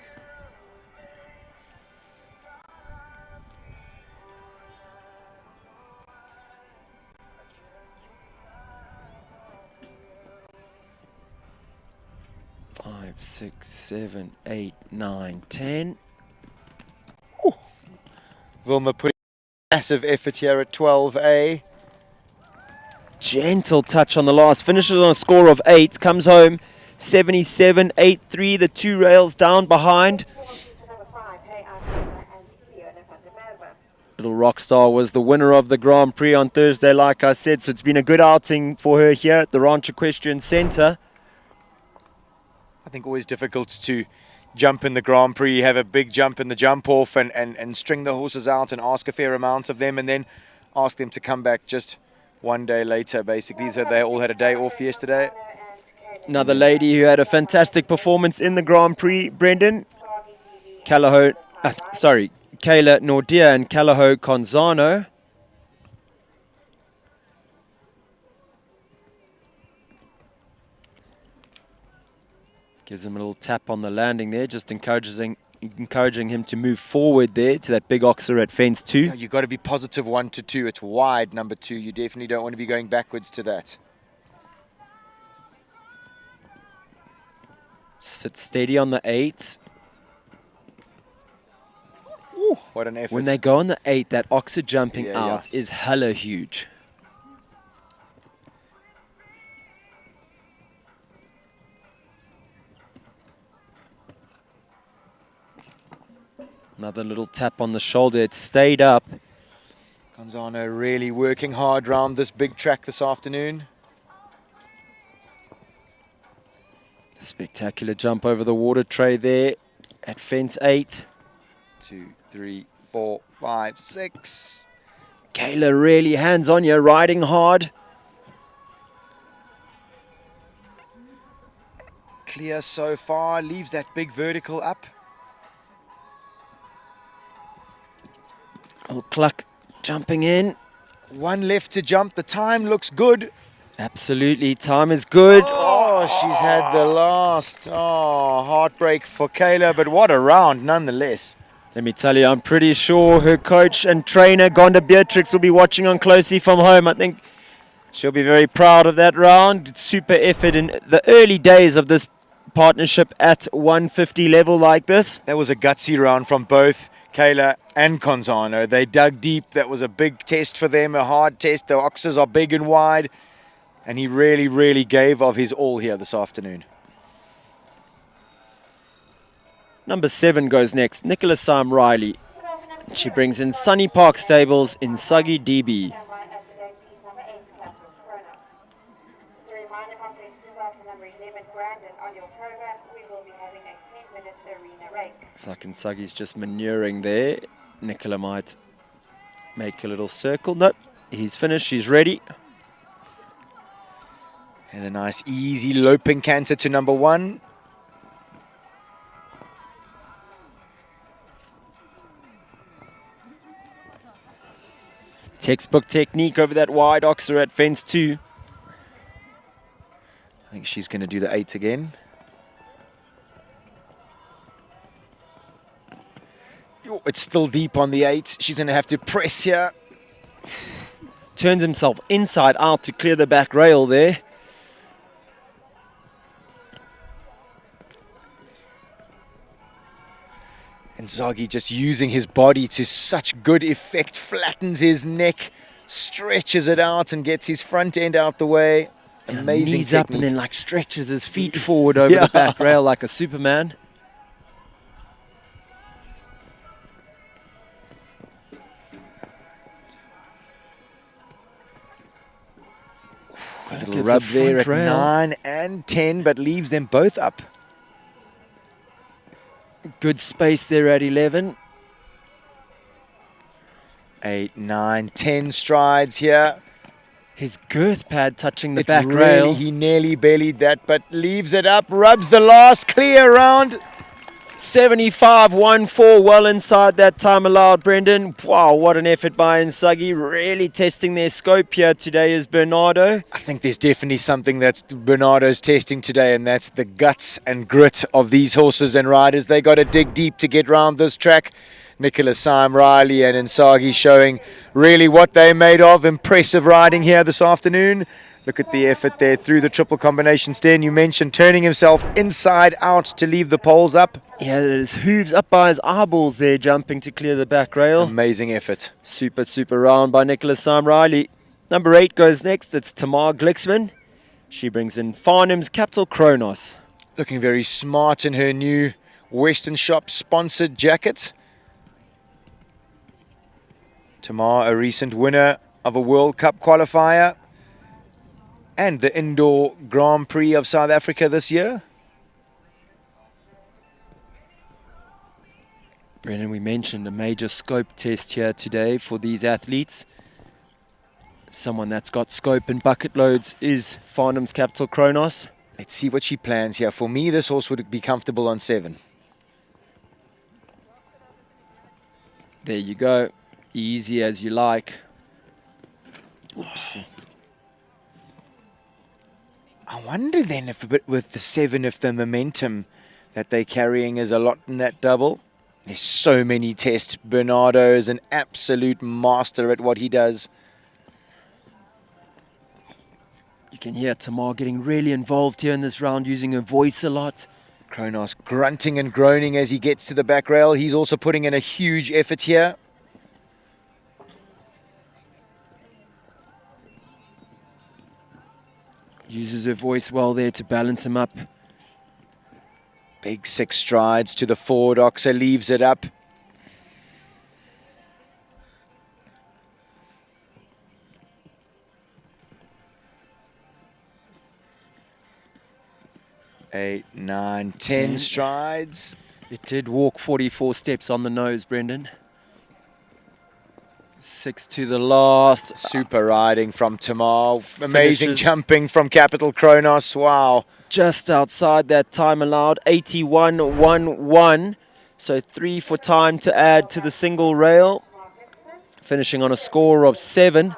Five, 6, 7, 8, 9, 10. Ooh. Vilma putting massive effort here at 12A. Gentle touch on the last. Finishes on a score of 8. Comes home 77, 8-3. The 2 rails down behind. Little Rockstar was the winner of the Grand Prix on Thursday, like I said. So it's been a good outing for her here at the Ranch Equestrian Center. I think always difficult to jump in the Grand Prix, have a big jump in the jump off and string the horses out and ask a fair amount of them and then ask them to come back just one day later, basically. So they all had a day off yesterday. Another lady who had a fantastic performance in the Grand Prix, Brendan. Kayla Nordia and Callahoo Conzano. Gives him a little tap on the landing there, just encouraging him to move forward there to that big oxer at fence 2. Yeah, you've got to be positive 1 to 2. It's wide, number 2. You definitely don't want to be going backwards to that. Sit steady on the 8. Ooh, what an effort. When they go on the 8, that oxer jumping out is hella huge. Another little tap on the shoulder. It stayed up. Gonzalo really working hard round this big track this afternoon. Spectacular jump over the water tray there at fence 8. 2, 3, 4, 5, 6. Kayla really hands on here, riding hard. Clear so far, leaves that big vertical up. Little cluck jumping in. One left to jump, the time looks good. Absolutely, time is good. Oh, she's had the last. Oh, heartbreak for Kayla, but what a round nonetheless. Let me tell you, I'm pretty sure her coach and trainer, Gonda Beatrix, will be watching on closely from home. I think she'll be very proud of that round. Super effort in the early days of this partnership at 150 level like this. That was a gutsy round from both Kayla and Gonzalo. They dug deep. That was a big test for them, a hard test. The oxes are big and wide. And he really, really gave of his all here this afternoon. Number 7 goes next, Nicola Sam Riley. She brings in Sunny Park Stables in Suggy DB. So Suggy's just manuring there. Nicola might make a little circle. Nope, he's finished, she's ready. There's a nice easy loping canter to number 1. Textbook technique over that wide oxer at fence 2. I think she's going to do the 8 again. Oh, it's still deep on the 8. She's going to have to press here. Turns himself inside out to clear the back rail there. And Zagi just using his body to such good effect, flattens his neck, stretches it out and gets his front end out the way. Amazing knees technique. up and then like stretches his feet forward over the back rail like a Superman. A little rub there at 9 and 10, but leaves them both up. Good space there at 11. 8, 9, 10 strides here. His girth pad touching the back rail. He nearly bellied that, but leaves it up, rubs the last clear round. 75.14, well inside that time allowed, Brendan. Wow, what an effort by Nsagi. Really testing their scope here today is Bernardo. I think there's definitely something that Bernardo's testing today, and that's the guts and grit of these horses and riders. They got to dig deep to get round this track. Nicola Sam Riley and Nsagi showing really what they made of. Impressive riding here this afternoon. Look at the effort there through the triple combination stand. You mentioned turning himself inside out to leave the poles up. Yeah, his hooves up by his eyeballs there, jumping to clear the back rail. Amazing effort. Super, super round by Nicola Sam Riley. Number 8 goes next. It's Tamar Glicksman. She brings in Farnham's Capital Kronos. Looking very smart in her new Western Shop sponsored jacket. Tamar, a recent winner of a World Cup qualifier and the indoor Grand Prix of South Africa this year. Brendan, we mentioned a major scope test here today for these athletes. Someone that's got scope and bucket loads is Farnham's Capital Kronos. Let's see what she plans here. For me, this horse would be comfortable on 7. There you go. Easy as you like. Oops. I wonder then if a bit with the 7, if the momentum that they're carrying is a lot in that double. There's so many tests. Bernardo is an absolute master at what he does. You can hear Tamar getting really involved here in this round, using her voice a lot. Kronos grunting and groaning as he gets to the back rail. He's also putting in a huge effort here. Uses her voice well there to balance him up. Big 6 strides to the forward oxer, leaves it up. 8, 9, 10 strides. It did walk 44 steps on the nose, Brendan. 6 to the last. Super riding from Tamar. Amazing Finishes jumping from Capital Kronos. Wow. just outside that time allowed, 81.11. So 3 for time to add to the single rail, finishing on a score of 7.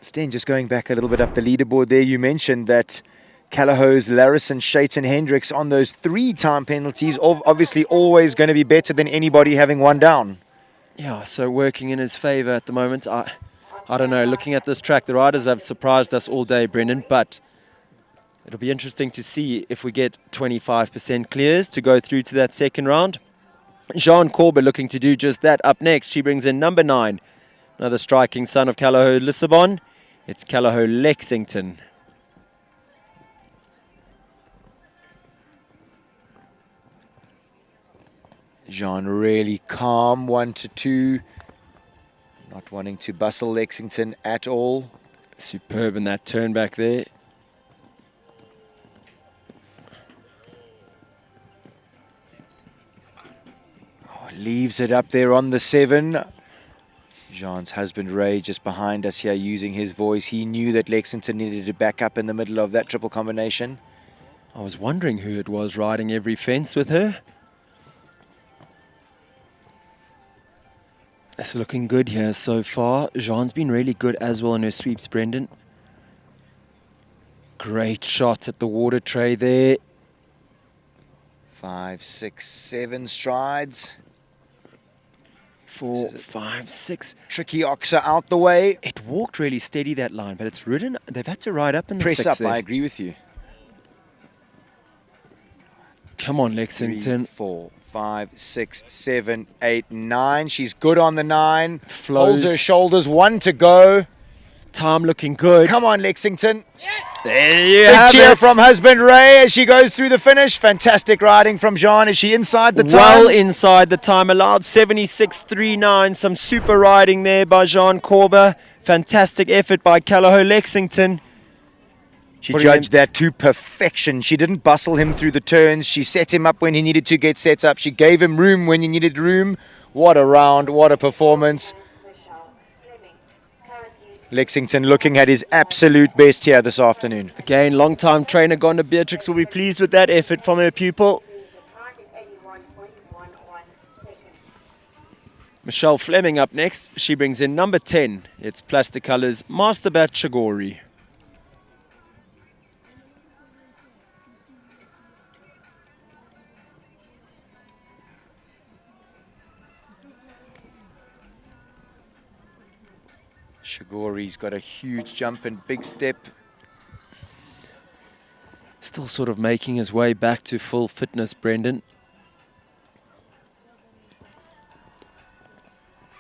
Sten, just going back a little bit up the leaderboard there, you mentioned that Callahow's Larison, Shaitan, Hendricks on those 3 time penalties, obviously always going to be better than anybody having one down. Yeah, so working in his favour at the moment. I don't know, looking at this track, the riders have surprised us all day, Brendan, but it'll be interesting to see if we get 25% clears to go through to that second round. Jean Corber looking to do just that. Up next, she brings in number 9, another striking son of Callaho Lissabon. It's Callaho Lexington. Jean really calm, 1 to 2. Not wanting to bustle Lexington at all. Superb in that turn back there. Oh, leaves it up there on the 7. Jean's husband Ray just behind us here using his voice. He knew that Lexington needed to back up in the middle of that triple combination. I was wondering who it was riding every fence with her. It's looking good here so far. Jean's been really good as well in her sweeps, Brendan. Great shot at the water tray there. 5, 6, 7 strides. 4, 5, 6. Tricky Oxa out the way. It walked really steady, that line, but it's ridden. They've had to ride up in the Press 6 up, there. I agree with you. Come on, Lexington. 3, 4, 5, 6, 7, 8, 9. She's good on the 9. Flows. Holds her shoulders. 1 to go. Time looking good. Come on, Lexington. There you Big have cheer it. from husband Ray as she goes through the finish. Fantastic riding from Jean. Is she inside the time? Well inside the time allowed, 76.39. Some super riding there by Jean Corber. Fantastic effort by Callaho Lexington. She judged that to perfection. She didn't bustle him through the turns. She set him up when he needed to get set up. She gave him room when he needed room. What a round, what a performance. Lexington looking at his absolute best here this afternoon. Again, long-time trainer Gonda Beatrix will be pleased with that effort from her pupil. Michelle Fleming up next. She brings in number 10. It's Plastic Colors Masterbat Shigori. Shigori's got a huge jump and big step. Still sort of making his way back to full fitness, Brendan.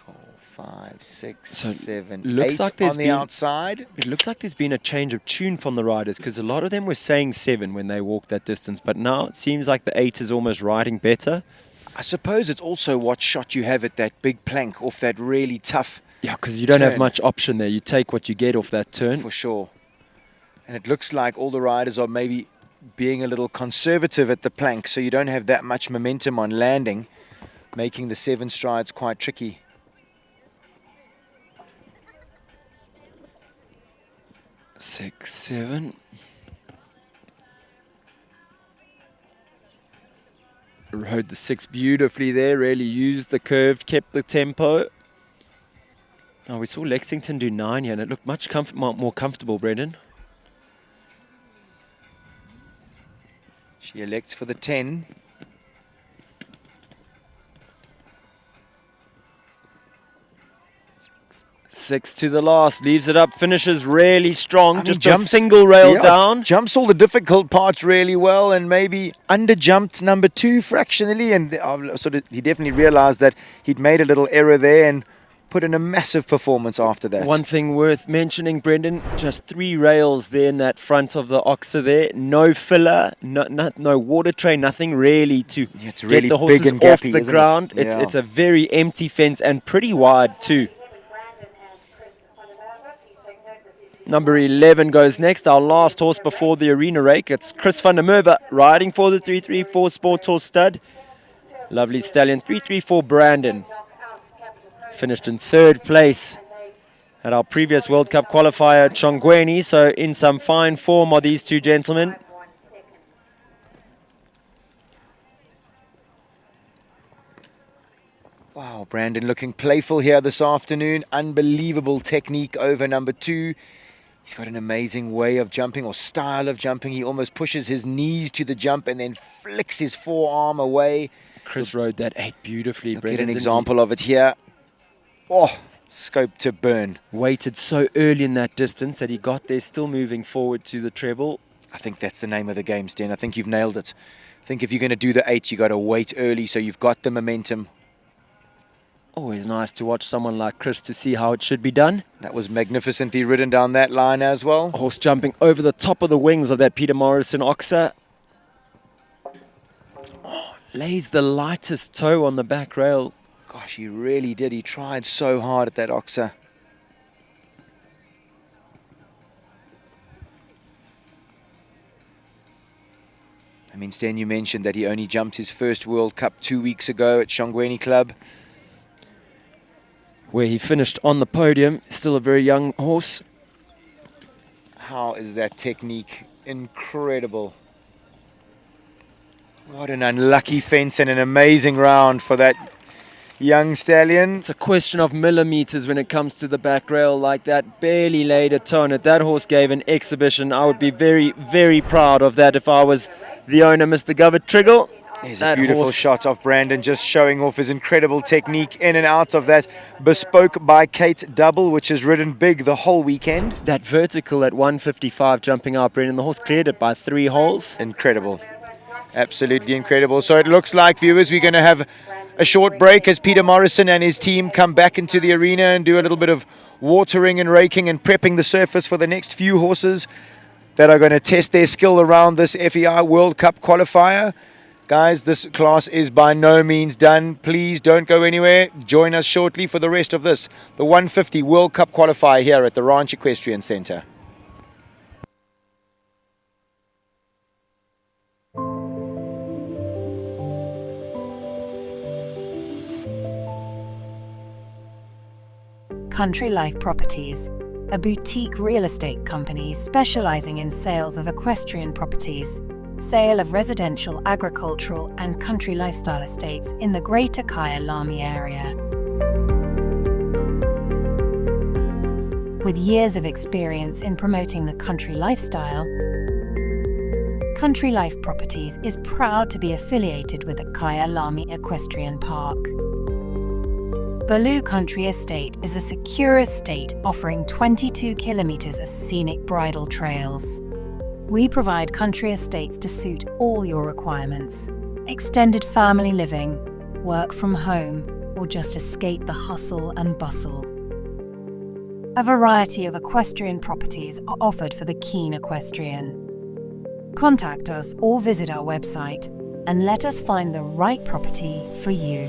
4, 5, 6, So 7, looks 8 like there's on the been- outside. It looks like there's been a change of tune from the riders because a lot of them were saying 7 when they walked that distance, but now it seems like the 8 is almost riding better. I suppose it's also what shot you have at that big plank off that really tough. Yeah, because you don't have turn. much option there. You take what you get off that turn. For sure. And it looks like all the riders are maybe being a little conservative at the plank, so you don't have that much momentum on landing, making the 7 strides quite tricky. Six, 7. Rode the 6 beautifully there, really used the curve, kept the tempo. Oh, we saw Lexington do 9 here, and it looked much more comfortable, Brendan. She elects for the 10. Six to the last, leaves it up, finishes really strong, I mean, just a single rail down. Jumps all the difficult parts really well and maybe under-jumped number 2 fractionally, and he definitely realized that he'd made a little error there and put in a massive performance after that. One thing worth mentioning, Brendan, just 3 rails there in that front of the Oxa there. No filler, no water tray, nothing really to it's get really the horses big and off gappy, the isn't it? ground. Yeah. It's a very empty fence and pretty wide too. Number 11 goes next, our last horse before the arena rake. It's Chris van der Merwe riding for the 334 Sports Horse Stud. Lovely stallion, 334 Brandon. Finished in 3rd place at our previous World Cup qualifier at Shongweni. So in some fine form are these two gentlemen. Wow, Brandon looking playful here this afternoon. Unbelievable technique over number 2. He's got an amazing way of jumping, or style of jumping. He almost pushes his knees to the jump and then flicks his forearm away. Chris rode that 8 beautifully. Get an example of it here. Oh, scope to burn. Waited so early in that distance that he got there still moving forward to the treble. I think that's the name of the game, Sten. I think you've nailed it. I think if you're going to do the 8, you got to wait early so you've got the momentum. Always nice to watch someone like Chris to see how it should be done. That was magnificently ridden down that line as well. Horse jumping over the top of the wings of that Peter Morrison oxer. Oh, lays the lightest toe on the back rail. Gosh, he really did. He tried so hard at that oxer. I mean, Sten, you mentioned that he only jumped his first World Cup 2 weeks ago at Shongweni Club, where he finished on the podium. Still a very young horse. How is that technique? Incredible. What an unlucky fence and an amazing round for that young stallion. It's a question of millimeters when it comes to the back rail like that. Barely laid a toe on it. That horse gave an exhibition. I would be very, very proud of that if I was the owner, Mr. Govert Triggle. There's a beautiful shot of Brandon just showing off his incredible technique in and out of that bespoke by Kate double, which has ridden big the whole weekend. That vertical at 155 jumping out, Brendan. The horse cleared it by 3 holes. Incredible. Absolutely incredible. So it looks like, viewers, we're going to have a short break as Peter Morrison and his team come back into the arena and do a little bit of watering and raking and prepping the surface for the next few horses that are going to test their skill around this FEI World Cup qualifier. Guys, this class is by no means done. Please don't go anywhere. Join us shortly for the rest of this, the 150 World Cup qualifier here at the Ranch Equestrian Center. Country Life Properties, a boutique real estate company specializing in sales of equestrian properties, sale of residential, agricultural and country lifestyle estates in the Greater Kaya Lami area. With years of experience in promoting the country lifestyle, Country Life Properties is proud to be affiliated with the Kaya Lami Equestrian Park. Baloo Country Estate is a secure estate offering 22 kilometers of scenic bridle trails. We provide country estates to suit all your requirements. Extended family living, work from home, or just escape the hustle and bustle. A variety of equestrian properties are offered for the keen equestrian. Contact us or visit our website and let us find the right property for you.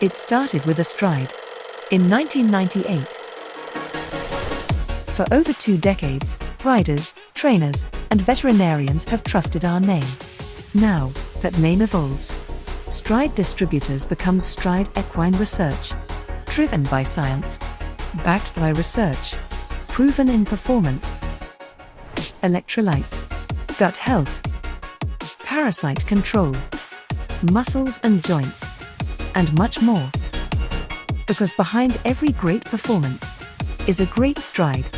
It started with a stride in 1998. For over 2 decades, riders, trainers, and veterinarians have trusted our name. Now that name evolves, Stride Distributors becomes Stride Equine Research, driven by science, backed by research, proven in performance, electrolytes, gut health, parasite control, muscles and joints, and much more. Because behind every great performance is a great stride.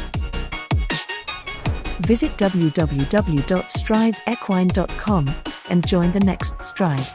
Visit www.stridesequine.com and join the next stride.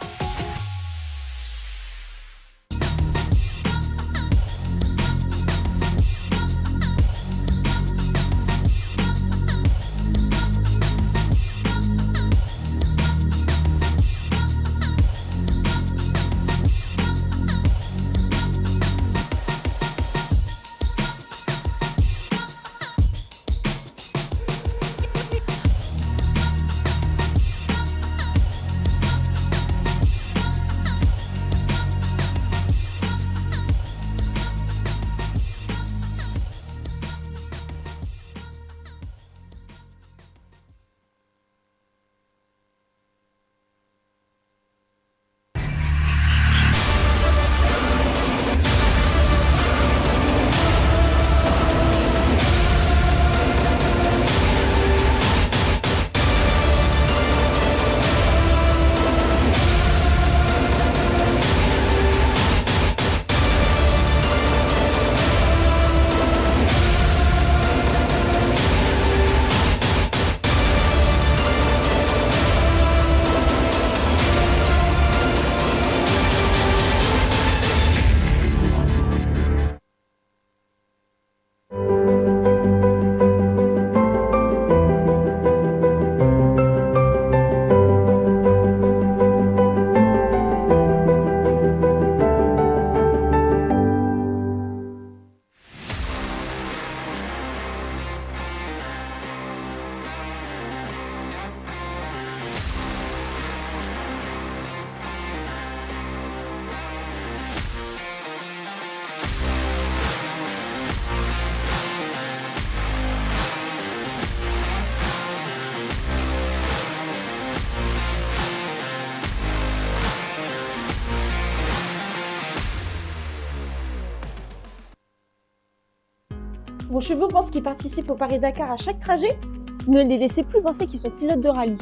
Vos chevaux pensent qu'ils participent au Paris-Dakar à chaque trajet? Ne les laissez plus penser qu'ils sont pilotes de rallye.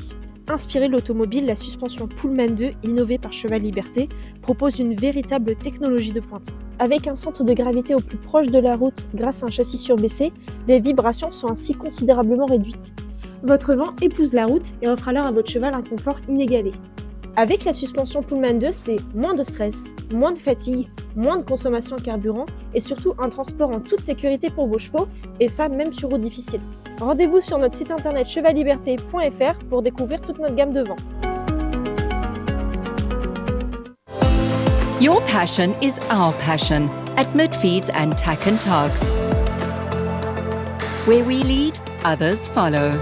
Inspirée de l'automobile, la suspension Pullman 2, innovée par Cheval Liberté, propose une véritable technologie de pointe. Avec un centre de gravité au plus proche de la route grâce à un châssis surbaissé, les vibrations sont ainsi considérablement réduites. Votre vent épouse la route et offre alors à votre cheval un confort inégalé. Avec la suspension Pullman 2, c'est moins de stress, moins de fatigue, moins de consommation de carburant et surtout un transport en toute sécurité pour vos chevaux, et ça même sur route difficile. Rendez-vous sur notre site internet chevalliberté.fr pour découvrir toute notre gamme de vents. Your passion is our passion at Midfeeds and Tack and Togs. Where we lead, others follow.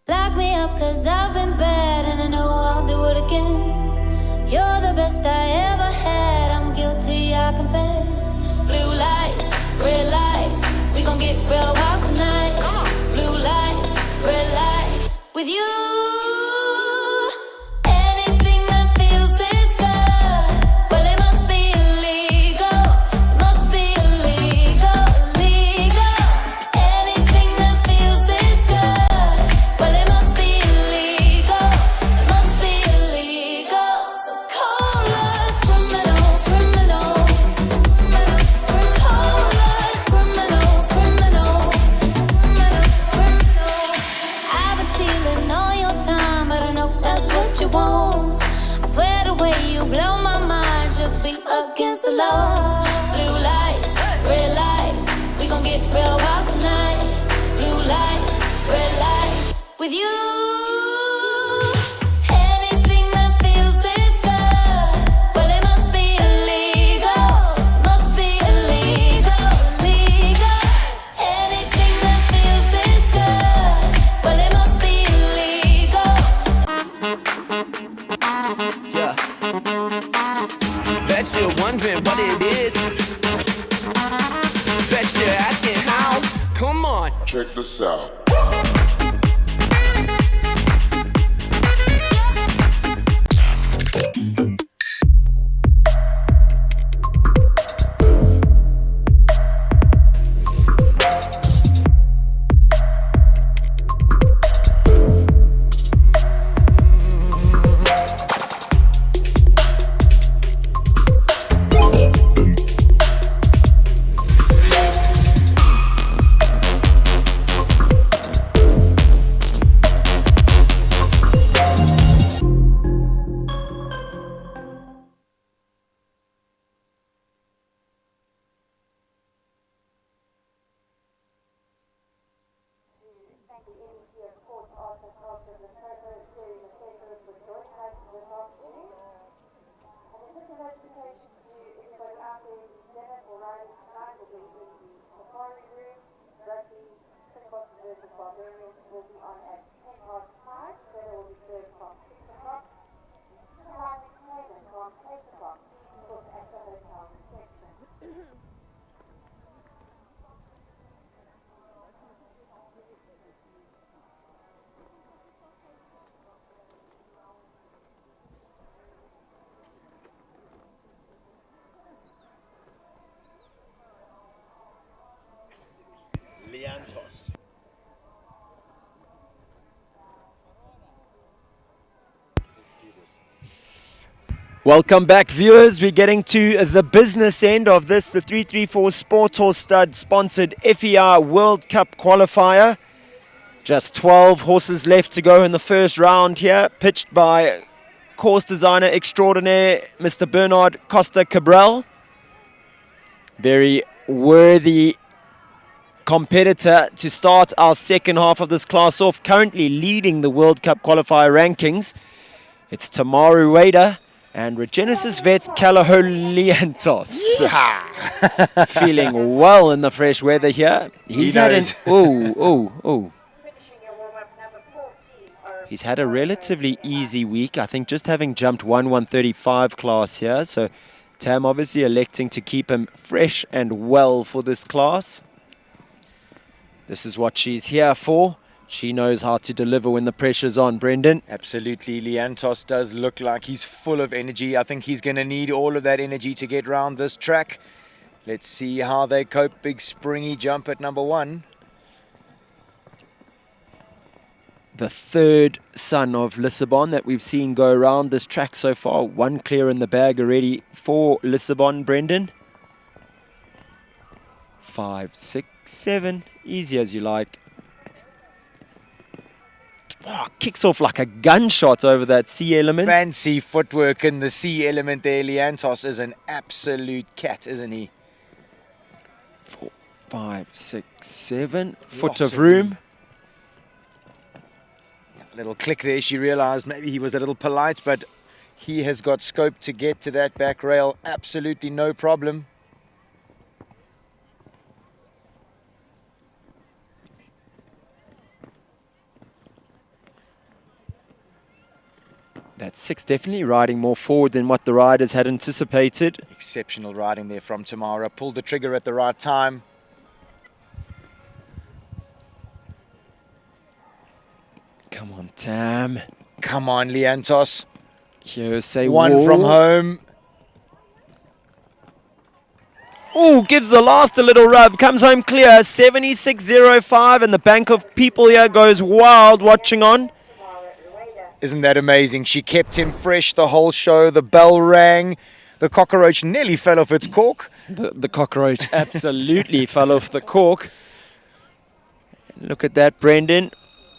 Lock me up 'cause I've been bad and I know I'll do it again. You're the best I ever had, I'm guilty, I confess. Blue lights, red lights, we gon' get real wild tonight. Blue lights, red lights, with you it won't. I swear the way you blow my mind should be against the law. Blue lights, red lights, we gon' get real wild tonight. Blue lights, red lights, with you. Anything that feels this good, well it must be illegal. Must be illegal, illegal. Anything that feels this good, well it must be illegal. Yeah. Bet you're wondering what it is. Bet you're asking how. Come on. Check this out. Liantos. Welcome back, viewers. We're getting to the business end of this, the 334 Sport Horse Stud sponsored FEI World Cup qualifier. Just 12 horses left to go in the first round here, pitched by course designer extraordinaire Mr. Bernard Costa Cabral. Very worthy competitor to start our second half of this class off, currently leading the World Cup qualifier rankings. It's Tamaru Wader and Regenesis vet Calaho Liantos. Feeling well in the fresh weather here. He's had an He's had a relatively easy week. I think just having jumped 135 class here. So Tam obviously electing to keep him fresh and well for this class. This is what she's here for. She knows how to deliver when the pressure's on, Brendan. Absolutely. Liantos does look like he's full of energy. I think he's going to need all of that energy to get round this track. Let's see how they cope. Big springy jump at number 1. The third son of Lissabon that we've seen go around this track so far. 1 clear in the bag already for Lissabon, Brendan. 5, 6, 7. Easy as you like. Oh, kicks off like a gunshot over that C element. Fancy footwork in the C element there. Liantos is an absolute cat, isn't he? 4, 5, 6, 7. Foot of room. Little click there. She realized maybe he was a little polite, but he has got scope to get to that back rail. Absolutely no problem. That 6 definitely riding more forward than what the riders had anticipated. Exceptional riding there from Tamara. Pulled the trigger at the right time. Come on, Tam. Come on, Liantos. Here, say one from home. Oh, gives the last a little rub. Comes home clear. 76.05, and the bank of people here goes wild watching on. Isn't that amazing? She kept him fresh the whole show. The bell rang. The cockroach nearly fell off its cork. The cockroach absolutely fell off the cork. Look at that, Brendan.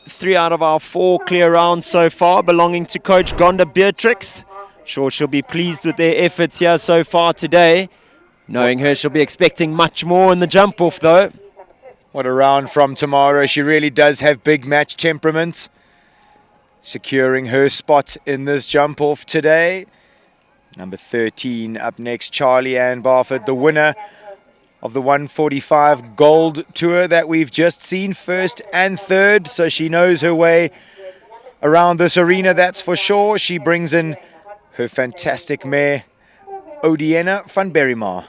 3 out of our 4 clear rounds so far, belonging to Coach Gonda Beatrix. Sure, she'll be pleased with their efforts here so far today. Knowing her, she'll be expecting much more in the jump off, though. What a round from Tamara. She really does have big match temperament. Securing her spot in this jump off today. Number 13 up next, Charlie Ann Barford, the winner of the 145 Gold Tour that we've just seen, first and third. So she knows her way around this arena, that's for sure. She brings in her fantastic mare, Odiena van Berrymar.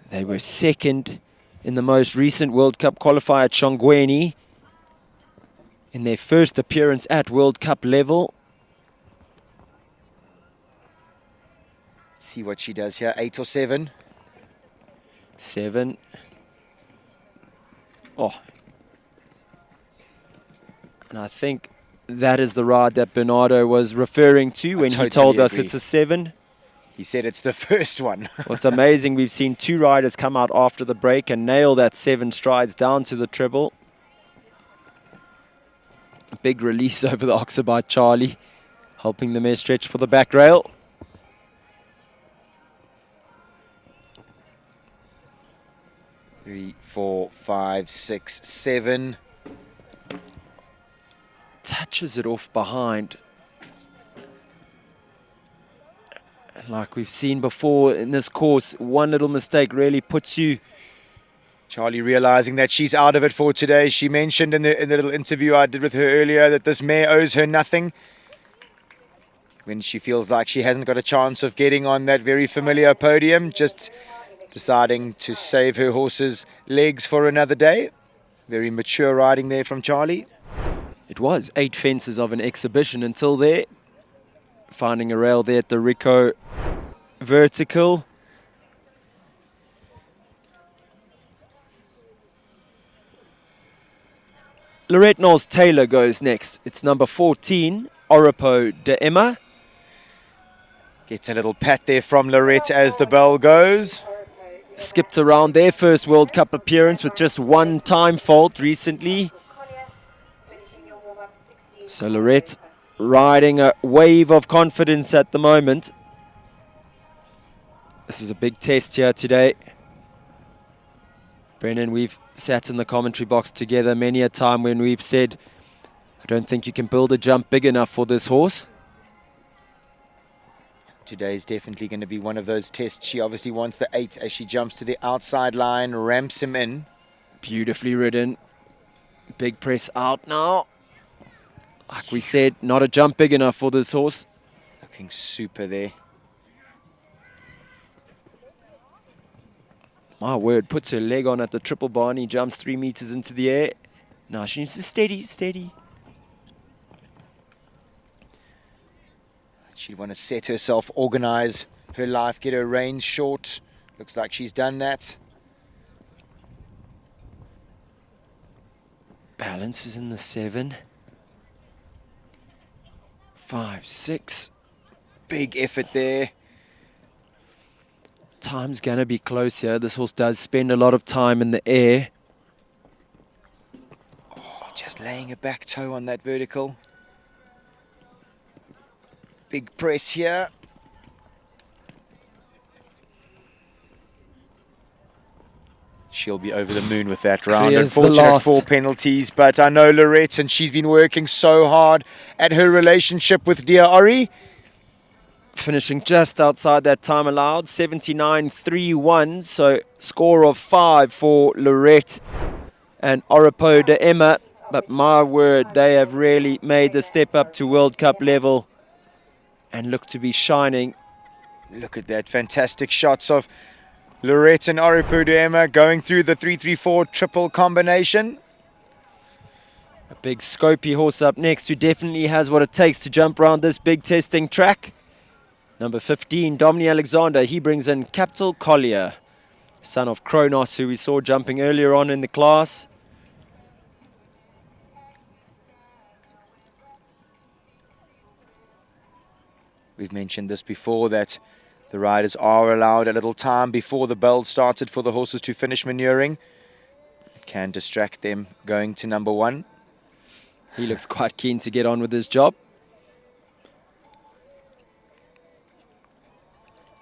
They were second in the most recent World Cup qualifier at Shongweni in their first appearance at World Cup level. Let's see what she does here, 8 or 7. 7. Oh. And I think that is the ride that Bernardo was referring to when he told us it's a 7. He said it's the first one. Well, it's amazing. We've seen 2 riders come out after the break and nail that 7 strides down to the treble. A big release over the oxer by Charlie, helping the mare stretch for the back rail. Three, 4, 5, 6, 7. Touches it off behind. Like we've seen before in this course, one little mistake really puts you. Charlie realizing that she's out of it for today. She mentioned in the little interview I did with her earlier that this mare owes her nothing. When she feels like she hasn't got a chance of getting on that very familiar podium, just deciding to save her horse's legs for another day. Very mature riding there from Charlie. It was 8 fences of an exhibition until there. Finding a rail there at the Rico vertical. Lorette Knowles-Taylor goes next. It's number 14, Oripo de Emma. Gets a little pat there from Lorette as the bell goes. Skipped around their first World Cup appearance with just 1 time fault recently. So Lorette riding a wave of confidence at the moment. This is a big test here today. Brennan, we've sat in the commentary box together many a time when we've said, I don't think you can build a jump big enough for this horse. Today is definitely going to be one of those tests. She obviously wants the 8 as she jumps to the outside line, ramps him in. Beautifully ridden. Big press out now. Like we said, not a jump big enough for this horse. Looking super there. My word, puts her leg on at the triple bar and he jumps 3 meters into the air. Now she needs to steady. She'd want to set herself, organize her life, get her reins short. Looks like she's done that. Balance is in the 7. 5, 6. Big effort there. Time's going to be close here. This horse does spend a lot of time in the air. Oh, just laying a back toe on that vertical. Big press here. She'll be over the moon with that round. Clears Unfortunate 4 penalties, but I know Lorette, and she's been working so hard at her relationship with dear Ori. Finishing just outside that time allowed, 79.31. So score of 5 for Lorette and Oripo de Emma. But my word, they have really made the step up to World Cup level and look to be shining. Look at that, fantastic shots of Lorette and Oripo de Emma going through the 3-3-4 triple combination. A big scopy horse up next who definitely has what it takes to jump around this big testing track. Number 15, Dominic Alexander. He brings in Capital Collier, son of Kronos, who we saw jumping earlier on in the class. We've mentioned this before, that the riders are allowed a little time before the bell started for the horses to finish manuring. It can distract them going to number 1. He looks quite keen to get on with his job.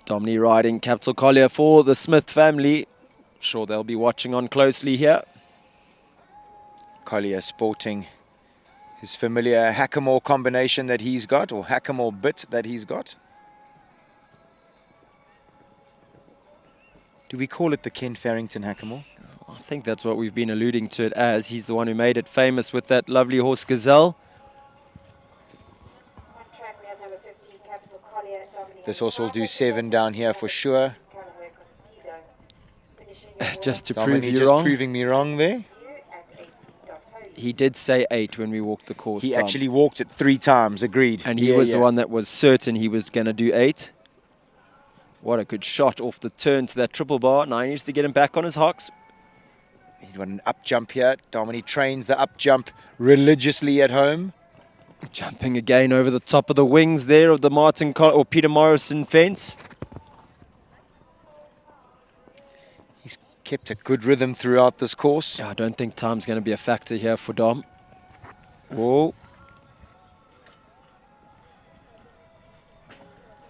Domini riding Capital Collier for the Smith family. Sure they'll be watching on closely here. Collier sporting his familiar hackamore combination that he's got, or hackamore bit that he's got. Do we call it the Ken Farrington hackamore? I think that's what we've been alluding to it as. He's the one who made it famous with that lovely horse Gazelle. This horse will do 7 down here for sure. Just to Domini prove you just wrong. proving me wrong there. He did say 8 when we walked the course. He Dom. actually walked it 3 times, agreed. And he was the one that was certain he was going to do 8. What a good shot off the turn to that triple bar. Now he needs to get him back on his hocks. He's got an up jump here. Domini trains the up jump religiously at home. Jumping again over the top of the wings there of the Peter Morrison fence. He's kept a good rhythm throughout this course. I don't think time's going to be a factor here for Dom. Whoa.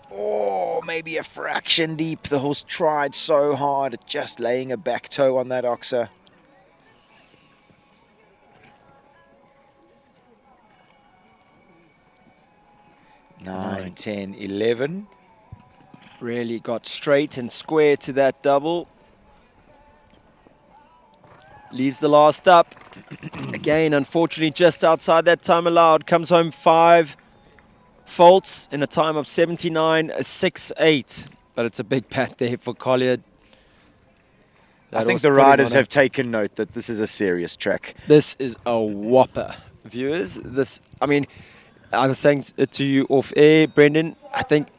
Oh, maybe a fraction deep. The horse tried so hard at just laying a back toe on that oxer. Nine, 10, 11. Really got straight and square to that double. Leaves the last up. Again, unfortunately, just outside that time allowed. Comes home 5 faults in a time of 79.68. But it's a big pat there for Collier. I think the riders have taken note that this is a serious track. This is a whopper, viewers. I mean, I was saying to you off air, Brendan, I think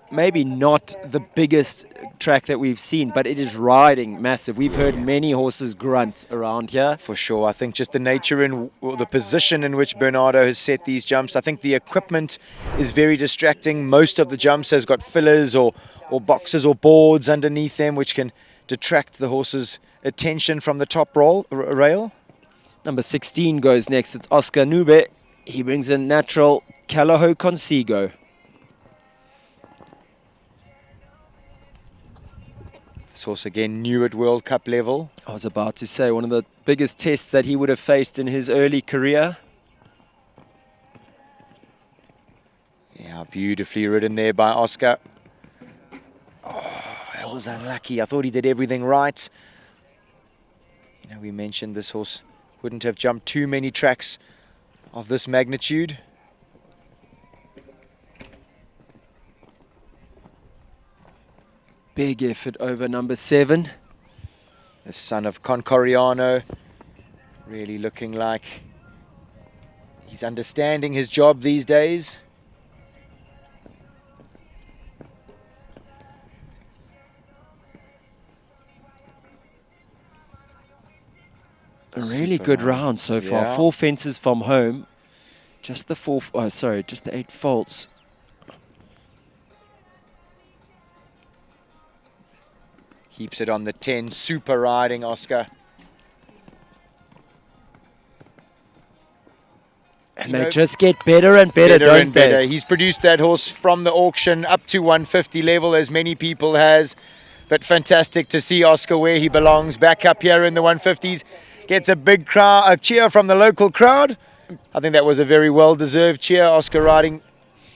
maybe not the biggest track that we've seen, but it is riding massive. We've heard many horses grunt around here. For sure. I think just the nature and the position in which Bernardo has set these jumps. I think the equipment is very distracting. Most of the jumps has got fillers or boxes or boards underneath them, which can detract the horse's attention from the top rail. Number 16 goes next. It's Oscar Nube. He brings in natural Calaho Consigo. This horse again new at World Cup level. I was about to say one of the biggest tests that he would have faced in his early career. Yeah, beautifully ridden there by Oscar. Oh, that was unlucky. I thought he did everything right. You know, we mentioned this horse wouldn't have jumped too many tracks of this magnitude. Big effort over number 7. The son of Concoriano, really looking like he's understanding his job these days. A really good round so far. Yeah. 4 fences from home. Just the 8 faults. Keeps it on the 10. Super riding, Oscar. And they just get better and better, don't they? He's produced that horse from the auction up to 150 level, as many people has. But fantastic to see Oscar where he belongs. Back up here in the 150s. Gets a big crowd, a cheer from the local crowd. I think that was a very well-deserved cheer. Oscar riding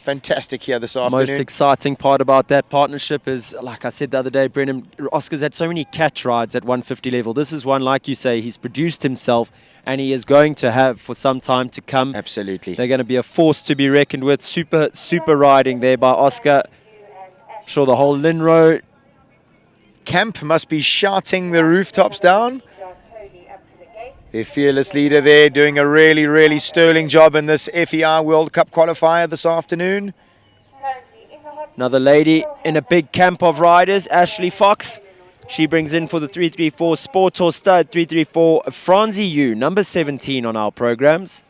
fantastic here this afternoon. Most exciting part about that partnership is, like I said the other day, Brendan, Oscar's had so many catch rides at 150 level. This is one, like you say, he's produced himself and he is going to have for some time to come. Absolutely. They're going to be a force to be reckoned with. Super riding there by Oscar. I'm sure the whole Linro camp must be shouting the rooftops down. Their fearless leader there doing a really, really sterling job in this FEI World Cup qualifier this afternoon. Another lady in a big camp of riders, Ashley Fox. She brings in for the 334 Sport or Stud 334 Franzi U, number 17 on our programs.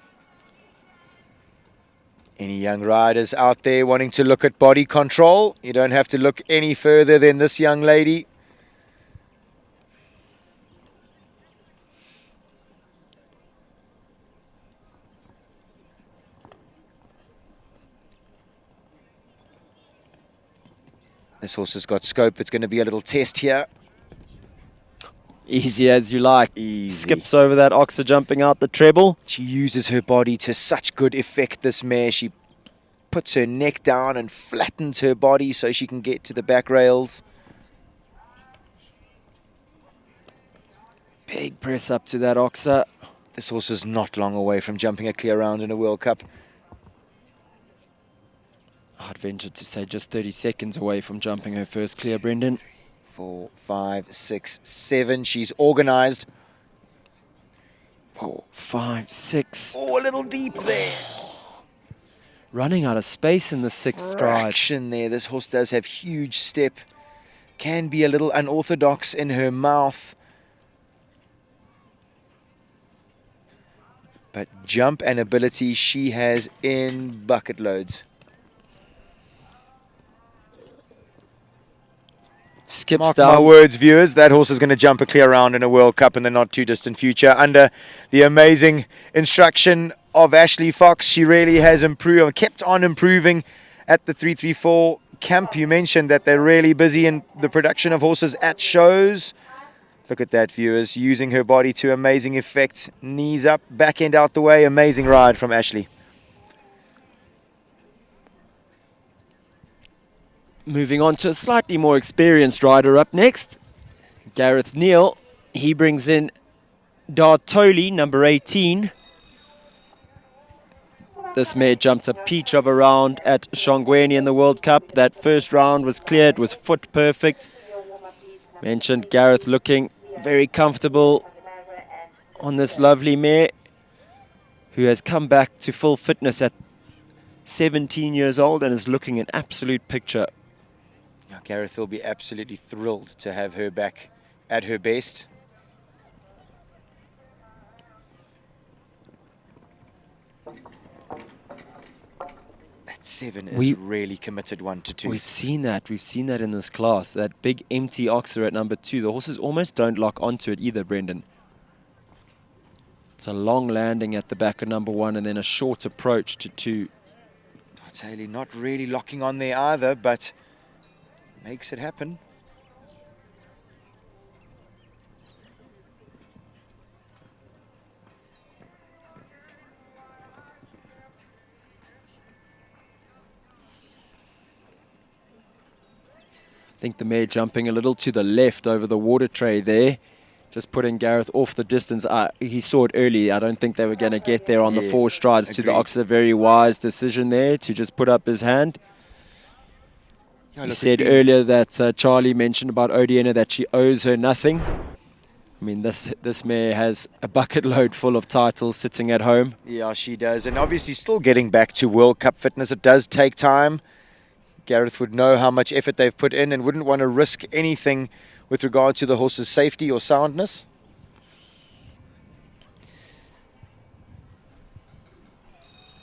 Any young riders out there wanting to look at body control, you don't have to look any further than this young lady. This horse has got scope. It's going to be a little test here. Easy as you like. Easy. Skips over that oxer jumping out the treble. She uses her body to such good effect, this mare. She puts her neck down and flattens her body so she can get to the back rails. Big press up to that oxer. This horse is not long away from jumping a clear round in a World Cup. I'd venture to say just 30 seconds away from jumping her first clear, Brendan. 4, 5, 6, 7. She's organised. 4, 5, 6. Oh, a little deep there. Running out of space in the sixth stride. Fraction there. This horse does have huge step. Can be a little unorthodox in her mouth. But jump and ability she has in bucket loads. Skips Mark down. my words, viewers, that horse is going to jump a clear round in a World Cup in the not too distant future under the amazing instruction of Ashley Fox. She really has improved, kept on improving at the 334 camp. You mentioned that they're really busy in the production of horses at shows. Look at that, viewers, using her body to amazing effect. Knees up, back end out the way. Amazing ride from Ashley. Moving on to a slightly more experienced rider up next. Gareth Neal. He brings in Dartoli, number 18. This mare jumped a peach of a round at Shongweni in the World Cup. That first round was cleared, was foot perfect. Mentioned Gareth looking very comfortable on this lovely mare, who has come back to full fitness at 17 years old and is looking an absolute picture. Now, Gareth will be absolutely thrilled to have her back at her best. That 7 is really committed 1 to 2. We've seen that in this class. That big empty oxer at number 2. The horses almost don't lock onto it either, Brendan. It's a long landing at the back of number 1 and then a short approach to 2. Dartoli not really locking on there either, but makes it happen. I think the mare jumping a little to the left over the water tray there. Just putting Gareth off the distance. He saw it early. I don't think they were going to get there on the 4 strides to the oxer. Very wise decision there to just put up his hand. You said earlier that Charlie mentioned about Odiana that she owes her nothing. I mean, this mare has a bucket load full of titles sitting at home. Yeah, she does. And obviously still getting back to World Cup fitness. It does take time. Gareth would know how much effort they've put in and wouldn't want to risk anything with regard to the horse's safety or soundness.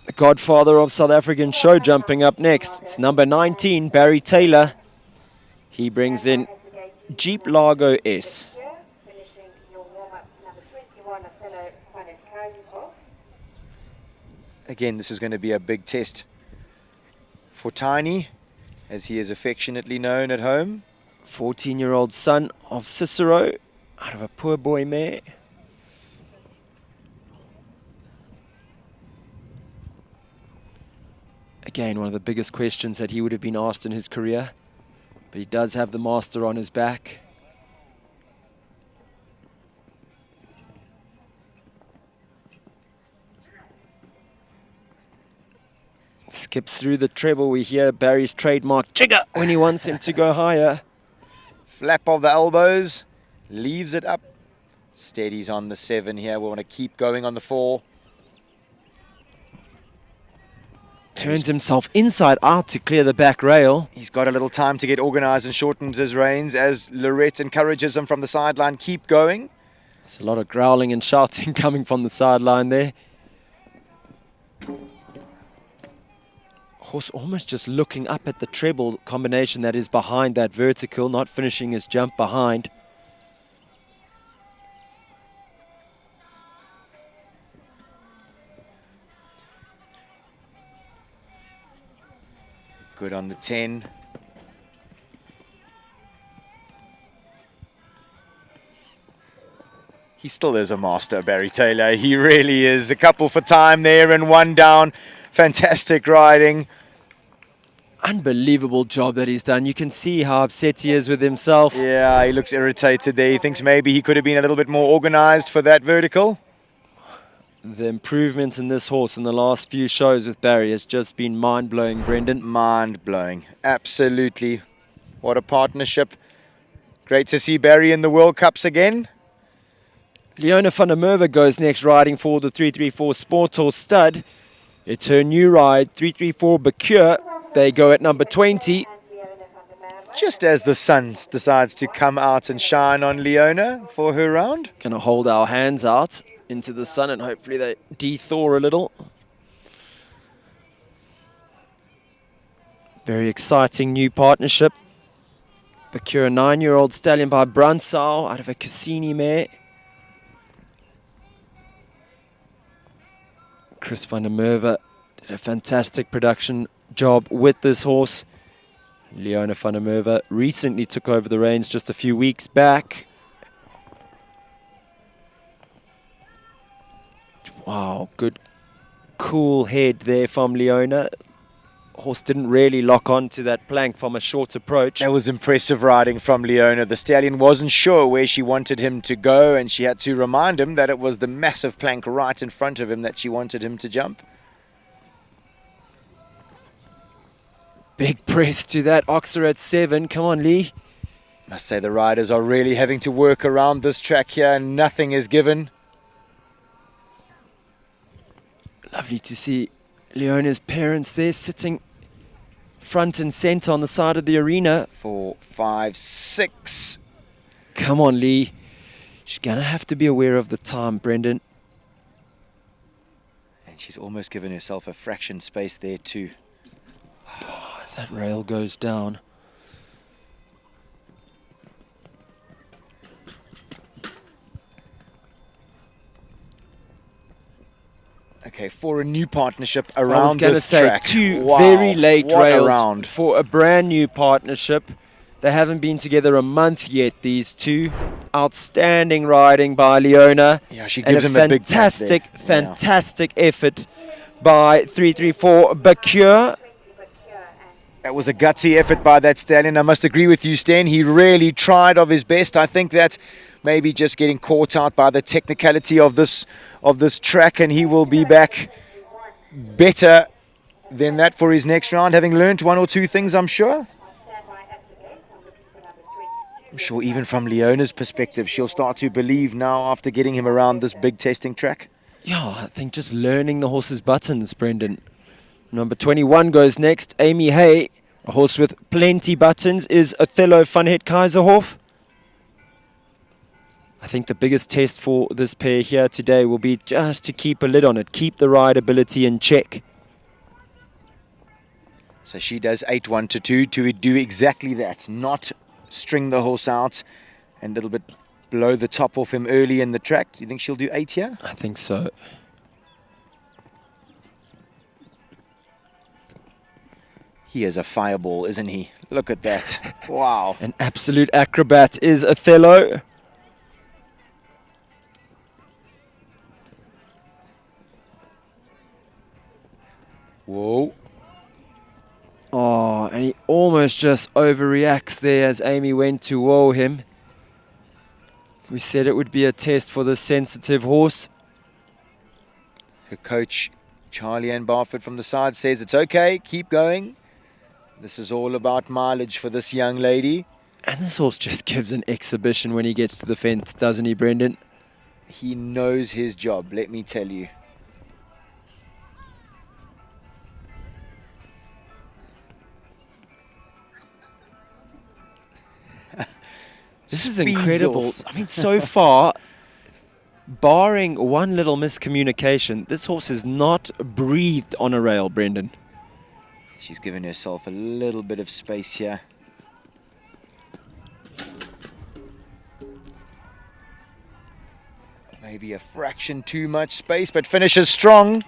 The godfather of South African show jumping up next. It's number 19, Barry Taylor. He brings in Jeep Largo S. Again, this is going to be a big test for Tiny, as he is affectionately known at home. 14-year-old son of Cicero, out of a poor boy mare. Again, one of the biggest questions that he would have been asked in his career. But he does have the master on his back. Skips through the treble. We hear Barry's trademark jigger when he wants him to go higher. Flap of the elbows, leaves it up. Steadies on the 7 here. We want to keep going on the 4. Turns himself inside out to clear the back rail. He's got a little time to get organised and shortens his reins as Lorette encourages him from the sideline. Keep going. There's a lot of growling and shouting coming from the sideline there. Horse almost just looking up at the treble combination that is behind that vertical, not finishing his jump behind. Good on the 10. He still is a master, Barry Taylor. He really is. A couple for time there and one down. Fantastic riding. Unbelievable job that he's done. You can see how upset he is with himself. Yeah, he looks irritated there. He thinks maybe he could have been a little bit more organized for that vertical. The improvement in this horse in the last few shows with Barry has just been mind-blowing, Brendan. Mind-blowing. Absolutely. What a partnership. Great to see Barry in the World Cups again. Leona van der Merwe goes next, riding for the 334 Sport Horse stud. It's her new ride, 334 Bacure. They go at number 20. Just as the sun decides to come out and shine on Leona for her round. Gonna hold our hands out into the sun and hopefully they de-thaw a little. Very exciting new partnership. Bacure, a 9-year-old stallion by Brunsau out of a Cassini mare. Chris van der Merwe did a fantastic production job with this horse. Leona van der Merwe recently took over the reins just a few weeks back. Wow, good cool head there from Leona. Horse didn't really lock on to that plank from a short approach. That was impressive riding from Leona. The stallion wasn't sure where she wanted him to go, and she had to remind him that it was the massive plank right in front of him that she wanted him to jump. Big press to that Oxer at 7. Come on, Lee. Must say the riders are really having to work around this track here, and nothing is given. Lovely to see Leona's parents there sitting front and center on the side of the arena. 4, 5, 6. Come on, Lee. She's going to have to be aware of the time, Brendan. And she's almost given herself a fraction space there too. Oh, as that rail goes down. Okay, for a new partnership around I was this going to track. say, two Wow, very late what a rails round. for a brand new partnership. They haven't been together a month yet, these two. Outstanding riding by Leona. Yeah, she gives him a a big tap there. fantastic effort by 334 Bacure. That was a gutsy effort by that stallion. I must agree with you, Sten. He really tried of his best. I think that maybe just getting caught out by the technicality of this track, and he will be back better than that for his next round, having learned one or two things, I'm sure. I'm sure even from Leona's perspective, she'll start to believe now after getting him around this big testing track. Yeah, I think just learning the horse's buttons, Brendan. Number 21 goes next. Amy Hay, a horse with plenty buttons, is Othello van het Kaiserhof. I think the biggest test for this pair here today will be just to keep a lid on it, keep the rideability in check. So she does 8-1 to 2 to do exactly that, not string the horse out and a little bit blow the top off him early in the track. You think she'll do 8 here? I think so. He is a fireball, isn't he? Look at that. Wow. An absolute acrobat is Othello. Whoa. Oh, and he almost just overreacts there as Amy went to whoa him. We said it would be a test for the sensitive horse. Her coach, Charlie Ann Barford from the side, says it's okay, keep going. This is all about mileage for this young lady. And this horse just gives an exhibition when he gets to the fence, doesn't he, Brendan? He knows his job, let me tell you. This is Speeds incredible. off. I mean, so far, barring one little miscommunication, this horse has not breathed on a rail, Brendan. She's given herself a little bit of space here. Maybe a fraction too much space, but finishes strong.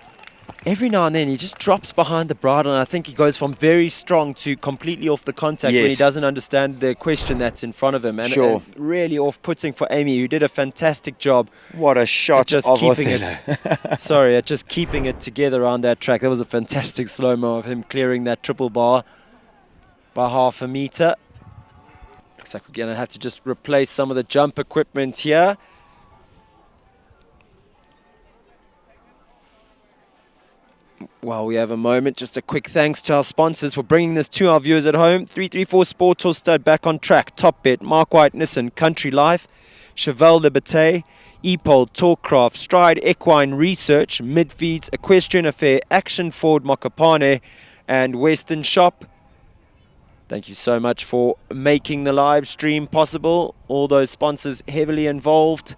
every now and then he just drops behind the bridle, and I think he goes from very strong to completely off the contact where he doesn't understand the question that's in front of him. And, Sure. and really off-putting for Amy, who did a fantastic job. What a shot at just of keeping Othello. it. Sorry, at just keeping it together on that track. That was a fantastic slow-mo of him clearing that triple bar by half a meter. Looks like we're going to have to just replace some of the jump equipment here. While we have a moment, just a quick thanks to our sponsors for bringing this to our viewers at home. 334 Sport Tour Stud back on track. Top Bet, Mark White Nissan, Country Life, Cheval Liberté, Epol, Talkcraft, Stride Equine Research, Midfeeds, Equestrian Affair, Action Ford Mokopane, and Western Shop. Thank you so much for making the live stream possible. All those sponsors heavily involved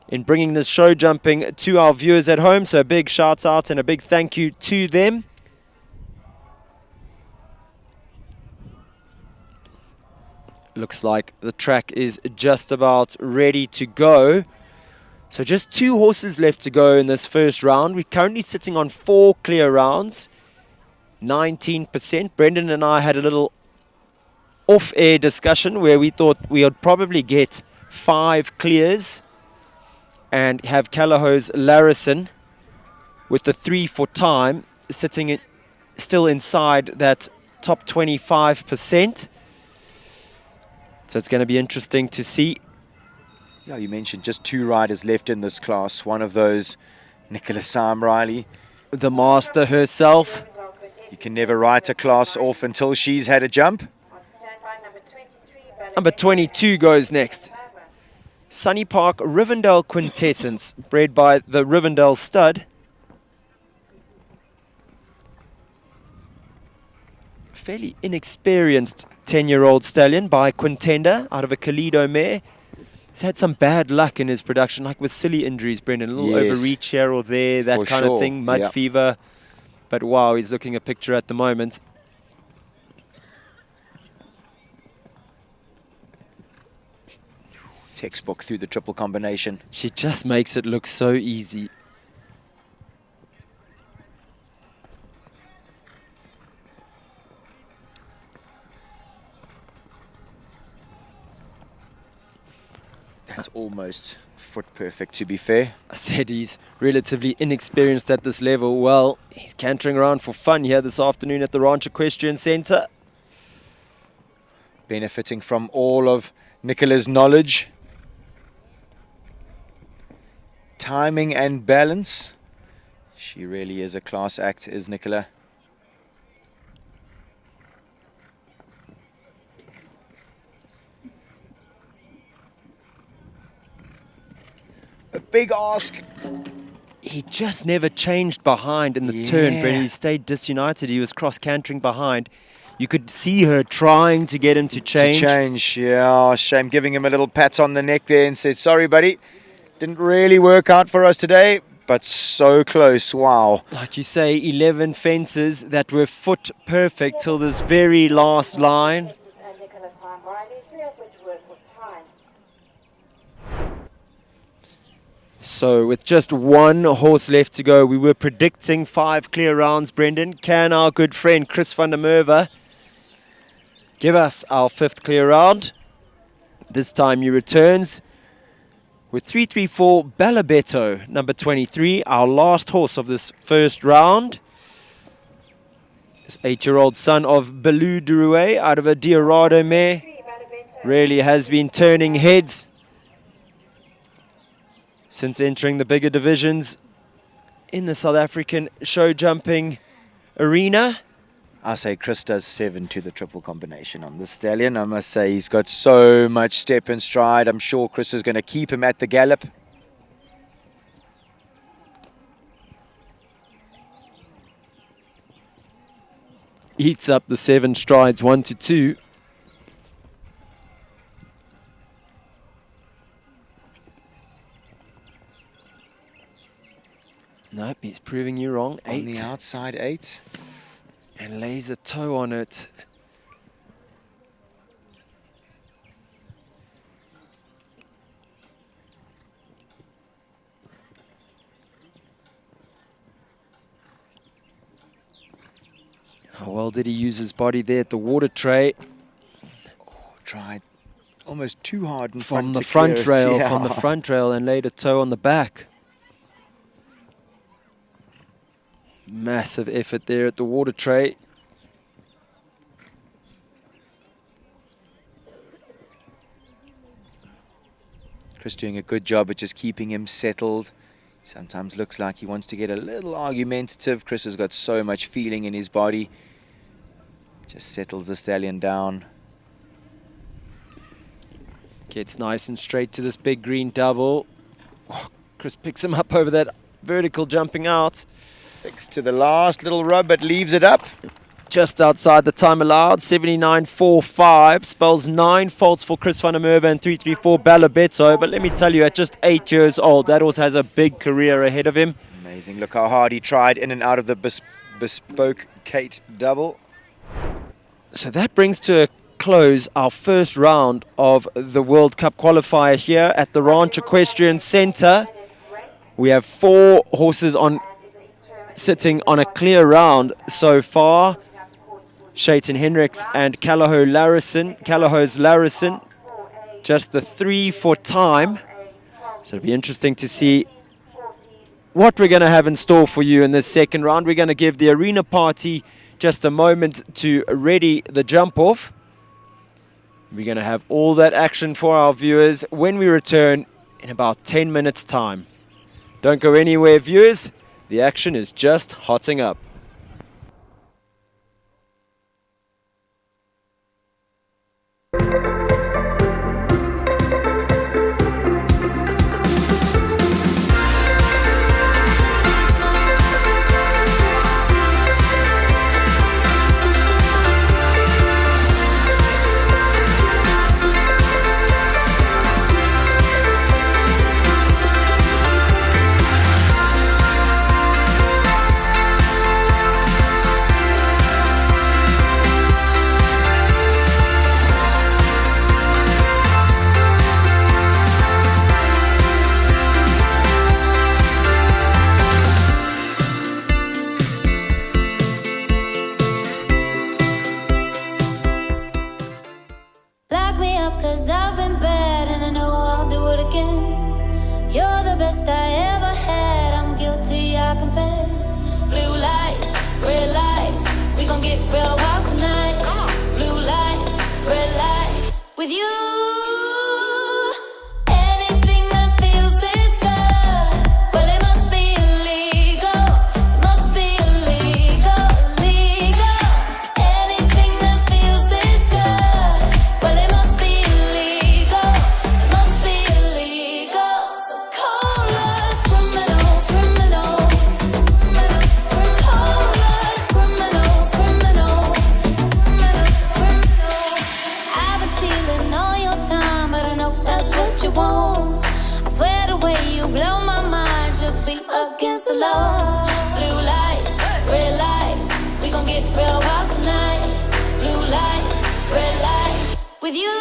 in bringing this show jumping to our viewers at home. So a big shout out and a big thank you to them. Looks like the track is just about ready to go. So just 2 horses left to go in this first round. We're currently sitting on 4 clear rounds, 19%. Brendan and I had a little off-air discussion where we thought we would probably get 5 clears and have Callahow's Larison with the 3 for time sitting still inside that top 25%. So it's going to be interesting to see. Yeah, you mentioned just 2 riders left in this class. One of those, Nicola Sam Riley. The master herself. You can never write a class off until she's had a jump. Number 22 goes next. Sunny Park Rivendell Quintessence, bred by the Rivendell Stud. Fairly inexperienced 10-year-old stallion by Quintender out of a Kalido mare. He's had some bad luck in his production, like with silly injuries, Brendan. A little overreach here or there, that kind of thing, mud fever. But wow, he's looking a picture at the moment. Textbook through the triple combination. She just makes it look so easy. That's almost foot perfect, to be fair. I said he's relatively inexperienced at this level. Well, he's cantering around for fun here this afternoon at the Ranch Equestrian Center. Benefiting from all of Nicola's knowledge. Timing and balance. She really is a class act, is Nicola. A big ask. He just never changed behind in the turn, but he stayed disunited. He was cross-cantering behind. You could see her trying to get him to change. Yeah, shame. Giving him a little pat on the neck there and said, sorry, buddy. Didn't really work out for us today, but so close. Wow. Like you say, 11 fences that were foot perfect till this very last line. So with just 1 horse left to go, we were predicting 5 clear rounds, Brendan. Can our good friend Chris van der Merwe give us our 5th clear round? This time he returns with 334 Bellabetto, number 23, our last horse of this first round. This 8-year-old son of Belou Durouet out of a Diorado mare. Really has been turning heads since entering the bigger divisions in the South African show jumping arena. I say Chris does 7 to the triple combination on this stallion. I must say he's got so much step and stride. I'm sure Chris is going to keep him at the gallop. Eats up the 7 strides, 1 to 2. Nope, he's proving you wrong. 8. On the outside, 8. And lays a toe on it. How well did he use his body there at the water tray? Tried almost too hard in From front the to front clear it, rail, yeah. from the front rail, and laid a toe on the back. Massive effort there at the water tray. Chris doing a good job at just keeping him settled. Sometimes looks like he wants to get a little argumentative. Chris has got so much feeling in his body. Just settles the stallion down. Gets nice and straight to this big green double. Oh, Chris picks him up over that vertical jumping out. 6 to the last little rub, but leaves it up. Just outside the time allowed, 79.45. Spells 9 faults for Chris van der Merwe and 334 Balabetto. But let me tell you, at just 8 years old, that horse has a big career ahead of him. Amazing. Look how hard he tried in and out of the bespoke Kate double. So that brings to a close our first round of the World Cup qualifier here at the Ranch Equestrian Center. We have 4 horses sitting on a clear round so far. Shaitan Hendricks and Callahow's Larison, just the 3 for time. So it'll be interesting to see what we're going to have in store for you in this second round. We're going to give the arena party just a moment to ready the jump off. We're going to have all that action for our viewers when we return in about 10 minutes time. Don't go anywhere, viewers. The action is just hotting up. Lock me up 'cause I've been bad and I know I'll do it again. You're the best I ever had, I'm guilty, I confess. Blue lights, red lights, we gon' get real wild tonight. Blue lights, red lights, with you. Anything that feels this good, well it must be illegal. It must be illegal, illegal. Anything that feels this good, well it must be illegal. It must be illegal. So call us criminals, criminals. Call us criminals, criminals. I've been stealing all your time, but I know that's what you want. I swear the way you blow my mind should be against the law. Blue lights, red lights, we gon' get real wild tonight. Blue lights, red lights, with you.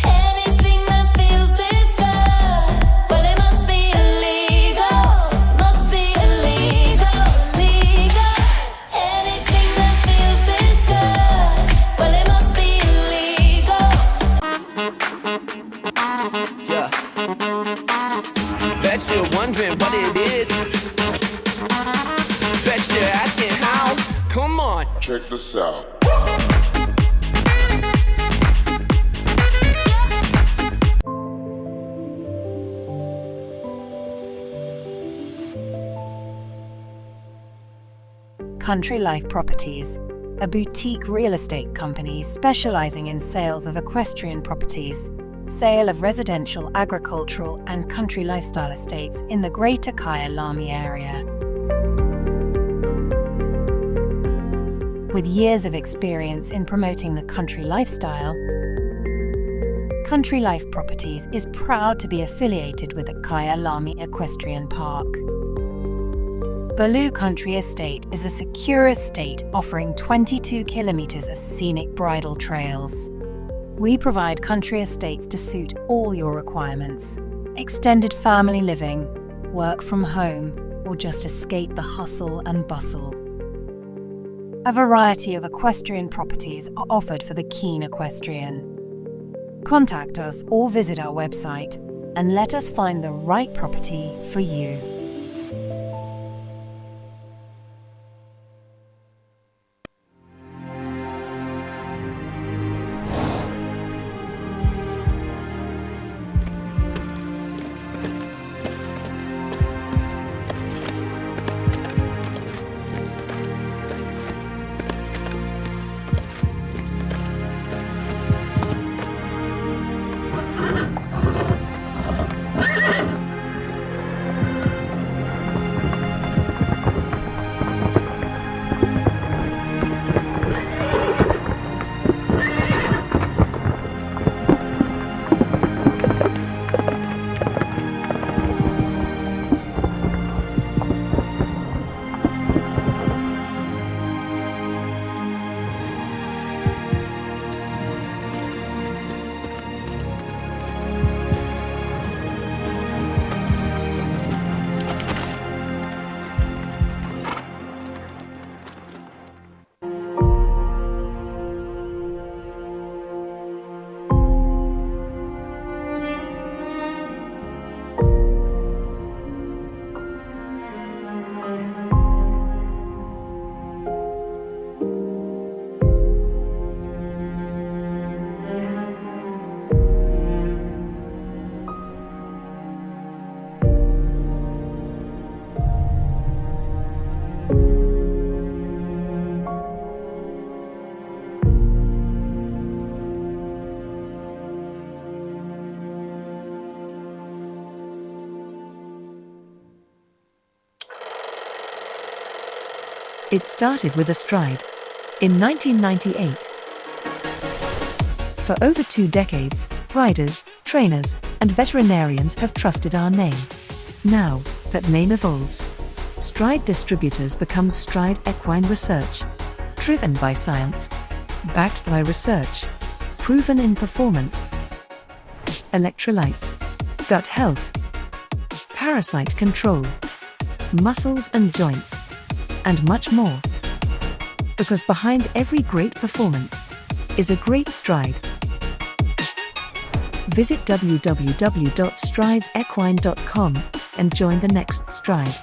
Anything that feels this good, well it must be illegal. Must be illegal, illegal. Anything that feels this good, well it must be illegal. Yeah. Bet you're wondering what it is. Bet you're asking how. Come on. Check this out. Country Life Properties, a boutique real estate company specializing in sales of equestrian properties, sale of residential, agricultural, and country lifestyle estates in the Greater Kyalami area. With years of experience in promoting the country lifestyle, Country Life Properties is proud to be affiliated with the Kyalami Equestrian Park. Baloo Country Estate is a secure estate offering 22 kilometers of scenic bridle trails. We provide country estates to suit all your requirements. Extended family living, work from home, or just escape the hustle and bustle. A variety of equestrian properties are offered for the keen equestrian. Contact us or visit our website and let us find the right property for you. It started with a stride in 1998. For over 2 decades, riders, trainers, and veterinarians have trusted our name. Now that name evolves, Stride Distributors becomes Stride Equine Research, driven by science, backed by research, proven in performance, electrolytes, gut health, parasite control, muscles and joints, and much more. Because behind every great performance is a great stride. Visit www.stridesequine.com and join the next stride.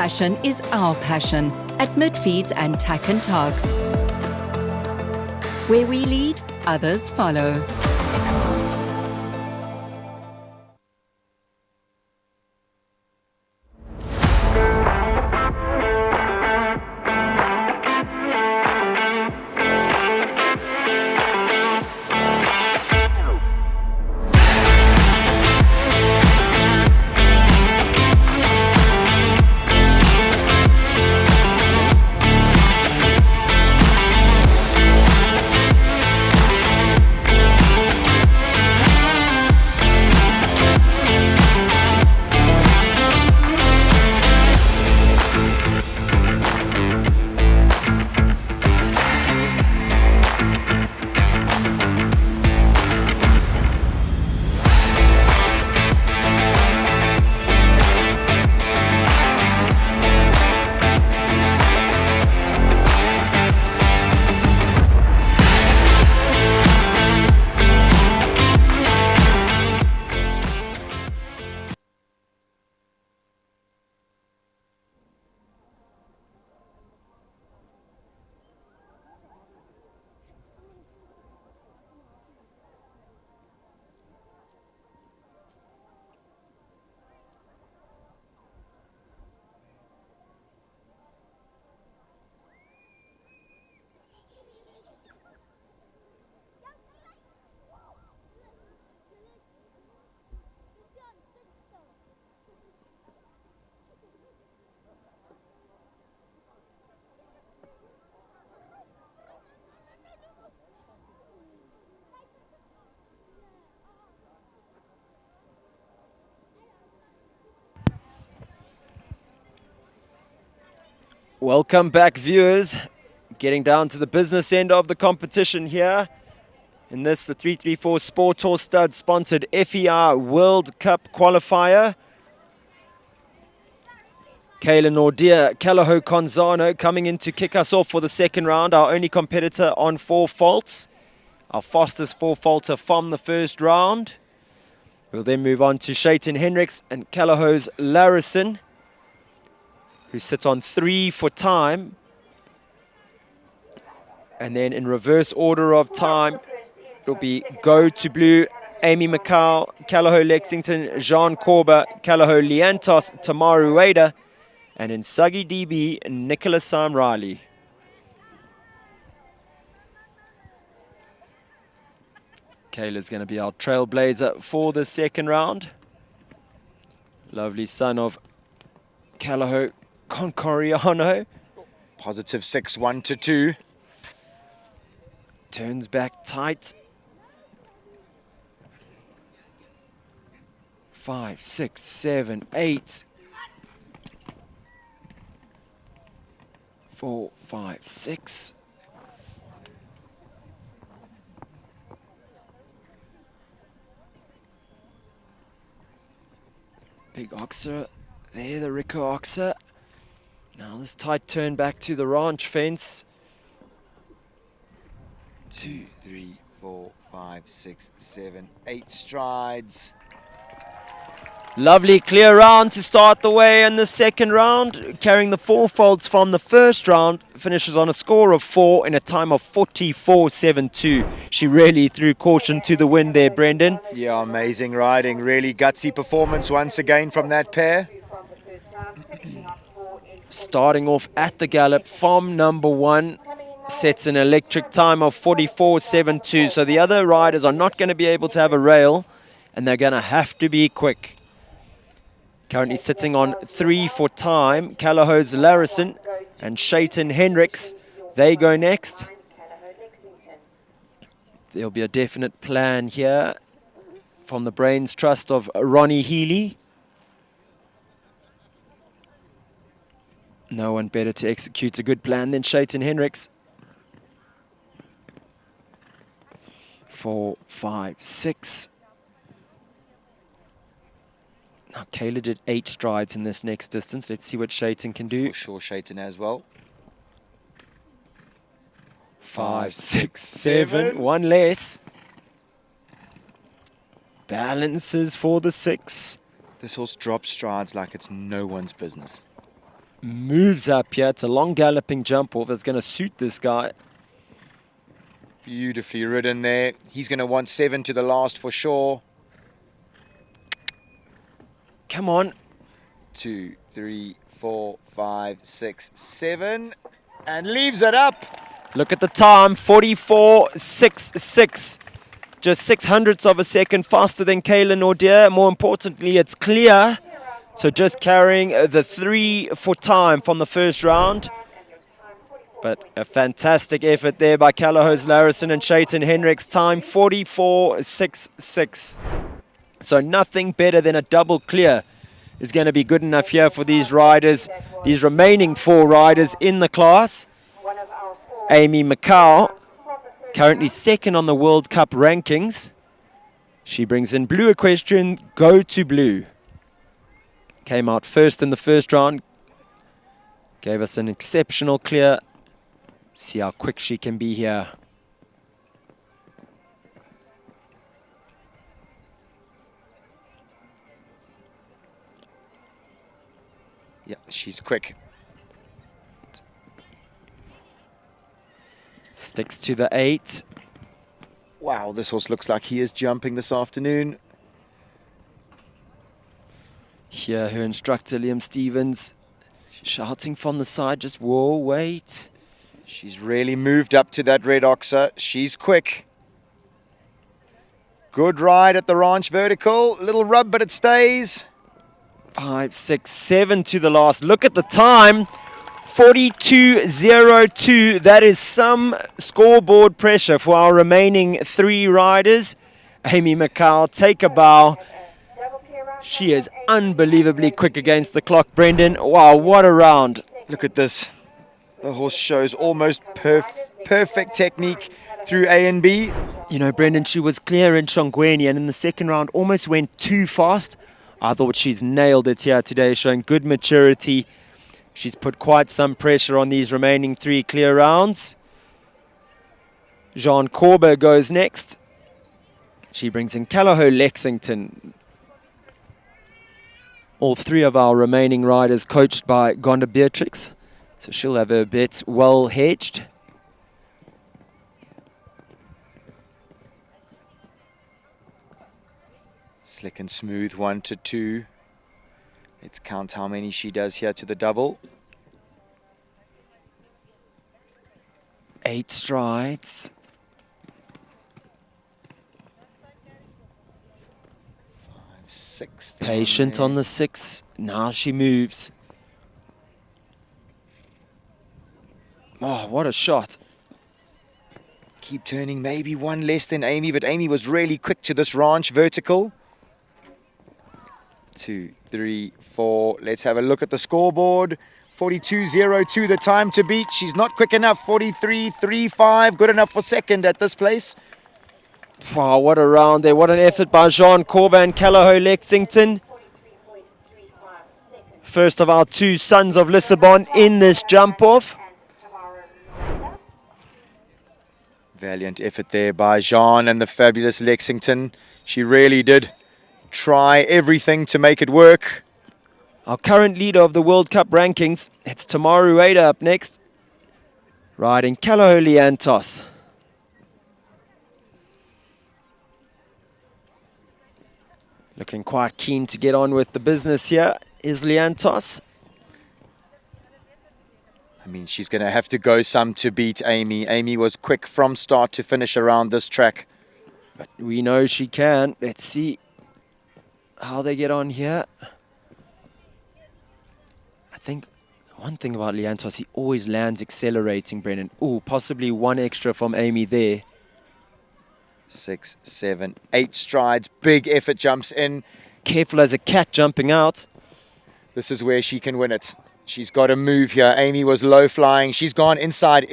passion is our passion at Midfeeds and Tack and Togs. Where we lead, others follow. Welcome back, viewers. Getting down to the business end of the competition here. In this, the 334 Sport Horse Stud sponsored FEI World Cup Qualifier. Kayla Nordia, Calaho Conzano coming in to kick us off for the second round. Our only competitor on 4 faults. Our fastest 4-faulter from the first round. We'll then move on to Shayton Hendricks and Calaho's Larison, who sit on 3 for time. And then in reverse order of time, it'll be Go to Blue, Amy McCall, Calaho Lexington, Jean Corba, Calaho Liantos, Tamaru Ueda, and in Suggy DB, Nicholas Sam Riley. Kayla's going to be our trailblazer for the second round. Lovely son of Calaho Concoriano. Positive 6-1 to 2. Turns back tight. 5, 6, 7, 8. 4, 5, 6. Big Oxer there, the Rico Oxer. Now this tight turn back to the ranch fence. 2, 3, 4, 5, 6, 7, 8 strides. Lovely clear round to start the way in the second round. Carrying the 4 faults from the first round. Finishes on a score of 4 in a time of 44.72. She really threw caution to the wind there, Brendan. Yeah, amazing riding. Really gutsy performance once again from that pair. Starting off at the gallop from number 1. Sets an electric time of 44.72. So the other riders are not going to be able to have a rail, and they're going to have to be quick. Currently sitting on 3 for time. Calaho's Larison and Shayton Hendricks. They go next. There'll be a definite plan here from the brains trust of Ronnie Healy. No one better to execute a good plan than Shayton Hendricks. 4, 5, 6. Now, Kayla did 8 strides in this next distance. Let's see what Shayton can do. For sure, Shayton as well. 5, 6, 7. One less. Balances for the 6. This horse drops strides like it's no one's business. moves up here. It's a long galloping jump off. It's going to suit this guy. Beautifully ridden there. He's going to want 7 to the last for sure. Come on. 2, 3, 4, 5, 6, 7. And leaves it up. Look at the time, 44.66. Just 600ths of a second faster than Kayla Nordier. More importantly, it's clear. So just carrying the 3 for time from the first round. But a fantastic effort there by Callahose Larison and Shayton Henricks. Time 44.66. So nothing better than a double clear is going to be good enough here for these riders, these remaining 4 riders in the class. Amy McCow, currently second on the World Cup rankings. She brings in blue equestrian, Go to Blue. Came out first in the first round. Gave us an exceptional clear. See how quick she can be here. Yeah, she's quick. Sticks to the 8. Wow, this horse looks like he is jumping this afternoon. Here, her instructor, Liam Stevens, shouting from the side, just, whoa, wait. She's really moved up to that red oxer. She's quick. Good ride at the ranch vertical. Little rub, but it stays. 5, 6, 7 to the last. Look at the time. 42.02. That is some scoreboard pressure for our remaining 3 riders. Amy McCall, take a bow. She is unbelievably quick against the clock, Brendan. Wow, what a round. Look at this. The horse shows almost perfect technique through A and B. You know, Brendan, she was clear in Shongweni and in the second round almost went too fast. I thought she's nailed it here today, showing good maturity. She's put quite some pressure on these remaining 3 clear rounds. Jean Corber goes next. She brings in Callahoo Lexington. All 3 of our remaining riders coached by Gonda Beatrix. So she'll have her bets well hedged. Slick and smooth, 1 to 2. Let's count how many she does here to the double. 8 strides. 5, 6. Patient on the 6. Now she moves. Oh, what a shot. Keep turning, maybe 1 less than Amy, but Amy was really quick to this ranch vertical. 2, 3, 4. Let's have a look at the scoreboard. 42.02, the time to beat. She's not quick enough. 43.35, good enough for second at this place. Wow, what a round there. What an effort by Jean Corber and Callahoo Lexington. First of our 2 sons of Lissabon in this jump-off. Valiant effort there by Jean and the fabulous Lexington. She really did try everything to make it work. Our current leader of the World Cup rankings, it's Tamaru Ueda up next. Riding Callahoo Liantos. Looking quite keen to get on with the business here is Liantos. I mean, she's going to have to go some to beat Amy. Amy was quick from start to finish around this track. But we know she can. Let's see how they get on here. I think one thing about Liantos, he always lands accelerating, Brennan. Ooh, possibly 1 extra from Amy there. 6, 7, 8 strides. Big effort jumps in. Careful as a cat jumping out. This is where she can win it. She's got to move here. Amy was low flying. She's gone inside.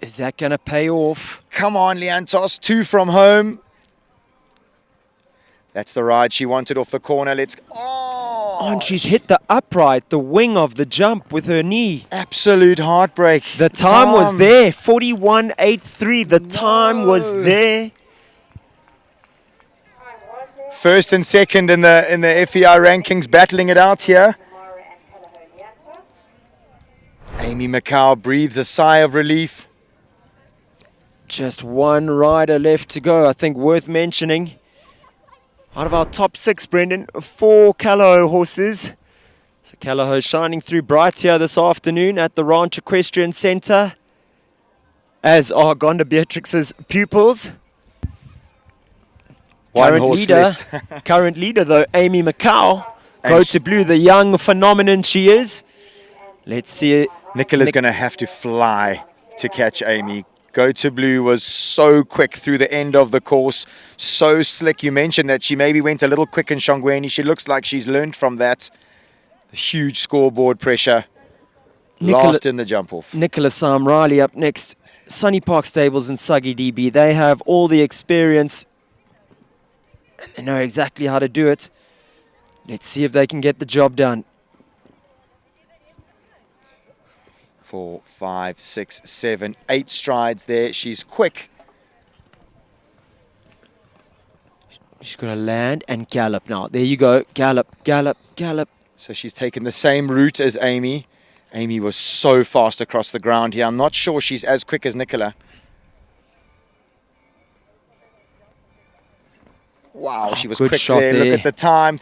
Is that going to pay off? Come on, Liantos. 2 from home. That's the ride she wanted off the corner. Let's... Oh, and she's hit the upright, the wing of the jump with her knee. Absolute heartbreak. The time was there. 41.83. The time was there. First and second in the FEI rankings, battling it out here. Amy Macau breathes a sigh of relief. Just one rider left to go, I think worth mentioning. Out of our top 6, Brendan, 4 Callao horses. So Callao shining through bright here this afternoon at the Ranch Equestrian Center, as are Gonda Beatrix's pupils. Current leader though, Amy Macau. Go to blue, the young phenomenon she is. Let's see it. Nicola's going to have to fly to catch Amy. Go to blue was so quick through the end of the course, so slick. You mentioned that she maybe went a little quick in Shongweni. She looks like she's learned from that. Huge scoreboard pressure. Last in the jump off. Nicola Sam Riley up next. Sunny Park Stables and Suggy DB. They have all the experience and they know exactly how to do it. Let's see if they can get the job done. 4, 5, 6, 7, 8 strides there. She's quick. She's got to land and gallop now. There you go. Gallop, gallop, gallop. So she's taken the same route as Amy. Amy was so fast across the ground here. I'm not sure she's as quick as Nicola. Wow, she was good quick shot there. there. Look at the time.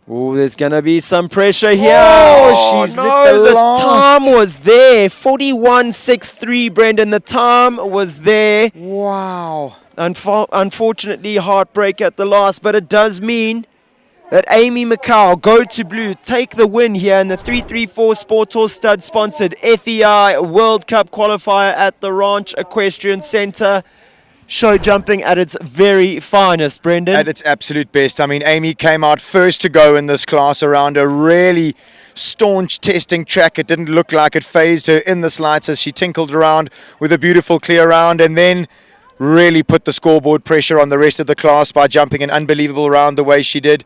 Oh, there's going to be some pressure here. Oh, she's no, the last. time was there. 41.63, Brendan. The time was there. Wow. Unfortunately, heartbreak at the last, but it does mean that Amy Macau, Go to Blue, take the win here in the 334 Sport Horse Stud sponsored FEI World Cup qualifier at the Ranch Equestrian Center. Show jumping at its very finest, Brendan. At its absolute best. I mean, Amy came out first to go in this class around a really staunch testing track. It didn't look like it phased her in the slightest. She tinkled around with a beautiful clear round and then really put the scoreboard pressure on the rest of the class by jumping an unbelievable round the way she did.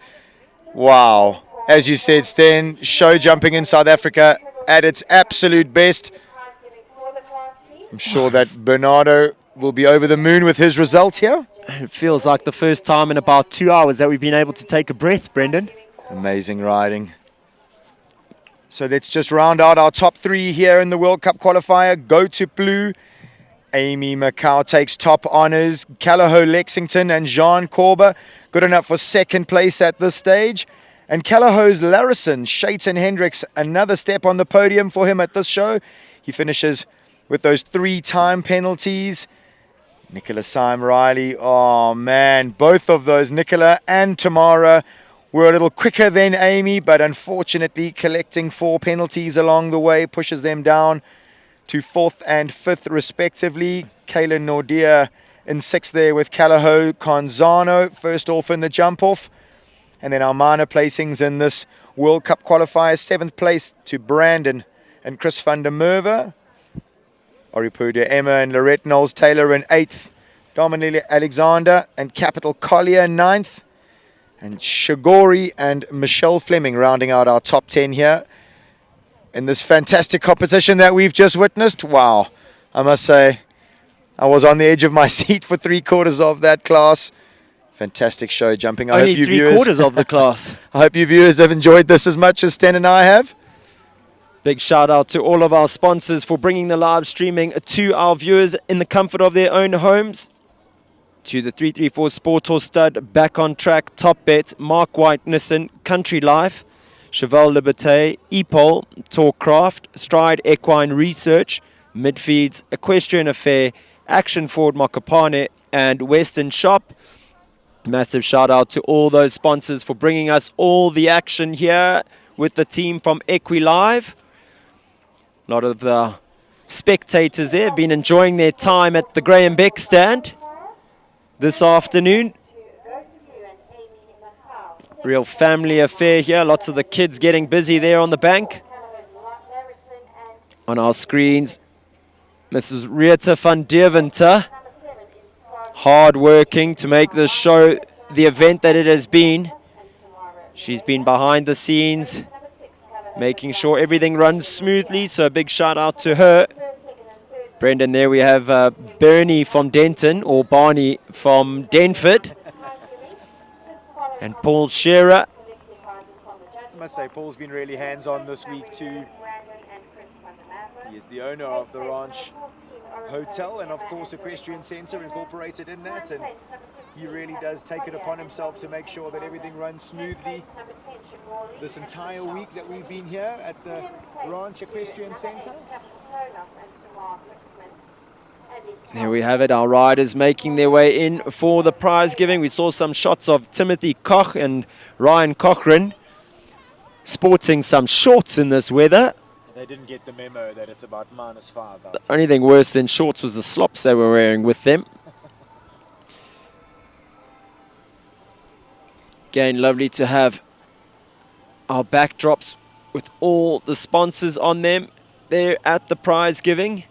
Wow. As you said, Sten, show jumping in South Africa at its absolute best. I'm sure that Bernardo will be over the moon with his result here. It feels like the first time in about 2 hours that we've been able to take a breath, Brendan. Amazing riding. So let's just round out our top 3 here in the World Cup qualifier. Go to Blue. Amy Macau takes top honours. Callao Lexington and Jean Corber good enough for second place at this stage. And Callaho's Larison, Shayton Hendricks, another step on the podium for him at this show. He finishes with those 3 time penalties. Nicola Syme Riley, oh man, both of those, Nicola and Tamara, were a little quicker than Amy, but unfortunately collecting 4 penalties along the way pushes them down to 4th and 5th respectively. Kaylin Nordia in 6th there with Callao Conzano, first off in the jump off. And then our minor placings in this World Cup qualifier, 7th place to Brandon and Chris van der Merwe. Oripuda Emma and Lorette Knowles-Taylor in 8th. Dominique Alexander and Capital Collier 9th. And Shigori and Michelle Fleming rounding out our top 10 here in this fantastic competition that we've just witnessed. Wow, I must say, I was on the edge of my seat for 3/4 of that class. Fantastic show jumping. Only 3/4 of the class. I hope you viewers have enjoyed this as much as Sten and I have. Big shout out to all of our sponsors for bringing the live streaming to our viewers in the comfort of their own homes. To the 334 Sport Horse Stud, Back on Track, Top Bet, Mark White Nissan, Country Life, Cheval Liberté, Epol, Torcraft, Stride Equine Research, Midfeeds, Equestrian Affair, Action Ford Mokopane, and Western Shop. Massive shout out to all those sponsors for bringing us all the action here with the team from EquiLive. A lot of the spectators there have been enjoying their time at the Graham Beck stand this afternoon. Real family affair here. Lots of the kids getting busy there on the bank. On our screens, Mrs. Rita van Deventer, hard working to make this show the event that it has been. She's been behind the scenes, making sure everything runs smoothly, so a big shout out to her. Brendan, there we have Bernie from Denton, or Barney from Denford. and Paul Shearer. I must say, Paul's been really hands-on this week too. He is the owner of the Ranch Hotel and of course Equestrian Center incorporated in that, and he really does take it upon himself to make sure that everything runs smoothly this entire week that we've been here at the Ranch Equestrian Center. There we have it, our riders making their way in for the prize giving. We saw some shots of Timothy Koch and Ryan Cochran sporting some shorts in this weather. They didn't get the memo that it's about -5 The only thing worse than shorts was the slops they were wearing with them. Again, lovely to have our backdrops with all the sponsors on them there at the prize giving.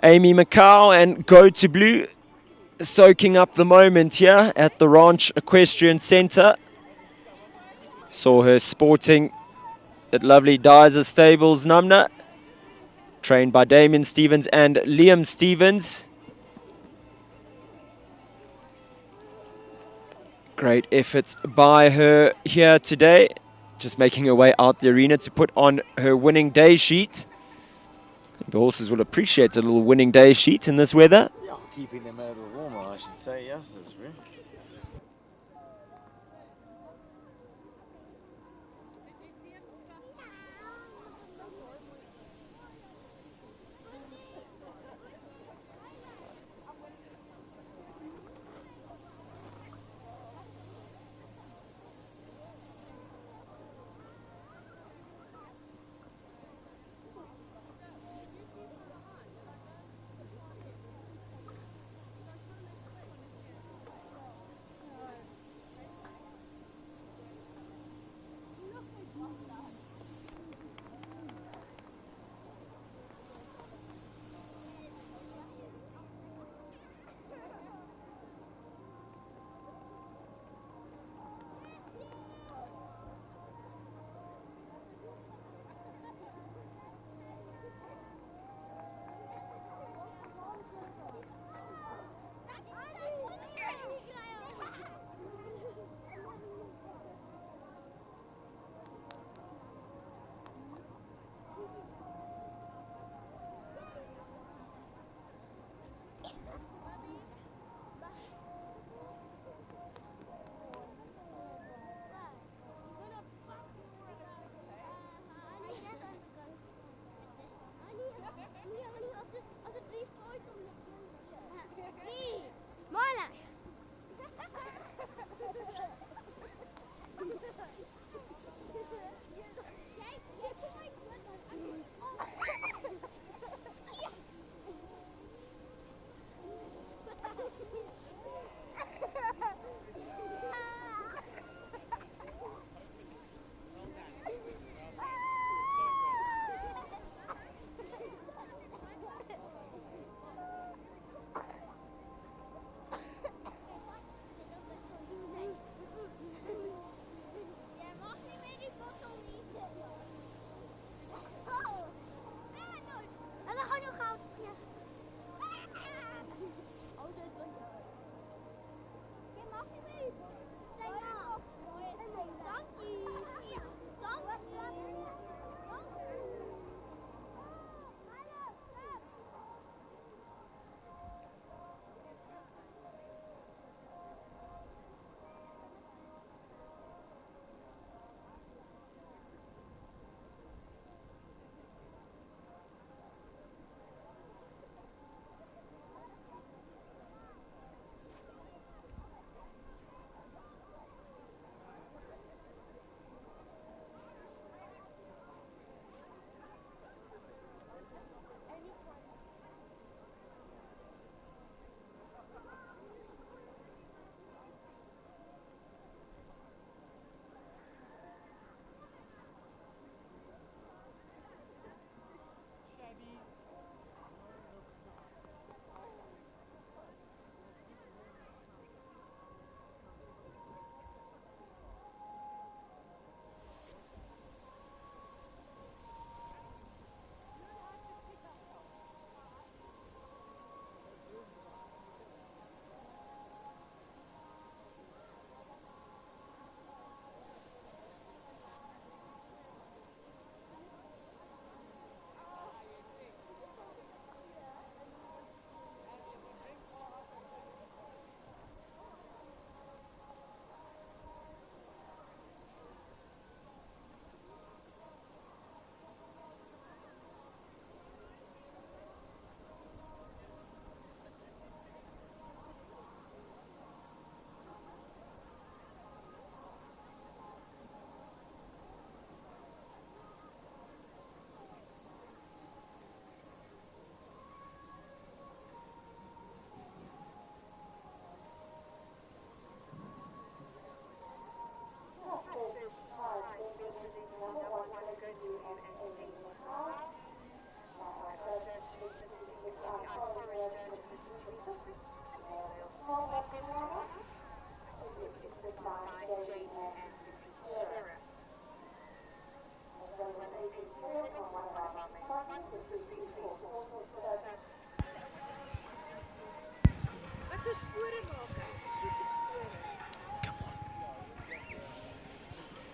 Amy McCall and Go to Blue soaking up the moment here at the Ranch Equestrian Center. Saw her sporting at lovely Dyser Stables, Numna, trained by Damien Stevens and Liam Stevens. Great efforts by her here today, just making her way out the arena to put on her winning day sheet. I think the horses will appreciate a little winning day sheet in this weather. Yeah, keeping them out of the warmer, I should say, yes, is right.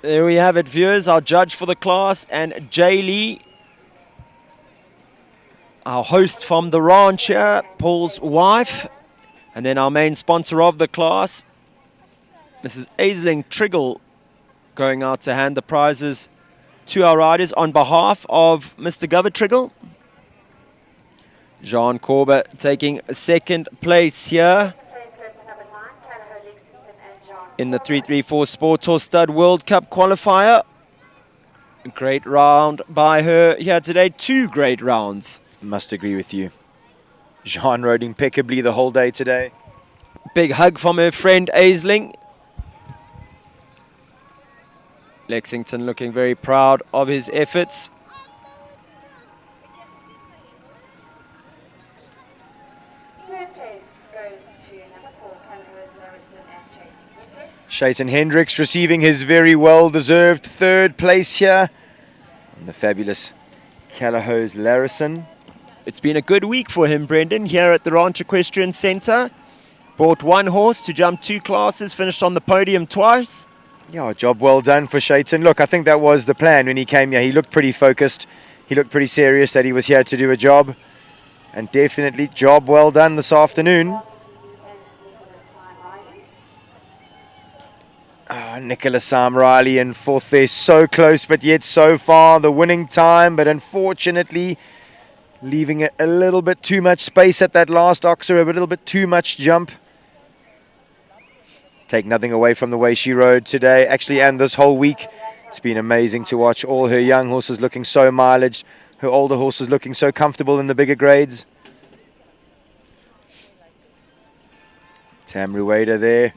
there we have it, viewers. Our judge for the class, and Jay Lee, our host from the ranch here, Paul's wife, and then our main sponsor of the class, Mrs. Aisling Triggle, going out to hand the prizes to our riders on behalf of Mr. Govert Triggle. Jean Corber taking second place here in the 334 Sport Horse Stud World Cup qualifier. Great round by her here today. 2 great rounds. Must agree with you. Jean rode impeccably the whole day today. Big hug from her friend Aisling. Lexington looking very proud of his efforts. Shaitan Hendricks receiving his very well-deserved 3rd place here. And the fabulous Callahose Larison. It's been a good week for him, Brendan, here at the Ranch Equestrian Center. Bought 1 horse to jump 2 classes, finished on the podium twice. Yeah, job well done for Shaitan. Look, I think that was the plan when he came here. He looked pretty focused. He looked pretty serious that he was here to do a job. And definitely job well done this afternoon. Nicholas Sam Riley in 4th there. So close, but yet so far the winning time. But unfortunately, leaving a little bit too much space at that last oxer. A little bit too much jump. Take nothing away from the way she rode today, actually, and this whole week. It's been amazing to watch all her young horses looking so mileage, her older horses looking so comfortable in the bigger grades. Tam Rueda there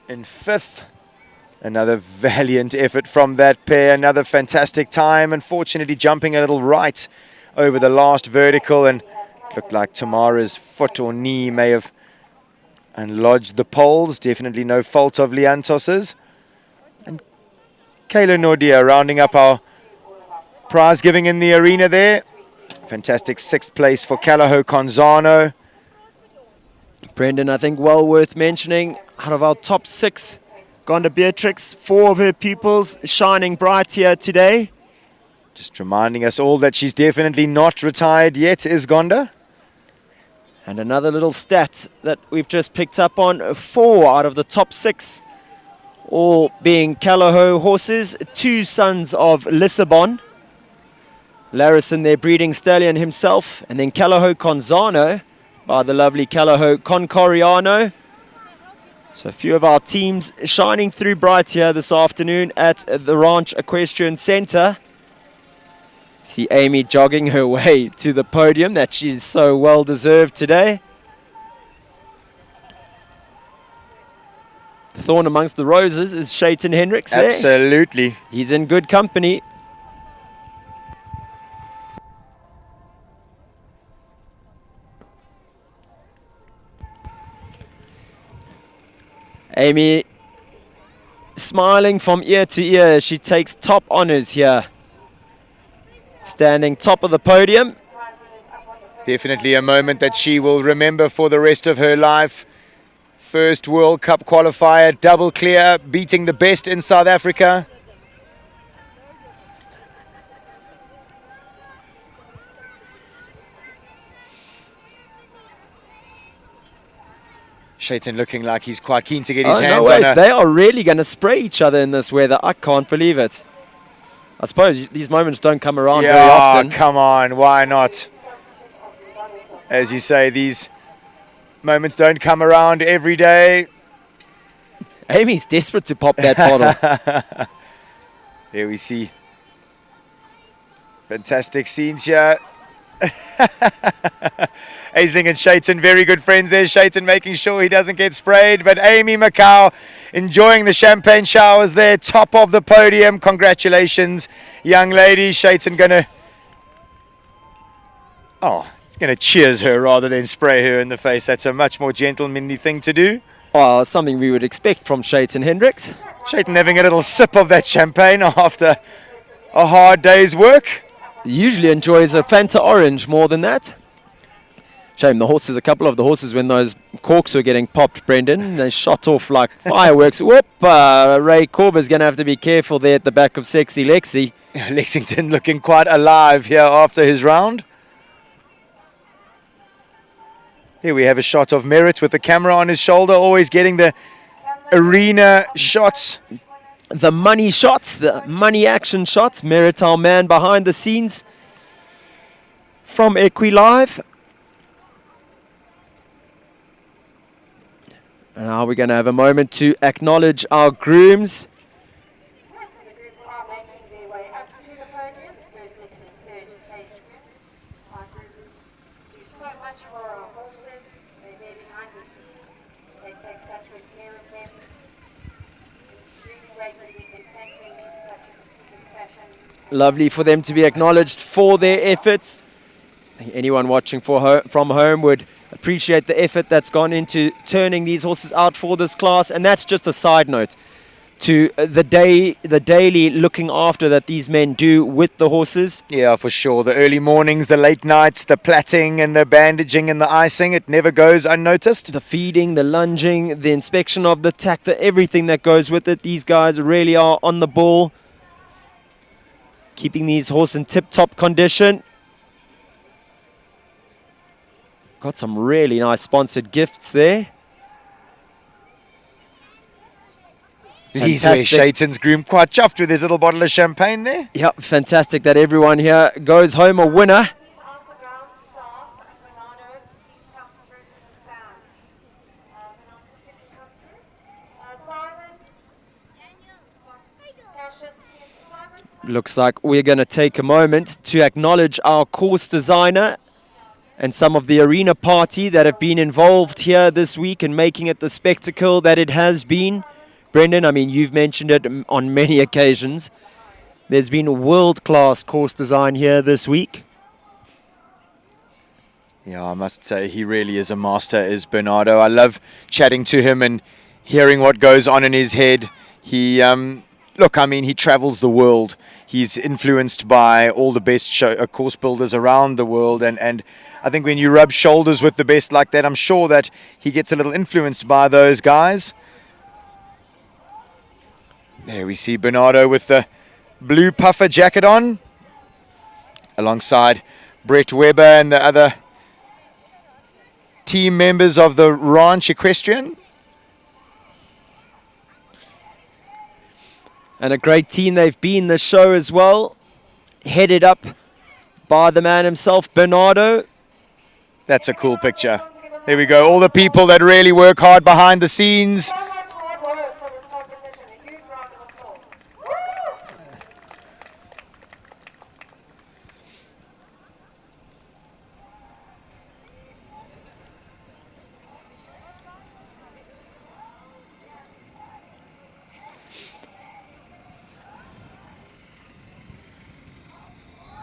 in 5th. Another valiant effort from that pair, another fantastic time. Unfortunately, jumping a little right over the last vertical, and looked like Tamara's foot or knee may have lodged the poles. Definitely no fault of Leantos's. And Kayla Nordia rounding up our prize giving in the arena there. Fantastic 6th place for Calaho Conzano. Brendan, I think well worth mentioning, out of our top 6, Gonda Beatrix, 4 of her pupils shining bright here today. Just reminding us all that she's definitely not retired yet, is Gonda. And another little stat that we've just picked up on, 4 out of the top 6, all being Calaho horses, 2 sons of Lissabon. Larison, their breeding stallion himself, and then Calaho Conzano by the lovely Calaho Concoriano. So a few of our teams shining through bright here this afternoon at the Ranch Equestrian Center. See Amy jogging her way to the podium that she's so well deserved today. The thorn amongst the roses is Shaitan Hendricks. Absolutely. He's in good company. Amy smiling from ear to ear as she takes top honors here. Standing top of the podium. Definitely a moment that she will remember for the rest of her life. First World Cup qualifier, double clear, beating the best in South Africa. Shaitan looking like he's quite keen to get his hands on her. They are really going to spray each other in this weather. I can't believe it. I suppose these moments don't come around very often. Come on, why not? As you say, these moments don't come around every day. Amy's desperate to pop that bottle. There we see fantastic scenes here. Aisling and Shaitan, very good friends there. Shaitan making sure he doesn't get sprayed, but Amy Macau enjoying the champagne showers there, top of the podium. Congratulations, young lady. Shaitan gonna cheers her rather than spray her in the face. That's a much more gentlemanly thing to do. Oh, something we would expect from Shaitan Hendricks. Shaitan having a little sip of that champagne after a hard day's work. Usually enjoys a Fanta Orange more than that. Shame the horses, a couple of the horses, when those corks were getting popped, Brendan, they shot off like fireworks. Whoop! Ray Corber's going to have to be careful there at the back of Sexy Lexi. Lexington looking quite alive here after his round. Here we have a shot of Merritt with the camera on his shoulder, always getting the arena shots. The money shots, the money action shots. Merritt, our man behind the scenes from Equilive. And now we're going to have a moment to acknowledge our grooms. Lovely for them to be acknowledged for their efforts. Anyone watching from home would appreciate the effort that's gone into turning these horses out for this class. And that's just a side note to the daily looking after that these men do with the horses. Yeah, for sure. The early mornings, the late nights, the plaiting and the bandaging and the icing, it never goes unnoticed. The feeding, the lunging, the inspection of the tack, everything that goes with it. These guys really are on the ball, keeping these horses in tip-top condition. Got some really nice sponsored gifts there. He's where Shaitan's groom, quite chuffed with his little bottle of champagne there. Yep, fantastic that everyone here goes home a winner. Looks like we're going to take a moment to acknowledge our course designer and some of the arena party that have been involved here this week and making it the spectacle that it has been. Brendan, I mean, you've mentioned it on many occasions. There's been world-class course design here this week. Yeah, I must say he really is a master, is Bernardo. I love chatting to him and hearing what goes on in his head. He, look, I mean, he travels the world. He's influenced by all the best course builders around the world. And I think when you rub shoulders with the best like that, I'm sure that he gets a little influenced by those guys. There we see Bernardo with the blue puffer jacket on, alongside Brett Weber and the other team members of the Ranch Equestrian. And a great team they've been this show as well, headed up by the man himself, Bernardo. That's a cool picture. There we go, all the people that really work hard behind the scenes.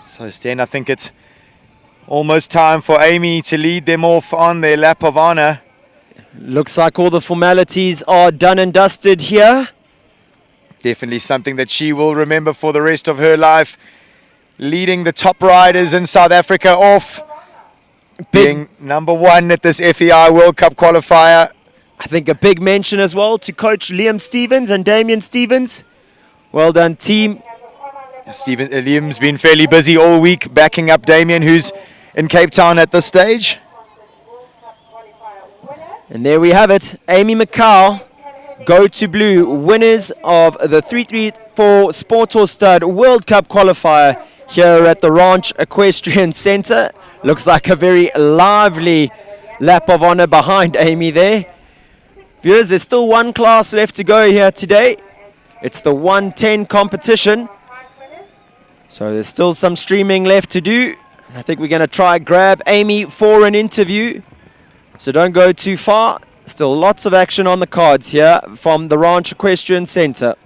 So Sten, I think it's almost time for Amy to lead them off on their lap of honor. Looks like all the formalities are done and dusted here. Definitely something that she will remember for the rest of her life. Leading the top riders in South Africa off. Being number one at this FEI World Cup qualifier. I think a big mention as well to Coach Liam Stevens and Damien Stevens. Well done, team. Liam's been fairly busy all week backing up Damien, who's in Cape Town at this stage. And there we have it. Amy McCall, Go to Blue, winners of the 334 Sport Horse Stud World Cup qualifier here at the Ranch Equestrian Center. Looks like a very lively lap of honor behind Amy there. Viewers, there's still one class left to go here today. It's the 110 competition. So there's still some streaming left to do. I think we're going to try grab Amy for an interview. So don't go too far. Still lots of action on the cards here from the Ranch Equestrian Center.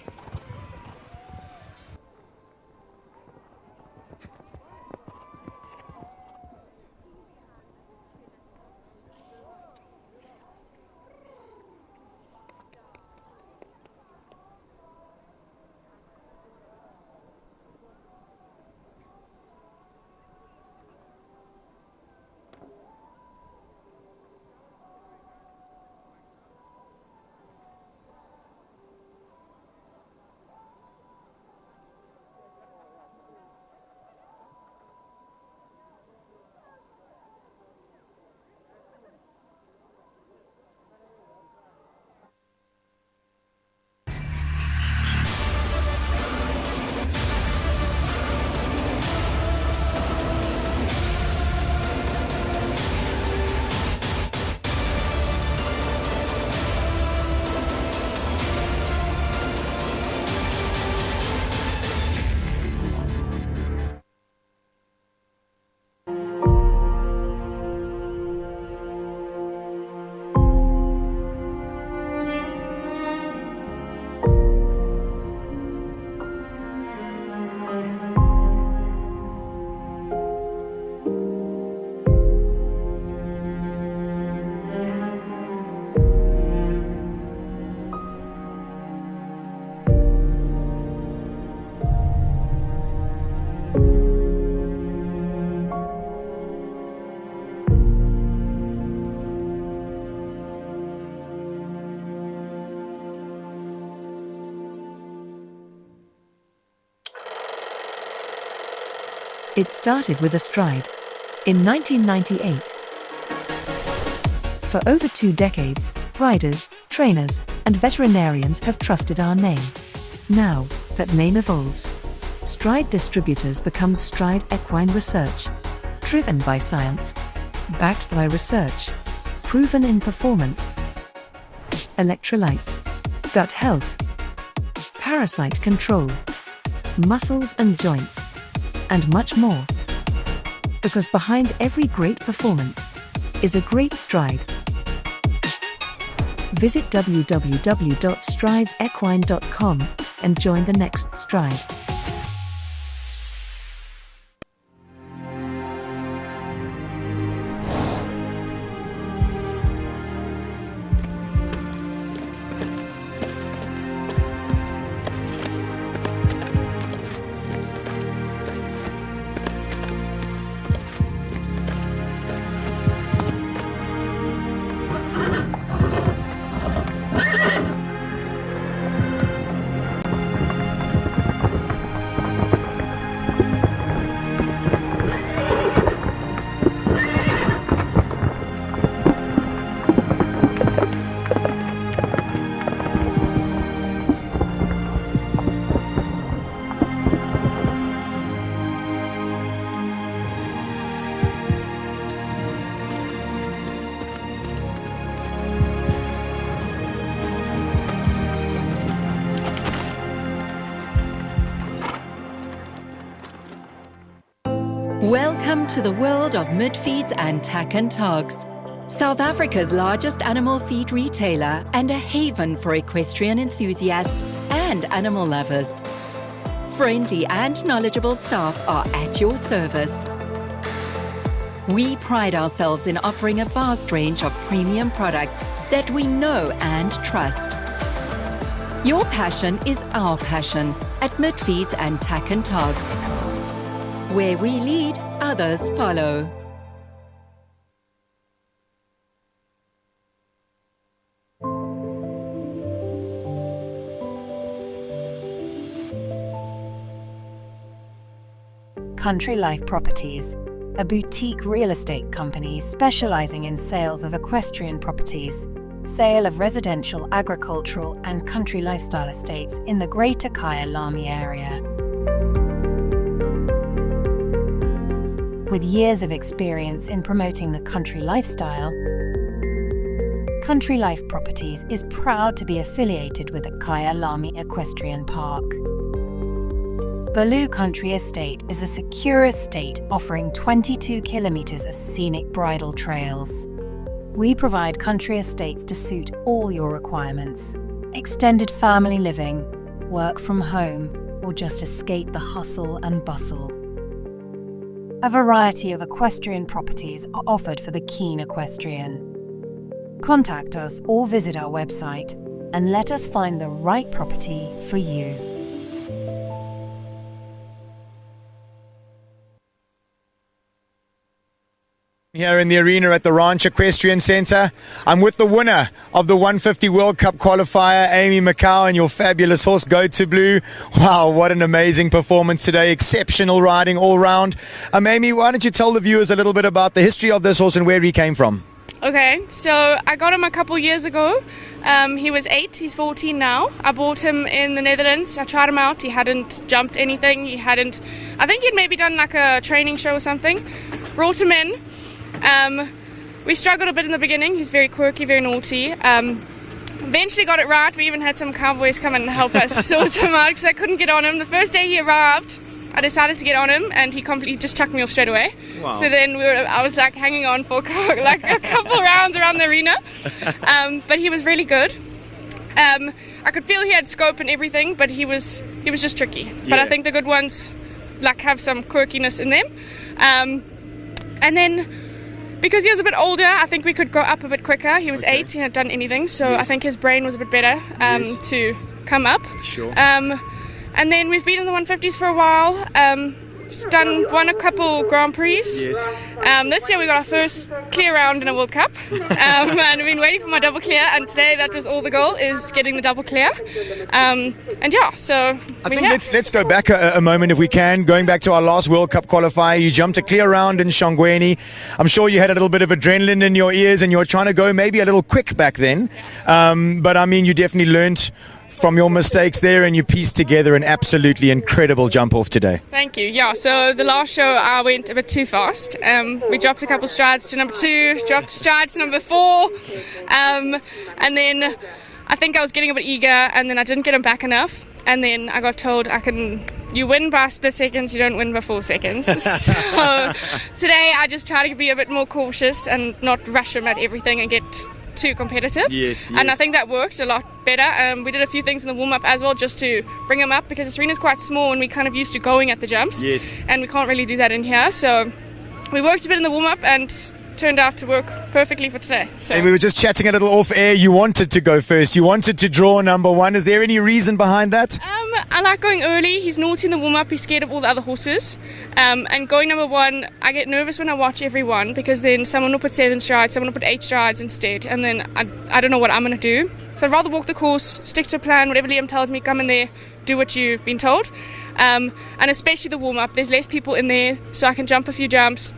It started with a stride in 1998. For over 2 decades, riders, trainers, and veterinarians have trusted our name. Now that name evolves, Stride Distributors becomes Stride Equine Research, driven by science, backed by research, proven in performance, electrolytes, gut health, parasite control, muscles and joints, and much more. Because behind every great performance is a great stride. Visit www.stridesequine.com and join the next stride. Welcome to the world of mid-feeds and tack and togs. South Africa's largest animal feed retailer and a haven for equestrian enthusiasts and animal lovers. Friendly and knowledgeable staff are at your service. We pride ourselves in offering a vast range of premium products that we know and trust. Your passion is our passion at Midfeeds and Tack and Togs. Where we lead, others follow. Country Life Properties, a boutique real estate company specializing in sales of equestrian properties, sale of residential, agricultural, and country lifestyle estates in the Greater Kyalami area. With years of experience in promoting the country lifestyle, Country Life Properties is proud to be affiliated with the Kyalami Equestrian Park. Baloo Country Estate is a secure estate offering 22 kilometers of scenic bridle trails. We provide country estates to suit all your requirements: extended family living, work from home, or just escape the hustle and bustle. A variety of equestrian properties are offered for the keen equestrian. Contact us or visit our website and let us find the right property for you. Here in the arena at the Ranch Equestrian Center, I'm with the winner of the 150 World Cup qualifier, Amy Macau, and your fabulous horse, Go to Blue. Wow, what an amazing performance today. Exceptional riding all round. Amy, why don't you tell the viewers a little bit about the history of this horse and where he came from? Okay, so I got him a couple years ago. He was 8, he's 14 now. I bought him in the Netherlands. I tried him out. He hadn't jumped anything. I think he'd maybe done like a training show or something. Brought him in. We struggled a bit in the beginning. He's very quirky, very naughty. Eventually got it right. We even had some cowboys come and help us sort him out because I couldn't get on him. The first day he arrived, I decided to get on him and he completely just chucked me off straight away. Wow. So then I was like hanging on for like a couple rounds around the arena. But he was really good. I could feel he had scope and everything, but he was just tricky. Yeah. But I think the good ones like have some quirkiness in them. And then because he was a bit older, I think we could go up a bit quicker. He was 8, he hadn't done anything, so yes. I think his brain was a bit better to come up. Sure. And then we've been in the 150s for a while. won a couple Grand Prix. Yes. This year we got our first clear round in a World Cup, and I've been waiting for my double clear, and today that was all the goal, is getting the double clear. And yeah, so I think let's go back a moment if we can. Going back to our last World Cup qualifier, you jumped a clear round in Shongweni. I'm sure you had a little bit of adrenaline in your ears and you were trying to go maybe a little quick back then. But I mean, you definitely learnt from your mistakes there and you pieced together an absolutely incredible jump off today. Thank you. Yeah, so the last show I went a bit too fast. We dropped a couple strides to number 2, dropped strides to number 4, and then I think I was getting a bit eager and then I didn't get them back enough, and then I got told you win by split seconds, you don't win by 4 seconds. So today I just try to be a bit more cautious and not rush them at everything and get too competitive. Yes. And I think that worked a lot better. We did a few things in the warm-up as well just to bring them up, because this arena is quite small and we kind of used to going at the jumps. Yes. And we can't really do that in here. So we worked a bit in the warm-up and turned out to work perfectly for today. So. And we were just chatting a little off air. You wanted to go first. You wanted to draw number 1. Is there any reason behind that? I like going early. He's naughty in the warm-up. He's scared of all the other horses. And going number 1, I get nervous when I watch everyone, because then someone will put 7 strides, someone will put 8 strides instead, and then I don't know what I'm going to do. So I'd rather walk the course, stick to a plan, whatever Liam tells me, come in there, do what you've been told. And especially the warm-up, there's less people in there, so I can jump a few jumps.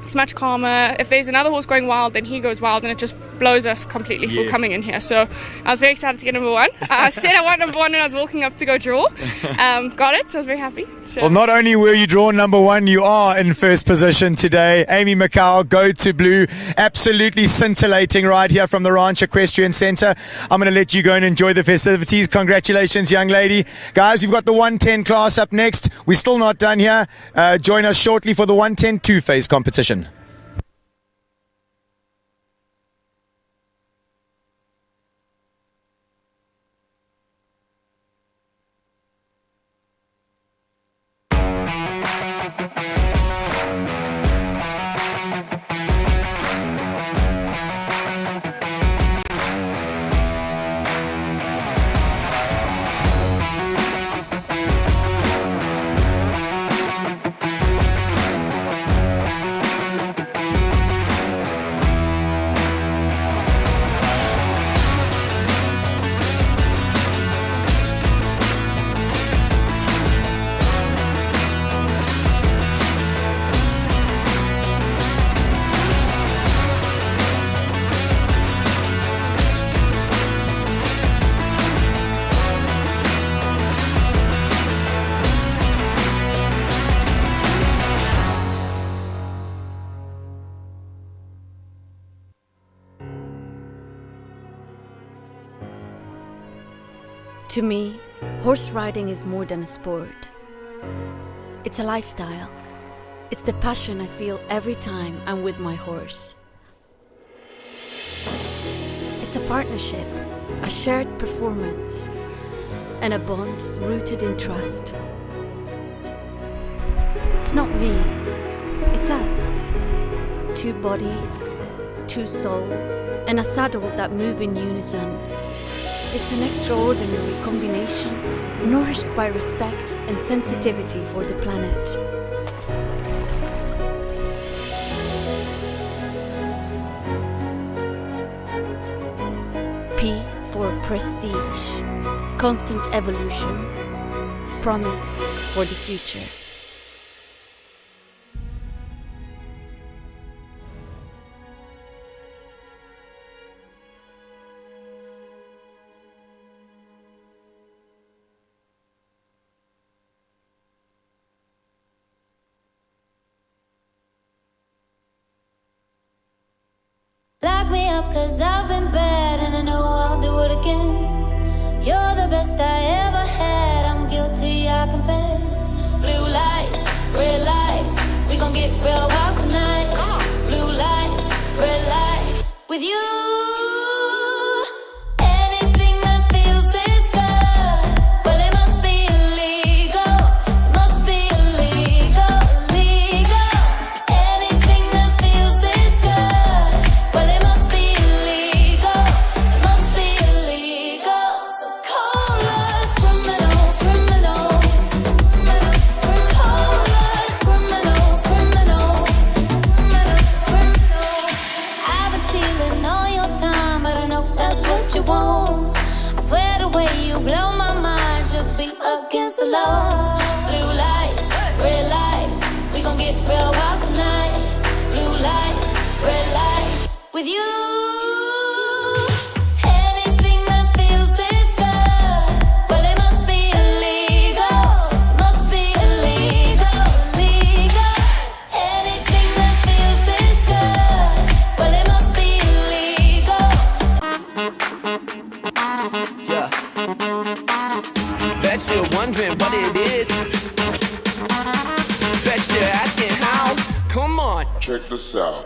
It's much calmer. If there's another horse going wild, then he goes wild, and it just blows us completely for coming in here. So I was very excited to get number 1. I said I want number 1 when I was walking up to go draw. Got it, so I was very happy. So. Well, not only were you drawn number 1, you are in first position today. Amy McCall, Go to Blue, absolutely scintillating right here from the Ranch Equestrian Center. I'm going to let you go and enjoy the festivities. Congratulations, young lady. Guys, we've got the 110 class up next. We're still not done here. Join us shortly for the 110 two-phase competition. To me, horse riding is more than a sport. It's a lifestyle. It's the passion I feel every time I'm with my horse. It's a partnership, a shared performance, and a bond rooted in trust. It's not me, it's us. 2 bodies, 2 souls, and a saddle that move in unison. It's an extraordinary combination, nourished by respect and sensitivity for the planet. P for prestige, constant evolution, promise for the future. Lock me up 'cause I've been bad and I know I'll do it again. You're the best I ever had, I'm guilty, I confess. Blue lights, red lights, we gon' get real wild tonight. Blue lights, red lights, with you. Anything that feels this good, well it must be illegal. Must be illegal, illegal. Anything that feels this good, well it must be illegal. It must be illegal. So call us criminals, criminals. Call us Blue lights, red lights, we gon' get real wild tonight. Blue lights, red lights, with you. Anything that feels this good, well it must be illegal. Must be illegal, illegal. Anything that feels this good, well it must be illegal. Yeah. Bet you're wondering what it is. Bet you're asking how. Come on. Check this out.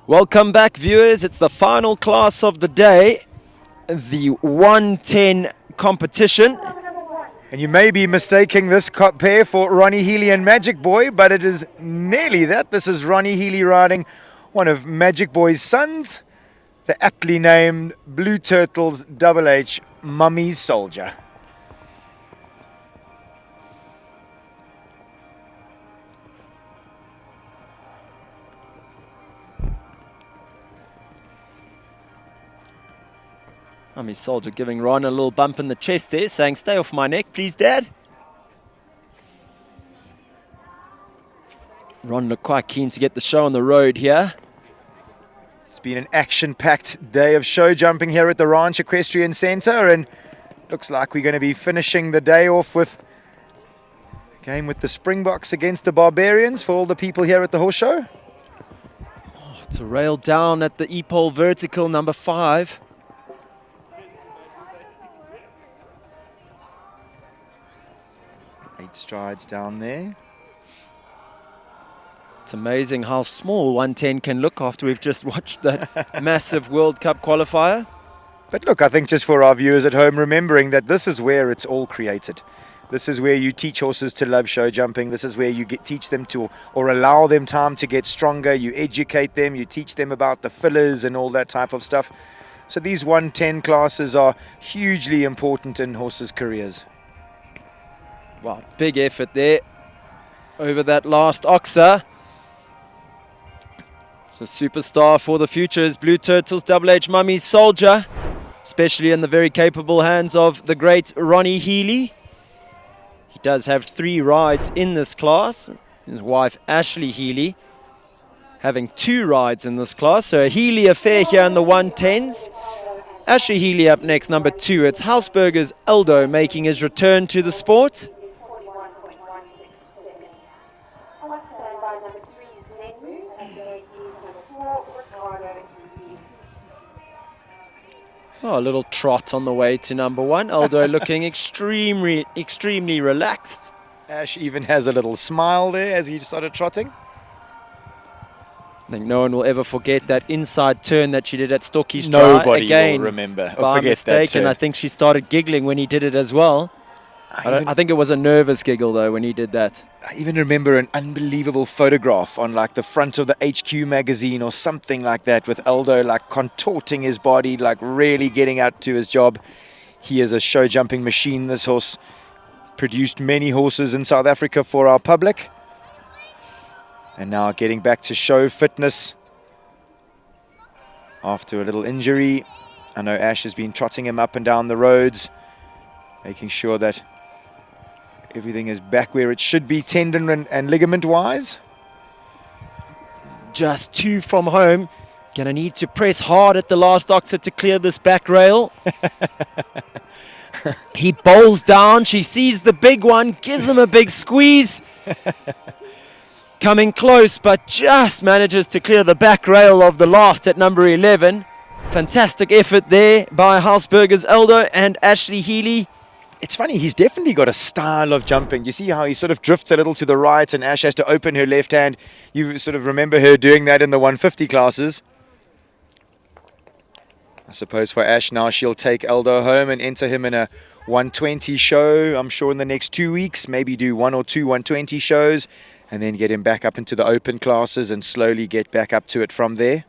Welcome back, viewers. It's the final class of the day, the 110 competition. And you may be mistaking this pair for Ronnie Healy and Magic Boy, but it is nearly that. This is Ronnie Healy riding one of Magic Boy's sons, the aptly named Blue Turtles HH Mummy's Soldier. Mummy's Soldier giving Ron a little bump in the chest there, saying, "Stay off my neck, please, Dad." Ron looked quite keen to get the show on the road here. It's been an action-packed day of show jumping here at the Ranch Equestrian Center, and looks like we're going to be finishing the day off with a game with the Springboks against the Barbarians for all the people here at the horse show. Oh, it's a rail down at the E-pole vertical, number 5. Eight strides down there. It's amazing how small 110 can look after we've just watched that massive World Cup qualifier. But look, I think just for our viewers at home, remembering that this is where it's all created. This is where you teach horses to love show jumping. This is where you teach them to, or allow them time to get stronger. You educate them, you teach them about the fillers and all that type of stuff. So these 110 classes are hugely important in horses' careers. Wow, big effort there over that last oxer. It's a superstar for the future is Blue Turtles HH Mummy's Soldier, especially in the very capable hands of the great Ronnie Healy. He does have 3 rides in this class. His wife, Ashley Healy, having 2 rides in this class. So a Healy affair here in the 110s. Ashley Healy up next, number 2. It's Hausberger's Eldo making his return to the sport. Oh, a little trot on the way to number 1. Eldo looking extremely relaxed. Ash even has a little smile there as he started trotting. I think no one will ever forget that inside turn that she did at Stocky's Nobody again will remember or by forget mistake, that and turn. I think she started giggling when he did it as well. I think it was a nervous giggle though when he did that. I even remember an unbelievable photograph on like the front of the HQ magazine or something like that with Eldo like contorting his body, like really getting out to his job. He is a show jumping machine. This horse produced many horses in South Africa for our public. And now getting back to show fitness after a little injury. I know Ash has been trotting him up and down the roads, making sure that everything is back where it should be, tendon and ligament wise. Just 2 from home. Gonna need to press hard at the last doctor to clear this back rail. He bowls down. She sees the big one, gives him a big squeeze. Coming close, but just manages to clear the back rail of the last at number 11. Fantastic effort there by Hausberger's Eldo and Ashley Healy. It's funny, he's definitely got a style of jumping. You see how he sort of drifts a little to the right and Ash has to open her left hand. You sort of remember her doing that in the 150 classes. I suppose for Ash now, she'll take Eldo home and enter him in a 120 show. I'm sure in the next 2 weeks, maybe do 1 or 2 120 shows and then get him back up into the open classes and slowly get back up to it from there.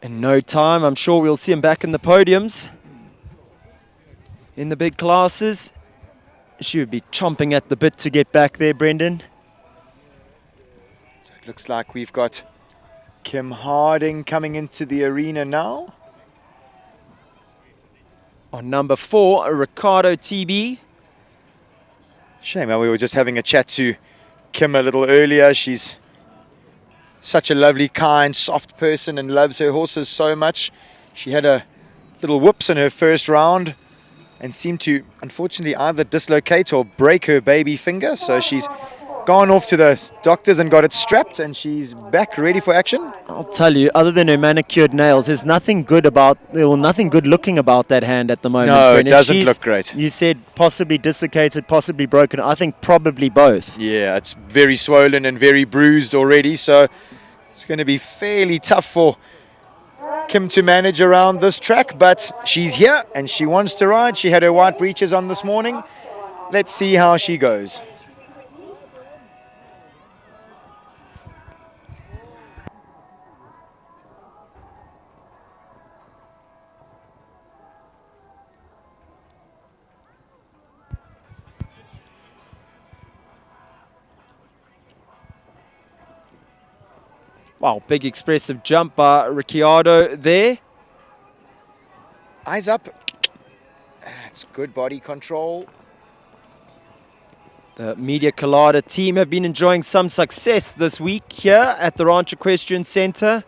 In no time, I'm sure we'll see him back in the podiums. In the big classes. She would be chomping at the bit to get back there, Brendan. So it looks like we've got Kim Harding coming into the arena now. On number 4, Ricardo TB. Shame, we were just having a chat to Kim a little earlier. She's such a lovely, kind, soft person and loves her horses so much. She had a little whoops in her first round and seemed to, unfortunately, either dislocate or break her baby finger. So she's gone off to the doctors and got it strapped, and she's back ready for action. I'll tell you, other than her manicured nails, there's nothing good looking about that hand at the moment. No, Brendan. it doesn't look great. You said possibly dislocated, possibly broken. I think probably both. Yeah, it's very swollen and very bruised already, so it's going to be fairly tough for Kim to manage around this track, but she's here and she wants to ride. She had her white breeches on this morning. Let's see how she goes. Wow, big expressive jump by Ricciardo there. Eyes up. It's good body control. The Media Colada team have been enjoying some success this week here at the Ranch Equestrian Center.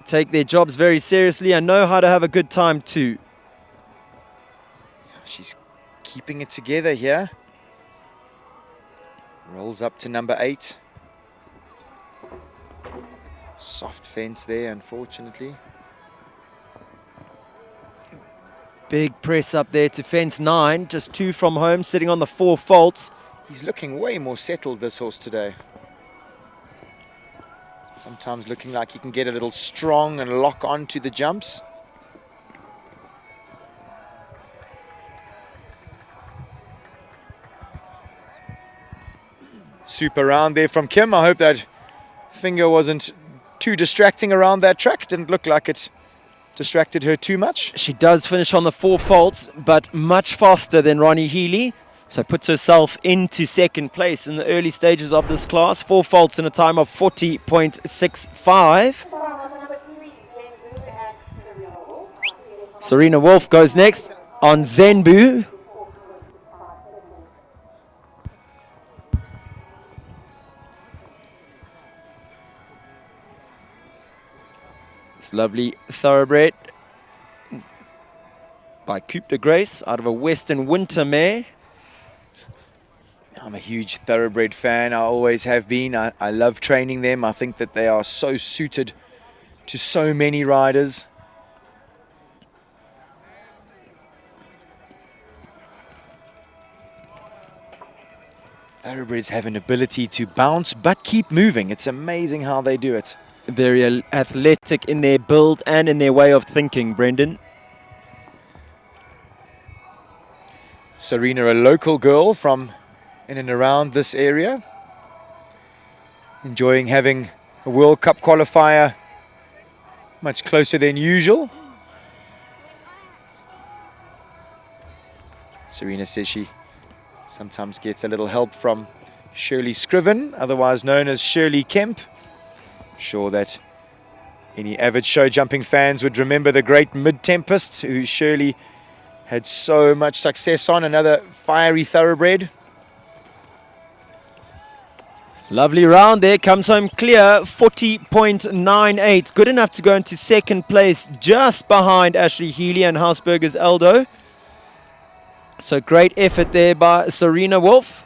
Take their jobs very seriously and know how to have a good time too. She's keeping it together here. Rolls up to number 8. Soft fence there, unfortunately. Big press up there to fence 9, just 2 from home, sitting on the 4 faults. He's looking way more settled, this horse, today. Sometimes looking like he can get a little strong and lock on to the jumps. Super round there from Kim. I hope that finger wasn't too distracting around that track. Didn't look like it distracted her too much. She does finish on the 4 faults, but much faster than Ronnie Healy. So puts herself into second place in the early stages of this class. 4 faults in a time of 40.65. Serena Wolf goes next on Zenbu. It's lovely thoroughbred by Coupe de Grace out of a Western Winter mare. I'm a huge thoroughbred fan. I always have been. I love training them. I think that they are so suited to so many riders. Thoroughbreds have an ability to bounce but keep moving. It's amazing how they do it. Very athletic in their build and in their way of thinking, Brendan. Serena, a local girl from in and around this area, enjoying having a World Cup qualifier much closer than usual. Serena says she sometimes gets a little help from Shirley Scriven, otherwise known as Shirley Kemp. I'm sure that any avid show jumping fans would remember the great Mid-Tempest, who Shirley had so much success on, another fiery thoroughbred. Lovely round there, comes home clear, 40.98. Good enough to go into second place, just behind Ashley Healy and Hausberger's Eldo. So great effort there by Serena Wolf.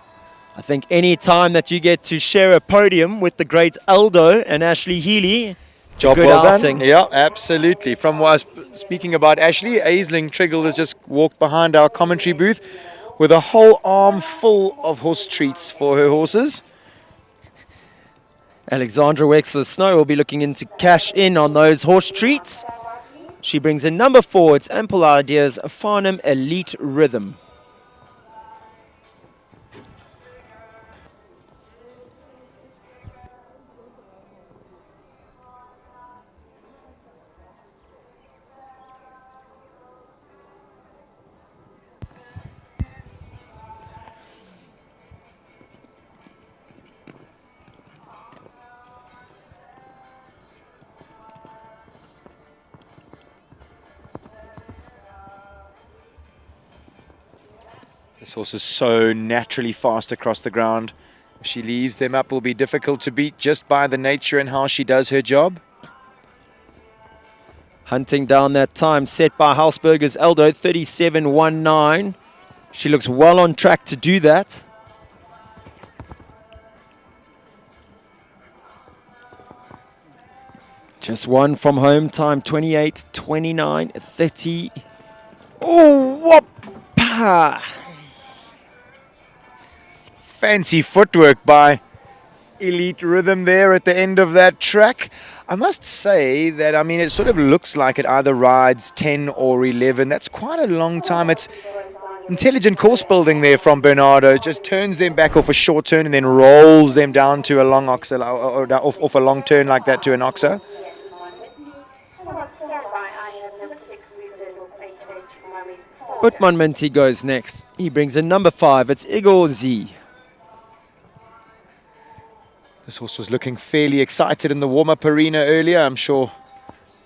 I think any time that you get to share a podium with the great Eldo and Ashley Healy, Job good well outing. done. Yeah, absolutely. From what I was speaking about Ashley, Aisling Triggle has just walked behind our commentary booth with a whole arm full of horse treats for her horses. Alexandra Wexler-Snow will be looking in to cash in on those horse treats. She brings in number 4, it's Ample Ideas, Farnham Elite Rhythm. This horse is so naturally fast across the ground. If she leaves them up, it will be difficult to beat just by the nature and how she does her job. Hunting down that time set by Hausberger's Eldo, 37.19. She looks well on track to do that. Just one from home time, 28.29, 30. Oh, whoop! Fancy footwork by Elite Rhythm there at the end of that track. I must say that, I mean, it sort of looks like it either rides 10 or 11. That's quite a long time. It's intelligent course building there from Bernardo. Just turns them back off a short turn and then rolls them down to a long oxer, or off a long turn like that to an oxer. Utman Minty goes next. He brings in number 5. It's Igor Z. This horse was looking fairly excited in the warm-up arena earlier. I'm sure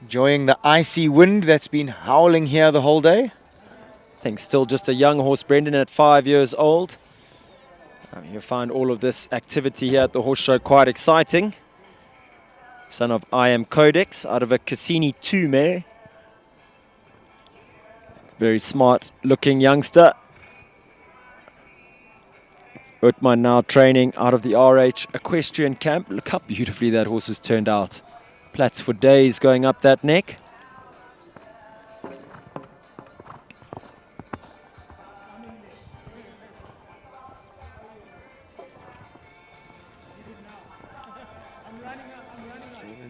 enjoying the icy wind that's been howling here the whole day. I think still just a young horse, Brendan, at 5 years old. You'll find all of this activity here at the horse show quite exciting. Son of I Am Codex out of a Cassini 2 mare. Very smart looking youngster. Utman now training out of the RH Equestrian Camp. Look how beautifully that horse has turned out. Plats for days going up that neck.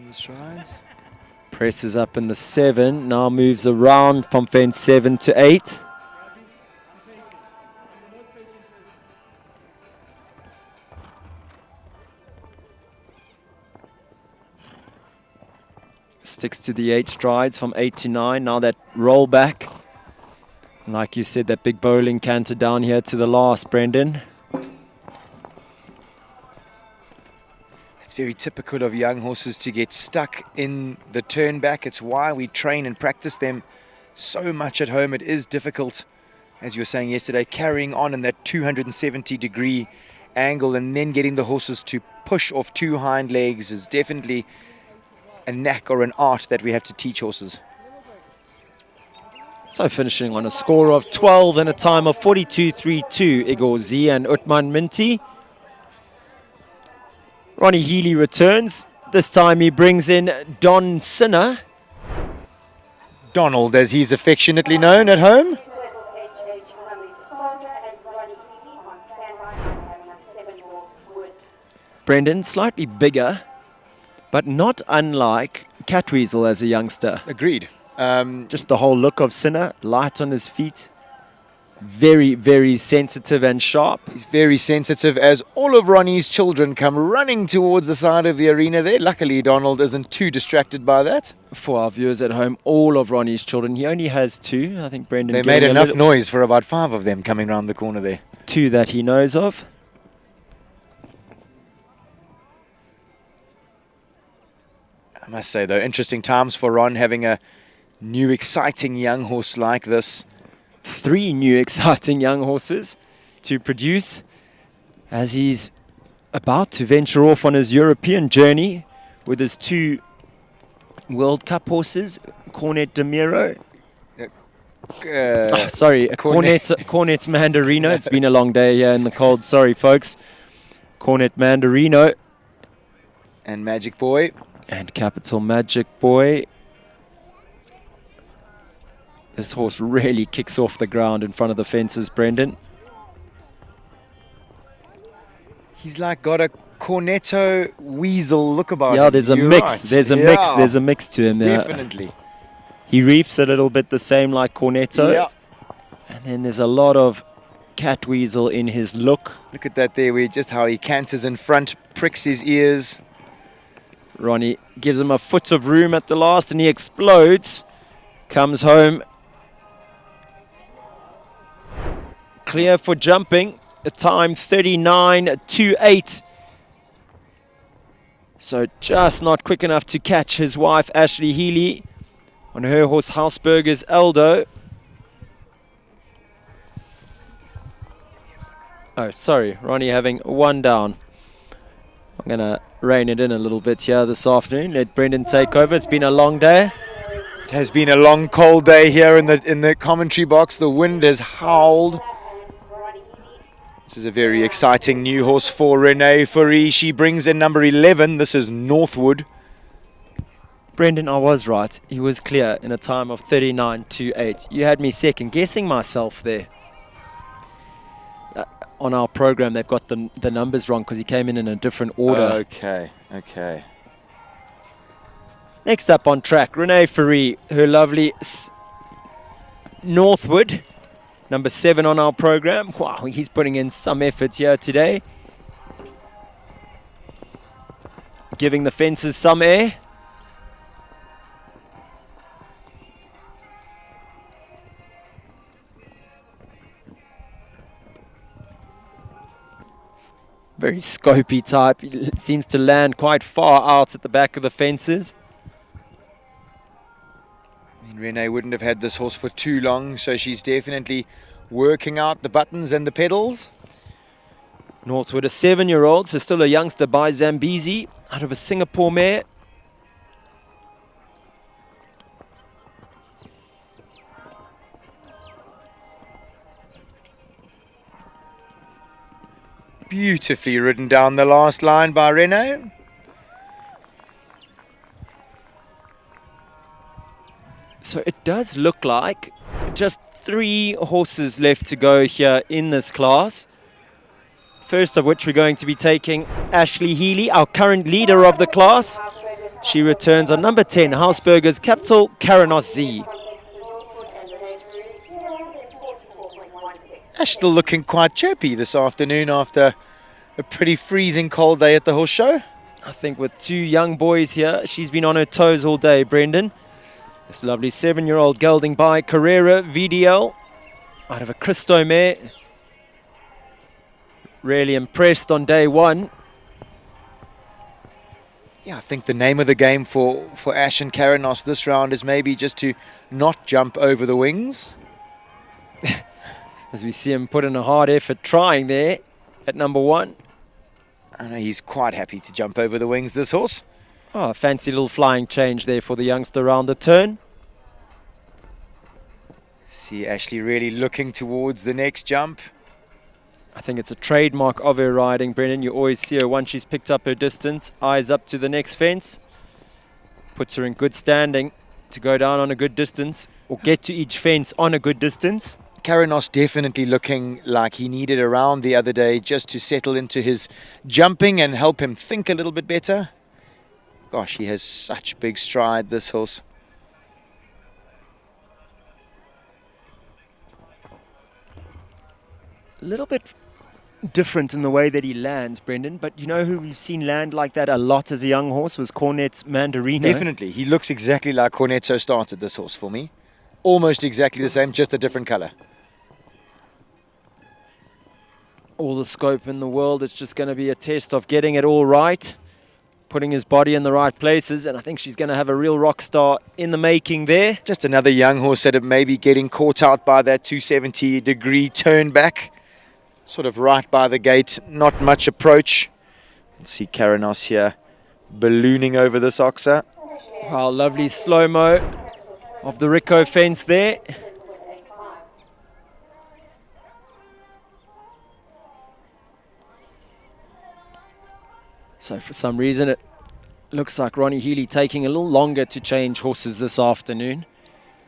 Strides. Presses up in the 7, now moves around from fence 7 to 8. Sticks to the 8 strides from 8 to 9. Now that roll back. And like you said, that big bowling canter down here to the last, Brendan. It's very typical of young horses to get stuck in the turn back. It's why we train and practice them so much at home. It is difficult as you were saying yesterday, carrying on in that 270-degree angle and then getting the horses to push off two hind legs is definitely a knack or an art that we have to teach horses. So finishing on a score of 12 and a time of 42.32, Igor Z and Utman Minty. Ronnie Healy returns. This time he brings in Don Sinner. Donald, as he's affectionately known at home. Brendan, slightly bigger, but not unlike Catweasel as a youngster. Agreed. Just the whole look of Sinner, light on his feet. Very, very sensitive and sharp. He's very sensitive as all of Ronnie's children come running towards the side of the arena there. Luckily, Donald isn't too distracted by that. For our viewers at home, all of Ronnie's children, he only has two. I think Brendan... They made enough noise for about 5 of them coming round the corner there. 2 that he knows of. I must say, though, interesting times for Ron having a new, exciting young horse like this. 3 new exciting young horses to produce as he's about to venture off on his European journey with his 2 World Cup horses, Cornet de Miro. Cornet Mandarino. It's been a long day here in the cold. Sorry, folks. Cornet Mandarino. And Magic Boy. And Capital Magic Boy. This horse really kicks off the ground in front of the fences, Brendan. He's like got a Cornetto Weasel look about him. Yeah, there's a You're mix. right. There's a mix. There's a mix to him there. Definitely. He reefs a little bit the same like Cornetto. Yeah. And then there's a lot of Catweasel in his look. Look at that there, just how he canters in front, pricks his ears. Ronnie gives him a foot of room at the last and he explodes. Comes home. Clear for jumping. A time 39.28. So just not quick enough to catch his wife Ashley Healy on her horse Hausberger's Eldo. Oh, sorry, Ronnie having 1 down. I'm going to rein it in a little bit here this afternoon. Let Brendan take over. It's been a long day. It has been a long, cold day here in the commentary box. The wind has howled. This is a very exciting new horse for Renee Fourie. She brings in number 11. This is Northwood. Brendan, I was right. He was clear in a time of 39.28. You had me second guessing myself there. On our program, they've got the numbers wrong because he came in a different order. Okay. Next up on track, Renee Fourie, her lovely Northwood, number 7 on our program. Wow, he's putting in some effort here today. Giving the fences some air. Very scopy type. He seems to land quite far out at the back of the fences. I mean, Renee wouldn't have had this horse for too long, so she's definitely working out the buttons and the pedals. Northwood, a 7-year-old, so still a youngster by Zambezi, out of a Singapore mare. Beautifully ridden down the last line by Renee. So it does look like just 3 horses left to go here in this class. First of which we're going to be taking Ashley Healy, our current leader of the class. She returns on number 10, Hausberger's Capital Karanos Z. Ash still looking quite chirpy this afternoon after a pretty freezing cold day at the horse show. I think with 2 young boys here, she's been on her toes all day, Brendan. This lovely 7-year-old gelding by Carrera VDL out of a Christo mare. Really impressed on day 1. Yeah, I think the name of the game for Ash and Karanos this round is maybe just to not jump over the wings. As we see him put in a hard effort trying there at number 1. I know he's quite happy to jump over the wings, this horse. Oh, a fancy little flying change there for the youngster around the turn. See Ashley really looking towards the next jump. I think it's a trademark of her riding, Brendan. You always see her once she's picked up her distance, eyes up to the next fence. Puts her in good standing to go down on a good distance or get to each fence on a good distance. Karanos definitely looking like he needed a round the other day just to settle into his jumping and help him think a little bit better. Gosh, he has such big stride, this horse. A little bit different in the way that he lands, Brendan, but you know who we've seen land like that a lot as a young horse was Cornet's Mandarino. Definitely. He looks exactly like Cornetto started this horse for me. Almost exactly the same, just a different color. All the scope in the world. It's just going to be a test of getting it all right, putting his body in the right places, and I think she's going to have a real rock star in the making there. Just another young horse that may be getting caught out by that 270-degree turn back. Sort of right by the gate, not much approach. Let's see Karanos here ballooning over this oxer. Wow, lovely slow-mo of the Rico fence there. So for some reason it looks like Ronnie Healy taking a little longer to change horses this afternoon.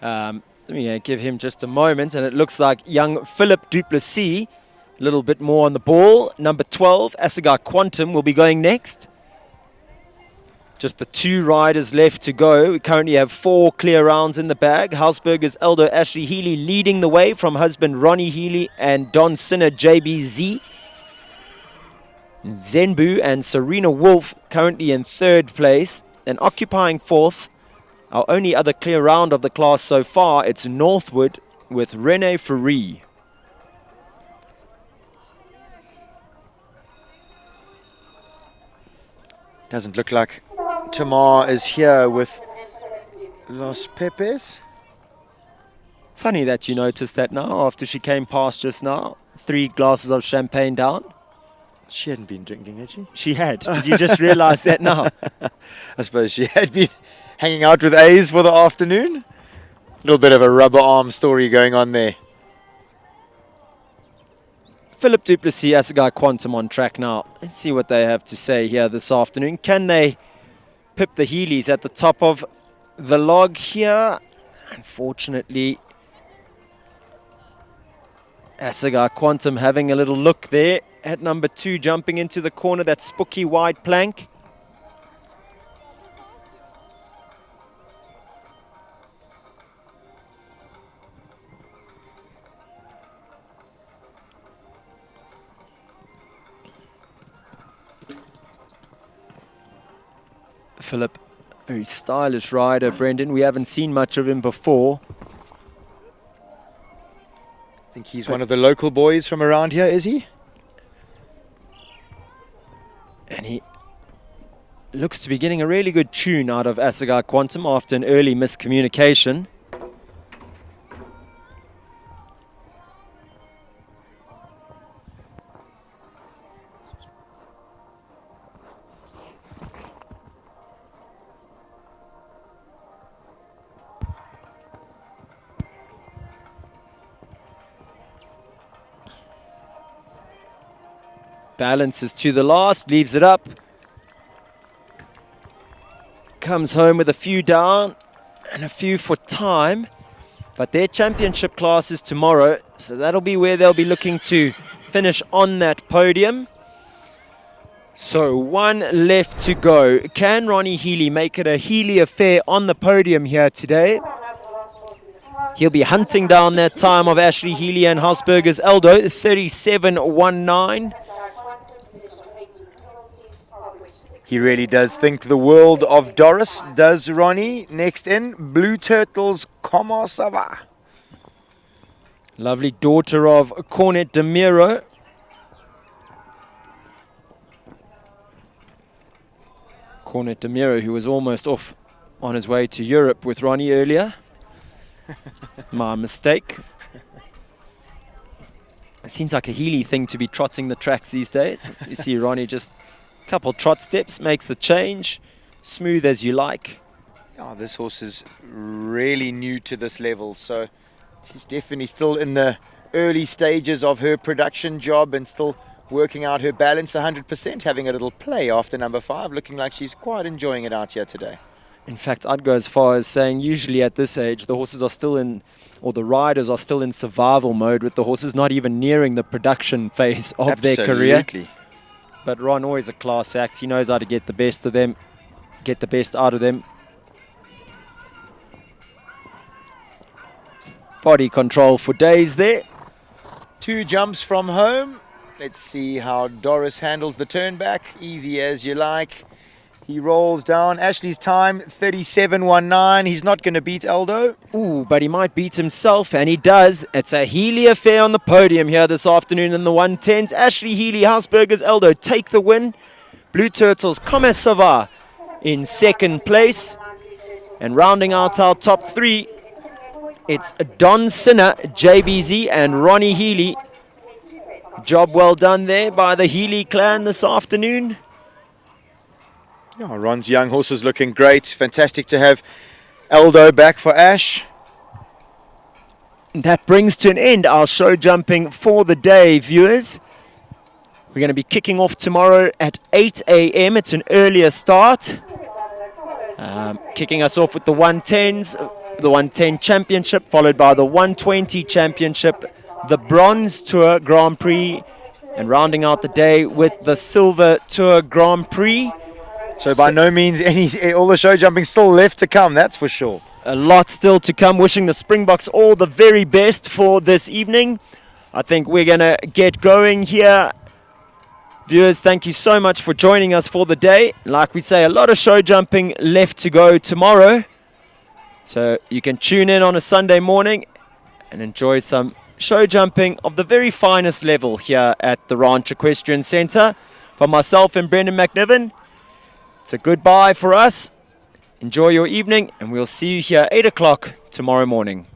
Let me give him just a moment, and it looks like young Philip Duplessis, a little bit more on the ball. Number 12, Assegai Quantum, will be going next. Just the 2 riders left to go. We currently have 4 clear rounds in the bag. Hausberger's Eldo Ashley Healy leading the way from husband Ronnie Healy and Don Sinner JBZ. Zenbu and Serena Wolf currently in 3rd place, and occupying 4th, our only other clear round of the class so far, it's Northwood with Rene Ferry. Doesn't look like Tamar is here with Los Pepes. Funny that you noticed that now after she came past just now. 3 glasses of champagne down. She hadn't been drinking, had she? She had. Did you just realize that now? I suppose she had been hanging out with A's for the afternoon. A little bit of a rubber arm story going on there. Philip Duplessis, Assegai Quantum on track now. Let's see what they have to say here this afternoon. Can they pip the Heelys at the top of the log here? Unfortunately, Assegai Quantum having a little look there at number 2, jumping into the corner, that spooky wide plank. Philip, very stylish rider, Brendan. We haven't seen much of him before. I think he's one of the local boys from around here, is he? And he looks to be getting a really good tune out of Assegai Quantum after an early miscommunication. Balances to the last, leaves it up. Comes home with a few down and a few for time. But their championship class is tomorrow, so that'll be where they'll be looking to finish on that podium. So 1 left to go. Can Ronnie Healy make it a Healy affair on the podium here today? He'll be hunting down that time of Ashley Healy and Hausberger's Eldo, 37.19. He really does think the world of Doris, does Ronnie. Next in, Blue Turtles, Como Sava. Lovely daughter of Cornet de Miro. Cornet de Miro, who was almost off on his way to Europe with Ronnie earlier. My mistake. It seems like a Healy thing to be trotting the tracks these days. You see Ronnie just a couple trot steps, makes the change, smooth as you like. Oh, this horse is really new to this level, so she's definitely still in the early stages of her production job and still working out her balance 100%, having a little play after number 5, looking like she's quite enjoying it out here today. In fact, I'd go as far as saying usually at this age, the horses are still in, or the riders are still in survival mode, with the horses not even nearing the production phase of their career. Absolutely. But Ron, always a class act. He knows how to get the best of them, get the best out of them. Body control for days there. 2 jumps from home. Let's see how Doris handles the turn back. Easy as you like. He rolls down. Ashley's time, 37.19. He's not going to beat Aldo. Ooh, but he might beat himself, and he does. It's a Healy affair on the podium here this afternoon in the 110s. Ashley Healy, Hausberger's Aldo take the win. Blue Turtles, Comme Ça Va in second place. And rounding out our top 3, it's Don Sinner, JBZ, and Ronnie Healy. Job well done there by the Healy clan this afternoon. Yeah, Ron's young horse is looking great. Fantastic to have Aldo back for Ash. That brings to an end our show jumping for the day, viewers. We're going to be kicking off tomorrow at 8 a.m. It's an earlier start. Kicking us off with the 110s, the 110 Championship, followed by the 120 Championship, the Bronze Tour Grand Prix, and rounding out the day with the Silver Tour Grand Prix. So by no means all the show jumping still left to come, that's for sure. A lot still to come. Wishing the Springboks all the very best for this evening. I think we're going to get going here. Viewers, thank you so much for joining us for the day. Like we say, a lot of show jumping left to go tomorrow. So you can tune in on a Sunday morning and enjoy some show jumping of the very finest level here at the Ranch Equestrian Center. For myself and Brendan McNiven, it's a goodbye for us. Enjoy your evening, and we'll see you here 8 o'clock tomorrow morning.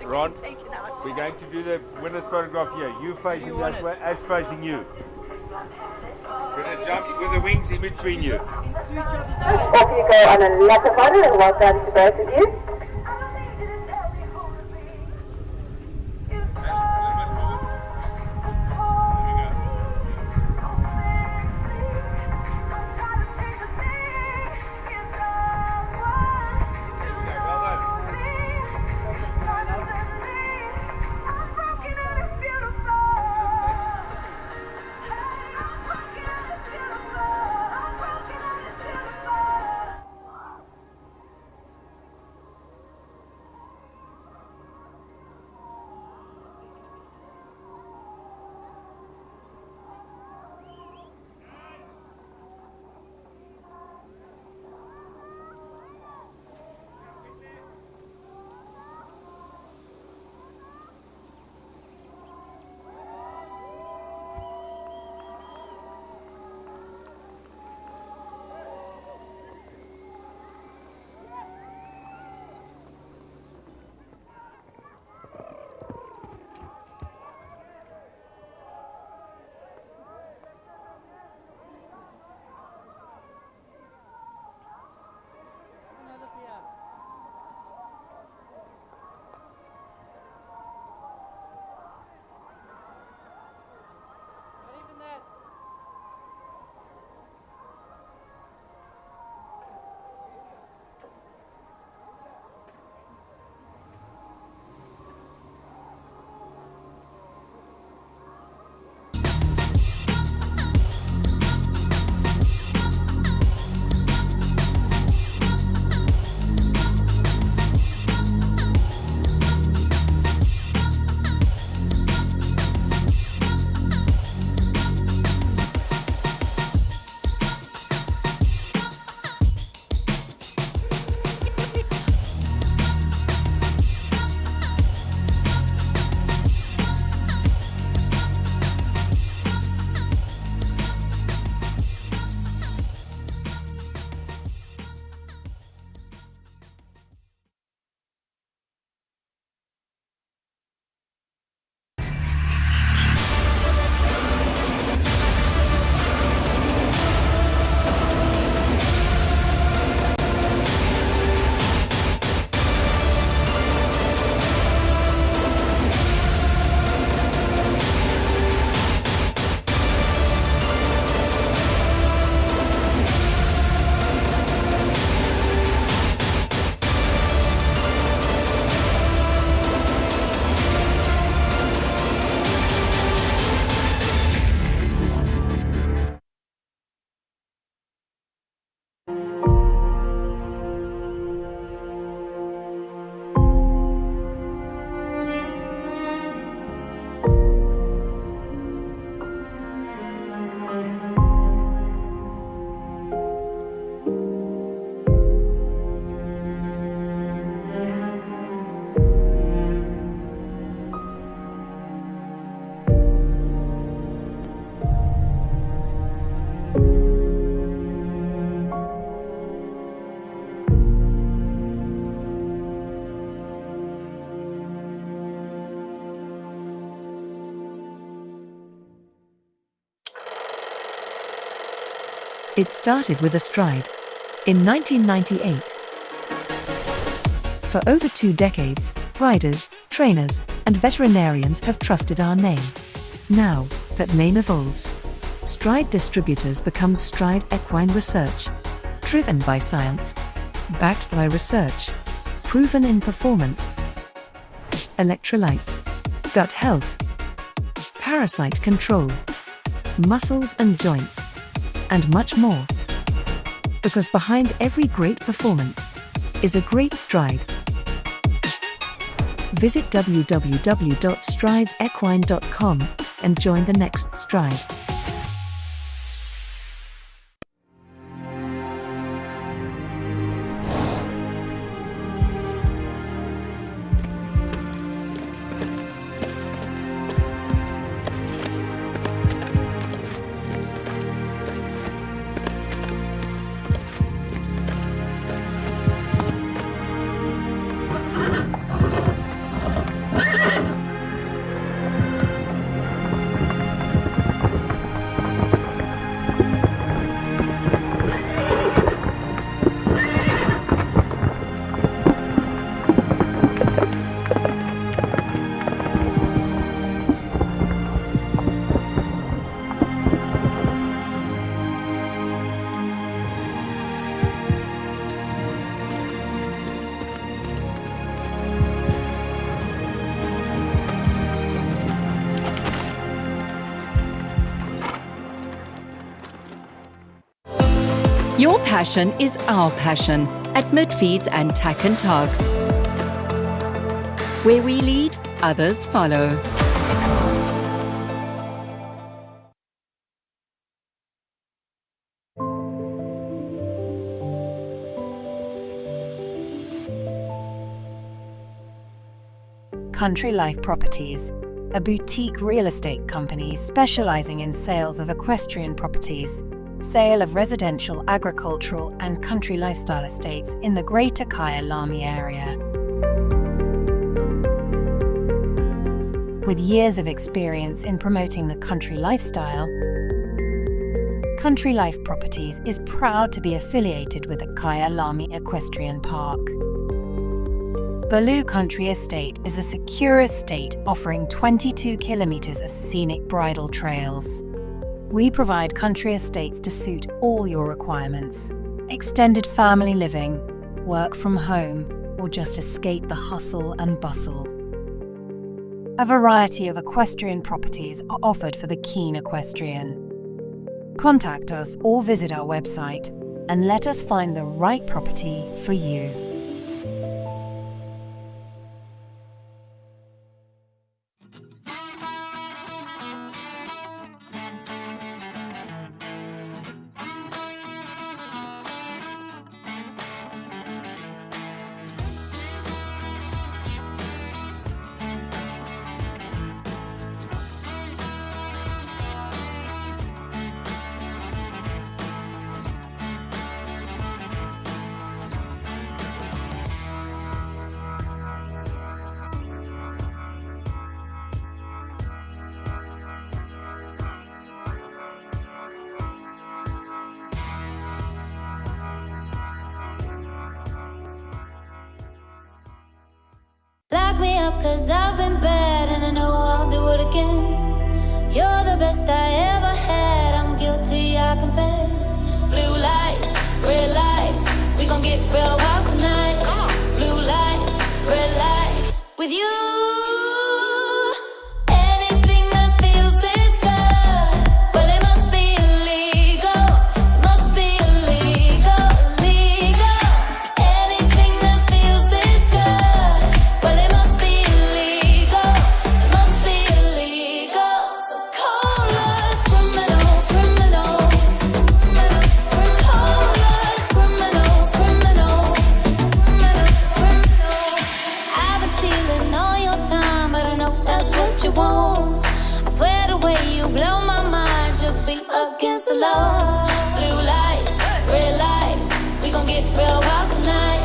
Ron, we're going to do the winner's photograph here. You facing that way, Ash facing you. We're going to jump with the wings in between you. Off you go on a letter photo, and well done to both of you. It started with a stride in 1998. For over 2 decades, riders, trainers, and veterinarians have trusted our name. Now that name evolves, Stride Distributors becomes Stride Equine Research, driven by science, backed by research, proven in performance, electrolytes, gut health, parasite control, muscles and joints, and much more. Because behind every great performance is a great stride. Visit www.stridesequine.com and join the next stride. Your passion is our passion at Midfeeds and Tack and Togs. Where we lead, others follow. Country Life Properties, a boutique real estate company specializing in sales of equestrian properties, sale of residential, agricultural, and country lifestyle estates in the Greater Kyalami area. With years of experience in promoting the country lifestyle, Country Life Properties is proud to be affiliated with the Kyalami Equestrian Park. Baloo Country Estate is a secure estate offering 22 kilometers of scenic bridle trails. We provide country estates to suit all your requirements. Extended family living, work from home, or just escape the hustle and bustle. A variety of equestrian properties are offered for the keen equestrian. Contact us or visit our website and let us find the right property for you. Lock me up cause I've been bad and I know I'll do it again. You're the best I ever had, I'm guilty, I confess. Blue lights, red lights, we gon' get real wild tonight. Blue lights, red lights, with you. Anything that feels this good, well it must be illegal. It must be illegal, illegal. Anything that feels this good, well it must be illegal. It must be illegal. So call us criminals, criminals. Call us criminals, criminals. I've been stealing all your time, but I know that's what you want. I swear the way you blow my mind should be against the law. Blue lights, red lights, we gon' get real wild tonight.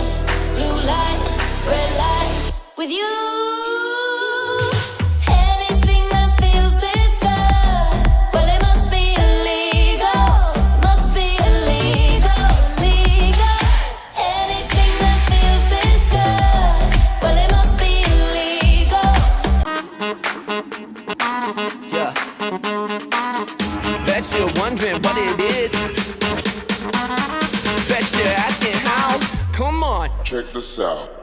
Blue lights, red lights, with you. Anything that feels this good, well it must be illegal. It must be illegal. Check this out.